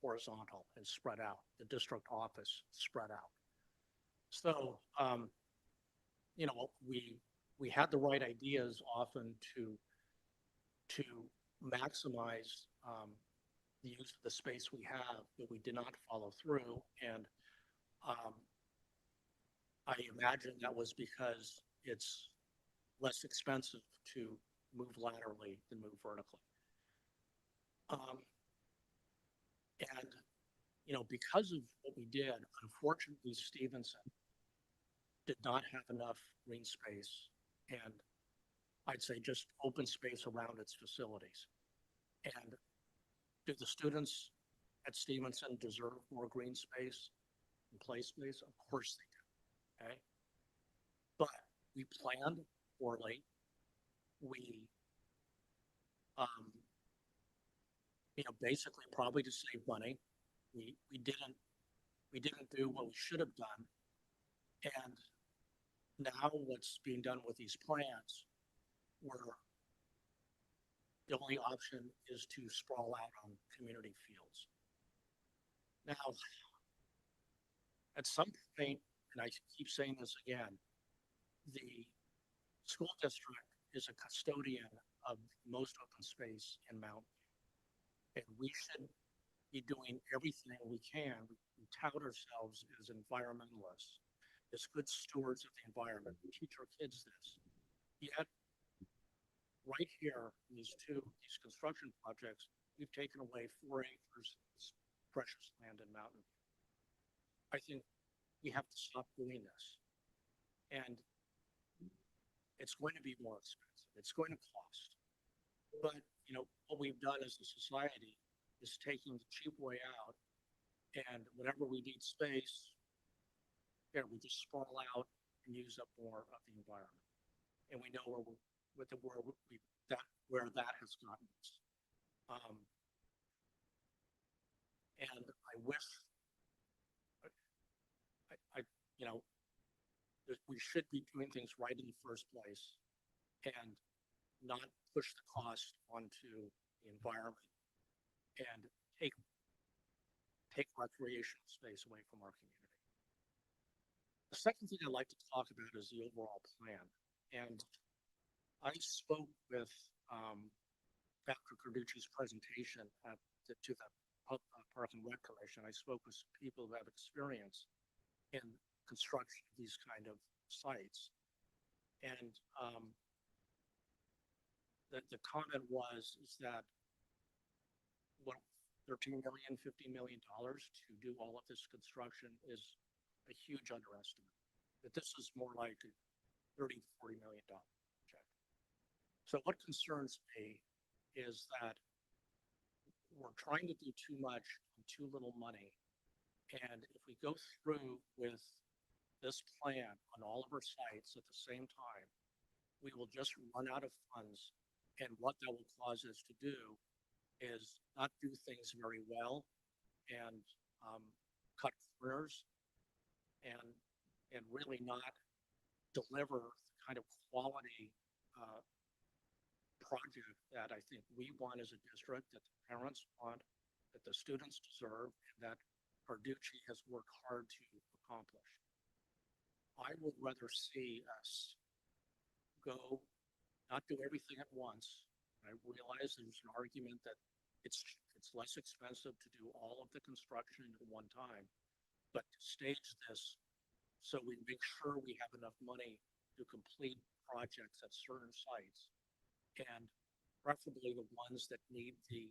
horizontal and spread out. The district office spread out. So, we had the right ideas often to maximize the use of the space we have, but we did not follow through. And I imagine that was because it's less expensive to move laterally than move vertically. And, because of what we did, unfortunately, Stevenson did not have enough green space and I'd say just open space around its facilities. And do the students at Stevenson deserve more green space and play space? Of course they do, okay? But we planned poorly. We, basically probably to save money, we didn't do what we should have done. And now what's being done with these plans, where the only option is to sprawl out on community fields. Now, at some point, and I keep saying this again, the school district is a custodian of most open space in Mountain View. And we should be doing everything we can. We tout ourselves as environmentalists, as good stewards of the environment. We teach our kids this. Yet, right here, these construction projects, we've taken away 4 acres of precious land in Mountain View. I think we have to stop doing this. And it's going to be more expensive. It's going to cost. But, what we've done as a society is taking the cheap way out, and whenever we need space, we just sprawl out and use up more of the environment. And we know where that has gotten us. And I wish, we should be doing things right in the first place and not push the cost onto the environment and take recreational space away from our community. The second thing I'd like to talk about is the overall plan. And I spoke with Dr. Carducci's presentation to the Park and Rec Commission. I spoke with some people who have experience in construction of these kind of sites. And the comment is that $13 million, $50 million to do all of this construction is a huge underestimate. That this is more like a $30, $40 million project. So what concerns me is that we're trying to do too much and too little money. And if we go through with this plan on all of our sites at the same time, we will just run out of funds. And what that will cause us to do is not do things very well and cut corners and really not deliver the kind of quality project that I think we want as a district, that the parents want, that the students deserve, and that Carducci has worked hard to accomplish. I would rather see us not do everything at once. I realize there's an argument that it's less expensive to do all of the construction at one time, but to stage this so we make sure we have enough money to complete projects at certain sites, and preferably the ones that need the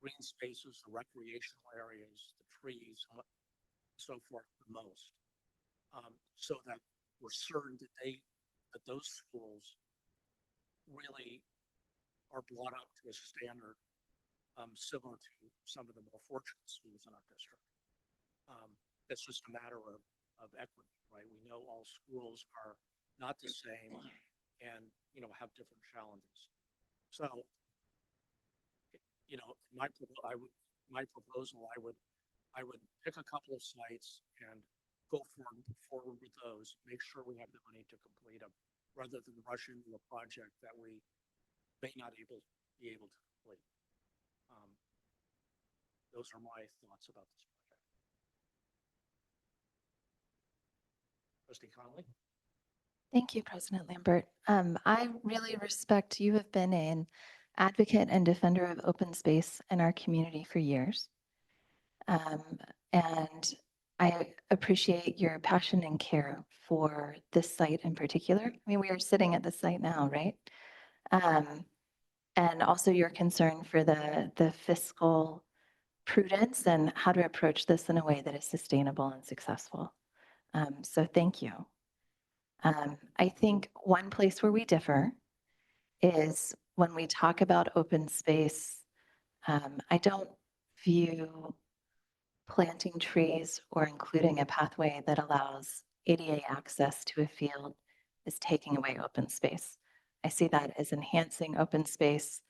green spaces, the recreational areas, the trees, and so forth the most, so that we're certain that those schools really are brought up to a standard similar to some of the more fortunate schools in our district. It's just a matter of equity, right? We know all schools are not the same and, have different challenges. So, my proposal, I would pick a couple of sites and go forward with those, make sure we have the money to complete them, rather than rush into a project that we may not be able to complete. Those are my thoughts about this project. Trustee Connolly? Thank you, President Lambert. I really respect you have been an advocate and defender of open space in our community for years. And I appreciate your passion and care for this site in particular. I mean, we are sitting at the site now, right? And also your concern for the fiscal prudence and how to approach this in a way that is sustainable and successful. So thank you. I think one place where we differ is when we talk about open space. I don't view planting trees or including a pathway that allows ADA access to a field as taking away open space. I see that as enhancing open space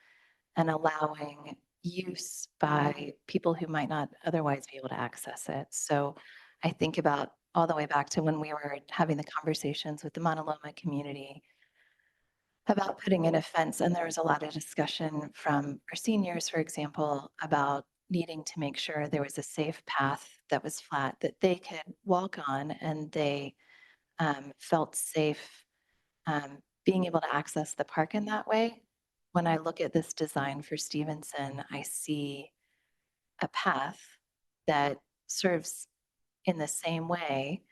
and allowing use by people who might not otherwise be able to access it. So I think about all the way back to when we were having the conversations with the Mauna Loma community about putting in a fence, and there was a lot of discussion from our seniors, for example, about needing to make sure there was a safe path that was flat that they could walk on, and they felt safe being able to access the park in that way. When I look at this design for Stevenson, I see a path that serves in the same way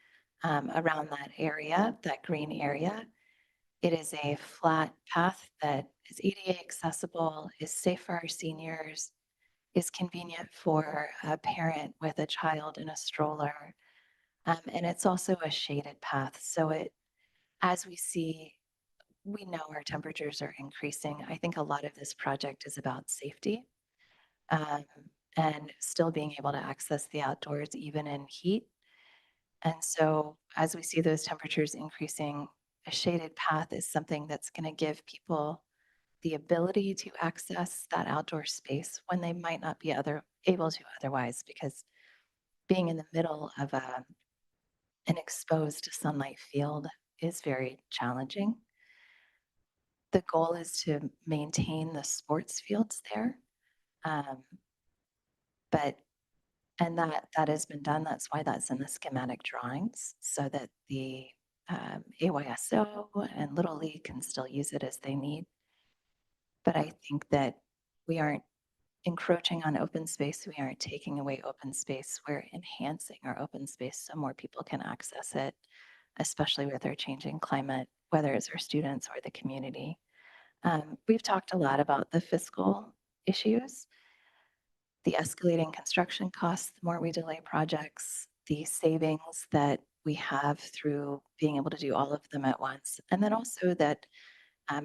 around that area, that green area. It is a flat path that is ADA accessible, is safe for our seniors, is convenient for a parent with a child in a stroller. And it's also a shaded path. So as we know our temperatures are increasing. I think a lot of this project is about safety and still being able to access the outdoors, even in heat. And so as we see those temperatures increasing, a shaded path is something that's going to give people the ability to access that outdoor space when they might not be able to otherwise, because being in the middle of an exposed sunlight field is very challenging. The goal is to maintain the sports fields there. And that has been done. That's why that's in the schematic drawings, so that the AYSO and Little League can still use it as they need. But I think that we aren't encroaching on open space. We aren't taking away open space. We're enhancing our open space so more people can access it, especially with our changing climate, whether it's our students or the community. We've talked a lot about the fiscal issues, the escalating construction costs, the more we delay projects, the savings that we have through being able to do all of them at once. And then also that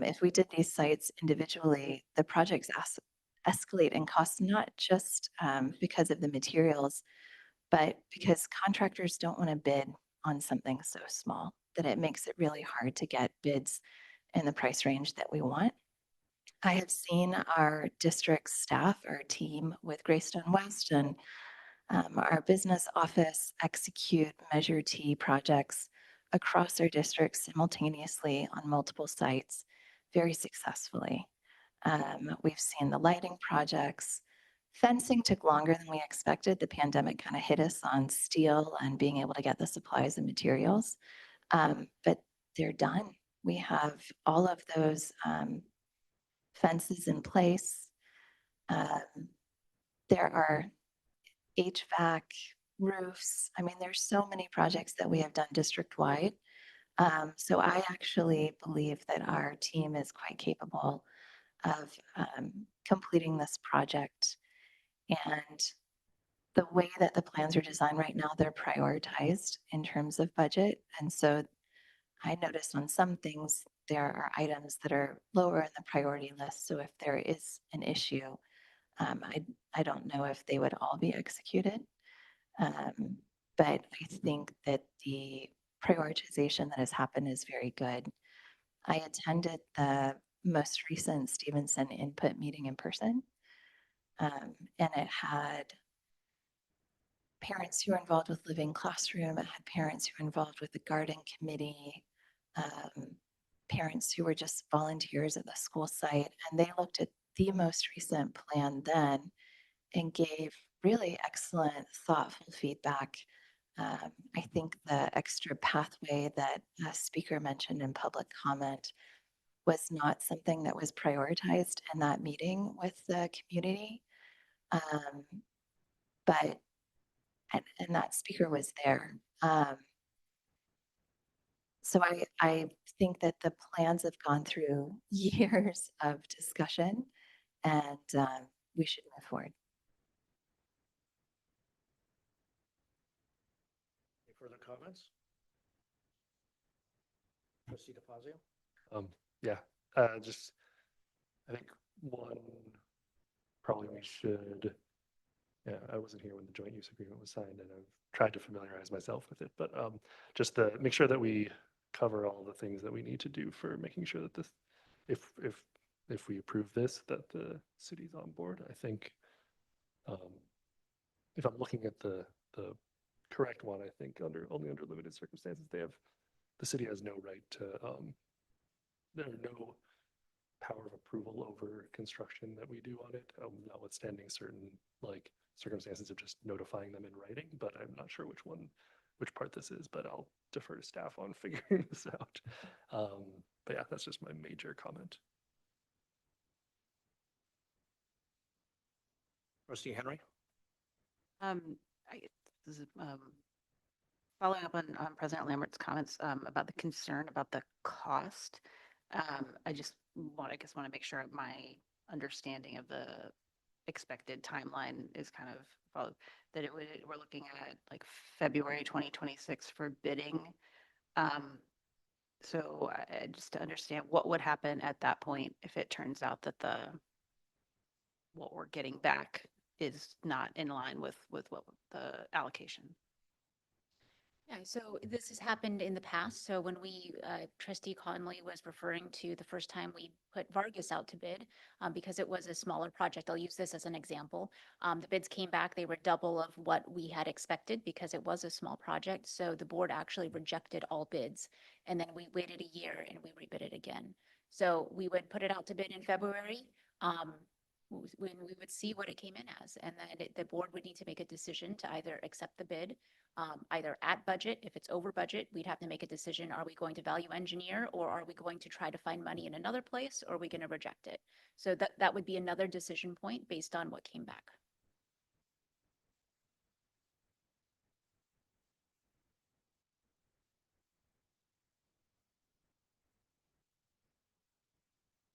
if we did these sites individually, the projects escalate in cost, not just because of the materials, but because contractors don't want to bid on something so small that it makes it really hard to get bids in the price range that we want. I have seen our district staff, our team with Greystone West and our business office execute Measure T projects across our district simultaneously on multiple sites very successfully. We've seen the lighting projects. Fencing took longer than we expected. The pandemic kind of hit us on steel and being able to get the supplies and materials, but they're done. We have all of those fences in place. There are HVAC, roofs. I mean, there's so many projects that we have done district-wide. So I actually believe that our team is quite capable of completing this project. And the way that the plans are designed right now, they're prioritized in terms of budget. And so I noticed on some things, there are items that are lower in the priority list. So if there is an issue, I don't know if they would all be executed. But I think that the prioritization that has happened is very good. I attended the most recent Stevenson input meeting in person. And it had parents who were involved with Living Classroom. It had parents who were involved with the garden committee, parents who were just volunteers at the school site. And they looked at the most recent plan then and gave really excellent, thoughtful feedback. I think the extra pathway that a speaker mentioned in public comment was not something that was prioritized in that meeting with the community. But, and that speaker was there. So I think that the plans have gone through years of discussion and we should move forward. Any further comments? Trustee DeFazio? Yeah, just, I think one, probably we should, yeah, I wasn't here when the joint use agreement was signed and I've tried to familiarize myself with it, but just to make sure that we cover all the things that we need to do for making sure that this, if we approve this, that the city's on board. I think if I'm looking at the correct one, I think only under limited circumstances, the city has no right to, there are no power of approval over construction that we do on it, notwithstanding certain like circumstances of just notifying them in writing, but I'm not sure which part this is, but I'll defer to staff on figuring this out. But yeah, that's just my major comment. Trustee Henry? This is following up on President Lambert's comments about the concern about the cost. I just want to make sure my understanding of the expected timeline is kind of followed, that we're looking at like February 2026 for bidding. So just to understand what would happen at that point if it turns out that what we're getting back is not in line with what the allocation. Yeah, so this has happened in the past. So when Trustee Conley was referring to the first time we put Vargas out to bid, because it was a smaller project, I'll use this as an example. The bids came back, they were double of what we had expected because it was a small project. So the board actually rejected all bids. And then we waited a year and we rebid it again. So we would put it out to bid in February. When we would see what it came in as, and then the board would need to make a decision to either accept the bid, either at budget. If it's over budget, we'd have to make a decision. Are we going to value engineer, or are we going to try to find money in another place, or are we going to reject it? So that would be another decision point based on what came back.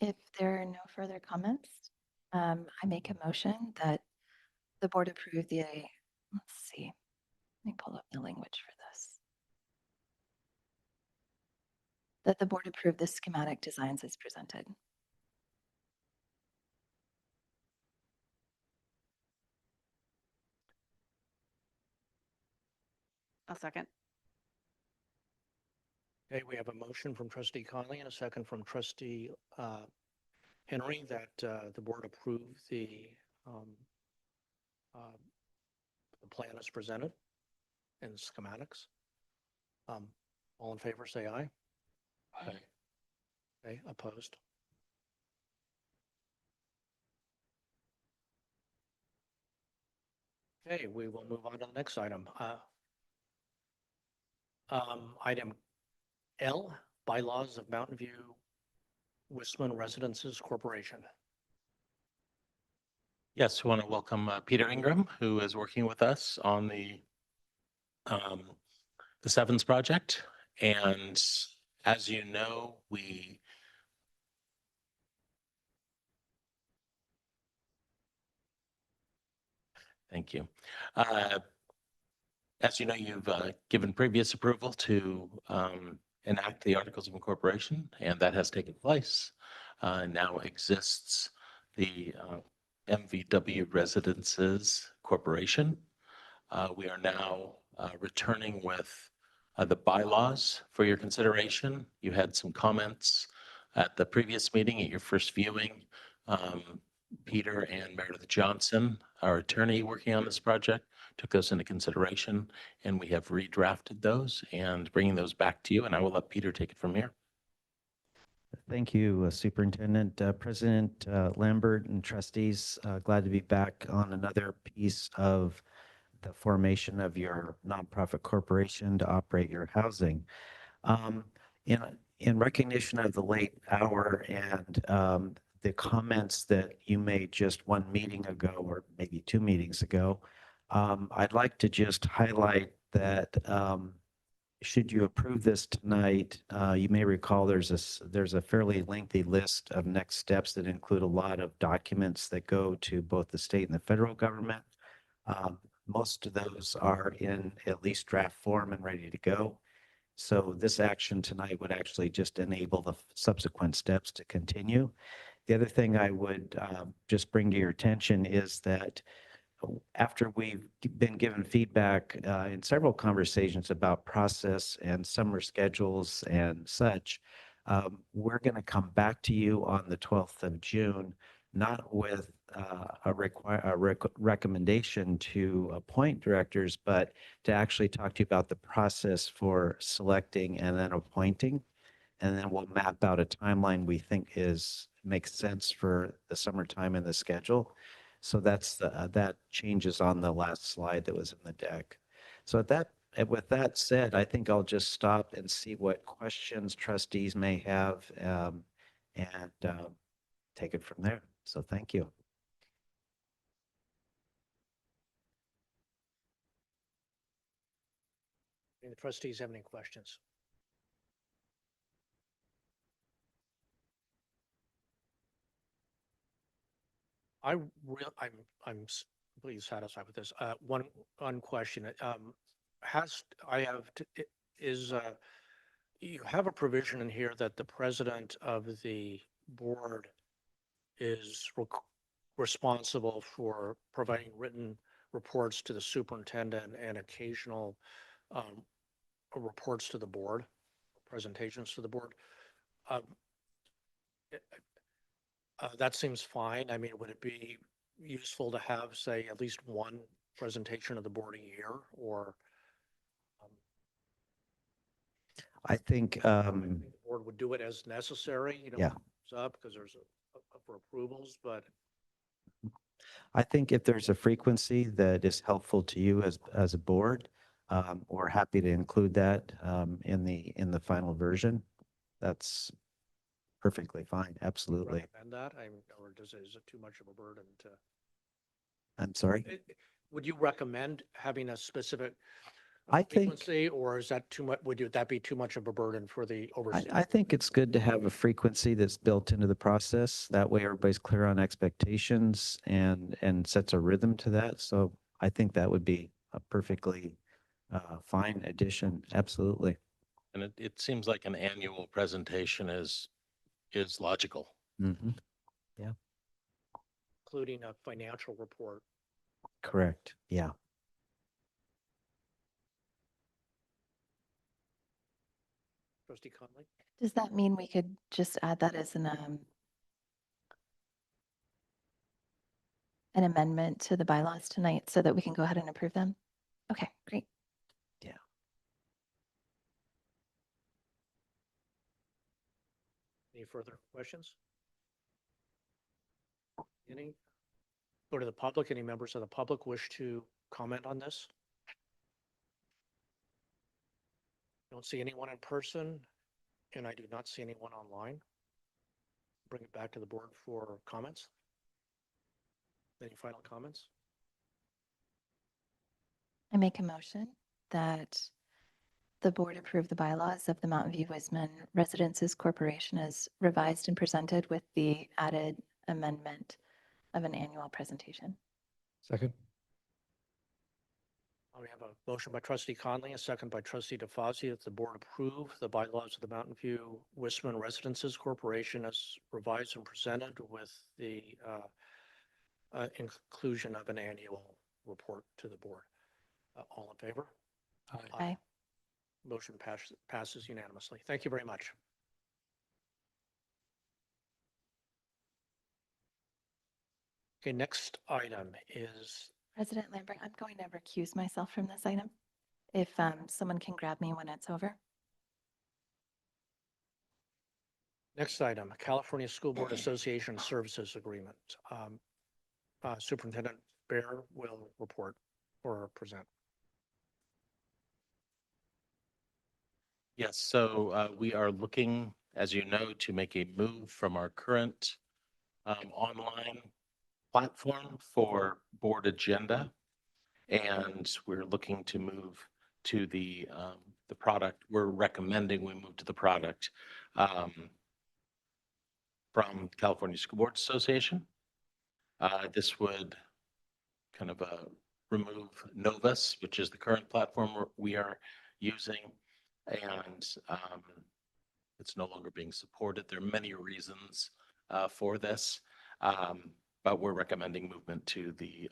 If there are no further comments, I make a motion that the board approve let's see, let me pull up the language for this. That the board approve the schematic designs as presented. I'll second. Okay, we have a motion from Trustee Conley and a second from Trustee Henry that the board approve the plan as presented and schematics. All in favor, say aye. Aye. Okay, opposed? Okay, we will move on to the next item. Item L, bylaws of Mountain View Wisman Residences Corporation. Yes, we want to welcome Peter Ingram, who is working with us on the Sevens project. And as you know, thank you. As you know, you've given previous approval to enact the Articles of Incorporation, and that has taken place. Now exists the MVW Residences Corporation. We are now returning with the bylaws for your consideration. You had some comments at the previous meeting at your first viewing. Peter and Meredith Johnson, our attorney working on this project, took those into consideration, and we have redrafted those and bringing those back to you, and I will let Peter take it from here. Thank you, Superintendent, President Lambert, and trustees. Glad to be back on another piece of the formation of your nonprofit corporation to operate your housing. In recognition of the late hour and the comments that you made just one meeting ago, or maybe 2 meetings ago, I'd like to just highlight that should you approve this tonight, you may recall there's a fairly lengthy list of next steps that include a lot of documents that go to both the state and the federal government. Most of those are in at least draft form and ready to go. So this action tonight would actually just enable the subsequent steps to continue. The other thing I would just bring to your attention is that after we've been given feedback in several conversations about process and summer schedules and such, we're going to come back to you on the 12th of June, not with a recommendation to appoint directors, but to actually talk to you about the process for selecting and then appointing. And then we'll map out a timeline we think makes sense for the summertime in the schedule. So that changes on the last slide that was in the deck. So with that said, I think I'll just stop and see what questions trustees may have and take it from there. So thank you. Any trustees have any questions? I'm completely satisfied with this. One question. You have a provision in here that the president of the board is responsible for providing written reports to the superintendent and occasional reports to the board, presentations to the board. That seems fine. I mean, would it be useful to have, say, at least one presentation of the board a year, or? I think The board would do it as necessary, yeah. Because there's for approvals, but. I think if there's a frequency that is helpful to you as a board, we're happy to include that in the final version. That's perfectly fine. Absolutely. Recommend that, or is it too much of a burden to? I'm sorry? Would you recommend having a specific I think frequency, or is that too much? Would that be too much of a burden for the oversight? I think it's good to have a frequency that's built into the process. That way everybody's clear on expectations and sets a rhythm to that. So I think that would be a perfectly fine addition. Absolutely. And it seems like an annual presentation is logical. Mm-hmm. Yeah. Including a financial report. Correct. Yeah. Trustee Conley? Does that mean we could just add that as an amendment to the bylaws tonight so that we can go ahead and approve them? Okay, great. Yeah. Any further questions? Any? Go to the public. Any members of the public wish to comment on this? Don't see anyone in person, and I do not see anyone online. Bring it back to the board for comments. Any final comments? I make a motion that the board approve the bylaws of the Mountain View Wisman Residences Corporation as revised and presented with the added amendment of an annual presentation. Second. We have a motion by trustee Conley, a second by trustee DeFazio, that the board approve the bylaws of the Mountain View Wisman Residences Corporation as revised and presented with the inclusion of an annual report to the board. All in favor? Aye. Motion passes unanimously. Thank you very much. Okay, next item is, President Lambert, I'm going to recuse myself from this item. If someone can grab me when it's over. next item, California School Board Association Services Agreement. Superintendent Bear will report or present. Yes, so we are looking, as you know, to make a move from our current online platform for board agenda. And we're looking to move to the product. We're recommending we move to the product from California School Board Association. This would kind of remove Novus, which is the current platform we are using, and it's no longer being supported. There are many reasons for this, but we're recommending movement to the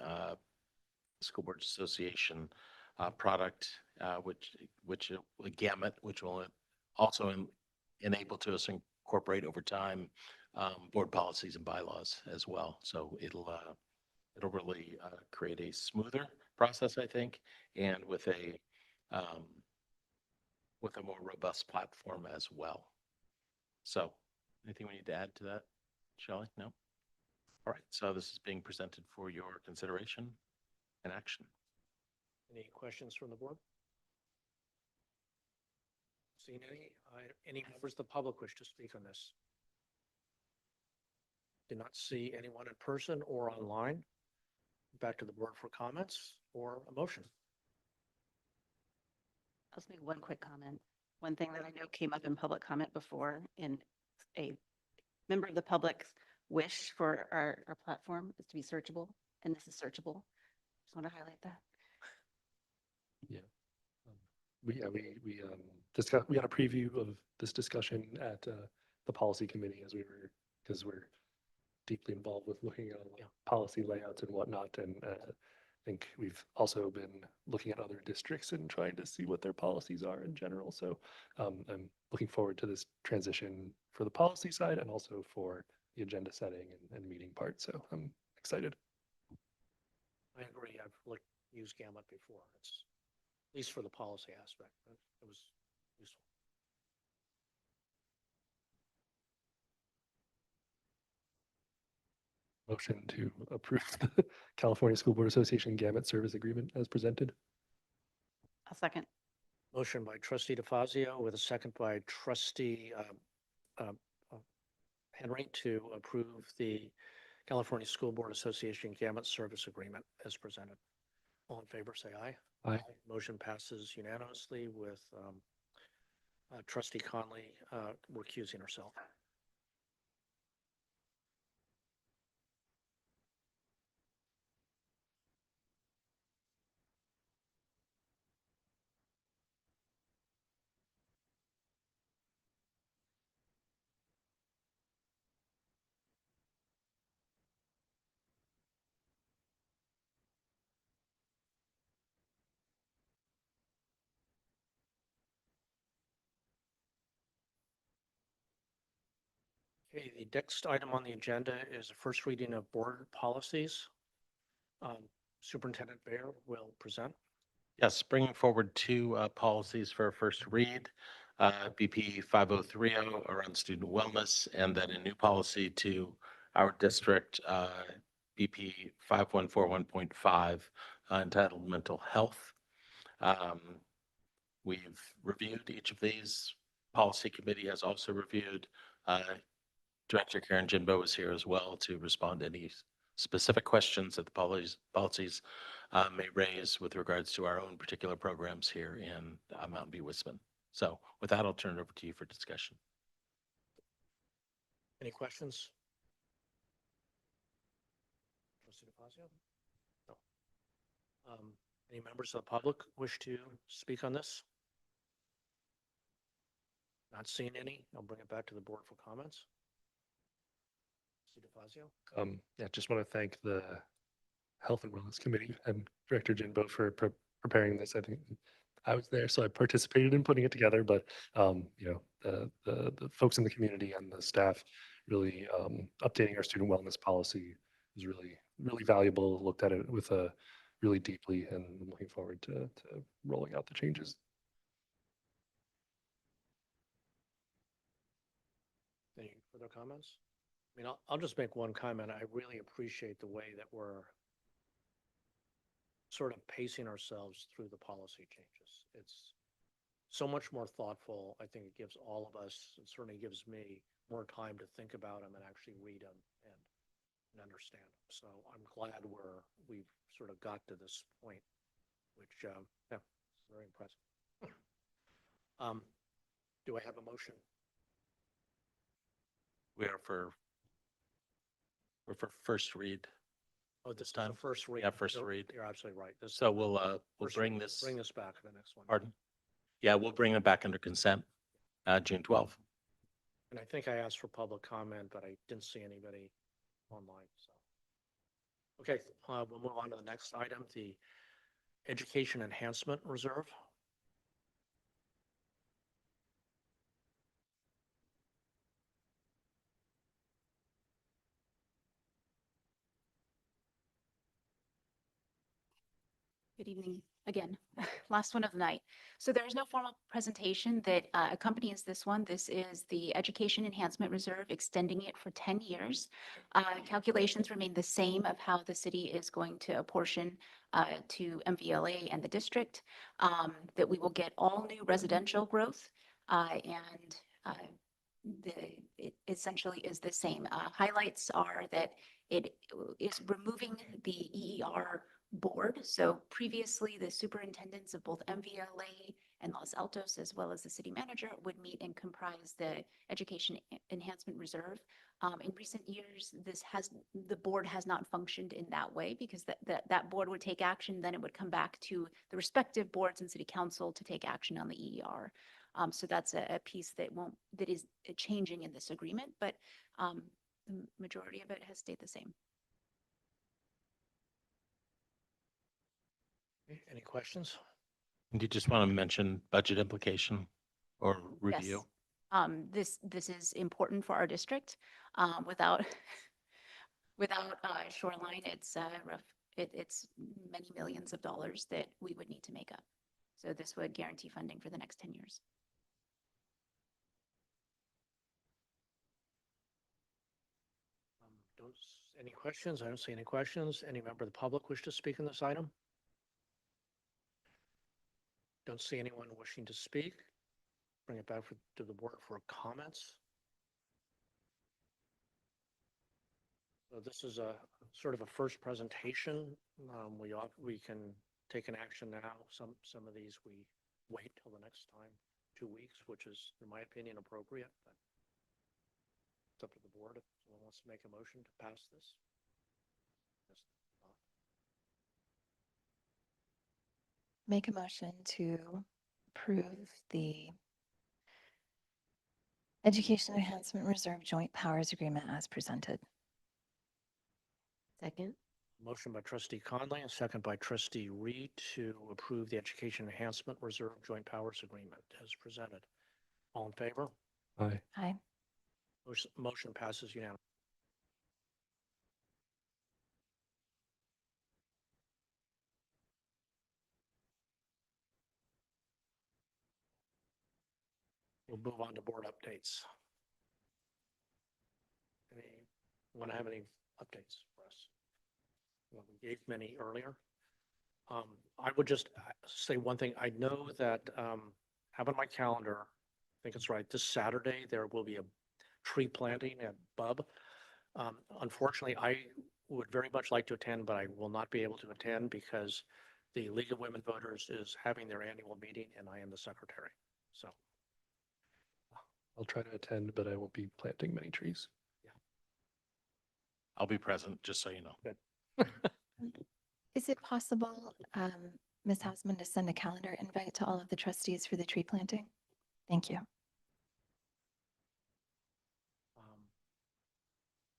School Board Association product, which a gamut, which will also enable to us incorporate over time board policies and bylaws as well. So it'll really create a smoother process, I think, and with a more robust platform as well. So anything we need to add to that, Shelley? No? All right, so this is being presented for your consideration and action. Any questions from the board? Seen any members of the public wish to speak on this? Did not see anyone in person or online. Back to the board for comments or a motion. I'll just make one quick comment. One thing that I know came up in public comment before, in a member of the public's wish for our platform is to be searchable, and this is searchable. Just want to highlight that. Yeah. We had a preview of this discussion at the policy committee because we're deeply involved with looking at all the policy layouts and whatnot. And I think we've also been looking at other districts and trying to see what their policies are in general. So I'm looking forward to this transition for the policy side and also for the agenda setting and meeting part. So I'm excited. I agree. I've used Gamut before. It's at least for the policy aspect. It was useful. Motion to approve the California School Board Association gamut service agreement as presented. I'll second. Motion by trustee DeFazio with a second by trustee Henry to approve the California School Board Association gamut service agreement as presented. All in favor, say aye. Aye. Motion passes unanimously with trustee Conley recusing herself. Okay, the next item on the agenda is a first reading of board policies. Superintendent Bear will present. Yes, bringing forward two policies for a first read, BP 5030 around student wellness, and then a new policy to our district, BP 5141.5 entitled mental health. We've reviewed each of these. Policy committee has also reviewed. Director Karen Jinbo is here as well to respond to any specific questions that the policies may raise with regards to our own particular programs here in Mountain View Wisman. So with that, I'll turn it over to you for discussion. Any questions? Trustee DeFazio? No. Any members of the public wish to speak on this? Not seeing any. I'll bring it back to the board for comments. Trustee Fazio. Yeah, just want to thank the Health and Wellness Committee and Director Jinbo for preparing this. I think I was there, so I participated in putting it together, but you know, the folks in the community and the staff really updating our student wellness policy is really valuable. Looked at it with a really deeply, and I'm looking forward to rolling out the changes. Any further comments? I mean, I'll just make one comment. I really appreciate the way that we're sort of pacing ourselves through the policy changes. It's so much more thoughtful. I think it gives all of us, it certainly gives me more time to think about them and actually read them and understand them. So I'm glad we've sort of got to this point, which, yeah, very impressive. Do I have a motion? We're for first read. Oh, this time. is the first read. Yeah, first read. You're absolutely right. So we'll bring Bring this back to the next one. Pardon? Yeah, we'll bring it back under consent, June 12th. And I think I asked for public comment, but I didn't see anybody online, so. Okay, we'll move on to the next item, the Education Enhancement Reserve. Good evening again. Last one of the night. So there is no formal presentation that accompanies this one. This is the Education Enhancement Reserve, extending it for 10 years. Calculations remain the same of how the city is going to apportion to MVLA and the district, that we will get all new residential growth and it essentially is the same. Highlights are that it is removing the EER board. So previously, the superintendents of both MVLA and Los Altos, as well as the city manager, would meet and comprise the Education Enhancement Reserve. In recent years, the board has not functioned in that way because that board would take action, then it would come back to the respective boards and city council to take action on the EER. So that's a piece that is changing in this agreement, but the majority of it has stayed the same. Any questions? Do you just want to mention budget implication or review? Yes. This is important for our district. Without Shoreline, it's it's many millions of dollars that we would need to make up. So this would guarantee funding for the next 10 years. Any questions? I don't see any questions. Any member of the public wish to speak on this item? Don't see anyone wishing to speak. Bring it back to the board for comments. So this is a sort of a first presentation. We can take an action now. Some of these we wait till the next time, 2 weeks, which is, in my opinion, appropriate. But it's up to the board if someone wants to make a motion to pass this. Make a motion to approve the Education Enhancement Reserve Joint Powers Agreement as presented. Second. Motion by Trustee Conley and second by Trustee Reed to approve the Education Enhancement Reserve Joint Powers Agreement as presented. All in favor? Aye. Aye. Motion passes unanimously. We'll move on to board updates. Want to have any updates for us? Well, we gave many earlier. I would just say one thing. I know that have on my calendar, I think it's right, this Saturday, there will be a tree planting at Bub. Unfortunately, I would very much like to attend, but I will not be able to attend because the League of Women Voters is having their annual meeting and I am the secretary. So I'll try to attend, but I won't be planting many trees. I'll be present, just so you know. Good. Is it possible, Ms. Hausman, to send a calendar invite to all of the trustees for the tree planting? Thank you.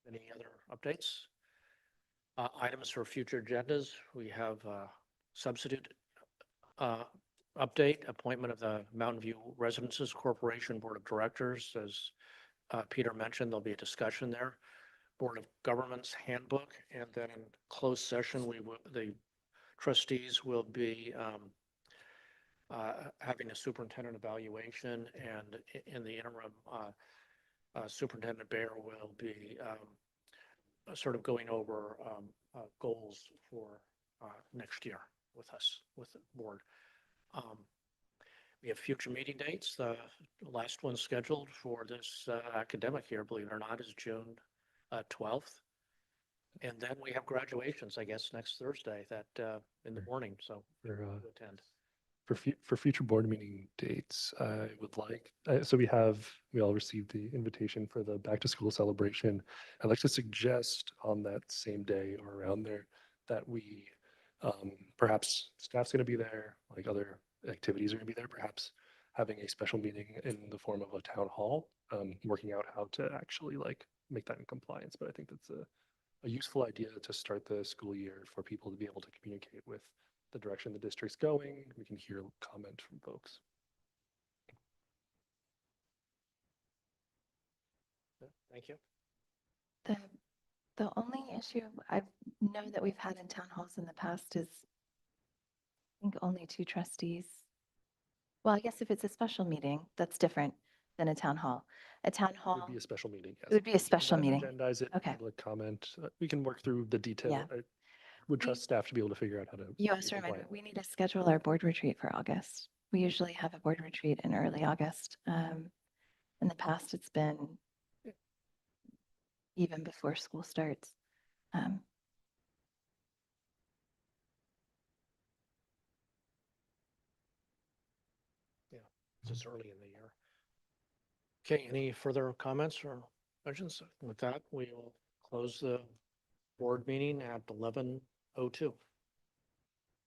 Any other updates? Items for future agendas, we have substitute update, appointment of the Mountain View Residences Corporation Board of Directors. As Peter mentioned, there'll be a discussion there. Board of Governments Handbook, and then in closed session, the trustees will be having a superintendent evaluation, and in the interim, Superintendent Bear will be sort of going over goals for next year with us, with the board. We have future meeting dates. The last one scheduled for this academic year, believe it or not, is June 12th. And then we have graduations, I guess, next Thursday that in the morning, so we'll attend. For future board meeting dates, I would like, so we all received the invitation for the back to school celebration. I'd like to suggest on that same day or around there that we, perhaps staff's going to be there, like other activities are going to be there, perhaps having a special meeting in the form of a town hall, working out how to actually like make that in compliance. But I think that's a useful idea to start the school year for people to be able to communicate with the direction the district's going. We can hear comment from folks. Thank you. The only issue I know that we've had in town halls in the past is, I think, only 2 trustees. Well, I guess if it's a special meeting, that's different than a town hall. A town It hall. would be a special meeting. Yes. It would be a special meeting. Agendize it, Okay. public comment. We can work through the detail. Yeah. I would trust staff to be able to figure out how to. You also remember, we need to schedule our board retreat for August. We usually have a board retreat in early August. In the past, it's been even before school starts. Yeah, it's early in the year. Okay, any further comments or questions? With that, we will close the board meeting at 11:02.